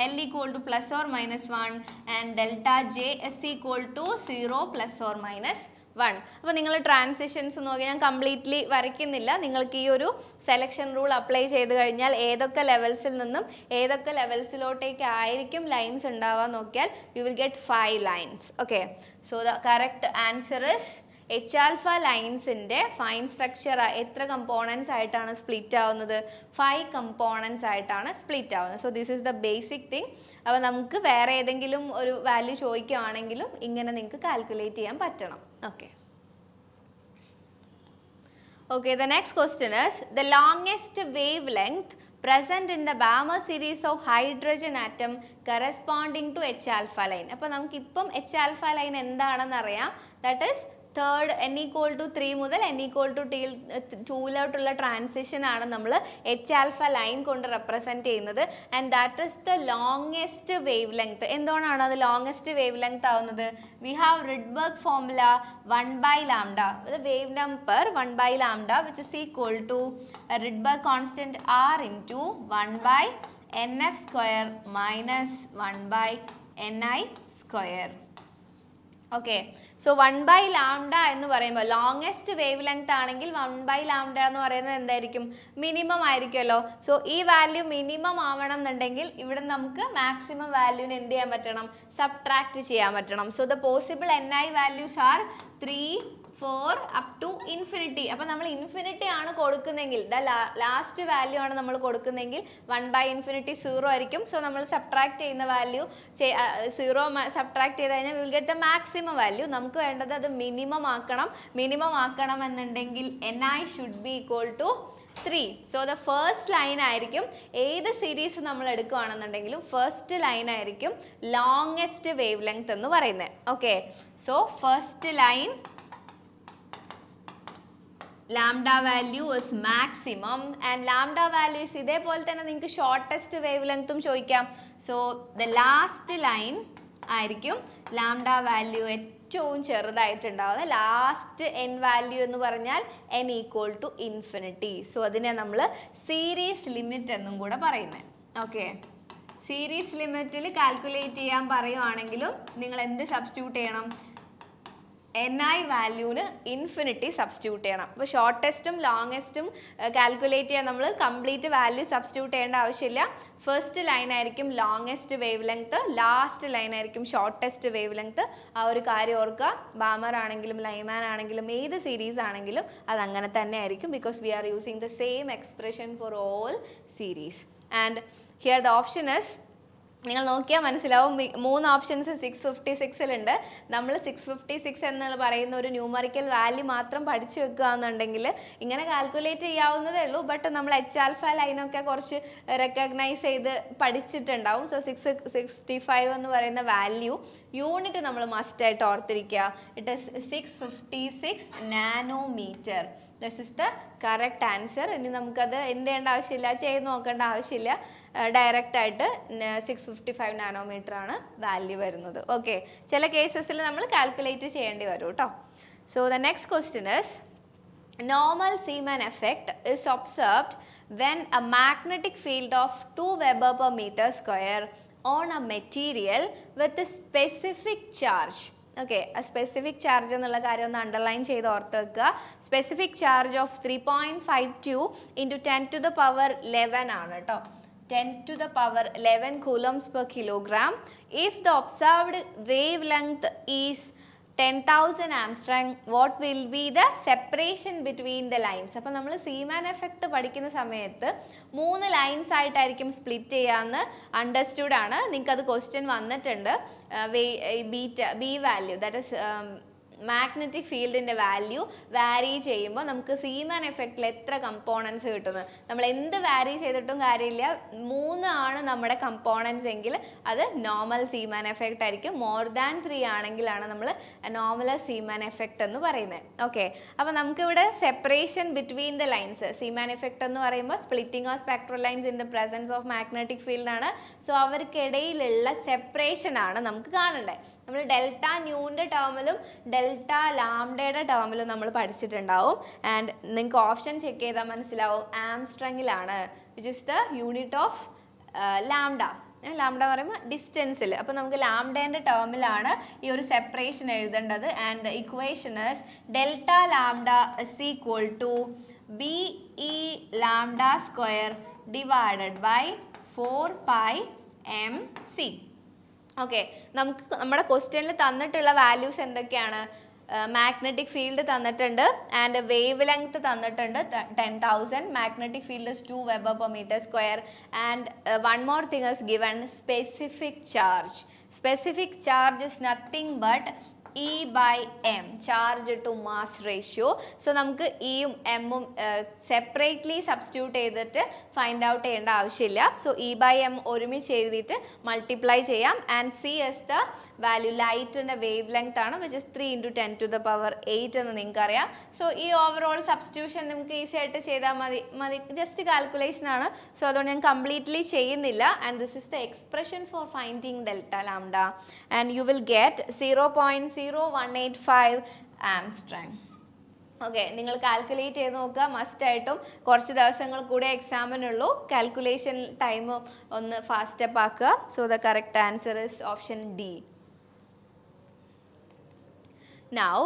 L equal to +or -1 and delta J is equal to 0 +or 1. അപ്പോൾ നിങ്ങൾ transitions നോക്കി ഞാൻ completely വരയ്ക്കുന്നില്ല. നിങ്ങൾക്ക് ഈ ഒരു സെലക്ഷൻ റൂൾ അപ്ലൈ ചെയ്ത് കഴിഞ്ഞാൽ ഏതൊക്കെ ലെവൽസിൽ നിന്നും ഏതൊക്കെ ലെവൽസിലോട്ടേക്ക് ആയിരിക്കും ലൈൻസ് ഉണ്ടാവുക നോക്കിയാൽ you will get 5 lines. Okay, so the correct answer is H alpha ലൈൻസിൻ്റെ ഫൈൻ സ്ട്രക്ചർ എത്ര കമ്പോണൻസ് ആയിട്ടാണ് സ്പ്ലിറ്റ് ആവുന്നത്? 5 components ആയിട്ടാണ് സ്പ്ലിറ്റ് ആവുന്നത്. So this is the basic thing. അപ്പോൾ നമുക്ക് വേറെ ഏതെങ്കിലും ഒരു വാല്യൂ ചോദിക്കുകയാണെങ്കിലും ഇങ്ങനെ നിങ്ങൾക്ക് കാൽക്കുലേറ്റ് ചെയ്യാൻ പറ്റണം. Okay. Okay, the next question is the longest wavelength present in the Balmer series of hydrogen atom corresponding to H alpha line. അപ്പോൾ നമുക്ക് ഇപ്പം H alpha line എന്താണെന്ന് അറിയാം. That is third n equal to 3 മുതൽ n equal to 2 transition ആണ് നമ്മൾ H alpha line കൊണ്ട് represent ചെയ്യുന്നത്. And that is the longest wave length. എന്തുകൊണ്ടാണ് അത് ലോങ്ങസ്റ്റ് വേവ് ലെങ്ത് ആവുന്നത്? We have Rydberg formula 1/λ. Wave number 1/λ which is equal to Rydberg constant r into 1/nf square minus 1/ni square. Okay, so 1/λ എന്ന് പറയുമ്പോൾ longest wave length ആണെങ്കിൽ 1/λ എന്ന് പറയുന്നത് എന്തായിരിക്കും? Minimum ആയിരിക്കുമല്ലോ. സോ ഈ വാല്യൂ മിനിമം ആവണം എന്നുണ്ടെങ്കിൽ ഇവിടെ നമുക്ക് മാക്സിമം വാല്യൂന് എന്ത് ചെയ്യാൻ പറ്റണം? സബ്ട്രാക്ട് ചെയ്യാൻ പറ്റണം. So the possible ni values R 3, 4 up to infinity. അപ്പോൾ നമ്മൾ ഇൻഫിനിറ്റി ആണ് കൊടുക്കുന്നെങ്കിൽ ലാസ്റ്റ് വാല്യൂ ആണ് നമ്മൾ കൊടുക്കുന്നെങ്കിൽ 1/∞ 0 ആയിരിക്കും. സോ നമ്മൾ സബ്ട്രാക്ട് ചെയ്യുന്ന വാല്യൂ 0 സബ്ട്രാക്ട് ചെയ്ത് കഴിഞ്ഞാൽ will get the maximum value. നമുക്ക് വേണ്ടത് അത് മിനിമം ആക്കണം എന്നുണ്ടെങ്കിൽ ni should be equal to 3. So the first line ആയിരിക്കും ഏത് സീരീസ് നമ്മൾ എടുക്കുകയാണെന്നുണ്ടെങ്കിലും ഫസ്റ്റ് ലൈൻ ആയിരിക്കും ലോങ്ങസ്റ്റ് വേവ് ലെങ്ത് എന്ന് പറയുന്നത്. Okay, so first line lambda value is maximum and lambda value is ഇതേപോലെ തന്നെ നിങ്ങൾക്ക് ഷോർട്ടസ്റ്റ് വേവ് ലെങ്ത്തും ചോദിക്കാം. സോ ദ ലാസ്റ്റ് ലൈൻ ആയിരിക്കും ലാംഡ വാല്യൂ ഏറ്റവും ചെറുതായിട്ടുണ്ടാവുന്നത്. ലാസ്റ്റ് n വാല്യൂ എന്ന് പറഞ്ഞാൽ n equal to infinity. So അതിനെ നമ്മൾ സീരീസ് ലിമിറ്റ് എന്നും കൂടെ പറയുന്നത്. ഓക്കെ, സീരീസ് ലിമിറ്റിൽ കാൽക്കുലേറ്റ് ചെയ്യാൻ പറയുവാണെങ്കിലും നിങ്ങൾ എന്ത് സബ്സ്റ്റിറ്റ്യൂട്ട് ചെയ്യണം? ni വാല്യൂന് ഇൻഫിനിറ്റി സബ്സ്റ്റിറ്റ്യൂട്ട് ചെയ്യണം. അപ്പോൾ ഷോർട്ടസ്റ്റും ലോങ്ങസ്റ്റും കാൽക്കുലേറ്റ് ചെയ്യാൻ നമ്മൾ കംപ്ലീറ്റ് വാല്യൂ സബ്സ്റ്റിറ്റ്യൂട്ട് ചെയ്യേണ്ട ആവശ്യമില്ല. ഫസ്റ്റ് ലൈൻ ആയിരിക്കും longest wave length, last line ആയിരിക്കും ഷോർട്ടസ്റ്റ് വേവ് ലെങ്ത്. ആ ഒരു കാര്യം ഓർക്കുക. ബാമർ ആണെങ്കിലും ലൈമാൻ ആണെങ്കിലും ഏത് സീരീസ് ആണെങ്കിലും അത് അങ്ങനെ തന്നെ ആയിരിക്കും. Because we are using the same expression for all series. And here the option is, നിങ്ങൾ നോക്കിയാൽ മനസ്സിലാവും 3 ഓപ്ഷൻസ് 656 നമ്മൾ 656 എന്ന് പറയുന്ന ഒരു ന്യൂമറിക്കൽ വാല്യൂ മാത്രം പഠിച്ചു വെക്കുകയെന്നുണ്ടെങ്കിൽ ഇങ്ങനെ കാൽക്കുലേറ്റ് ചെയ്യാവുന്നതേ ഉള്ളൂ. ബട്ട് നമ്മൾ എച്ച് ആൽഫ ലൈനൊക്കെ കുറച്ച് റെക്കഗ്നൈസ് ചെയ്ത് പഠിച്ചിട്ടുണ്ടാവും. സോ 665 എന്ന് പറയുന്ന വാല്യൂ യൂണിറ്റ് നമ്മൾ മസ്റ്റായിട്ട് ഓർത്തിരിക്കുക. It is 656 nanometre. This is the correct answer. ഇനി നമുക്കത് എന്ത് ചെയ്യേണ്ട ആവശ്യമില്ല, ചെയ്ത് നോക്കേണ്ട ആവശ്യമില്ല. ഡയറക്റ്റ് ആയിട്ട് 655 നാനോമീറ്റർ ആണ് വാല്യൂ വരുന്നത്. ഓക്കെ, ചില കേസസിൽ നമ്മൾ കാൽക്കുലേറ്റ് ചെയ്യേണ്ടി വരും കേട്ടോ. So the next question is normal Zeeman effect is observed when a magnetic field of 2 Weber per meter square on a material with a specific charge. Okay, specific charge എന്നുള്ള കാര്യം ഒന്ന് underline ചെയ്ത് ഓർത്ത് വെക്കുക. Specific charge of 3.52 × 10⁻11 ആണ് കേട്ടോ. 10⁻11 coulombs per kilogram. If the observed wavelength is 10,000 Armstrong, what will be the separation between the lines? അപ്പോൾ നമ്മൾ സീമാൻ എഫക്റ്റ് പഠിക്കുന്ന സമയത്ത് 3 ലൈൻസ് ആയിട്ടായിരിക്കും സ്പ്ലിറ്റ് ചെയ്യാമെന്ന് അണ്ടർസ്റ്റുഡ് ആണ്. നിങ്ങൾക്കത് ക്വസ്റ്റ്യൻ വന്നിട്ടുണ്ട്. B value that is magnetic ഫീൽഡിൻ്റെ വാല്യൂ വാരി ചെയ്യുമ്പോൾ നമുക്ക് സീമാൻ എഫക്റ്റിൽ എത്ര കമ്പോണൻസ് കിട്ടുന്നത്. നമ്മൾ എന്ത് വാരി ചെയ്തിട്ടും കാര്യമില്ല, 3 ആണ് നമ്മുടെ കമ്പോണൻസ് എങ്കിൽ അത് നോർമൽ സീമാൻ എഫക്റ്റ് ആയിരിക്കും. മോർ ദാൻ 3 ആണെങ്കിലാണ് നമ്മൾ നോർമൽ സീമാൻ എഫക്റ്റ് എന്ന് പറയുന്നത്. ഓക്കെ, അപ്പോൾ നമുക്കിവിടെ separation between the lines, Zeeman effect എന്ന് പറയുമ്പോൾ splitting of spectral lines in the presence of magnetic field ആണ്. സോ അവർക്കിടയിലുള്ള സെപ്പറേഷൻ ആണ് നമുക്ക് കാണേണ്ടത്. നമ്മൾ ഡെൽറ്റ ന്യൂൻ്റെ ടേമിലും ഡെൽറ്റ ലാംഡയുടെ ടേമിലും നമ്മൾ പഠിച്ചിട്ടുണ്ടാവും. ആൻഡ് നിങ്ങൾക്ക് ഓപ്ഷൻ ചെക്ക് ചെയ്താൽ മനസ്സിലാവും ആംസ്ട്രങ്ങിലാണ്, which is the unit of lambda. Lambda പറയുമ്പോൾ ഡിസ്റ്റൻസിൽ. അപ്പോൾ നമുക്ക് ലാംഡേൻ്റെ ടേമിലാണ് ഈ ഒരു സെപ്പറേഷൻ എഴുതേണ്ടത്. And the equation is delta lambda is equal to BE lambda square divided by 4πmc. Okay, നമുക്ക് നമ്മുടെ ക്വസ്റ്റ്യനിൽ തന്നിട്ടുള്ള വാല്യൂസ് എന്തൊക്കെയാണ്? മാഗ്നറ്റിക് ഫീൽഡ് തന്നിട്ടുണ്ട് ആൻഡ് വേവ് ലെങ്ത് തന്നിട്ടുണ്ട് 10,000. Magnetic field is 2 Weber per meter square. ആൻഡ് one more thing is given, specific charge. Specific charge is nothing but E/m, charge to mass ratio. So നമുക്ക് ഇയും എമ്മും separately substitute ചെയ്തിട്ട് find out ചെയ്യേണ്ട ആവശ്യമില്ല. So E/m ഒരുമിച്ച് എഴുതിയിട്ട് multiply ചെയ്യാം. And C is the value, ലൈറ്റിൻ്റെ വേവ് ലെങ്ത് ആണ്, വിച്ച് ഇസ് 3 × 10⁸ എന്ന് നിങ്ങൾക്ക് അറിയാം. സോ ഈ ഓവറോൾ സബ്സ്റ്റിറ്റ്യൂഷൻ നമുക്ക് ഈസി ആയിട്ട് ചെയ്താൽ മതി. ജസ്റ്റ് കാൽക്കുലേഷൻ ആണ്. സോ അതുകൊണ്ട് ഞാൻ കംപ്ലീറ്റ്ലി ചെയ്യുന്നില്ല. And this is the expression for finding delta lambda. And you will get 0.0185 Armstrong. Okay, നിങ്ങൾ കാൽക്കുലേറ്റ് ചെയ്ത് നോക്കുക മസ്റ്റായിട്ടും. കുറച്ച് ദിവസങ്ങൾ കൂടെ എക്സാമിനുള്ളൂ. കാൽക്കുലേഷൻ ടൈം ഒന്ന് ഫാസ്റ്റ് അപ്പ് ആക്കുക. So the correct answer is option D. Now,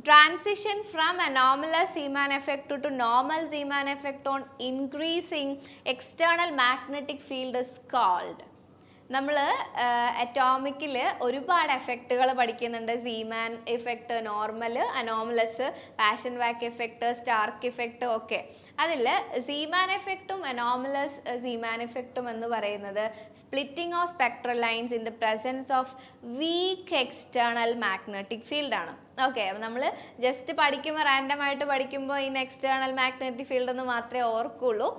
transition from anomalous Zeeman effect to normal Zeeman effect on increasing external magnetic field is called. നമ്മൾ അറ്റോമിക്കിൽ ഒരുപാട് എഫക്റ്റുകൾ പഠിക്കുന്നുണ്ട്. Zeeman effect, normal, anomalous, Paschen Back effect, Stark effect ഒക്കെ. അതിൽ Zeeman എഫക്റ്റും anomalous Zeeman എഫക്റ്റും എന്ന് പറയുന്നത് splitting of spectral lines in the presence of weak external magnetic field ആണ്. ഓക്കെ, അപ്പോൾ നമ്മൾ ജസ്റ്റ് പഠിക്കുമ്പോൾ റാൻഡമായിട്ട് പഠിക്കുമ്പോൾ ഇൻ എക്സ്റ്റേണൽ മാഗ്നറ്റിക് ഫീൽഡ് എന്ന് മാത്രമേ ഓർക്കുള്ളൂ.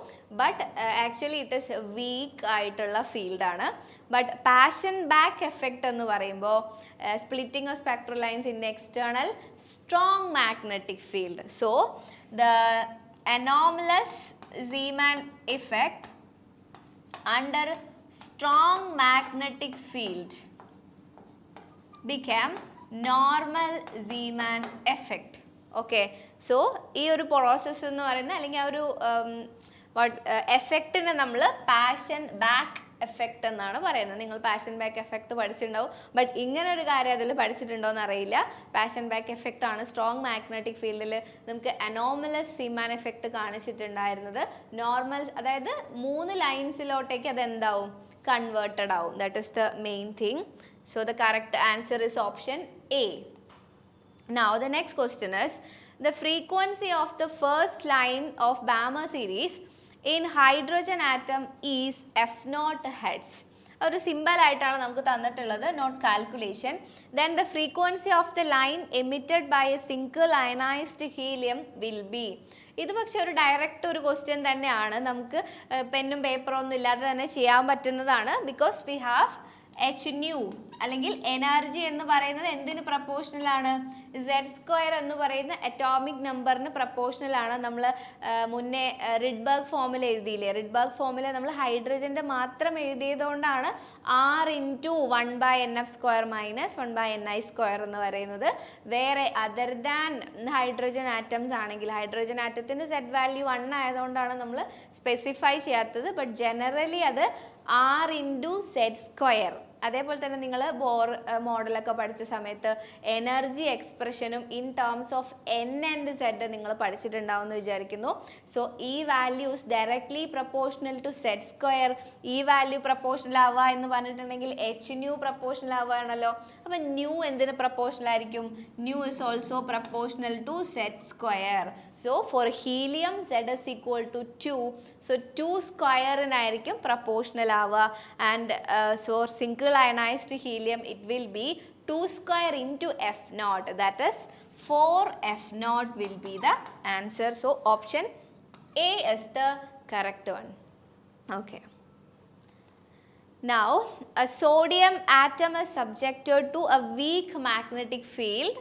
But actually it is weak ആയിട്ടുള്ള ഫീൽഡാണ്. ബട്ട് പാഷൻ ബാക്ക് എഫക്റ്റ് എന്ന് പറയുമ്പോൾ splitting of spectral lines in external strong magnetic field. So the anomalous Zeeman effect under strong magnetic field became normal Zeeman effect. Okay, so ഈ ഒരു process എന്ന് പറയുന്നത് അല്ലെങ്കിൽ ആ ഒരു എഫക്റ്റിനെ നമ്മൾ പാഷൻ ബാക്ക് എഫക്റ്റ് എന്നാണ് പറയുന്നത്. നിങ്ങൾ പാഷൻ ബാക്ക് എഫക്റ്റ് പഠിച്ചിട്ടുണ്ടാവും. ബട്ട് ഇങ്ങനെ ഒരു കാര്യം അതിൽ പഠിച്ചിട്ടുണ്ടോ എന്ന് അറിയില്ല. പാഷൻ ബാക്ക് എഫക്റ്റ് ആണ് സ്ട്രോങ് മാഗ്നറ്റിക് ഫീൽഡിൽ നമുക്ക് അനോമലസ് സീമാൻ എഫക്റ്റ് കാണിച്ചിട്ടുണ്ടായിരുന്നത്. നോർമൽ, അതായത് 3 ലൈൻസിലോട്ടേക്ക് അത് എന്താവും, കൺവേർട്ടഡ് ആവും. That is the main thing. So the correct answer is option A. Now the next question is, the frequency of the first line of Balmer series in hydrogen atom is F0 Hz. ഒരു simple ആയിട്ടാണ് നമുക്ക് തന്നിട്ടുള്ളത്, not calculation. Then the frequency of the line emitted by a single ionised helium will be. ഇത് പക്ഷേ ഒരു direct ഒരു question തന്നെയാണ്. നമുക്ക് പെന്നും പേപ്പറോ ഒന്നും ഇല്ലാതെ തന്നെ ചെയ്യാൻ പറ്റുന്നതാണ്. Because we have h nu അല്ലെങ്കിൽ എനർജി എന്ന് പറയുന്നത് എന്തിന് പ്രപ്പോർഷണൽ ആണ്? Z² എന്ന് പറയുന്ന അറ്റോമിക് നമ്പറിന് പ്രപ്പോർഷണൽ ആണ്. നമ്മൾ മുന്നേ റിഡ്ബർഗ് ഫോമുല എഴുതിയില്ലേ? റിഡ്ബർഗ് ഫോമുല നമ്മൾ ഹൈഡ്രജൻ്റെ മാത്രം എഴുതിയതുകൊണ്ടാണ് R × 1/nf² - 1/ni² എന്ന് പറയുന്നത്. വേറെ അതർ ദാൻ ഹൈഡ്രജൻ ആറ്റംസ് ആണെങ്കിൽ, ഹൈഡ്രജൻ ആറ്റത്തിൻ്റെ Z വാല്യൂ 1 ആയതുകൊണ്ടാണ് നമ്മൾ സ്പെസിഫൈ ചെയ്യാത്തത്. ബട്ട് ജനറലി അത് R × Z². അതേപോലെ തന്നെ നിങ്ങൾ ബോർ മോഡലൊക്കെ പഠിച്ച സമയത്ത് എനർജി എക്സ്പ്രഷനും in terms of N and Z നിങ്ങൾ പഠിച്ചിട്ടുണ്ടാവും എന്ന് വിചാരിക്കുന്നു. സോ ഈ values directly proportional to Z². ഈ വാല്യൂ പ്രപ്പോർഷണൽ ആവുക എന്ന് പറഞ്ഞിട്ടുണ്ടെങ്കിൽ h nu പ്രപ്പോർഷണൽ ആവുകയാണല്ലോ. അപ്പം ന്യൂ എന്തിന് പ്രപ്പോർഷണൽ ആയിരിക്കും? Nu is also proportional to Z². So for helium Z is equal to 2. So 2² proportional ആവുക. And so single ionized helium it will be 2² into F0, that is 4F0 will be the answer. So option A is the correct one. Okay, now a sodium atom is subjected to a weak magnetic field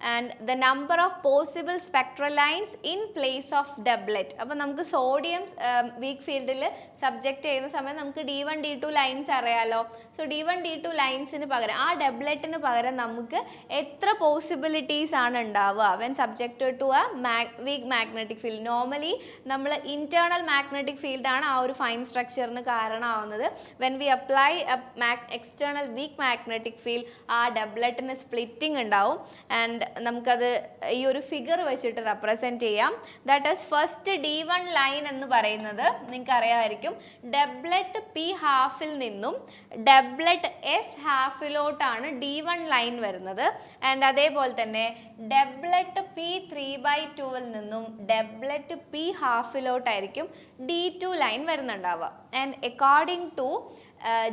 and the number of possible spectral lines in place of doublet. അപ്പോൾ നമുക്ക് sodium week ഫീൽഡിൽ subject ചെയ്യുന്ന സമയം നമുക്ക് D1 D2 lines അറിയാലോ. So D1 D2 ലൈൻസിന് പകരം ആ ഡബ്ലെറ്റിന് പകരം നമുക്ക് എത്ര പോസിബിലിറ്റീസ് ആണ് ഉണ്ടാവുക when subjected to a weak magnetic field. Normally നമ്മൾ ഇന്റേണൽ മാഗ്നറ്റിക് ഫീൽഡാണ് ആ ഒരു ഫൈൻ സ്ട്രക്ചറിന് കാരണമാവുന്നത്. When we apply external weak magnetic field ആ ഡബ്ലെറ്റിന് സ്പ്ലിറ്റിംഗ് ഉണ്ടാവും. ആൻഡ് നമുക്കത് ഈ ഒരു ഫിഗർ വെച്ചിട്ട് റെപ്രസെൻറ്റ് ചെയ്യാം. That is first D1 line എന്ന് പറയുന്നത് നിങ്ങൾക്ക് അറിയാമായിരിക്കും, ഡബ്ലെറ്റ് P ഹാഫിൽ നിന്നും ഡബ്ലെറ്റ് S ഹാഫിലോട്ടാണ് D1 ലൈൻ വരുന്നത്. ആൻഡ് അതേപോലെ തന്നെ ഡബ്ലെറ്റ് P 3/2 നിന്നും ഡബ്ലെറ്റ് P ഹാഫിലോട്ടായിരിക്കും D2 ലൈൻ വരുന്നുണ്ടാവുക. And according to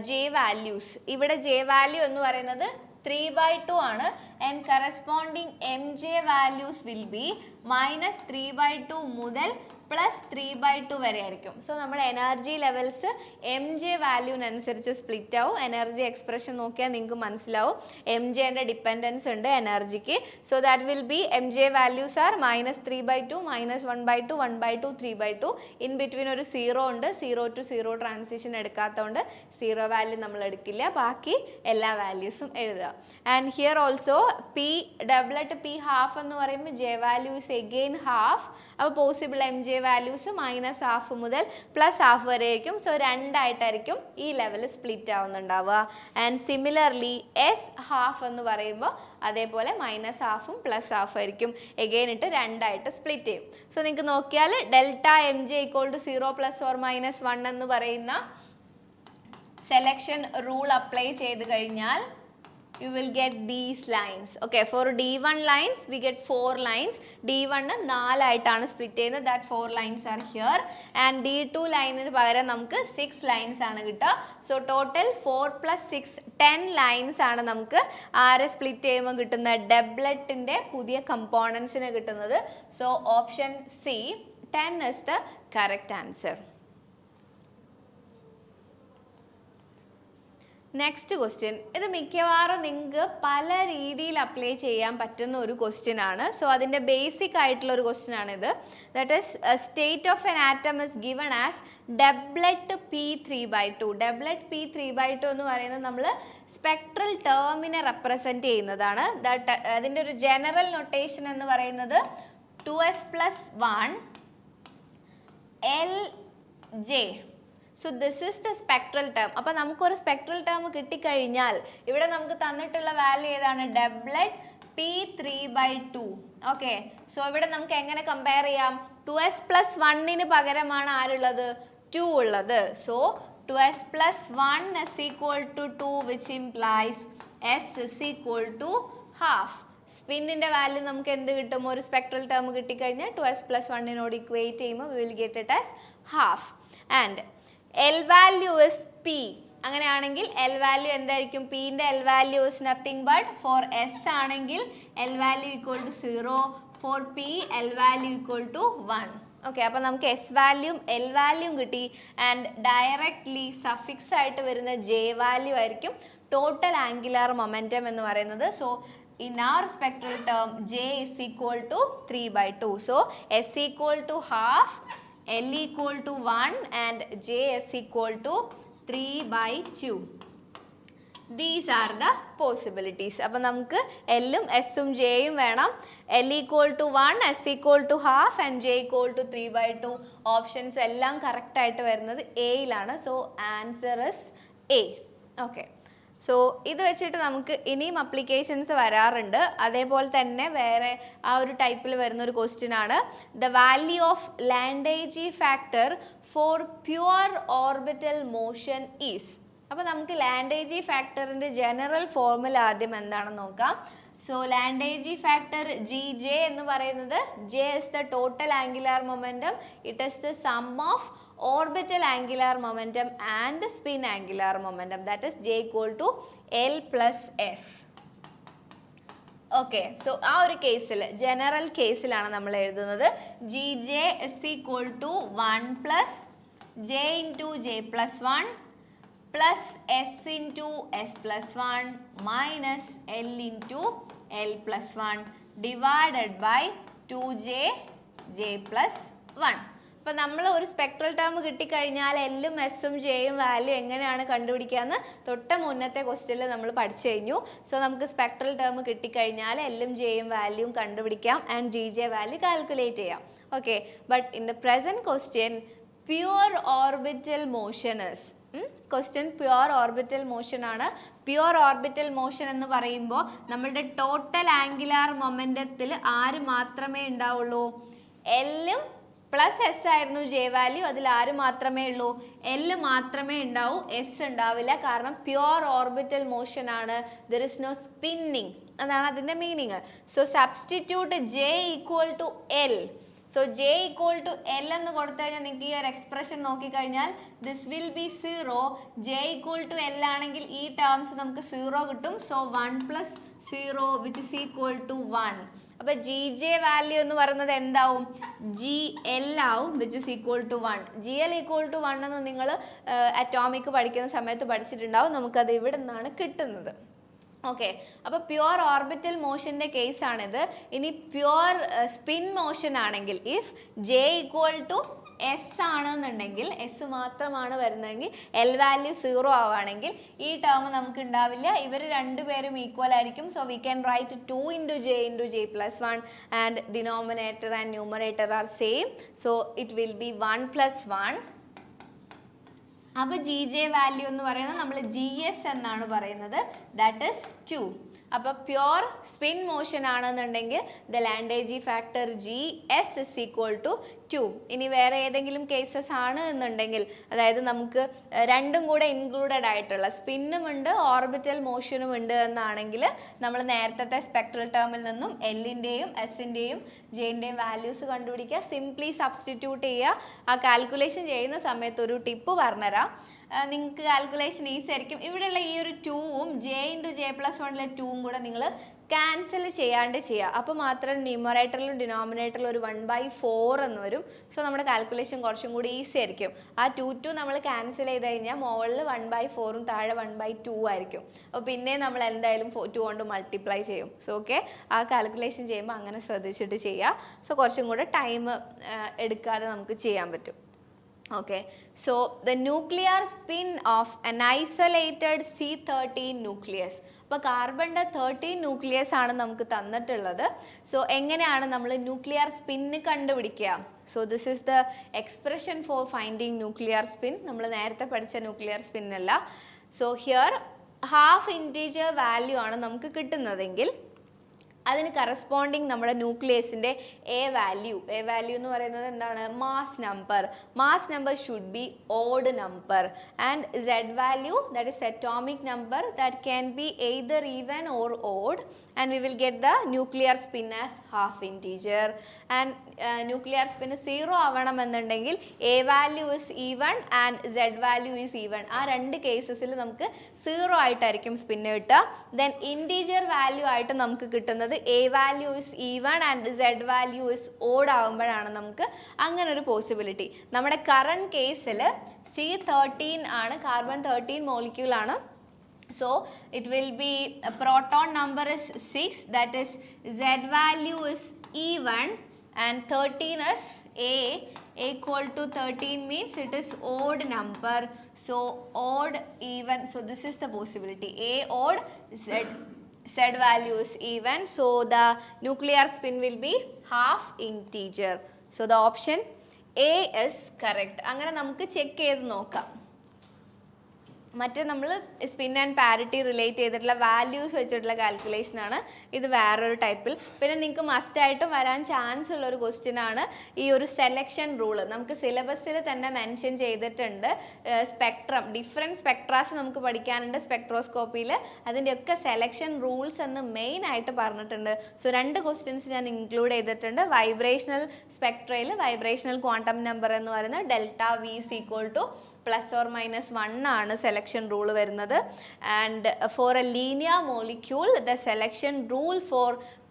J values, ഇവിടെ J വാല്യൂ എന്ന് പറയുന്നത് 3/2 ആണ്. And corresponding MJ values will be -3/2 മുതൽ +3/2 വരെ ആയിരിക്കും. സോ നമ്മുടെ എനർജി ലെവൽസ് MJ വാല്യൂവിനനുസരിച്ച് സ്പ്ലിറ്റ് ആവും. എനർജി എക്സ്പ്രഷൻ നോക്കിയാൽ നിങ്ങൾക്ക് മനസ്സിലാവും MJൻ്റെ ഡിപ്പെൻഡൻസ് ഉണ്ട് എനർജിക്ക്. So that will be MJ values R -3/2, -1/2, 1/2, 3/2. In between ഒരു 0 ഉണ്ട്. 0 to 0 ട്രാൻസിഷൻ എടുക്കാത്തതുകൊണ്ട് 0 വാല്യൂ നമ്മൾ എടുക്കില്ല, ബാക്കി എല്ലാ വാല്യൂസും എഴുതുക. And here also doublet P half എന്ന് പറയുമ്പോൾ J വാല്യൂസ് എഗെയിൻ ഹാഫ്. അപ്പോൾ പോസിബിൾ MJ വാല്യൂസ് -1/2 മുതൽ +1/2 വരെ ആയിരിക്കും. സോ രണ്ടായിട്ടായിരിക്കും ഈ ലെവൽ സ്പ്ലിറ്റ് ആവുന്നുണ്ടാവുക. ആൻഡ് സിമിലർലി S ഹാഫ് എന്ന് പറയുമ്പോൾ അതേപോലെ -1/2ഉം +1/2 ആയിരിക്കും. എഗെയിൻ ഇട്ട് രണ്ടായിട്ട് സ്പ്ലിറ്റ് ചെയ്യും. സോ നിങ്ങൾക്ക് നോക്കിയാൽ ഡെൽറ്റ MJ = 0 ± 1 എന്ന് പറയുന്ന സെലക്ഷൻ റൂൾ അപ്ലൈ ചെയ്ത് കഴിഞ്ഞാൽ you will get these lines. Okay, for D1 lines we get 4 lines. D1 4 ആയിട്ടാണ് സ്പ്ലിറ്റ് ചെയ്യുന്നത്. that 4 lines are here. and D2 ലൈനിന് പകരം നമുക്ക് 6 lines ആണ് കിട്ടുക. so total 4 + 6 10 lines ആണ് നമുക്ക് ആരെ സ്പ്ലിറ്റ് ചെയ്യുമ്പോൾ കിട്ടുന്ന ഡബ്ലെറ്റിൻ്റെ പുതിയ കമ്പോണൻസിന് കിട്ടുന്നത്. so option C 10 is the correct answer. Next question, ഇത് മിക്കവാറും നിങ്ങൾക്ക് പല രീതിയിൽ അപ്ലൈ ചെയ്യാൻ പറ്റുന്ന ഒരു ക്വസ്റ്റ്യൻ ആണ്. സോ അതിൻ്റെ ബേസിക് ആയിട്ടുള്ള ഒരു ക്വസ്റ്റ്യൻ ആണിത്. That is state of an atom is given as doublet P 3/2. Doublet P 3/2 എന്ന് പറയുന്നത് നമ്മൾ സ്പെക്ട്രൽ ടേമിനെ റെപ്രസെൻറ്റ് ചെയ്യുന്നതാണ്. അതിൻ്റെ ഒരു ജനറൽ നൊട്ടേഷൻ എന്ന് പറയുന്നത് 2s + 1 Lj. So this is the spectral term. അപ്പോൾ നമുക്കൊരു സ്പെക്ട്രൽ ടേം കിട്ടിക്കഴിഞ്ഞാൽ ഇവിടെ നമുക്ക് തന്നിട്ടുള്ള വാല്യൂ ഏതാണ്? ഡബ്ലെറ്റ് P 3/2. ഓക്കെ, സോ ഇവിടെ നമുക്ക് എങ്ങനെ കമ്പയർ ചെയ്യാം? 2s + 1ന് പകരമാണ് ആരുള്ളത്? 2 ഉള്ളത്. So 2s + 1 = 2, which implies s = half. സ്പിന്നിൻ്റെ value നമുക്ക് എന്ത് കിട്ടും? ഒരു സ്പെക്ട്രൽ ടേം കിട്ടിക്കഴിഞ്ഞാൽ 2s + 1നോട് ഇക്വേറ്റ് ചെയ്യുമ്പോൾ we will get it as half. and L value is P. അങ്ങനെയാണെങ്കിൽ L വാല്യൂ എന്തായിരിക്കും? Pൻ്റെ L value is nothing but for S ആണെങ്കിൽ L value = 0, for P L value = 1. Okay, അപ്പോൾ നമുക്ക് S വാല്യൂം L വാല്യൂം കിട്ടി. And directly suffix ആയിട്ട് വരുന്ന J value ആയിരിക്കും total angular momentum എന്ന് പറയുന്നത്. So in our spectral term J is equal to 3/2. so S = half, L = 1 and J is equal to 3/2. These are the possibilities. അപ്പോൾ നമുക്ക് Lഉം Sഉം Jയും വേണം. L = 1, S = half and J = 3/2. Options എല്ലാം correct ആയിട്ട് വരുന്നത് എയിലാണ്. So answer is A. Okay, so ഇത് വെച്ചിട്ട് നമുക്ക് ഇനിയും അപ്ലിക്കേഷൻസ് വരാറുണ്ട്. അതേപോലെ തന്നെ വേറെ ആ ഒരു ടൈപ്പിൽ വരുന്ന ഒരു ക്വസ്റ്റ്യൻ ആണ് the value of Lande g factor for pure orbital motion is. അപ്പോൾ നമുക്ക് ലാൻഡേജി ഫാക്ടറിൻ്റെ ജനറൽ ഫോർമുല ആദ്യം എന്താണെന്ന് നോക്കാം. സോ ലാൻഡേജി ഫാക്ടർ GJ എന്ന് പറയുന്നത് J is the total angular momentum. It is the sum of orbital angular momentum and spin angular momentum. That is J = L + S. Okay, so ആ ഒരു കേസിൽ ജനറൽ കേസിലാണ് നമ്മൾ എഴുതുന്നത്. GJ = 1 + J × J + 1 plus S × S + 1 minus L × L + 1 divided by 2j j plus 1. അപ്പോൾ നമ്മൾ ഒരു spectral term കിട്ടിക്കഴിഞ്ഞാൽ എല്ലും എസും ജെയും വാല്യൂ എങ്ങനെയാണ് കണ്ടുപിടിക്കാമെന്ന് തൊട്ട മുന്നത്തെ ക്വസ്റ്റ്യനിൽ നമ്മൾ പഠിച്ചു കഴിഞ്ഞു. സോ നമുക്ക് സ്പെക്ട്രൽ ടേം കിട്ടിക്കഴിഞ്ഞാൽ എല്ലും ജെയും വാല്യൂവും കണ്ടുപിടിക്കാം and g J value calculate ചെയ്യാം. Okay, but in the present question pure orbital motion is question pure orbital motion ആണ്. പ്യുവർ ഓർബിറ്റൽ മോഷൻ എന്ന് പറയുമ്പോൾ നമ്മളുടെ ടോട്ടൽ ആംഗുലാർ മൊമെൻറ്റത്തിൽ ആര് മാത്രമേ ഉണ്ടാവുള്ളൂ? എല്ലും പ്ലസ് എസ് ആയിരുന്നു ജെ വാല്യൂ, അതിൽ ആര് മാത്രമേ ഉള്ളൂ? എല് മാത്രമേ ഉണ്ടാവൂ, എസ് ഉണ്ടാവില്ല. കാരണം പ്യുവർ ഓർബിറ്റൽ മോഷൻ ആണ്. ദർ ഇസ് നോ സ്പിന്നിങ്, അതാണ് അതിൻ്റെ meaning. So substitute J equal to L. So J equal to L എന്ന് കൊടുത്തു കഴിഞ്ഞാൽ നിങ്ങൾക്ക് ഈ ഒരു എക്സ്പ്രഷൻ നോക്കിക്കഴിഞ്ഞാൽ this will be 0. J equal to L ആണെങ്കിൽ ഈ ടേംസ് നമുക്ക് 0 കിട്ടും. So 1 plus 0 which is equal to 1. അപ്പോൾ ജി ജെ വാല്യൂ എന്ന് പറയുന്നത് എന്താവും? ജി എൽ ആവും, which is equal to 1. G L equal to 1 എന്ന് നിങ്ങൾ അറ്റോമിക് പഠിക്കുന്ന സമയത്ത് പഠിച്ചിട്ടുണ്ടാവും. നമുക്കത് ഇവിടെ നിന്നാണ് കിട്ടുന്നത്. ഓക്കെ, അപ്പോൾ പ്യുവർ ഓർബിറ്റൽ മോഷൻ്റെ കേസാണിത്. ഇനി പ്യുവർ സ്പിൻ മോഷൻ ആണെങ്കിൽ if J equal to S ആണെന്നുണ്ടെങ്കിൽ, എസ് മാത്രമാണ് വരുന്നതെങ്കിൽ, എൽ വാല്യൂ 0 ആവുകയാണെങ്കിൽ ഈ ടേം നമുക്ക് ഉണ്ടാവില്ല. ഇവർ രണ്ടുപേരും ഈക്വൽ ആയിരിക്കും. So we can write 2 into j plus 1 and denominator and numerator are same. So it will be 1 plus 1. അപ്പോൾ ജി ജെ വാല്യൂ എന്ന് പറയുന്നത് നമ്മൾ ജി എസ് എന്നാണ് പറയുന്നത്, ദാറ്റ് ഇസ് 2. അപ്പോൾ പ്യുവർ സ്പിൻ മോഷൻ ആണെന്നുണ്ടെങ്കിൽ the Lande g factor g S is equal to 2. ഇനി വേറെ ഏതെങ്കിലും കേസസ് ആണ് എന്നുണ്ടെങ്കിൽ, അതായത് നമുക്ക് രണ്ടും കൂടെ ഇൻക്ലൂഡഡ് ആയിട്ടുള്ള സ്പിന്നും ഉണ്ട് ഓർബിറ്റൽ മോഷനും ഉണ്ട് എന്നാണെങ്കിൽ നമ്മൾ നേരത്തെ സ്പെക്ട്രൽ ടേമിൽ നിന്നും എല്ലിൻ്റെയും എസിൻ്റെയും ജെയിൻ്റെയും വാല്യൂസ് കണ്ടുപിടിക്കുക. സിംപ്ലി സബ്സ്റ്റിറ്റ്യൂട്ട് ചെയ്യുക. ആ കാൽക്കുലേഷൻ ചെയ്യുന്ന സമയത്ത് ഒരു ടിപ്പ് പറഞ്ഞുതരാം. നിങ്ങൾക്ക് കാൽക്കുലേഷൻ ഈസി ആയിരിക്കും. ഇവിടെയുള്ള ഈ ഒരു 2ഉം ജെ ഇൻറ്റു ജെ പ്ലസ് 1ലെ 2ഉം കൂടെ നിങ്ങൾ ക്യാൻസൽ ചെയ്യാണ്ട് ചെയ്യുക. അപ്പോൾ മാത്രം ന്യൂമറേറ്ററിലും ഡിനോമിനേറ്ററിലും ഒരു 1/4 എന്ന് വരും. സോ നമ്മുടെ കാൽക്കുലേഷൻ കുറച്ചും കൂടി ഈസി ആയിരിക്കും. ആ 2 നമ്മൾ ക്യാൻസൽ ചെയ്ത് കഴിഞ്ഞാൽ മുകളിൽ 1/4ഉം താഴെ 1/2 ആയിരിക്കും. അപ്പോൾ പിന്നെ നമ്മൾ എന്തായാലും 2 കൊണ്ട് മൾട്ടിപ്ലൈ ചെയ്യും. സോ ഓക്കെ, ആ കാൽക്കുലേഷൻ ചെയ്യുമ്പോൾ അങ്ങനെ ശ്രദ്ധിച്ചിട്ട് ചെയ്യുക. സോ കുറച്ചും കൂടെ ടൈം എടുക്കാതെ നമുക്ക് ചെയ്യാൻ പറ്റും. Okay, so the nuclear spin of an isolated C13 nucleus. അപ്പോൾ കാർബണിൻ്റെ 13 ന്യൂക്ലിയസ് ആണ് നമുക്ക് തന്നിട്ടുള്ളത്. സോ എങ്ങനെയാണ് നമ്മൾ ന്യൂക്ലിയർ സ്പിന്ന് കണ്ടുപിടിക്കുക? So this is the expression for finding nuclear spin. നമ്മൾ നേരത്തെ പഠിച്ച ന്യൂക്ലിയർ സ്പിന്നല്ല. So here half integer value ആണ് നമുക്ക് കിട്ടുന്നതെങ്കിൽ അതിന് കറസ്പോണ്ടിങ് നമ്മുടെ ന്യൂക്ലിയസിൻ്റെ എ വാല്യൂ എന്ന് പറയുന്നത് എന്താണ്? Mass number should be odd number and Z value that is atomic number that can be either even or odd and we will get the nuclear spin as half integer and nuclear spin 0 ആവണമെന്നുണ്ടെങ്കിൽ a value is even and z value is even. ആ രണ്ട് കേസസിൽ നമുക്ക് 0 ആയിട്ടായിരിക്കും spin കിട്ടുക. Then integer value ആയിട്ട് നമുക്ക് കിട്ടുന്നത് a value is even and z value is odd ആവുമ്പോഴാണ് നമുക്ക് അങ്ങനെ ഒരു പോസിബിലിറ്റി. നമ്മുടെ കറണ്ട് കേസിൽ C13 ആണ്, കാർബൺ 13 മോളിക്യൂൾ ആണ്. So it will be a proton number is 6, that is z value is even and 13 is a equal to 13 means it is odd number. So odd even, so this is the possibility, a odd, z value is even, so the nuclear spin will be half integer. So the option A is correct. അങ്ങനെ നമുക്ക് check ചെയ്ത് നോക്കാം. മറ്റേ നമ്മൾ spin and parity relate ചെയ്തിട്ടുള്ള values വെച്ചിട്ടുള്ള കാൽക്കുലേഷനാണ്. ഇത് വേറൊരു ടൈപ്പിൽ. പിന്നെ നിങ്ങൾക്ക് മസ്റ്റായിട്ടും വരാൻ ചാൻസ് ഉള്ളൊരു ക്വസ്റ്റ്യൻ ആണ് ഈ ഒരു സെലക്ഷൻ റൂള്. നമുക്ക് സിലബസിൽ തന്നെ മെൻഷൻ ചെയ്തിട്ടുണ്ട്. സ്പെക്ട്രം, ഡിഫറെൻറ്റ് സ്പെക്ട്രാസ് നമുക്ക് പഠിക്കാനുണ്ട് സ്പെക്ട്രോസ്കോപ്പിയിൽ. അതിൻ്റെയൊക്കെ സെലക്ഷൻ റൂൾസ് എന്ന് മെയിൻ ആയിട്ട് പറഞ്ഞിട്ടുണ്ട്. സോ 2 ക്വസ്റ്റ്യൻസ് ഞാൻ ഇൻക്ലൂഡ് ചെയ്തിട്ടുണ്ട്. വൈബ്രേഷണൽ സ്പെക്ട്രയിൽ വൈബ്രേഷണൽ ക്വാണ്ടം നമ്പർ എന്ന് പറയുന്നത് delta V is equal to +or-1 ആണ് സെലക്ഷൻ റൂൾ വരുന്നത്. And for a linear molecule the selection rule for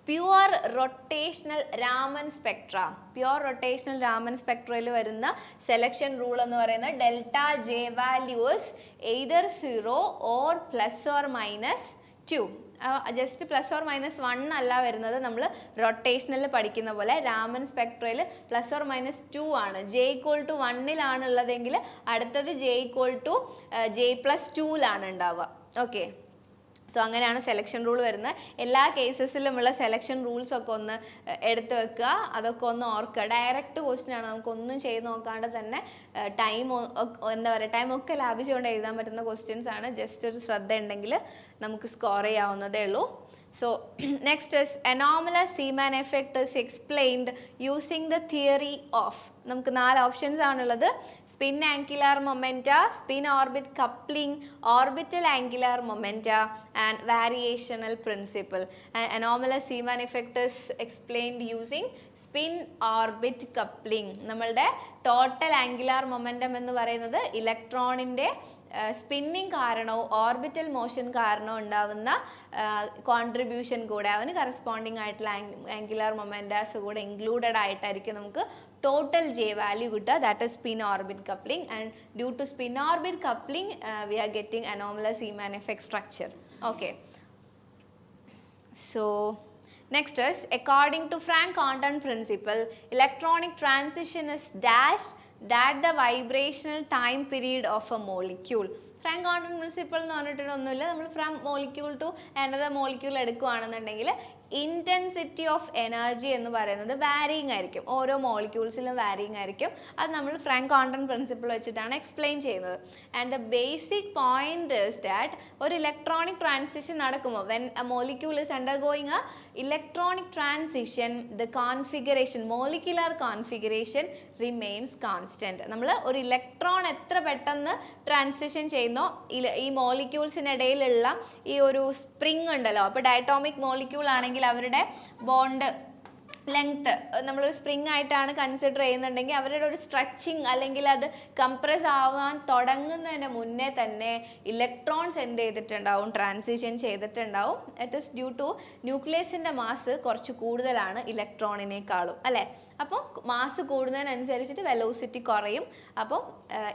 pure rotational Raman സ്പെക്ട്രയിൽ വരുന്ന സെലക്ഷൻ റൂൾ എന്ന് പറയുന്നത് delta J values either 0 or +or-2 just +or-1 അല്ല വരുന്നത്. നമ്മൾ റൊട്ടേഷനിൽ പഠിക്കുന്ന പോലെ രാമൻ സ്പെക്ട്രയിൽ +or-2 ആണ്. j = 1 ഉള്ളതെങ്കിൽ അടുത്തത് j = j+2 ഉണ്ടാവുക. ഓക്കെ, സോ അങ്ങനെയാണ് സെലക്ഷൻ റൂൾ വരുന്നത്. എല്ലാ കേസസിലുമുള്ള സെലക്ഷൻ റൂൾസ് ഒക്കെ ഒന്ന് എടുത്ത് വെക്കുക, അതൊക്കെ ഒന്ന് ഓർക്കുക. ഡയറക്റ്റ് ക്വസ്റ്റ്യൻ ആണ്, നമുക്കൊന്നും ചെയ്ത് നോക്കാണ്ട് തന്നെ ടൈം ഒക്കെ ലാഭിച്ചുകൊണ്ട് എഴുതാൻ പറ്റുന്ന ക്വസ്റ്റ്യൻസ് ആണ്. ജസ്റ്റ് ഒരു ശ്രദ്ധ ഉണ്ടെങ്കിൽ നമുക്ക് സ്കോർ ചെയ്യാവുന്നതേ ഉള്ളൂ. So next is anomalous Zeeman effect is explained using the theory of. നമുക്ക് 4 ഓപ്ഷൻസ് ആണുള്ളത്. Spin angular momenta, spin orbit coupling, orbital angular momenta and variational principle. Anomalous Zeeman effect is explained using spin orbit coupling. നമ്മളുടെ total angular momentum എന്ന് പറയുന്നത് ഇലക്ട്രോണിൻ്റെ spinning കാരണവും orbital motion കാരണവും ഉണ്ടാവുന്ന contribution കൂടെ അവന് കറസ്പോണ്ടിങ് ആയിട്ടുള്ള ആംഗുലാർ മൊമെൻറ്റാസ് കൂടെ ഇൻക്ലൂഡഡ് ആയിട്ടായിരിക്കും നമുക്ക് ടോട്ടൽ J വാല്യൂ കിട്ടുക. That is spin orbit coupling. And due to spin orbit coupling we are getting anomalous Zeeman effect structure. Okay, so next is according to Frank-Condon principle, electronic transition is dash that the vibrational time period of a molecule. Frank-Condon principle എന്ന് പറഞ്ഞിട്ടൊന്നുമില്ല. നമ്മൾ from molecule to another molecule എടുക്കുകയാണെന്നുണ്ടെങ്കിൽ intensity of energy എന്ന് പറയുന്നത് varying ആയിരിക്കും. ഓരോ മോളിക്യൂൾസിലും varying ആയിരിക്കും. അത് നമ്മൾ Frank-Condon പ്രിൻസിപ്പിൾ വെച്ചിട്ടാണ് എക്സ്പ്ലെയിൻ ചെയ്യുന്നത്. And the basic point is that ഒരു ഇലക്ട്രോണിക് ട്രാൻസിഷൻ നടക്കുമ്പോൾ when A molecule is undergoing A electronic transition the configuration molecular configuration remains constant. നമ്മൾ ഒരു ഇലക്ട്രോൺ എത്ര പെട്ടെന്ന് ട്രാൻസിഷൻ ചെയ്യുന്നോ ഈ മോളിക്യൂൾസിനിടയിലുള്ള ഈ ഒരു സ്പ്രിങ് ഉണ്ടല്ലോ, അപ്പോൾ ഡയറ്റോമിക് മോളിക്യൂൾ ആണെങ്കിൽ അവരുടെ ബോണ്ട് ലെങ്ത്ത് നമ്മളൊരു സ്പ്രിങ് ആയിട്ടാണ് കൺസിഡർ ചെയ്യുന്നുണ്ടെങ്കിൽ അവരുടെ ഒരു സ്ട്രെച്ചിങ് അല്ലെങ്കിൽ അത് കംപ്രസ് ആവാൻ തുടങ്ങുന്നതിന് മുന്നേ തന്നെ ഇലക്ട്രോൺസ് എന്ത് ചെയ്തിട്ടുണ്ടാവും, ട്രാൻസിഷൻ ചെയ്തിട്ടുണ്ടാവും. ഇറ്റ് ഇസ് ഡ്യൂ ടു ന്യൂക്ലിയസിൻ്റെ മാസ് കുറച്ച് കൂടുതലാണ് ഇലക്ട്രോണിനേക്കാളും അല്ലേ. അപ്പോൾ മാസ് കൂടുന്നതിനനുസരിച്ചിട്ട് വെലോസിറ്റി കുറയും. അപ്പോൾ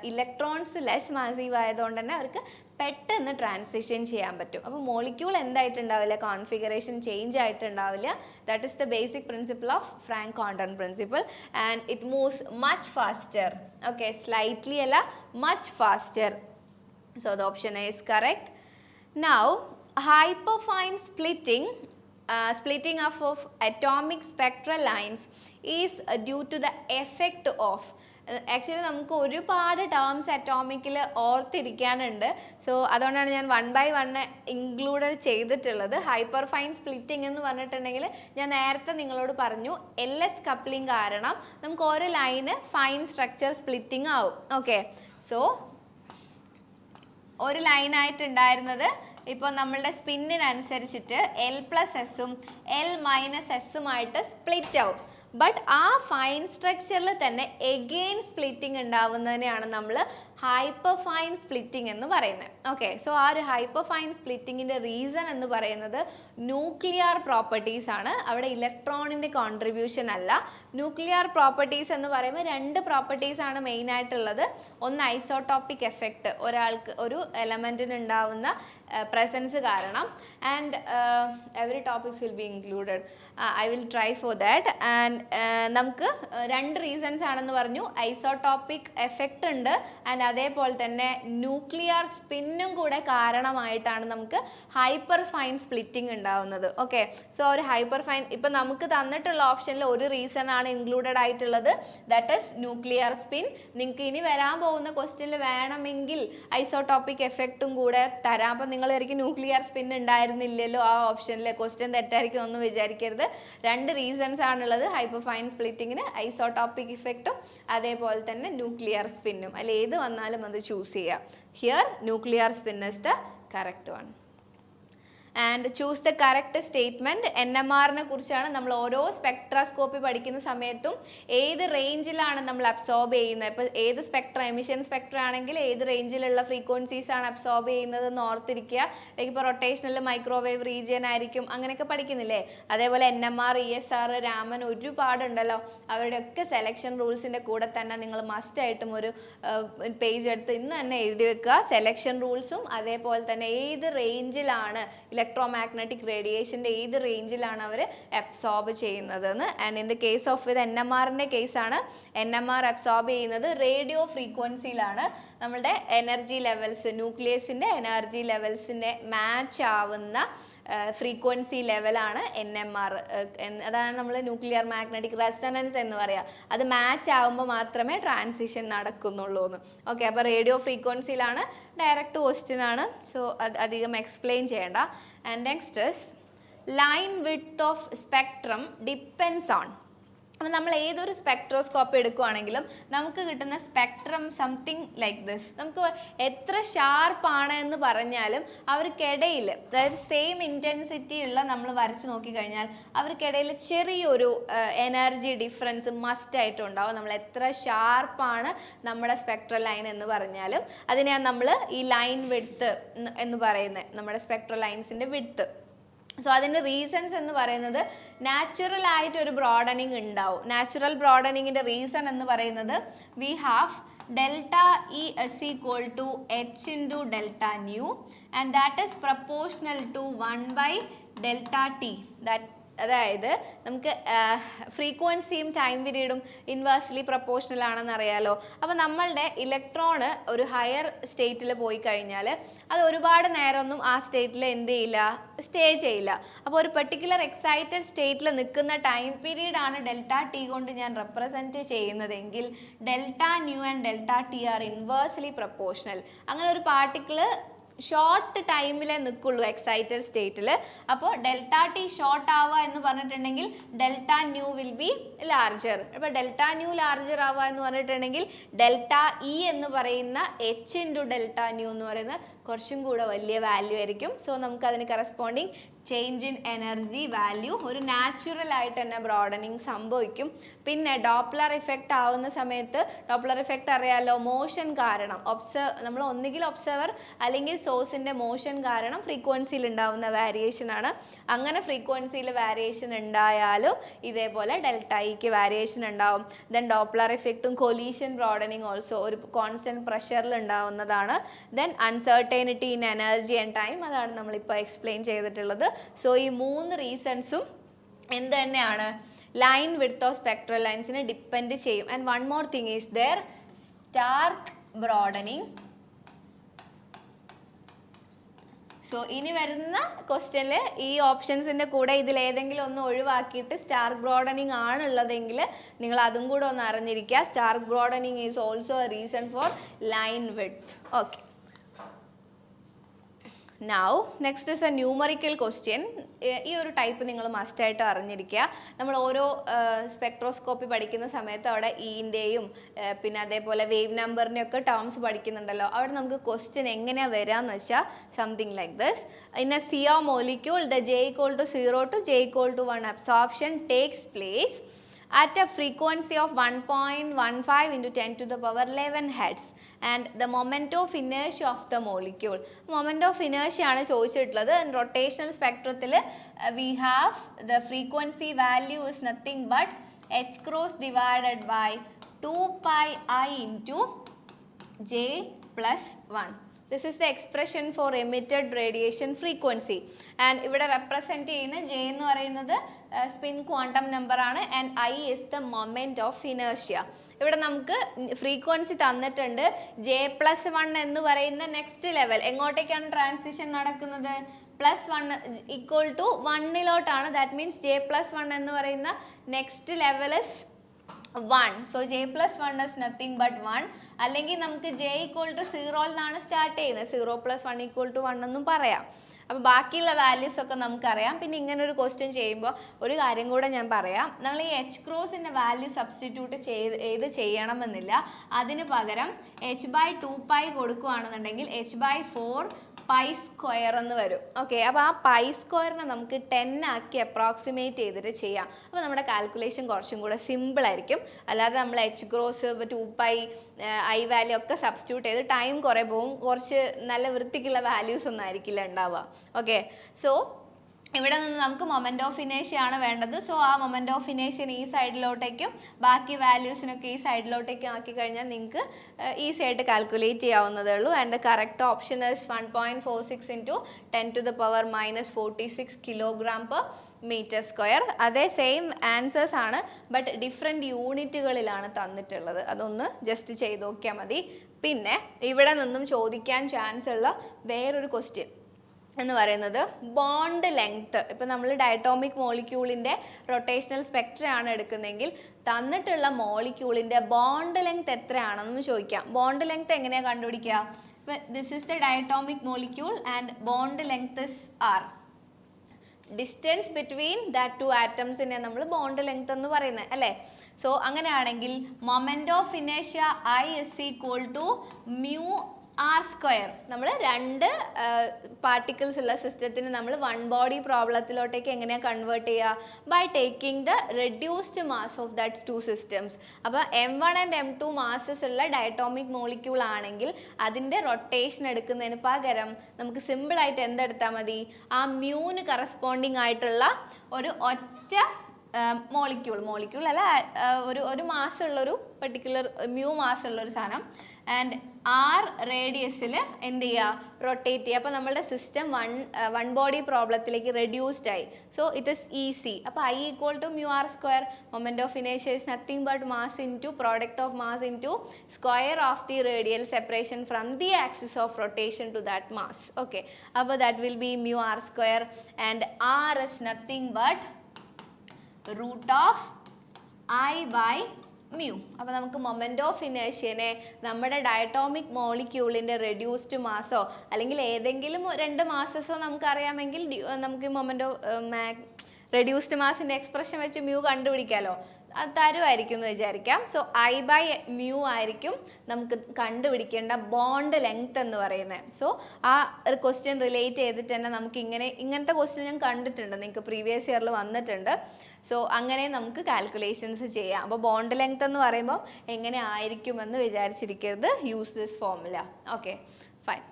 ഇലക്ട്രോൺസ് ലെസ് മാസീവ് ആയതുകൊണ്ട് തന്നെ അവർക്ക് പെട്ടെന്ന് ട്രാൻസിഷൻ ചെയ്യാൻ പറ്റും. അപ്പോൾ മോളിക്യൂൾ എന്തായിട്ടുണ്ടാവില്ല, കോൺഫിഗറേഷൻ ചേഞ്ച് ആയിട്ടുണ്ടാവില്ല. That is the basic principle of Frank-Condon principle. And it moves much faster. Okay, slightly അല്ല, much faster. So the option A is correct. Now hyperfine splitting up of atomic spectral lines is due to the effect of. Actually നമുക്ക് ഒരുപാട് terms അറ്റോമിക്കിൽ ഓർത്തിരിക്കാനുണ്ട്. So അതുകൊണ്ടാണ് ഞാൻ 1 by 1 included ചെയ്തിട്ടുള്ളത്. Hyper fine splitting എന്ന് പറഞ്ഞിട്ടുണ്ടെങ്കിൽ ഞാൻ നേരത്തെ നിങ്ങളോട് പറഞ്ഞു LS കപ്ലിംഗ് കാരണം നമുക്ക് ഒരു ലൈന് ഫൈൻ സ്ട്രക്ചർ സ്പ്ലിറ്റിംഗ് ആവും. ഓക്കെ, സോ ഒരു ലൈനായിട്ടുണ്ടായിരുന്നത് ഇപ്പോൾ നമ്മളുടെ സ്പിന്നിനനുസരിച്ചിട്ട് L+Sഉം L-Sഉമായിട്ട് സ്പ്ലിറ്റ് ആവും. ബട്ട് ആ ഫൈൻ സ്ട്രക്ചറിൽ തന്നെ എഗെയിൻ സ്പ്ലിറ്റിംഗ് ഉണ്ടാവുന്നതിനെയാണ് നമ്മൾ ഹൈപ്പർ ഫൈൻ സ്പ്ലിറ്റിംഗ് എന്ന് പറയുന്നത്. ഓക്കെ, സോ ആ ഒരു ഹൈപ്പർ ഫൈൻ സ്പ്ലിറ്റിങ്ങിൻ്റെ റീസൺ എന്ന് പറയുന്നത് ന്യൂക്ലിയർ പ്രോപ്പർട്ടീസ് ആണ്. അവിടെ ഇലക്ട്രോണിൻ്റെ കോൺട്രിബ്യൂഷൻ അല്ല. ന്യൂക്ലിയർ പ്രോപ്പർട്ടീസ് എന്ന് പറയുമ്പോൾ 2 പ്രോപ്പർട്ടീസ് ആണ് മെയിൻ ആയിട്ടുള്ളത്. ഒന്ന് ഐസോടോപ്പിക് എഫക്റ്റ്, ഒരാൾക്ക് ഒരു എലമെൻറ്റിന് ഉണ്ടാവുന്ന പ്രസൻസ് കാരണം. And every topics will be included. I will try for that. And നമുക്ക് 2 റീസൺസ് ആണെന്ന് പറഞ്ഞു. ഐസോടോപ്പിക് എഫക്റ്റ് ഉണ്ട്, ആൻഡ് അതേപോലെ തന്നെ ന്യൂക്ലിയർ സ്പിന്നും കൂടെ കാരണമായിട്ടാണ് നമുക്ക് ഹൈപ്പർ ഫൈൻ സ്പ്ലിറ്റിംഗ് ഉണ്ടാവുന്നത്. ഓക്കെ, സോ ഒരു ഹൈപ്പർ ഫൈൻ ഇപ്പം നമുക്ക് തന്നിട്ടുള്ള ഓപ്ഷനിൽ ഒരു റീസൺ ആണ് ഇൻക്ലൂഡഡ് ആയിട്ടുള്ളത്, ദാറ്റ് ഈസ് ന്യൂക്ലിയർ സ്പിൻ. നിങ്ങൾക്ക് ഇനി വരാൻ പോകുന്ന ക്വസ്റ്റ്യനിൽ വേണമെങ്കിൽ ഐസോടോപ്പിക് എഫക്റ്റും കൂടെ തരാം. അപ്പം നിങ്ങൾ ഒരിക്കലും ന്യൂക്ലിയർ സ്പിൻ ഉണ്ടായിരുന്നില്ലല്ലോ ആ ഓപ്ഷനിൽ, ക്വസ്റ്റ്യൻ തെറ്റായിരിക്കും ഒന്നും വിചാരിക്കരുത്. 2 റീസൺസ് ആണുള്ളത് ഹൈപ്പർ ഫൈൻ സ്പ്ലിറ്റിങ്ങിന്, ഐസോടോപ്പിക് ഇഫക്റ്റും അതേപോലെ തന്നെ ന്യൂക്ലിയർ സ്പിന്നും. അതിൽ ഏത് വന്നാലും അത് ചൂസ് ചെയ്യാം. Here nuclear spin is the correct one. And choose the correct statement. NMRനെ കുറിച്ചാണ് നമ്മൾ ഓരോ സ്പെക്ട്രാസ്കോപ്പി പഠിക്കുന്ന സമയത്തും ഏത് റേഞ്ചിലാണ് നമ്മൾ അബ്സോർബ് ചെയ്യുന്നത്. ഇപ്പോൾ ഏത് സ്പെക്ട്ര, എമിഷൻ സ്പെക്ട്ര ആണെങ്കിൽ ഏത് റേഞ്ചിലുള്ള ഫ്രീക്വൻസീസ് ആണ് അബ്സോർബ് ചെയ്യുന്നത് എന്ന് ഓർത്തിരിക്കുക. ലൈക്ക് ഇപ്പോൾ റൊട്ടേഷണൽ മൈക്രോവേവ് റീജിയൻ ആയിരിക്കും, അങ്ങനെയൊക്കെ പഠിക്കുന്നില്ലേ. അതേപോലെ NMR, ESR, രാമൻ ഒരുപാടുണ്ടല്ലോ. അവരുടെയൊക്കെ സെലക്ഷൻ റൂൾസിൻ്റെ കൂടെ തന്നെ നിങ്ങൾ മസ്റ്റായിട്ടും ഒരു പേജ് എടുത്ത് ഇന്ന് തന്നെ എഴുതി വെക്കുക. സെലക്ഷൻ റൂൾസും അതേപോലെ തന്നെ ഏത് റേഞ്ചിലാണ് ഇലക്ട്രോമാഗ്നറ്റിക് റേഡിയേഷൻ്റെ ഏത് റേഞ്ചിലാണ് അവർ അബ്സോർബ് ചെയ്യുന്നതെന്ന്. And in the case of ഇത് NMRൻ്റെ കേസാണ്. NMR അബ്സോർബ് ചെയ്യുന്നത് റേഡിയോ ഫ്രീക്വൻസിയിലാണ്. നമ്മളുടെ എനർജി ലെവൽസ്, ന്യൂക്ലിയസിൻ്റെ എനർജി ലെവൽസിൻ്റെ മാച്ച് ആവുന്ന ഫ്രീക്വൻസി ലെവലാണ് NMR. അതാണ് നമ്മൾ ന്യൂക്ലിയർ മാഗ്നറ്റിക് റെസൊണൻസ് എന്ന് പറയുക. അത് മാച്ച് ആകുമ്പോൾ മാത്രമേ ട്രാൻസിഷൻ നടക്കുന്നുള്ളൂ എന്ന്. ഓക്കെ, അപ്പോൾ റേഡിയോ ഫ്രീക്വൻസിയിലാണ്. ഡയറക്റ്റ് ക്വസ്റ്റ്യൻ ആണ്, സോ അധികം എക്സ്പ്ലെയിൻ ചെയ്യേണ്ട. And next is line width of spectrum depends on. അപ്പോൾ നമ്മൾ ഏതൊരു സ്പെക്ട്രോസ്കോപ്പ് എടുക്കുകയാണെങ്കിലും നമുക്ക് കിട്ടുന്ന സ്പെക്ട്രം സംതിങ് ലൈക്ക് ദിസ്. നമുക്ക് എത്ര ഷാർപ്പാണ് എന്ന് പറഞ്ഞാലും അവർക്കിടയിൽ, അതായത് സെയിം ഇൻറ്റൻസിറ്റി ഉള്ള നമ്മൾ വരച്ച് നോക്കിക്കഴിഞ്ഞാൽ അവർക്കിടയിൽ ചെറിയൊരു എനർജി ഡിഫറൻസ് മസ്റ്റായിട്ടും ഉണ്ടാവും. നമ്മൾ എത്ര ഷാർപ്പാണ് നമ്മുടെ സ്പെക്ട്രൽ ലൈൻ എന്ന് പറഞ്ഞാലും അതിനെയാണ് നമ്മൾ ഈ ലൈൻ വിഡ്ത്ത് എന്ന് പറയുന്നത്, നമ്മുടെ സ്പെക്ട്രൽ ലൈൻസിൻ്റെ വിഡ്ത്ത്. സോ അതിൻ്റെ റീസൺസ് എന്ന് പറയുന്നത് നാച്ചുറൽ ആയിട്ട് ഒരു ബ്രോഡനിങ് ഉണ്ടാവും. നാച്ചുറൽ ബ്രോഡനിങ്ങിൻ്റെ റീസൺ എന്ന് പറയുന്നത് we have delta E is equal to h into delta nu and that is proportional to 1/Δt. അതായത് നമുക്ക് ഫ്രീക്വൻസിയും ടൈം പീരീഡും ഇൻവേഴ്സ്ലി പ്രപ്പോർഷണൽ ആണെന്ന് അറിയാലോ. അപ്പോൾ നമ്മളുടെ ഇലക്ട്രോണ് ഒരു ഹയർ സ്റ്റേറ്റിൽ പോയി കഴിഞ്ഞാൽ അത് ഒരുപാട് നേരമൊന്നും ആ സ്റ്റേറ്റിൽ എന്ത് ചെയ്യില്ല, സ്റ്റേ ചെയ്യില്ല. അപ്പോൾ ഒരു പെർട്ടിക്കുലർ എക്സൈറ്റഡ് സ്റ്റേറ്റിൽ നിൽക്കുന്ന ടൈം പീരീഡാണ് Δt കൊണ്ട് ഞാൻ റെപ്രസെൻറ്റ് ചെയ്യുന്നതെങ്കിൽ Δν and Δt R inversely proportional. അങ്ങനെ ഒരു പാർട്ടിക്കിൾ ഷോർട്ട് ടൈമിലേ നിൽക്കുള്ളൂ എക്സൈറ്റഡ് സ്റ്റേറ്റിൽ. അപ്പോൾ Δt ഷോർട്ട് ആവുക എന്ന് പറഞ്ഞിട്ടുണ്ടെങ്കിൽ Δν വിൽ ബി ലാർജർ. അപ്പോൾ Δν ലാർജർ ആവുക എന്ന് പറഞ്ഞിട്ടുണ്ടെങ്കിൽ Δe എന്ന് പറയുന്ന h ഇൻറ്റു Δν എന്ന് പറയുന്നത് കുറച്ചും കൂടെ വലിയ വാല്യൂ ആയിരിക്കും. സോ നമുക്കതിന് corresponding change in energy value ഒരു നാച്ചുറൽ ആയിട്ട് തന്നെ ബ്രോഡനിങ് സംഭവിക്കും. പിന്നെ ഡോപ്ലർ ഇഫക്റ്റ് ആവുന്ന സമയത്ത്, ഡോപ്ലർ ഇഫക്റ്റ് അറിയാലോ, മോഷൻ കാരണം നമ്മൾ ഒന്നുകിൽ ഒബ്സർവർ അല്ലെങ്കിൽ സോഴ്സിൻ്റെ മോഷൻ കാരണം ഫ്രീക്വൻസിയിൽ ഉണ്ടാവുന്ന വേരിയേഷൻ ആണ്. അങ്ങനെ ഫ്രീക്വൻസിയിൽ വേരിയേഷൻ ഉണ്ടായാലും ഇതേപോലെ Δeക്ക് വേരിയേഷൻ ഉണ്ടാവും. ദെൻ ഡോപ്ലർ ഇഫക്റ്റും കൊലീഷൻ ബ്രോഡനിങ് ഓൾസോ ഒരു കോൺസ്റ്റന്റ് പ്രഷറിൽ ഉണ്ടാവുന്നതാണ്. Then uncertainty in energy and time, അതാണ് നമ്മളിപ്പോൾ എക്സ്പ്ലെയിൻ ചെയ്തിട്ടുള്ളത്. സോ ഈ 3 റീസൺസും എന്ത് തന്നെയാണ്, ലൈൻ വിഡ്ത്ത് ഓഫ് സ്പെക്ട്രൽ ലൈൻസിനെ ഡിപ്പെൻഡ് ചെയ്യും. And one more thing is there, Stark broadening. So ഇനി വരുന്ന ക്വസ്റ്റ്യനിൽ ഈ ഓപ്ഷൻസിൻ്റെ കൂടെ ഇതിലേതെങ്കിലും ഒന്ന് ഒഴിവാക്കിയിട്ട് സ്റ്റാർക്ക് ബ്രോഡനിങ് ആണുള്ളതെങ്കിൽ നിങ്ങൾ അതും കൂടെ ഒന്ന് അറിഞ്ഞിരിക്കുക. Stark broadening is also a reason for line width. Okay, now next is a numerical question. ഈ ഒരു ടൈപ്പ് നിങ്ങൾ മസ്റ്റായിട്ട് അറിഞ്ഞിരിക്കുക. നമ്മൾ ഓരോ സ്പെക്ട്രോസ്കോപ്പി പഠിക്കുന്ന സമയത്ത് അവിടെ ഇൻ്റെയും പിന്നെ അതേപോലെ വേവ് നമ്പറിൻ്റെ ഒക്കെ ടേംസ് പഠിക്കുന്നുണ്ടല്ലോ. അവിടെ നമുക്ക് ക്വസ്റ്റ്യൻ എങ്ങനെയാണ് വരാമെന്ന് വെച്ചാൽ something like this. In A CO molecule the J equal to 0 to J equal to 1 absorption takes place at a frequency of 1.15 into 10 to the power 11 hertz and the moment of inertia of the molecule. Moment of inertia ആണ് ചോദിച്ചിട്ടുള്ളത്. Rotational സ്പെക്ട്രത്തിൽ we have the frequency value is nothing but h cross divided by 2 pi into J plus 1. This is the expression for emitted radiation frequency. And ഇവിടെ represent ചെയ്യുന്ന J എന്ന് പറയുന്നത് spin quantum number ആണ് and I is the moment of inertia. ഇവിടെ നമുക്ക് frequency തന്നിട്ടുണ്ട്. J+1 എന്ന് പറയുന്ന നെക്സ്റ്റ് ലെവൽ എങ്ങോട്ടേക്കാണ് ട്രാൻസിഷൻ നടക്കുന്നത്? +1 equal to 1 that means J+1 എന്ന് പറയുന്ന next level is 1. So J+1 is nothing but 1. അല്ലെങ്കിൽ നമുക്ക് J equal to 0 എന്നാണ് സ്റ്റാർട്ട് ചെയ്യുന്നത്. 0+1 equal to 1 എന്നും പറയാം. അപ്പോൾ ബാക്കിയുള്ള വാല്യൂസ് ഒക്കെ നമുക്കറിയാം. പിന്നെ ഇങ്ങനെ ഒരു ക്വസ്റ്റ്യൻ ചെയ്യുമ്പോൾ ഒരു കാര്യം കൂടെ ഞാൻ പറയാം. നമ്മൾ ഈ H ക്രോസിൻ്റെ വാല്യൂ സബ്സ്റ്റിറ്റ്യൂട്ട് ചെയ്യണമെന്നില്ല. അതിന് പകരം h/2π കൊടുക്കുകയാണെന്നുണ്ടെങ്കിൽ h/4 പൈ സ്ക്വയർ എന്ന് വരും. ഓക്കെ, അപ്പോൾ ആ പൈ സ്ക്വയറിനെ നമുക്ക് 10 ആക്കി അപ്രോക്സിമേറ്റ് ചെയ്തിട്ട് ചെയ്യാം. അപ്പോൾ നമ്മുടെ കാൽക്കുലേഷൻ കുറച്ചും കൂടെ സിമ്പിളായിരിക്കും. അല്ലാതെ നമ്മൾ H ക്രോസ് 2π I വാല്യൂ ഒക്കെ സബ്സ്റ്റിറ്റ്യൂട്ട് ചെയ്ത് ടൈം കുറേ പോകും. കുറച്ച് നല്ല വൃത്തിക്കുള്ള വാല്യൂസ് ഒന്നും ആയിരിക്കില്ല ഉണ്ടാവുക. ഓക്കെ, സോ ഇവിടെ നിന്ന് നമുക്ക് മൊമെന്റ് ഓഫ് ഇനേഷ്യ ആണ് വേണ്ടത്. സോ ആ മൊമെന്റ് ഓഫ് ഇനേഷ്യൻ ഈ സൈഡിലോട്ടേക്കും ബാക്കി വാല്യൂസിനൊക്കെ ഈ സൈഡിലോട്ടേക്കും ആക്കി കഴിഞ്ഞാൽ നിങ്ങൾക്ക് ഈസി ആയിട്ട് കാൽക്കുലേറ്റ് ചെയ്യാവുന്നതേ ഉള്ളൂ. And the correct option is 1.46 × 10⁻46 kg/m². അതേ സെയിം ആൻസേഴ്സ് ആണ്, ബട്ട് ഡിഫറെൻറ്റ് യൂണിറ്റുകളിലാണ് തന്നിട്ടുള്ളത്. അതൊന്ന് ജസ്റ്റ് ചെയ്ത് നോക്കിയാൽ മതി. പിന്നെ ഇവിടെ നിന്നും ചോദിക്കാൻ ചാൻസ് ഉള്ള വേറൊരു ക്വസ്റ്റ്യൻ എന്ന് പറയുന്നത് ബോണ്ട് ലെങ്ത്. ഇപ്പം നമ്മൾ ഡയറ്റോമിക് മോളിക്യൂളിൻ്റെ റൊട്ടേഷണൽ സ്പെക്ട്രം ആണ് എടുക്കുന്നതെങ്കിൽ തന്നിട്ടുള്ള മോളിക്യൂളിൻ്റെ ബോണ്ട് ലെങ്ത് എത്രയാണെന്ന് ചോദിക്കാം. ബോണ്ട് ലെങ്ത് എങ്ങനെയാണ് കണ്ടുപിടിക്കുക? This is the diatomic molecule and bond length is R. Distance between that two ആറ്റംസിനെ നമ്മൾ ബോണ്ട് ലെങ്ത് എന്ന് പറയുന്നത് അല്ലേ. സോ അങ്ങനെയാണെങ്കിൽ മൊമെന്റ് ഓഫ് ഇനേഷ്യ I = μr². നമ്മൾ രണ്ട് പാർട്ടിക്കിൾസ് ഉള്ള സിസ്റ്റത്തിന് നമ്മൾ വൺ ബോഡി പ്രോബ്ലത്തിലോട്ടേക്ക് എങ്ങനെയാണ് കൺവേർട്ട് ചെയ്യുക? By taking the reduced mass of that two systems. അപ്പോൾ M1 ആൻഡ് M2 മാസസ് ഉള്ള ഡയറ്റോമിക് മോളിക്യൂൾ ആണെങ്കിൽ അതിൻ്റെ റൊട്ടേഷൻ എടുക്കുന്നതിന് പകരം നമുക്ക് സിമ്പിളായിട്ട് എന്തെടുത്താൽ മതി? ആ മ്യൂന് കറസ്പോണ്ടിങ് ആയിട്ടുള്ള ഒരു ഒറ്റ മോളിക്യൂൾ അല്ല, ഒരു മാസമുള്ളൊരു പെർട്ടിക്കുലർ മാസമുള്ളൊരു സാധനം ആൻഡ് ആർ റേഡിയസിൽ എന്ത് ചെയ്യുക? റൊട്ടേറ്റ് ചെയ്യുക. അപ്പോൾ നമ്മളുടെ സിസ്റ്റം വൺ ബോഡി പ്രോബ്ലത്തിലേക്ക് റെഡ്യൂസ്ഡ് ആയി. So it is easy. അപ്പോൾ I = μr². മൊമെന്റ് ഓഫ് ഇനേഷ്യ is nothing but mass into product of mass into square of the radial separation from the axis of rotation to that mass. Okay, അപ്പോൾ that will be μr² and R is nothing but √I/μ. അപ്പോൾ നമുക്ക് moment of ഇനേഷ്യനെ നമ്മുടെ diatomic മോളിക്യൂളിൻ്റെ reduced മാസോ അല്ലെങ്കിൽ ഏതെങ്കിലും രണ്ട് മാസസോ നമുക്കറിയാമെങ്കിൽ നമുക്ക് moment of reduced മാസിൻ്റെ expression വെച്ച് mu കണ്ടുപിടിക്കാമല്ലോ. അത് തരുമായിരിക്കും എന്ന് വിചാരിക്കാം. സോ I/μ ആയിരിക്കും നമുക്ക് കണ്ടുപിടിക്കേണ്ട ബോണ്ട് ലെങ്ത് എന്ന് പറയുന്നത്. സോ ആ ഒരു ക്വസ്റ്റ്യൻ റിലേറ്റ് ചെയ്തിട്ട് തന്നെ നമുക്ക് ഇങ്ങനത്തെ ക്വസ്റ്റ്യൻ ഞാൻ കണ്ടിട്ടുണ്ട്, നിങ്ങൾക്ക് പ്രീവിയസ് ഇയറിൽ വന്നിട്ടുണ്ട്. സോ അങ്ങനെ നമുക്ക് കാൽക്കുലേഷൻസ് ചെയ്യാം. അപ്പോൾ ബോണ്ട് ലെങ്ത് എന്ന് പറയുമ്പോൾ എങ്ങനെ ആയിരിക്കുമെന്ന് വിചാരിച്ചിരിക്കരുത്. Use this formula. Okay, fine.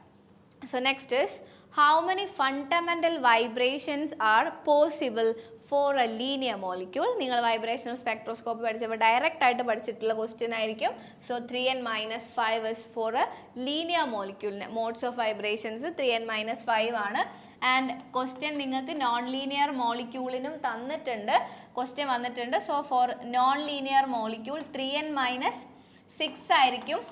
So next is how many fundamental vibrations are possible for a linear molecule? നിങ്ങൾ വൈബ്രേഷണൽ സ്പെക്ട്രോസ്കോപ്പി പഠിച്ചപ്പോൾ ഡയറക്റ്റ് ആയിട്ട് പഠിച്ചിട്ടുള്ള ക്വസ്റ്റ്യൻ ആയിരിക്കും. So 3n-5 is for a linear molecule. Modes of vibrations 3n-5 ആണ്. And question നിങ്ങൾക്ക് non linear മോളിക്യൂളിനും തന്നിട്ടുണ്ട്, question വന്നിട്ടുണ്ട്. So for non linear molecule 3n-6 ആയിരിക്കും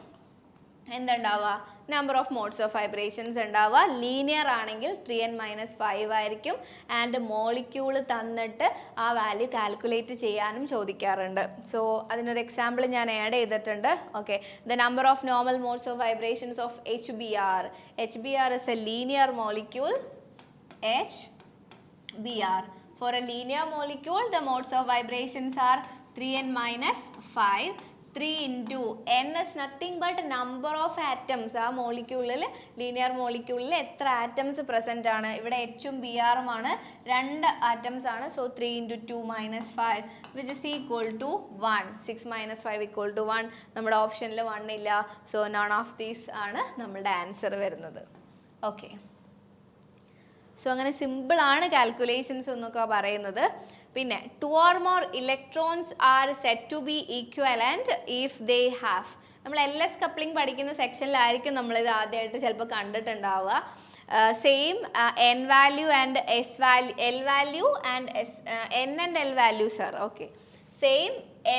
എന്തുണ്ടാവുക? Number of modes of vibrations ഉണ്ടാവുക. ലീനിയർ ആണെങ്കിൽ 3n-5 ആയിരിക്കും. ആൻഡ് മോളിക്യൂൾ തന്നിട്ട് ആ വാല്യൂ കാൽക്കുലേറ്റ് ചെയ്യാനും ചോദിക്കാറുണ്ട്. സോ അതിനൊരു എക്സാമ്പിൾ ഞാൻ ആഡ് ചെയ്തിട്ടുണ്ട്. Okay, the number of normal modes of vibrations of HBr. HBr is a linear molecule. HBr. For a linear molecule, the modes of vibrations are 3n-5. 3 into n is nothing but number of atoms. ആ മോളിക്യൂളിൽ, linear മോളിക്യൂളിൽ എത്ര atoms present ആണ്? ഇവിടെ Hഉം Brഉം ആണ്, 2 atoms ആണ്. So 3 into 2 minus 5 which is equal to 1. 6 minus 5 equal to 1. നമ്മുടെ ഓപ്ഷനിൽ 1 ഇല്ല. So none of these ആണ് നമ്മളുടെ ആൻസർ വരുന്നത്. ഓക്കെ, സോ അങ്ങനെ സിമ്പിളാണ് കാൽക്കുലേഷൻസ് എന്നൊക്കെ പറയുന്നത്. പിന്നെ 2 or more electrons are said to be equivalent if they have. നമ്മൾ LS കപ്ലിംഗ് പഠിക്കുന്ന സെക്ഷനിലായിരിക്കും നമ്മളിത് ആദ്യമായിട്ട് ചിലപ്പോൾ കണ്ടിട്ടുണ്ടാവുക. Same N value and S value, L value and N and L values are okay. Same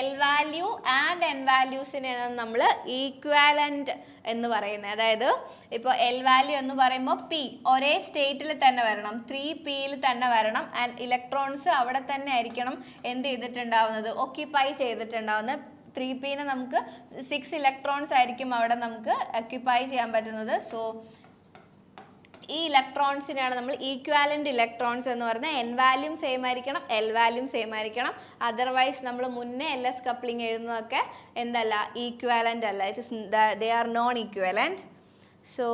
L value and N വാല്യൂസിനെയാണ് നമ്മൾ equivalent എന്ന് പറയുന്നത്. അതായത് ഇപ്പോൾ L വാല്യൂ എന്ന് പറയുമ്പോൾ P ഒരേ സ്റ്റേറ്റിൽ തന്നെ വരണം, 3Pയിൽ തന്നെ വരണം. ആൻഡ് ഇലക്ട്രോൺസ് അവിടെ തന്നെ ആയിരിക്കണം എന്ത് ചെയ്തിട്ടുണ്ടാവുന്നത്? ഓക്യുപ്പൈ ചെയ്തിട്ടുണ്ടാവുന്നത്. 3Pനെ നമുക്ക് 6 ഇലക്ട്രോൺസ് ആയിരിക്കും അവിടെ നമുക്ക് ഓക്യുപ്പൈ ചെയ്യാൻ പറ്റുന്നത്. സോ ഈ ഇലക്ട്രോൺസിനെയാണ് നമ്മൾ ഈക്വാലൻ്റ് ഇലക്ട്രോൺസ് എന്ന് പറയുന്നത്. N വാല്യൂം സെയിം ആയിരിക്കണം, L വാല്യൂം സെയിം ആയിരിക്കണം. അതർവൈസ് നമ്മൾ മുന്നേ LS കപ്ലിംഗ് എഴുതുന്നതൊക്കെ എന്തല്ല? ഈക്വാലൻ്റ് അല്ല. They are non equivalent. So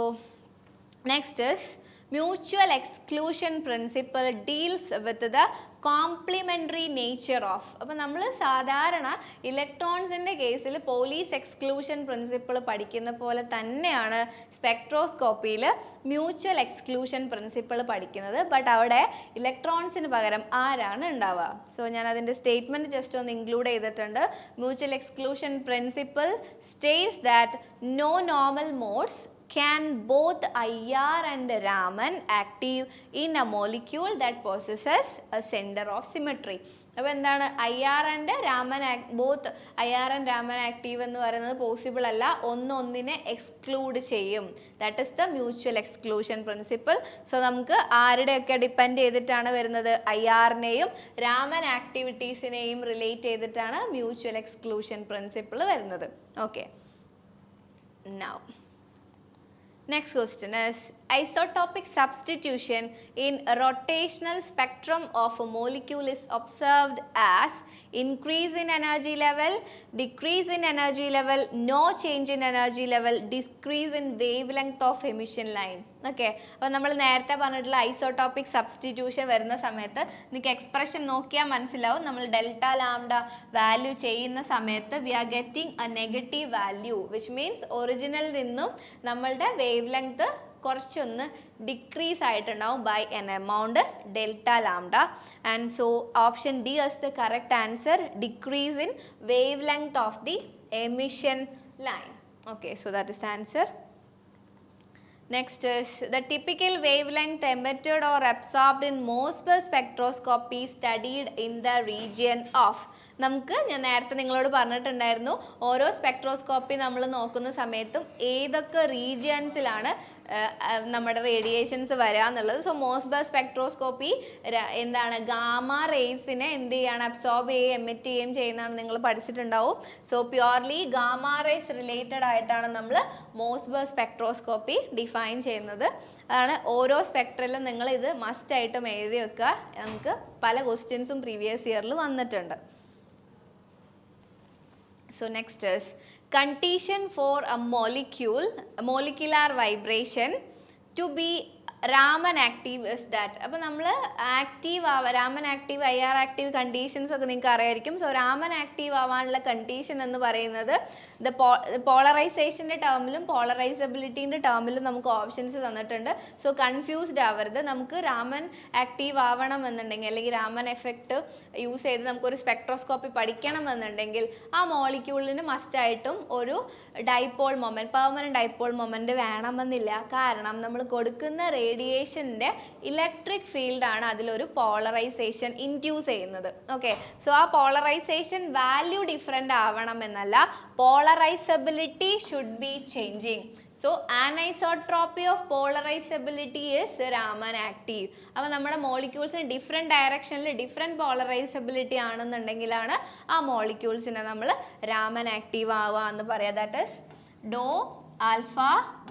next is mutual exclusion principle deals with the complementary nature of. അപ്പോൾ നമ്മൾ സാധാരണ ഇലക്ട്രോൺസിൻ്റെ കേസിൽ പോലീസ് എക്സ്ക്ലൂഷൻ പ്രിൻസിപ്പിൾ പഠിക്കുന്ന പോലെ തന്നെയാണ് സ്പെക്ട്രോസ്കോപ്പിയിൽ മ്യൂച്വൽ എക്സ്ക്ലൂഷൻ പ്രിൻസിപ്പിൾ പഠിക്കുന്നത്. ബട്ട് അവിടെ ഇലക്ട്രോൺസിന് പകരം ആരാണ് ഉണ്ടാവുക? സോ ഞാൻ അതിൻ്റെ സ്റ്റേറ്റ്മെൻറ്റ് ജസ്റ്റ് ഒന്ന് ഇൻക്ലൂഡ് ചെയ്തിട്ടുണ്ട്. Mutual exclusion principle states that no normal modes can both IR and Raman active in a molecule that possesses a center of symmetry. അപ്പോൾ എന്താണ് IR and Raman both IR and Raman active എന്ന് പറയുന്നത് possible അല്ല, ഒന്നിനെ exclude ചെയ്യും. That is the mutual exclusion principle. So നമുക്ക് ആരുടെയൊക്കെ depend ചെയ്തിട്ടാണ് വരുന്നത്? IR-നെയും രാമൻ ആക്ടിവിറ്റീസിനെയും റിലേറ്റ് ചെയ്തിട്ടാണ് മ്യൂച്വൽ എക്സ്ക്ലൂഷൻ പ്രിൻസിപ്പിൾ വരുന്നത്. Okay, now next question is isotopic substitution in a rotational spectrum of a molecule is observed as increase in energy level, decrease in energy level, no change in energy level, decrease in wavelength of emission line. Okay, അപ്പോൾ നമ്മൾ നേരത്തെ പറഞ്ഞിട്ടുള്ള isotopic substitution വരുന്ന സമയത്ത് നിങ്ങൾക്ക് expression നോക്കിയാൽ മനസ്സിലാവും. നമ്മൾ ഡെൽറ്റ ലാംഡ വാല്യൂ ചെയ്യുന്ന സമയത്ത് we are getting a negative value, which means ഒറിജിനലിൽ നിന്നും നമ്മളുടെ വേവ് ലെങ്ത് കുറച്ചൊന്ന് ഡിക്രീസ് ആയിട്ടുണ്ടാവും by an amount delta lambda. And so option D is the correct answer, decrease in wavelength of the emission line. Okay, so that is the answer. Next is the typical wavelength emitted or absorbed in Mossberg spectroscopy studied in the region of. നമുക്ക് ഞാൻ നേരത്തെ നിങ്ങളോട് പറഞ്ഞിട്ടുണ്ടായിരുന്നു ഓരോ spectroscopy നമ്മൾ നോക്കുന്ന സമയത്തും ഏതൊക്കെ റീജിയൻസിലാണ് നമ്മുടെ റേഡിയേഷൻസ് വരിക എന്നുള്ളത്. സോ മോസ്ബർഗ് സ്പെക്ട്രോസ്കോപ്പി എന്താണ് ഗാമ റേസിനെ എന്ത് ചെയ്യാണ്? അബ്സോർബ് ചെയ്യുകയും എമിറ്റ് ചെയ്യുകയും ചെയ്യുന്നതാണ് നിങ്ങൾ പഠിച്ചിട്ടുണ്ടാവും. So purely gamma rays related ആയിട്ടാണ് നമ്മൾ മോസ്ബർഗ് സ്പെക്ട്രോസ്കോപ്പി ഡിഫൈൻ ചെയ്യുന്നത്. അതാണ് ഓരോ സ്പെക്ട്രലും നിങ്ങൾ ഇത് മസ്റ്റ് ആയിട്ടും എഴുതി വെക്കുക. നമുക്ക് പല ക്വസ്റ്റ്യൻസും പ്രീവിയസ് ഇയറിൽ വന്നിട്ടുണ്ട്. So next is condition for a molecular vibration to be Raman active is that. അപ്പോൾ നമ്മൾ active Raman active IR active conditions ഒക്കെ നിങ്ങൾക്ക് അറിയായിരിക്കും. സോ രാമൻ ആക്റ്റീവ് ആവാനുള്ള കണ്ടീഷൻ എന്ന് പറയുന്നത് പോളറൈസേഷൻ്റെ ടേമിലും പോളറൈസബിലിറ്റീൻ്റെ ടേമിലും നമുക്ക് ഓപ്ഷൻസ് തന്നിട്ടുണ്ട്. സോ കൺഫ്യൂസ്ഡ് ആവരുത്. നമുക്ക് രാമൻ ആക്റ്റീവ് ആവണം എന്നുണ്ടെങ്കിൽ അല്ലെങ്കിൽ രാമൻ എഫക്റ്റ് യൂസ് ചെയ്ത് നമുക്കൊരു സ്പെക്ട്രോസ്കോപ്പി പഠിക്കണം എന്നുണ്ടെങ്കിൽ ആ മോളിക്യൂളിന് മസ്റ്റായിട്ടും ഒരു dipole moment, permanent dipole moment വേണമെന്നില്ല. കാരണം നമ്മൾ കൊടുക്കുന്ന റേഡിയേഷൻ്റെ ഇലക്ട്രിക് ഫീൽഡാണ് അതിലൊരു പോളറൈസേഷൻ ഇൻഡ്യൂസ് ചെയ്യുന്നത്. ഓക്കെ, സോ ആ പോളറൈസേഷൻ വാല്യൂ ഡിഫറെൻ്റ് ആവണം എന്നല്ല, polarisability should be changing. So anisotropy of polarisability is Raman active. അപ്പോൾ നമ്മുടെ മോളിക്യൂൾസിന് ഡിഫറെൻറ്റ് ഡയറക്ഷനിൽ ഡിഫറെൻറ്റ് പോളറൈസബിലിറ്റി ആണെന്നുണ്ടെങ്കിലാണ് ആ മോളിക്യൂൾസിനെ നമ്മൾ രാമൻ ആക്റ്റീവ് ആവുക എന്ന് പറയാം. That is doe alpha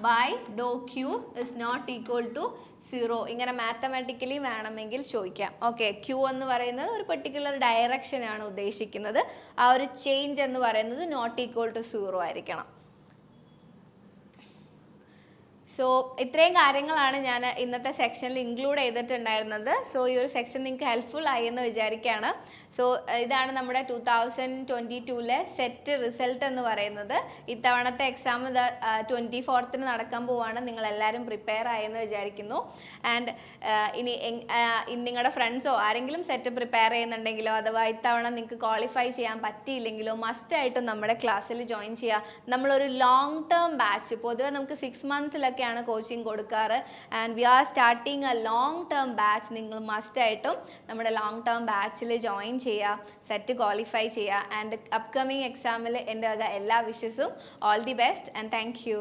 by doe q is not equal to 0. ഇങ്ങനെ മാത്തമാറ്റിക്കലി വേണമെങ്കിൽ ചോദിക്കാം. ഓക്കെ, ക്യൂ എന്ന് പറയുന്നത് ഒരു പെർട്ടിക്കുലർ ഡയറക്ഷനാണ് ഉദ്ദേശിക്കുന്നത്. ആ ഒരു ചേഞ്ച് എന്ന് പറയുന്നത് നോട്ട് ഈക്വൽ ടു 0 ആയിരിക്കണം. സോ ഇത്രയും കാര്യങ്ങളാണ് ഞാൻ ഇന്നത്തെ സെക്ഷനിൽ ഇൻക്ലൂഡ് ചെയ്തിട്ടുണ്ടായിരുന്നത്. സോ ഈ ഒരു സെക്ഷൻ നിങ്ങൾക്ക് ഹെൽപ്ഫുൾ ആയി എന്ന് വിചാരിക്കുകയാണ്. സോ ഇതാണ് നമ്മുടെ 2022 സെറ്റ് റിസൾട്ട് എന്ന് പറയുന്നത്. ഇത്തവണത്തെ എക്സാം 24th നടക്കാൻ പോവുകയാണ്. നിങ്ങളെല്ലാവരും പ്രിപ്പയർ ആയെന്ന് വിചാരിക്കുന്നു. ആൻഡ് ഇനി നിങ്ങളുടെ ഫ്രണ്ട്സോ ആരെങ്കിലും സെറ്റ് പ്രിപ്പയർ ചെയ്യുന്നുണ്ടെങ്കിലോ അഥവാ ഇത്തവണ നിങ്ങൾക്ക് ക്വാളിഫൈ ചെയ്യാൻ പറ്റിയില്ലെങ്കിലോ മസ്റ്റായിട്ടും നമ്മുടെ ക്ലാസ്സിൽ ജോയിൻ ചെയ്യുക. നമ്മളൊരു ലോങ് ടേം ബാച്ച്, പൊതുവെ നമുക്ക് 6 months കോച്ചിങ് കൊടുക്കാറ്. And we are starting a long term batch. നിങ്ങൾ മസ്റ്റായിട്ടും നമ്മുടെ ലോങ് ടേം ബാച്ചിൽ ജോയിൻ ചെയ്യുക, സെറ്റ് ക്വാളിഫൈ ചെയ്യുക. ആൻഡ് അപ്കമിങ് എക്സാമിൽ എൻ്റെ വക എല്ലാ വിഷസും. All the best and thank U.